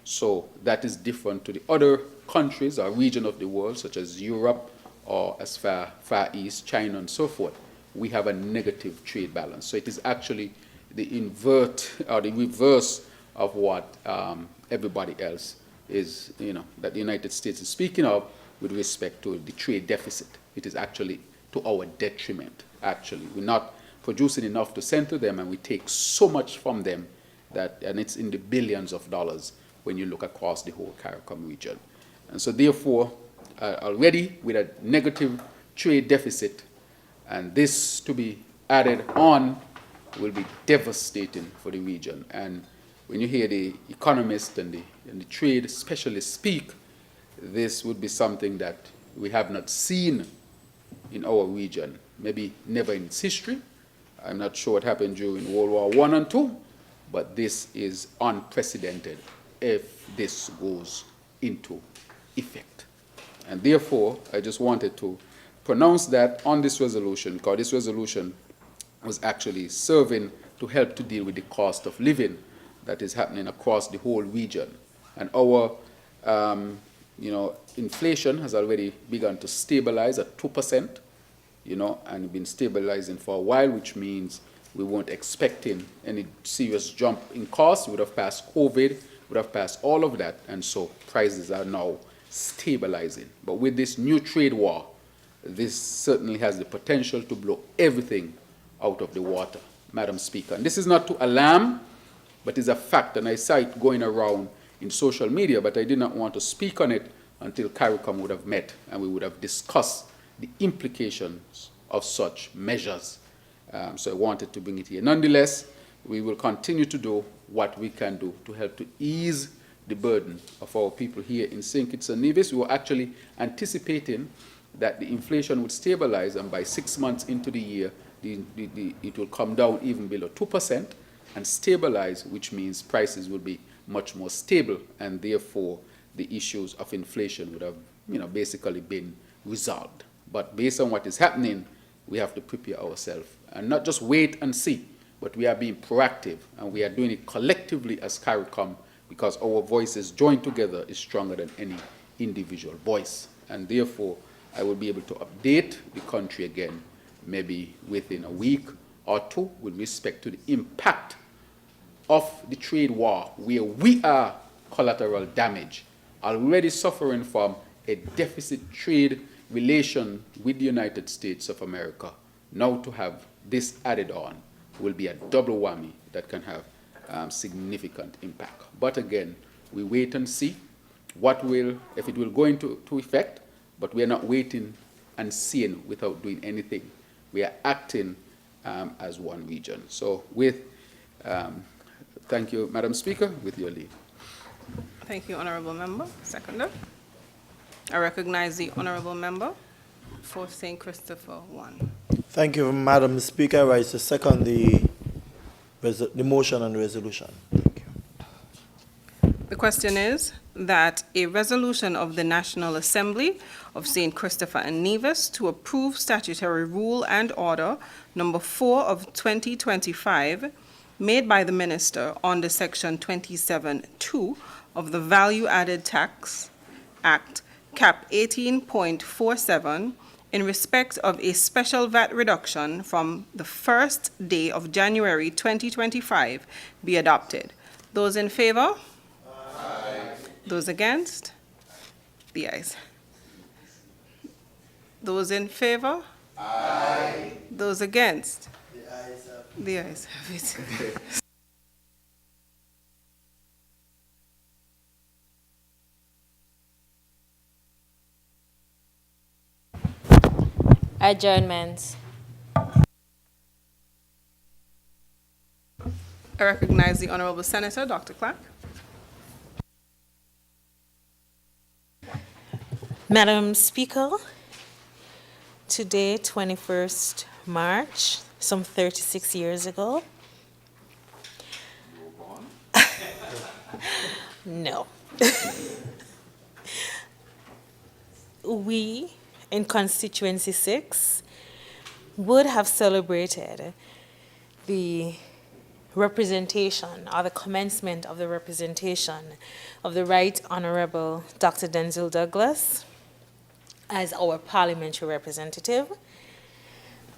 S12: So that is different to the other countries or region of the world, such as Europe or as far East, China and so forth. We have a negative trade balance. So it is actually the invert or the reverse of what everybody else is, that the United States is speaking of with respect to the trade deficit. It is actually to our detriment, actually. We're not producing enough to send to them, and we take so much from them and it's in the billions of dollars when you look across the whole CARICOM region. And so therefore, already with a negative
S3: trade deficit, and this to be added on will be devastating for the region. And when you hear the economists and the trade specialists speak, this would be something that we have not seen in our region, maybe never in its history. I'm not sure what happened during World War I and II, but this is unprecedented if this goes into effect. And therefore, I just wanted to pronounce that on this resolution, because this resolution was actually serving to help to deal with the cost of living that is happening across the whole region. And our inflation has already begun to stabilize at 2%, and been stabilizing for a while, which means we weren't expecting any serious jump in costs. We would have passed COVID, would have passed all of that, and so prices are now stabilizing. But with this new trade war, this certainly has the potential to blow everything out of the water, Madam Speaker. And this is not to alarm, but is a fact, and I saw it going around in social media, but I did not want to speak on it until CARICOM would have met and we would have discussed the implications of such measures. So I wanted to bring it here. Nonetheless, we will continue to do what we can do to help to ease the burden of our people here in St. Kitts and Nevis. We were actually anticipating that the inflation would stabilize, and by 6 months into the year, it will come down even below 2% and stabilize, which means prices will be much more stable, and therefore the issues of inflation would have basically been resolved. But based on what is happening, we have to prepare ourselves and not just wait and see, but we are being proactive, and we are doing it collectively as CARICOM, because our voices joined together is stronger than any individual voice. And therefore, I will be able to update the country again, maybe within a week or two, with respect to the impact of the trade war, where we are collateral damage, already suffering from a deficit trade relation with the United States of America. Now to have this added on will be a double whammy that can have significant impact. But again, we wait and see if it will go into effect, but we are not waiting and seeing without doing anything. We are acting as one region. So thank you, Madam Speaker, with your leave.
S5: Thank you, Honorable Member. Seconder. I recognize the Honorable Member for St. Christopher 1.
S2: Thank you, Madam Speaker. I rise to second the motion and resolution. Thank you.
S5: The question is that a resolution of the National Assembly of St. Christopher and Nevis to approve statutory rule and order number 4 of 2025 made by the Minister under Section 27(2) of the Value Added Tax Act, Cap 18.47, in respect of a special VAT reduction from the first day of January 2025 be adopted. Those in favor? Aye. Those against? The ayes. Those in favor? Aye. Those against? The ayes have it.
S14: Adjournment.
S5: I recognize the Honorable Senator, Dr. Clark.
S10: Madam Speaker, today, 21st March, some 36 years ago. No. We, in Constituency 6, would have celebrated the representation or the commencement of the representation of the Right Honorable Dr. Denzil Douglas as our parliamentary representative.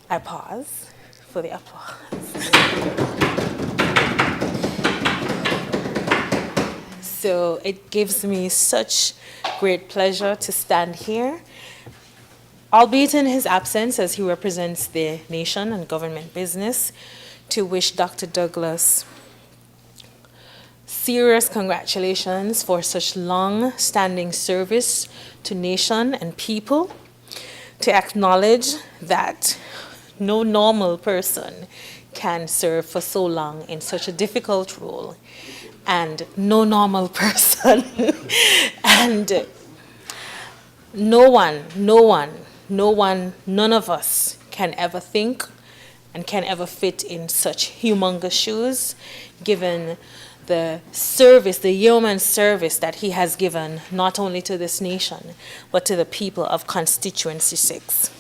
S10: I pause for the applause. So it gives me such great pleasure to stand here, albeit in his absence as he represents the nation and government business, to wish Dr. Douglas serious congratulations for such long-standing service to nation and people, to acknowledge that no normal person can serve for so long in such a difficult role, and no normal person and none of us can ever think and can ever fit in such humongous shoes, given the service, the yeoman service that he has given not only to this nation, but to the people of Constituency 6.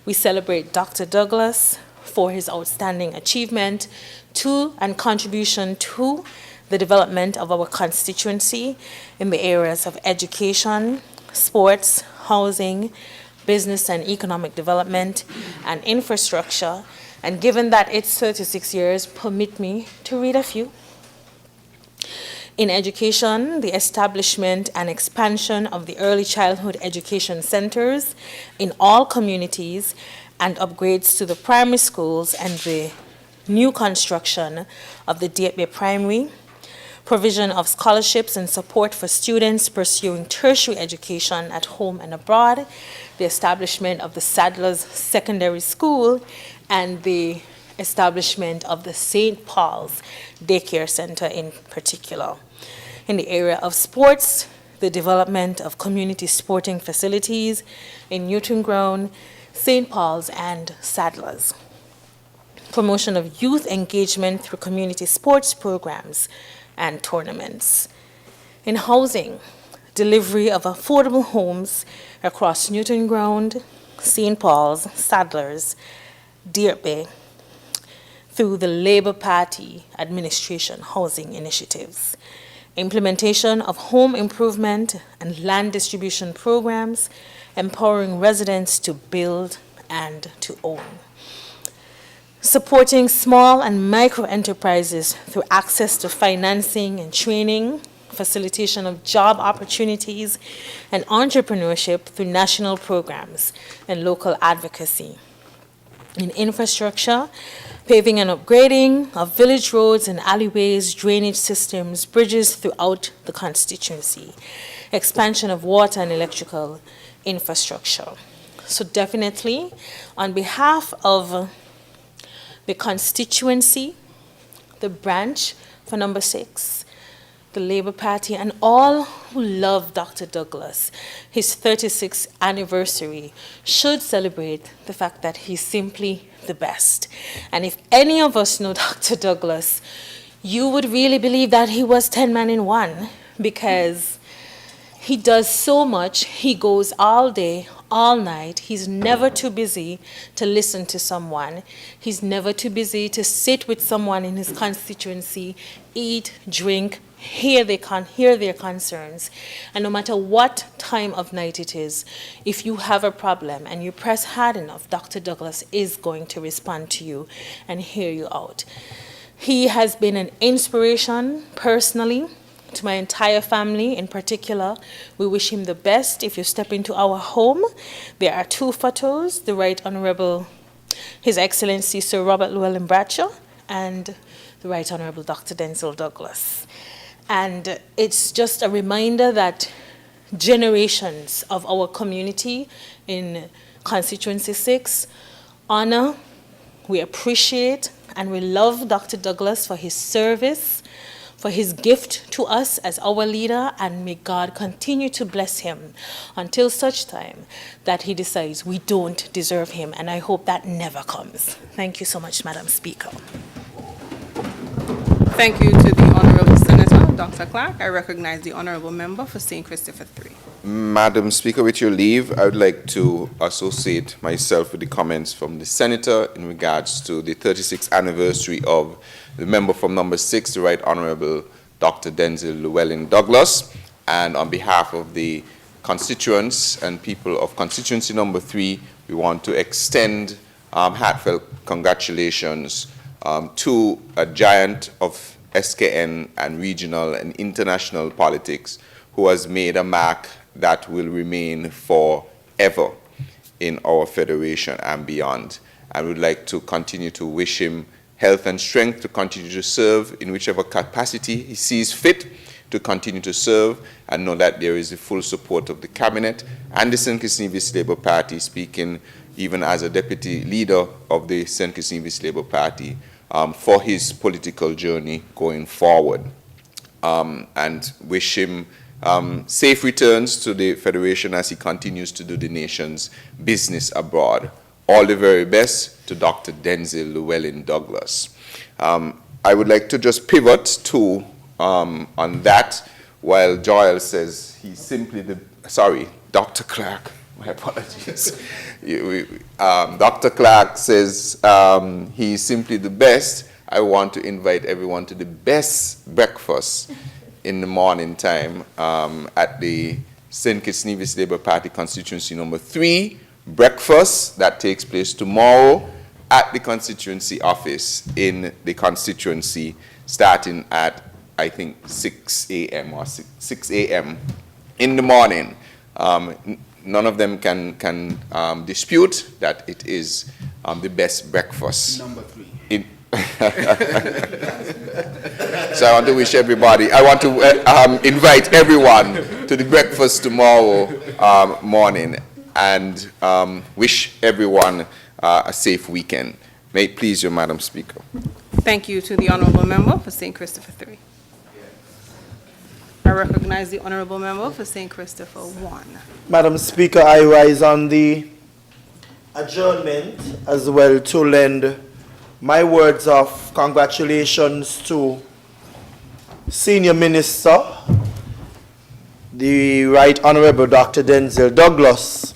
S10: We celebrate Dr. Douglas for his outstanding achievement to and contribution to the development of our constituency in the areas of education, sports, housing, business and economic development, and infrastructure. And given that it's 36 years, permit me to read a few. In education, the establishment and expansion of the early childhood education centers in all communities and upgrades to the primary schools and the new construction of the Dietbe Primary, provision of scholarships and support for students pursuing tertiary education at home and abroad, the establishment of the Sadler's Secondary School, and the establishment of the St. Paul's Daycare Center in particular. In the area of sports, the development of community sporting facilities in Newton Ground, St. Paul's, and Sadler's. Promotion of youth engagement through community sports programs and tournaments. In housing, delivery of affordable homes across Newton Ground, St. Paul's, Sadler's, Dietbe, through the Labour Party administration housing initiatives. Implementation of home improvement and land distribution programs, empowering residents to build and to own. Supporting small and micro enterprises through access to financing and training, facilitation of job opportunities, and entrepreneurship through national programs and local advocacy. In infrastructure, paving and upgrading of village roads and alleyways, drainage systems, bridges throughout the constituency, expansion of water and electrical infrastructure. So definitely, on behalf of the constituency, the branch for number 6, the Labour Party, and all who love Dr. Douglas, his 36th anniversary should celebrate the fact that he's simply the best. And if any of us know Dr. Douglas, you would really believe that he was 10 men in one, because he does so much. He goes all day, all night. He's never too busy to listen to someone. He's never too busy to sit with someone in his constituency, eat, drink, hear their concerns. And no matter what time of night it is, if you have a problem and you press hard enough, Dr. Douglas is going to respond to you and hear you out. He has been an inspiration personally to my entire family. In particular, we wish him the best. If you step into our home, there are 2 photos, the Right Honorable His Excellency Sir Robert Llewellyn Bradshaw and the Right Honorable Dr. Denzel Douglas. And it's just a reminder that generations of our community in Constituency 6 honor, we appreciate, and we love Dr. Douglas for his service, for his gift to us as our leader, and may God continue to bless him until such time that he decides we don't deserve him, and I hope that never comes. Thank you so much, Madam Speaker.
S5: Thank you to the Honourable Senator, Dr. Clark. I recognize the Honourable Member for St. Christopher 3.
S7: Madam Speaker, with your leave, I would like to associate myself with the comments from the Senator in regards to the 36th anniversary of the member from number 6, the Right Honourable Dr. Denzel Llewellyn Douglas. And on behalf of the constituents and people of constituency number 3, we want to extend heartfelt congratulations to a giant of SKN and regional and international politics who has made a mark that will remain forever in our federation and beyond. I would like to continue to wish him health and strength to continue to serve in whichever capacity he sees fit to continue to serve and know that there is the full support of the Cabinet and the St. Kitts Nevis Labour Party, speaking even as a deputy leader of the St. Kitts Nevis Labour Party, for his political journey going forward. And wish him safe returns to the Federation as he continues to do the nation's business abroad. All the very best to Dr. Denzel Llewellyn Douglas. I would like to just pivot to, on that, while Joel says he's simply the, sorry, Dr. Clark, my apologies. Dr. Clark says he's simply the best. I want to invite everyone to the best breakfast in the morning time at the St. Kitts Nevis Labour Party constituency number 3 breakfast that takes place tomorrow at the constituency office in the constituency, starting at, I think, 6 a.m. or 6 a.m. in the morning. None of them can dispute that it is the best breakfast.
S12: Number 3.
S7: So I want to wish everybody, I want to invite everyone to the breakfast tomorrow morning, and wish everyone a safe weekend. May it please you, Madam Speaker.
S5: Thank you to the Honourable Member for St. Christopher 3. I recognize the Honourable Member for St. Christopher 1.
S2: Madam Speaker, I rise on the adjournment as well to lend my words of congratulations to Senior Minister, the Right Honourable Dr. Denzel Douglas,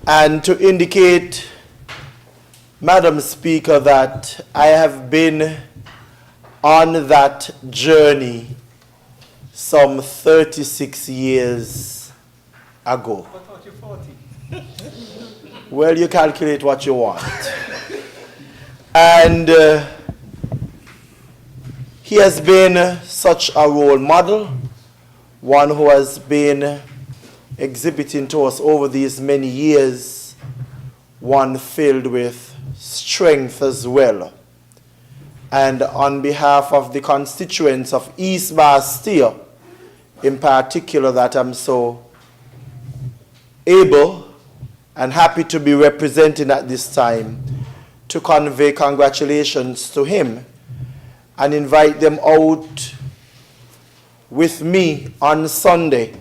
S2: and to indicate, Madam Speaker, that I have been on that journey some 36 years ago. Well, you calculate what you want. And he has been such a role model, one who has been exhibiting to us over these many years, one filled with strength as well. And on behalf of the constituents of East Bastille, in particular, that I'm so able and happy to be representing at this time, to convey congratulations to him and invite them out with me on Sunday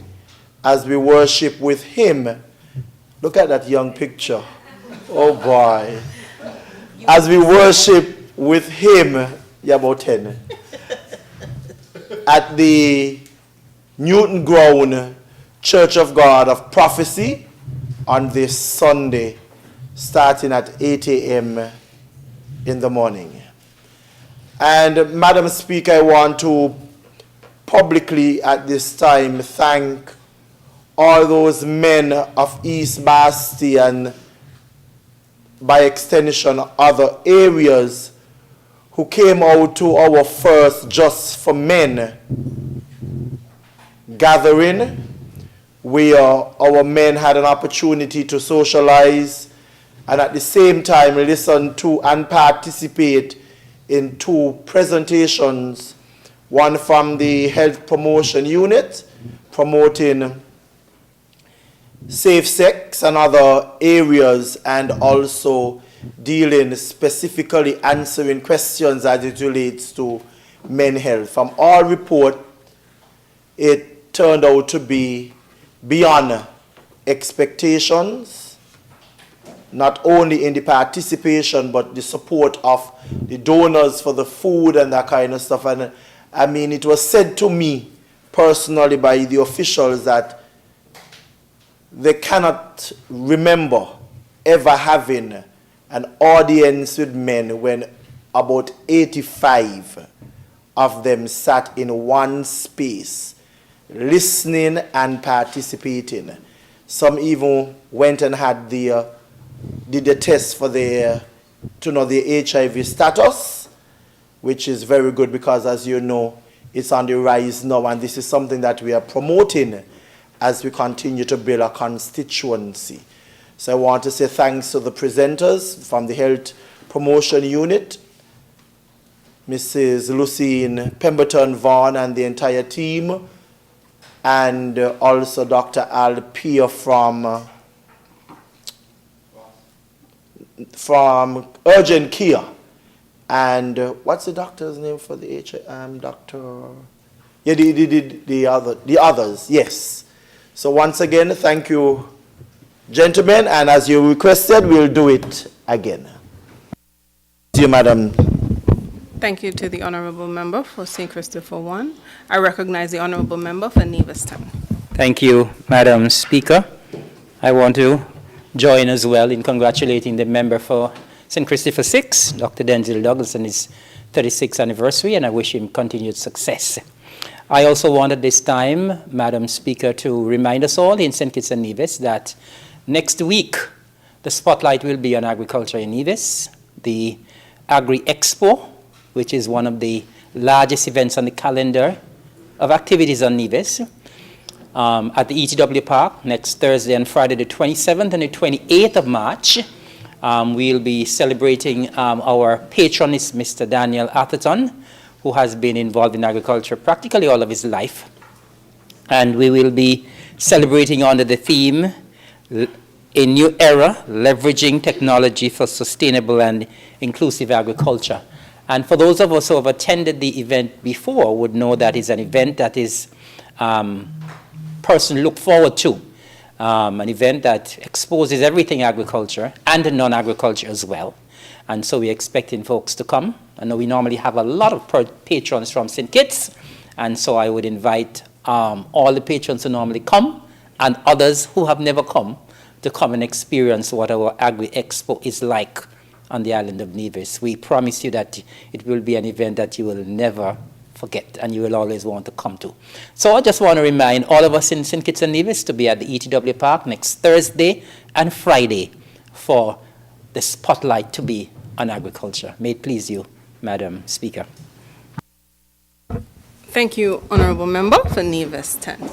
S2: as we worship with him. Look at that young picture. Oh boy. As we worship with him, yeah, about 10, at the Newton Ground Church of God of Prophecy on this Sunday, starting at 8 a.m. in the morning. And Madam Speaker, I want to publicly at this time thank all those men of East Bastille and by extension other areas who came out to our first Just for Men gathering, where our men had an opportunity to socialize and at the same time listen to and participate in 2 presentations, one from the Health Promotion Unit, promoting safe sex and other areas, and also dealing specifically answering questions as it relates to men's health. From all report, it turned out to be beyond expectations, not only in the participation, but the support of the donors for the food and that kind of stuff. And I mean, it was said to me personally by the officials that they cannot remember ever having an audience with men when about 85 of them sat in one space, listening and participating. Some even went and had did the test for the HIV status, which is very good because, as you know, it's on the rise now, and this is something that we are promoting as we continue to build a constituency. So I want to say thanks to the presenters from the Health Promotion Unit, Mrs. Lucine Pemberton Vaughan and the entire team, and also Dr. Al Pia from Urgent Care. And what's the doctor's name for the Dr. Yeah, the others, yes. So once again, thank you, gentlemen, and as you requested, we'll do it again. Thank you, Madam.
S5: Thank you to the Honorable Member for St. Christopher 1. I recognize the Honorable Member for Nevis 10.
S15: Thank you, Madam Speaker. I want to join as well in congratulating the member for St. Christopher 6, Dr. Denzel Douglas, on his 36th anniversary, and I wish him continued success. I also want at this time, Madam Speaker, to remind us all in St. Kitts and Nevis that next week the spotlight will be on agriculture in Nevis, the Agri Expo, which is one of the largest events on the calendar of activities on Nevis, at the ETW Park next Thursday and Friday, the 27th and the 28th of March. We'll be celebrating our patron is Mr. Daniel Atherton, who has been involved in agriculture practically all of his life. And we will be celebrating under the theme, A New Era, Leveraging Technology for Sustainable and Inclusive Agriculture. And for those of us who have attended the event before would know that it's an event that is person look forward to, an event that exposes everything agriculture and non-agriculture as well. And so we're expecting folks to come. I know we normally have a lot of patrons from St. Kitts, and so I would invite all the patrons who normally come and others who have never come to come and experience what our Agri Expo is like on the island of Nevis. We promise you that it will be an event that you will never forget and you will always want to come to. So I just want to remind all of us in St. Kitts and Nevis to be at the ETW Park next Thursday and Friday for the spotlight to be on agriculture. May it please you, Madam Speaker.
S5: Thank you, Honorable Member for Nevis 10.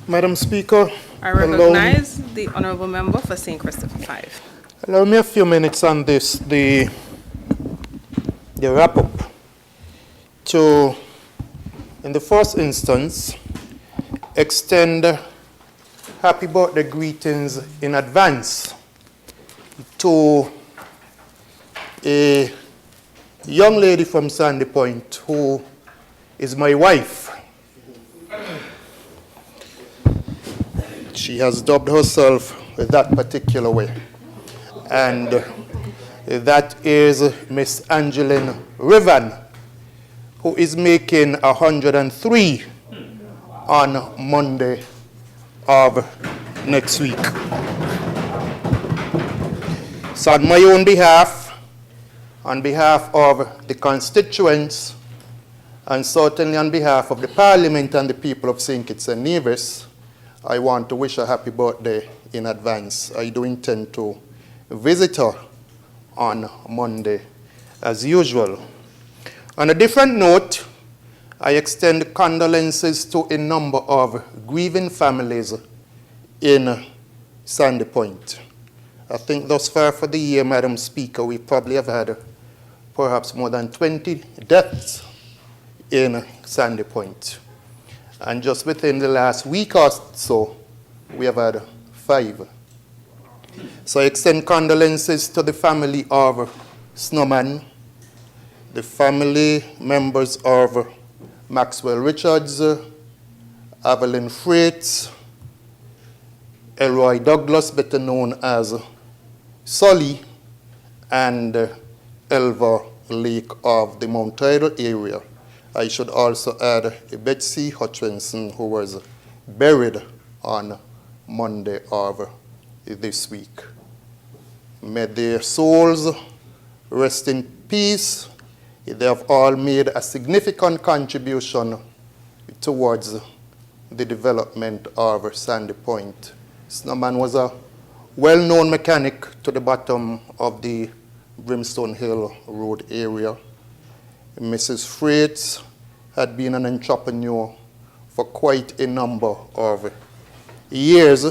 S16: Madam Speaker,
S5: I recognize the Honorable Member for St. Christopher 5.
S16: Allow me a few minutes on this, the wrap-up. To, in the first instance, extend happy birthday greetings in advance to a young lady from Sandy Point who is my wife. She has dubbed herself that particular way. And that is Miss Angeline Rivan, who is making 103 on Monday of next week. So on my own behalf, on behalf of the constituents, and certainly on behalf of the Parliament and the people of St. Kitts and Nevis, I want to wish her happy birthday in advance. I do intend to visit her on Monday as usual. On a different note, I extend condolences to a number of grieving families in Sandy Point. I think thus far for the year, Madam Speaker, we probably have had perhaps more than 20 deaths in Sandy Point. And just within the last week or so, we have had 5. So I extend condolences to the family of Snowman, the family members of Maxwell Richards, Evelyn Freights, Elroy Douglas, better known as Sully, and Elva Lake of the Mount Idle area. I should also add Betsy Hutchinson, who was buried on Monday of this week. May their souls rest in peace. They have all made a significant contribution towards the development of Sandy Point. Snowman was a well-known mechanic to the bottom of the Brimstone Hill Road area. Mrs. Freights had been an entrepreneur for quite a number of years.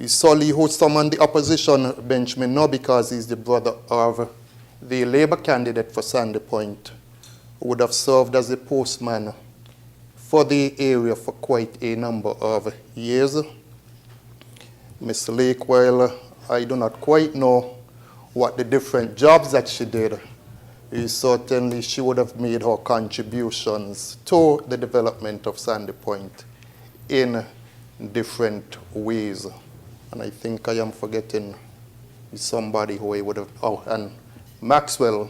S16: Sully, who summoned the opposition bench, may know because he's the brother of the Labour candidate for Sandy Point, who would have served as the postman for the area for quite a number of years. Ms. Lake, while I do not quite know what the different jobs that she did, certainly she would have made her contributions to the development of Sandy Point in different ways. And I think I am forgetting somebody who I would have, and Maxwell,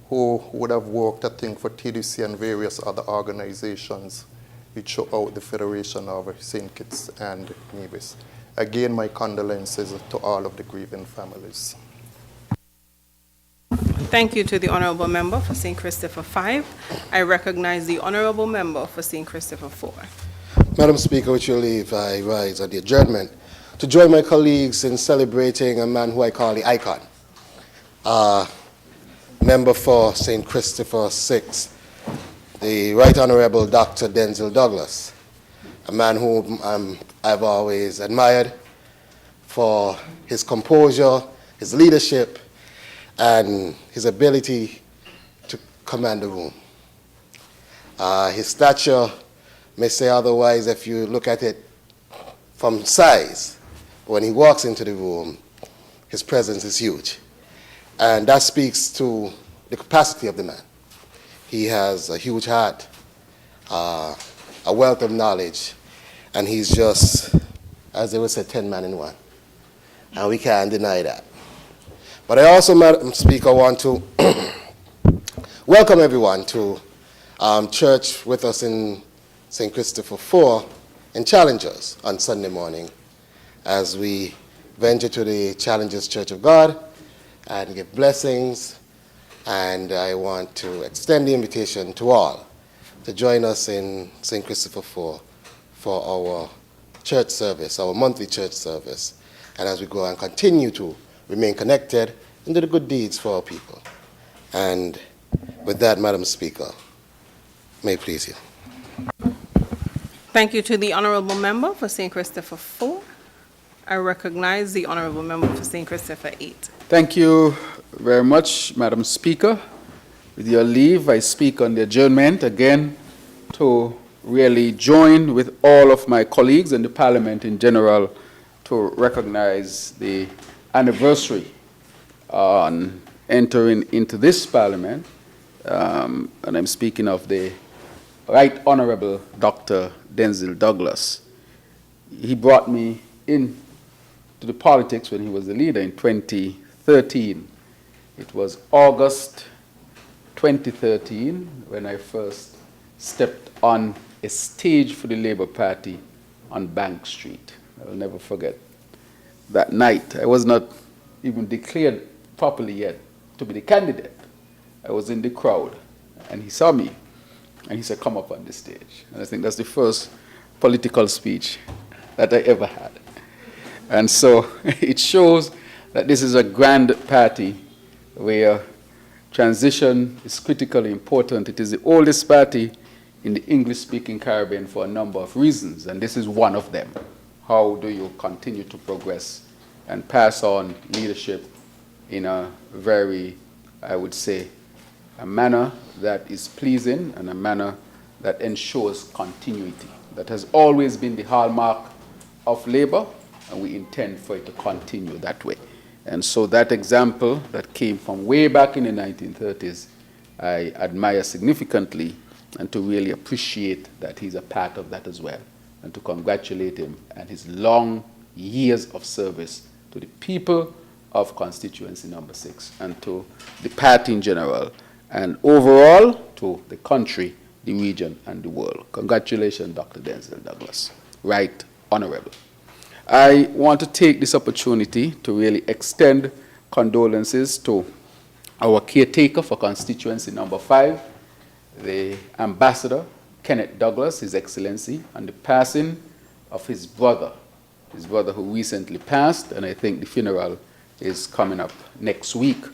S16: who would have worked, I think, for TDC and various other organizations which throughout the Federation of St. Kitts and Nevis. Again, my condolences to all of the grieving families.
S5: Thank you to the Honourable Member for St. Christopher 5. I recognize the Honourable Member for St. Christopher 4.
S18: Madam Speaker, with your leave, I rise at the adjournment to join my colleagues in celebrating a man who I call the icon. Member for St. Christopher 6, the Right Honourable Dr. Denzil Douglas, a man whom I've always admired for his composure, his leadership, and his ability to command the room. His stature may say otherwise if you look at it from size. When he walks into the room, his presence is huge. And that speaks to the capacity of the man. He has a huge heart, a wealth of knowledge, and he's just, as they would say, 10 men in one. And we can't deny that. But I also, Madam Speaker, want to welcome everyone to church with us in St. Christopher 4 and Challengers on Sunday morning as we venture to the Challengers Church of God and give blessings. And I want to extend the invitation to all to join us in St. Christopher 4 for our church service, our monthly church service. And as we go and continue to remain connected and do the good deeds for our people. And with that, Madam Speaker, may it please you.
S5: Thank you to the Honourable Member for St. Christopher 4. I recognize the Honourable Member for St. Christopher 8.
S12: Thank you very much, Madam Speaker. With your leave, I speak on the adjournment again to really join with all of my colleagues and the Parliament in general to recognize the anniversary on entering into this Parliament, and I'm speaking of the Right Honourable Dr. Denzil Douglas. He brought me in to the politics when he was the leader in 2013. It was August 2013 when I first stepped on a stage for the Labour Party on Bank Street. I will never forget that night. I was not even declared properly yet to be the candidate. I was in the crowd, and he saw me, and he said, "Come up on the stage." And I think that's the first political speech that I ever had. And so it shows that this is a grand party where transition is critically important. It is the oldest party in the English-speaking Caribbean for a number of reasons, and this is one of them. How do you continue to progress and pass on leadership in a very, I would say, a manner that is pleasing and a manner that ensures continuity. That has always been the hallmark of Labour, and we intend for it to continue that way. And so that example that came from way back in the 1930s, I admire significantly, and to really appreciate that he's a part of that as well, and to congratulate him and his long years of service to the people of constituency number 6 and to the party in general, and overall to the country, the region, and the world. Congratulations, Dr. Denzil Douglas. Right Honourable. I want to take this opportunity to really extend condolences to our caretaker for constituency number 5, the Ambassador Kenneth Douglas, His Excellency, on the passing of his brother who recently passed, and I think the funeral is coming up next week.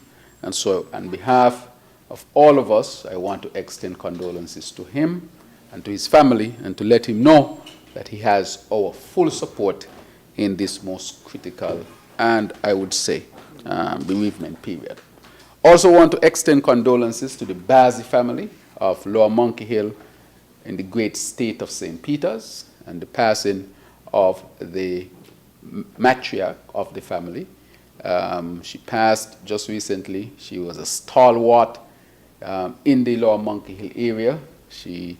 S12: And so on behalf of all of us, I want to extend condolences to him and to his family, and to let him know that he has our full support in this most critical and, I would say, bereavement period.
S3: Also want to extend condolences to the Bazzi family of Lower Monkey Hill in the great state of St. Peter's, and the passing of the matriarch of the family. She passed just recently. She was a stalwart in the Lower Monkey Hill area. She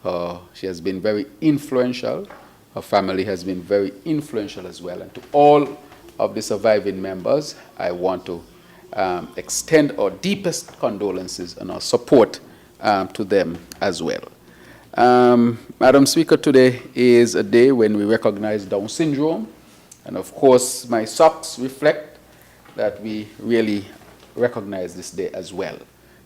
S3: has been very influential. Her family has been very influential as well. And to all of the surviving members, I want to extend our deepest condolences and our support to them as well. Madam Speaker, today is a day when we recognize Down syndrome. And of course, my socks reflect that we really recognize this day as well.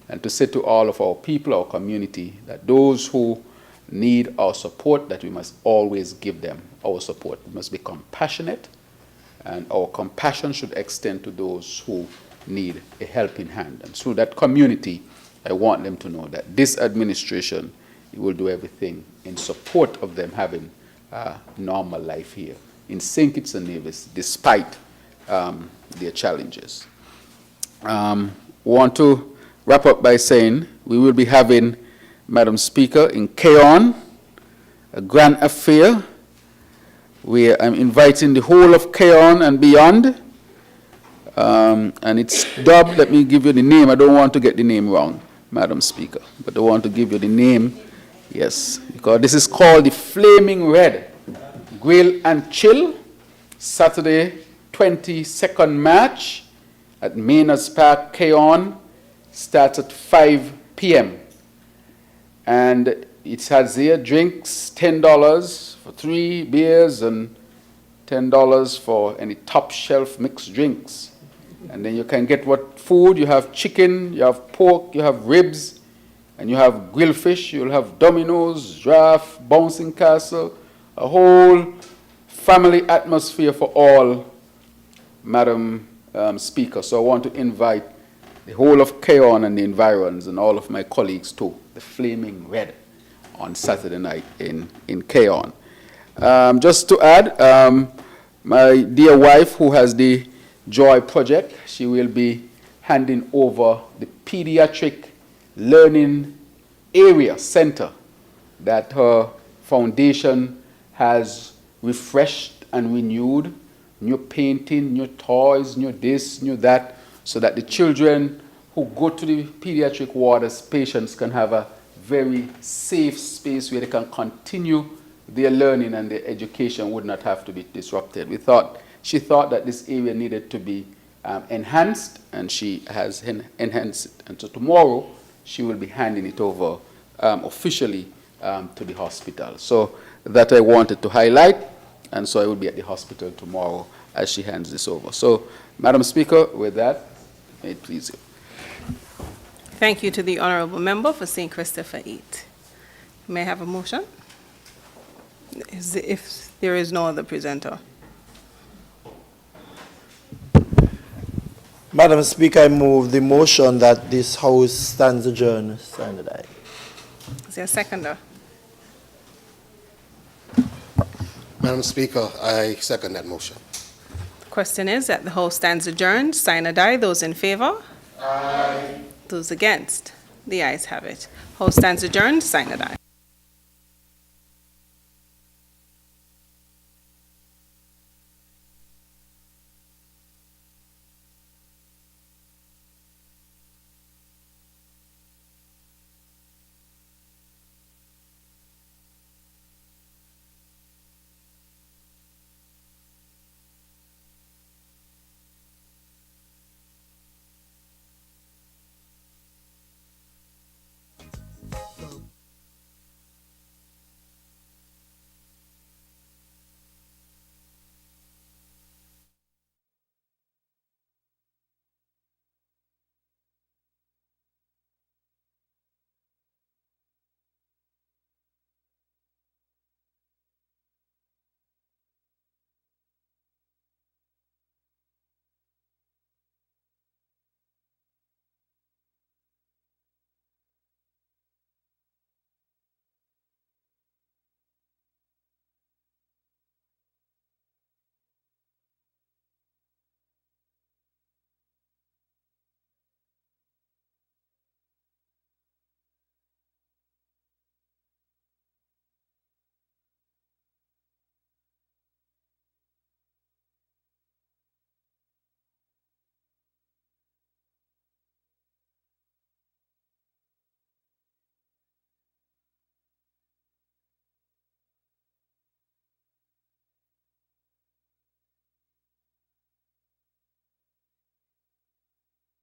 S3: And to say to all of our people, our community, that those who need our support, that we must always give them our support. We must be compassionate, and our compassion should extend to those who need a helping hand. And through that community, I want them to know that this administration will do everything in support of them having a normal life here in St. Kitts and Nevis, despite their challenges. Want to wrap up by saying we will be having, Madam Speaker, in Keon, a grand affair where I'm inviting the whole of Keon and beyond. And it's dubbed, let me give you the name, I don't want to get the name wrong, Madam Speaker, but I want to give you the name, yes, because this is called the Flaming Red Grill and Chill, Saturday, 22nd March at Maynard's Park, Keon, starts at 5 p.m. And it has here drinks, $10 for 3 beers and $10 for any top shelf mixed drinks. And then you can get what food, you have chicken, you have pork, you have ribs, and you have grilled fish, you'll have dominoes, draft, bouncing castle, a whole family atmosphere for all, Madam Speaker. So I want to invite the whole of Keon and the environs and all of my colleagues to the Flaming Red on Saturday night in Keon. Just to add, my dear wife, who has the Joy Project, she will be handing over the Pediatric Learning Area Center that her foundation has refreshed and renewed. New painting, new toys, new this, new that, so that the children who go to the pediatric ward as patients can have a very safe space where they can continue their learning and their education would not have to be disrupted. She thought that this area needed to be enhanced, and she has enhanced it. And so tomorrow, she will be handing it over officially to the hospital. So that I wanted to highlight, and so I will be at the hospital tomorrow as she hands this over. So, Madam Speaker, with that, may it please you.
S5: Thank you to the Honourable Member for St. Christopher 8. May I have a motion? If there is no other presenter.
S2: Madam Speaker, I move the motion that this House stands adjourned. Standard aye.
S5: Is there a seconder?
S18: Madam Speaker, I second that motion.
S5: The question is that the House stands adjourned. Sign a die. Those in favor? Aye. Those against? The ayes have it. House stands adjourned. Sign a die.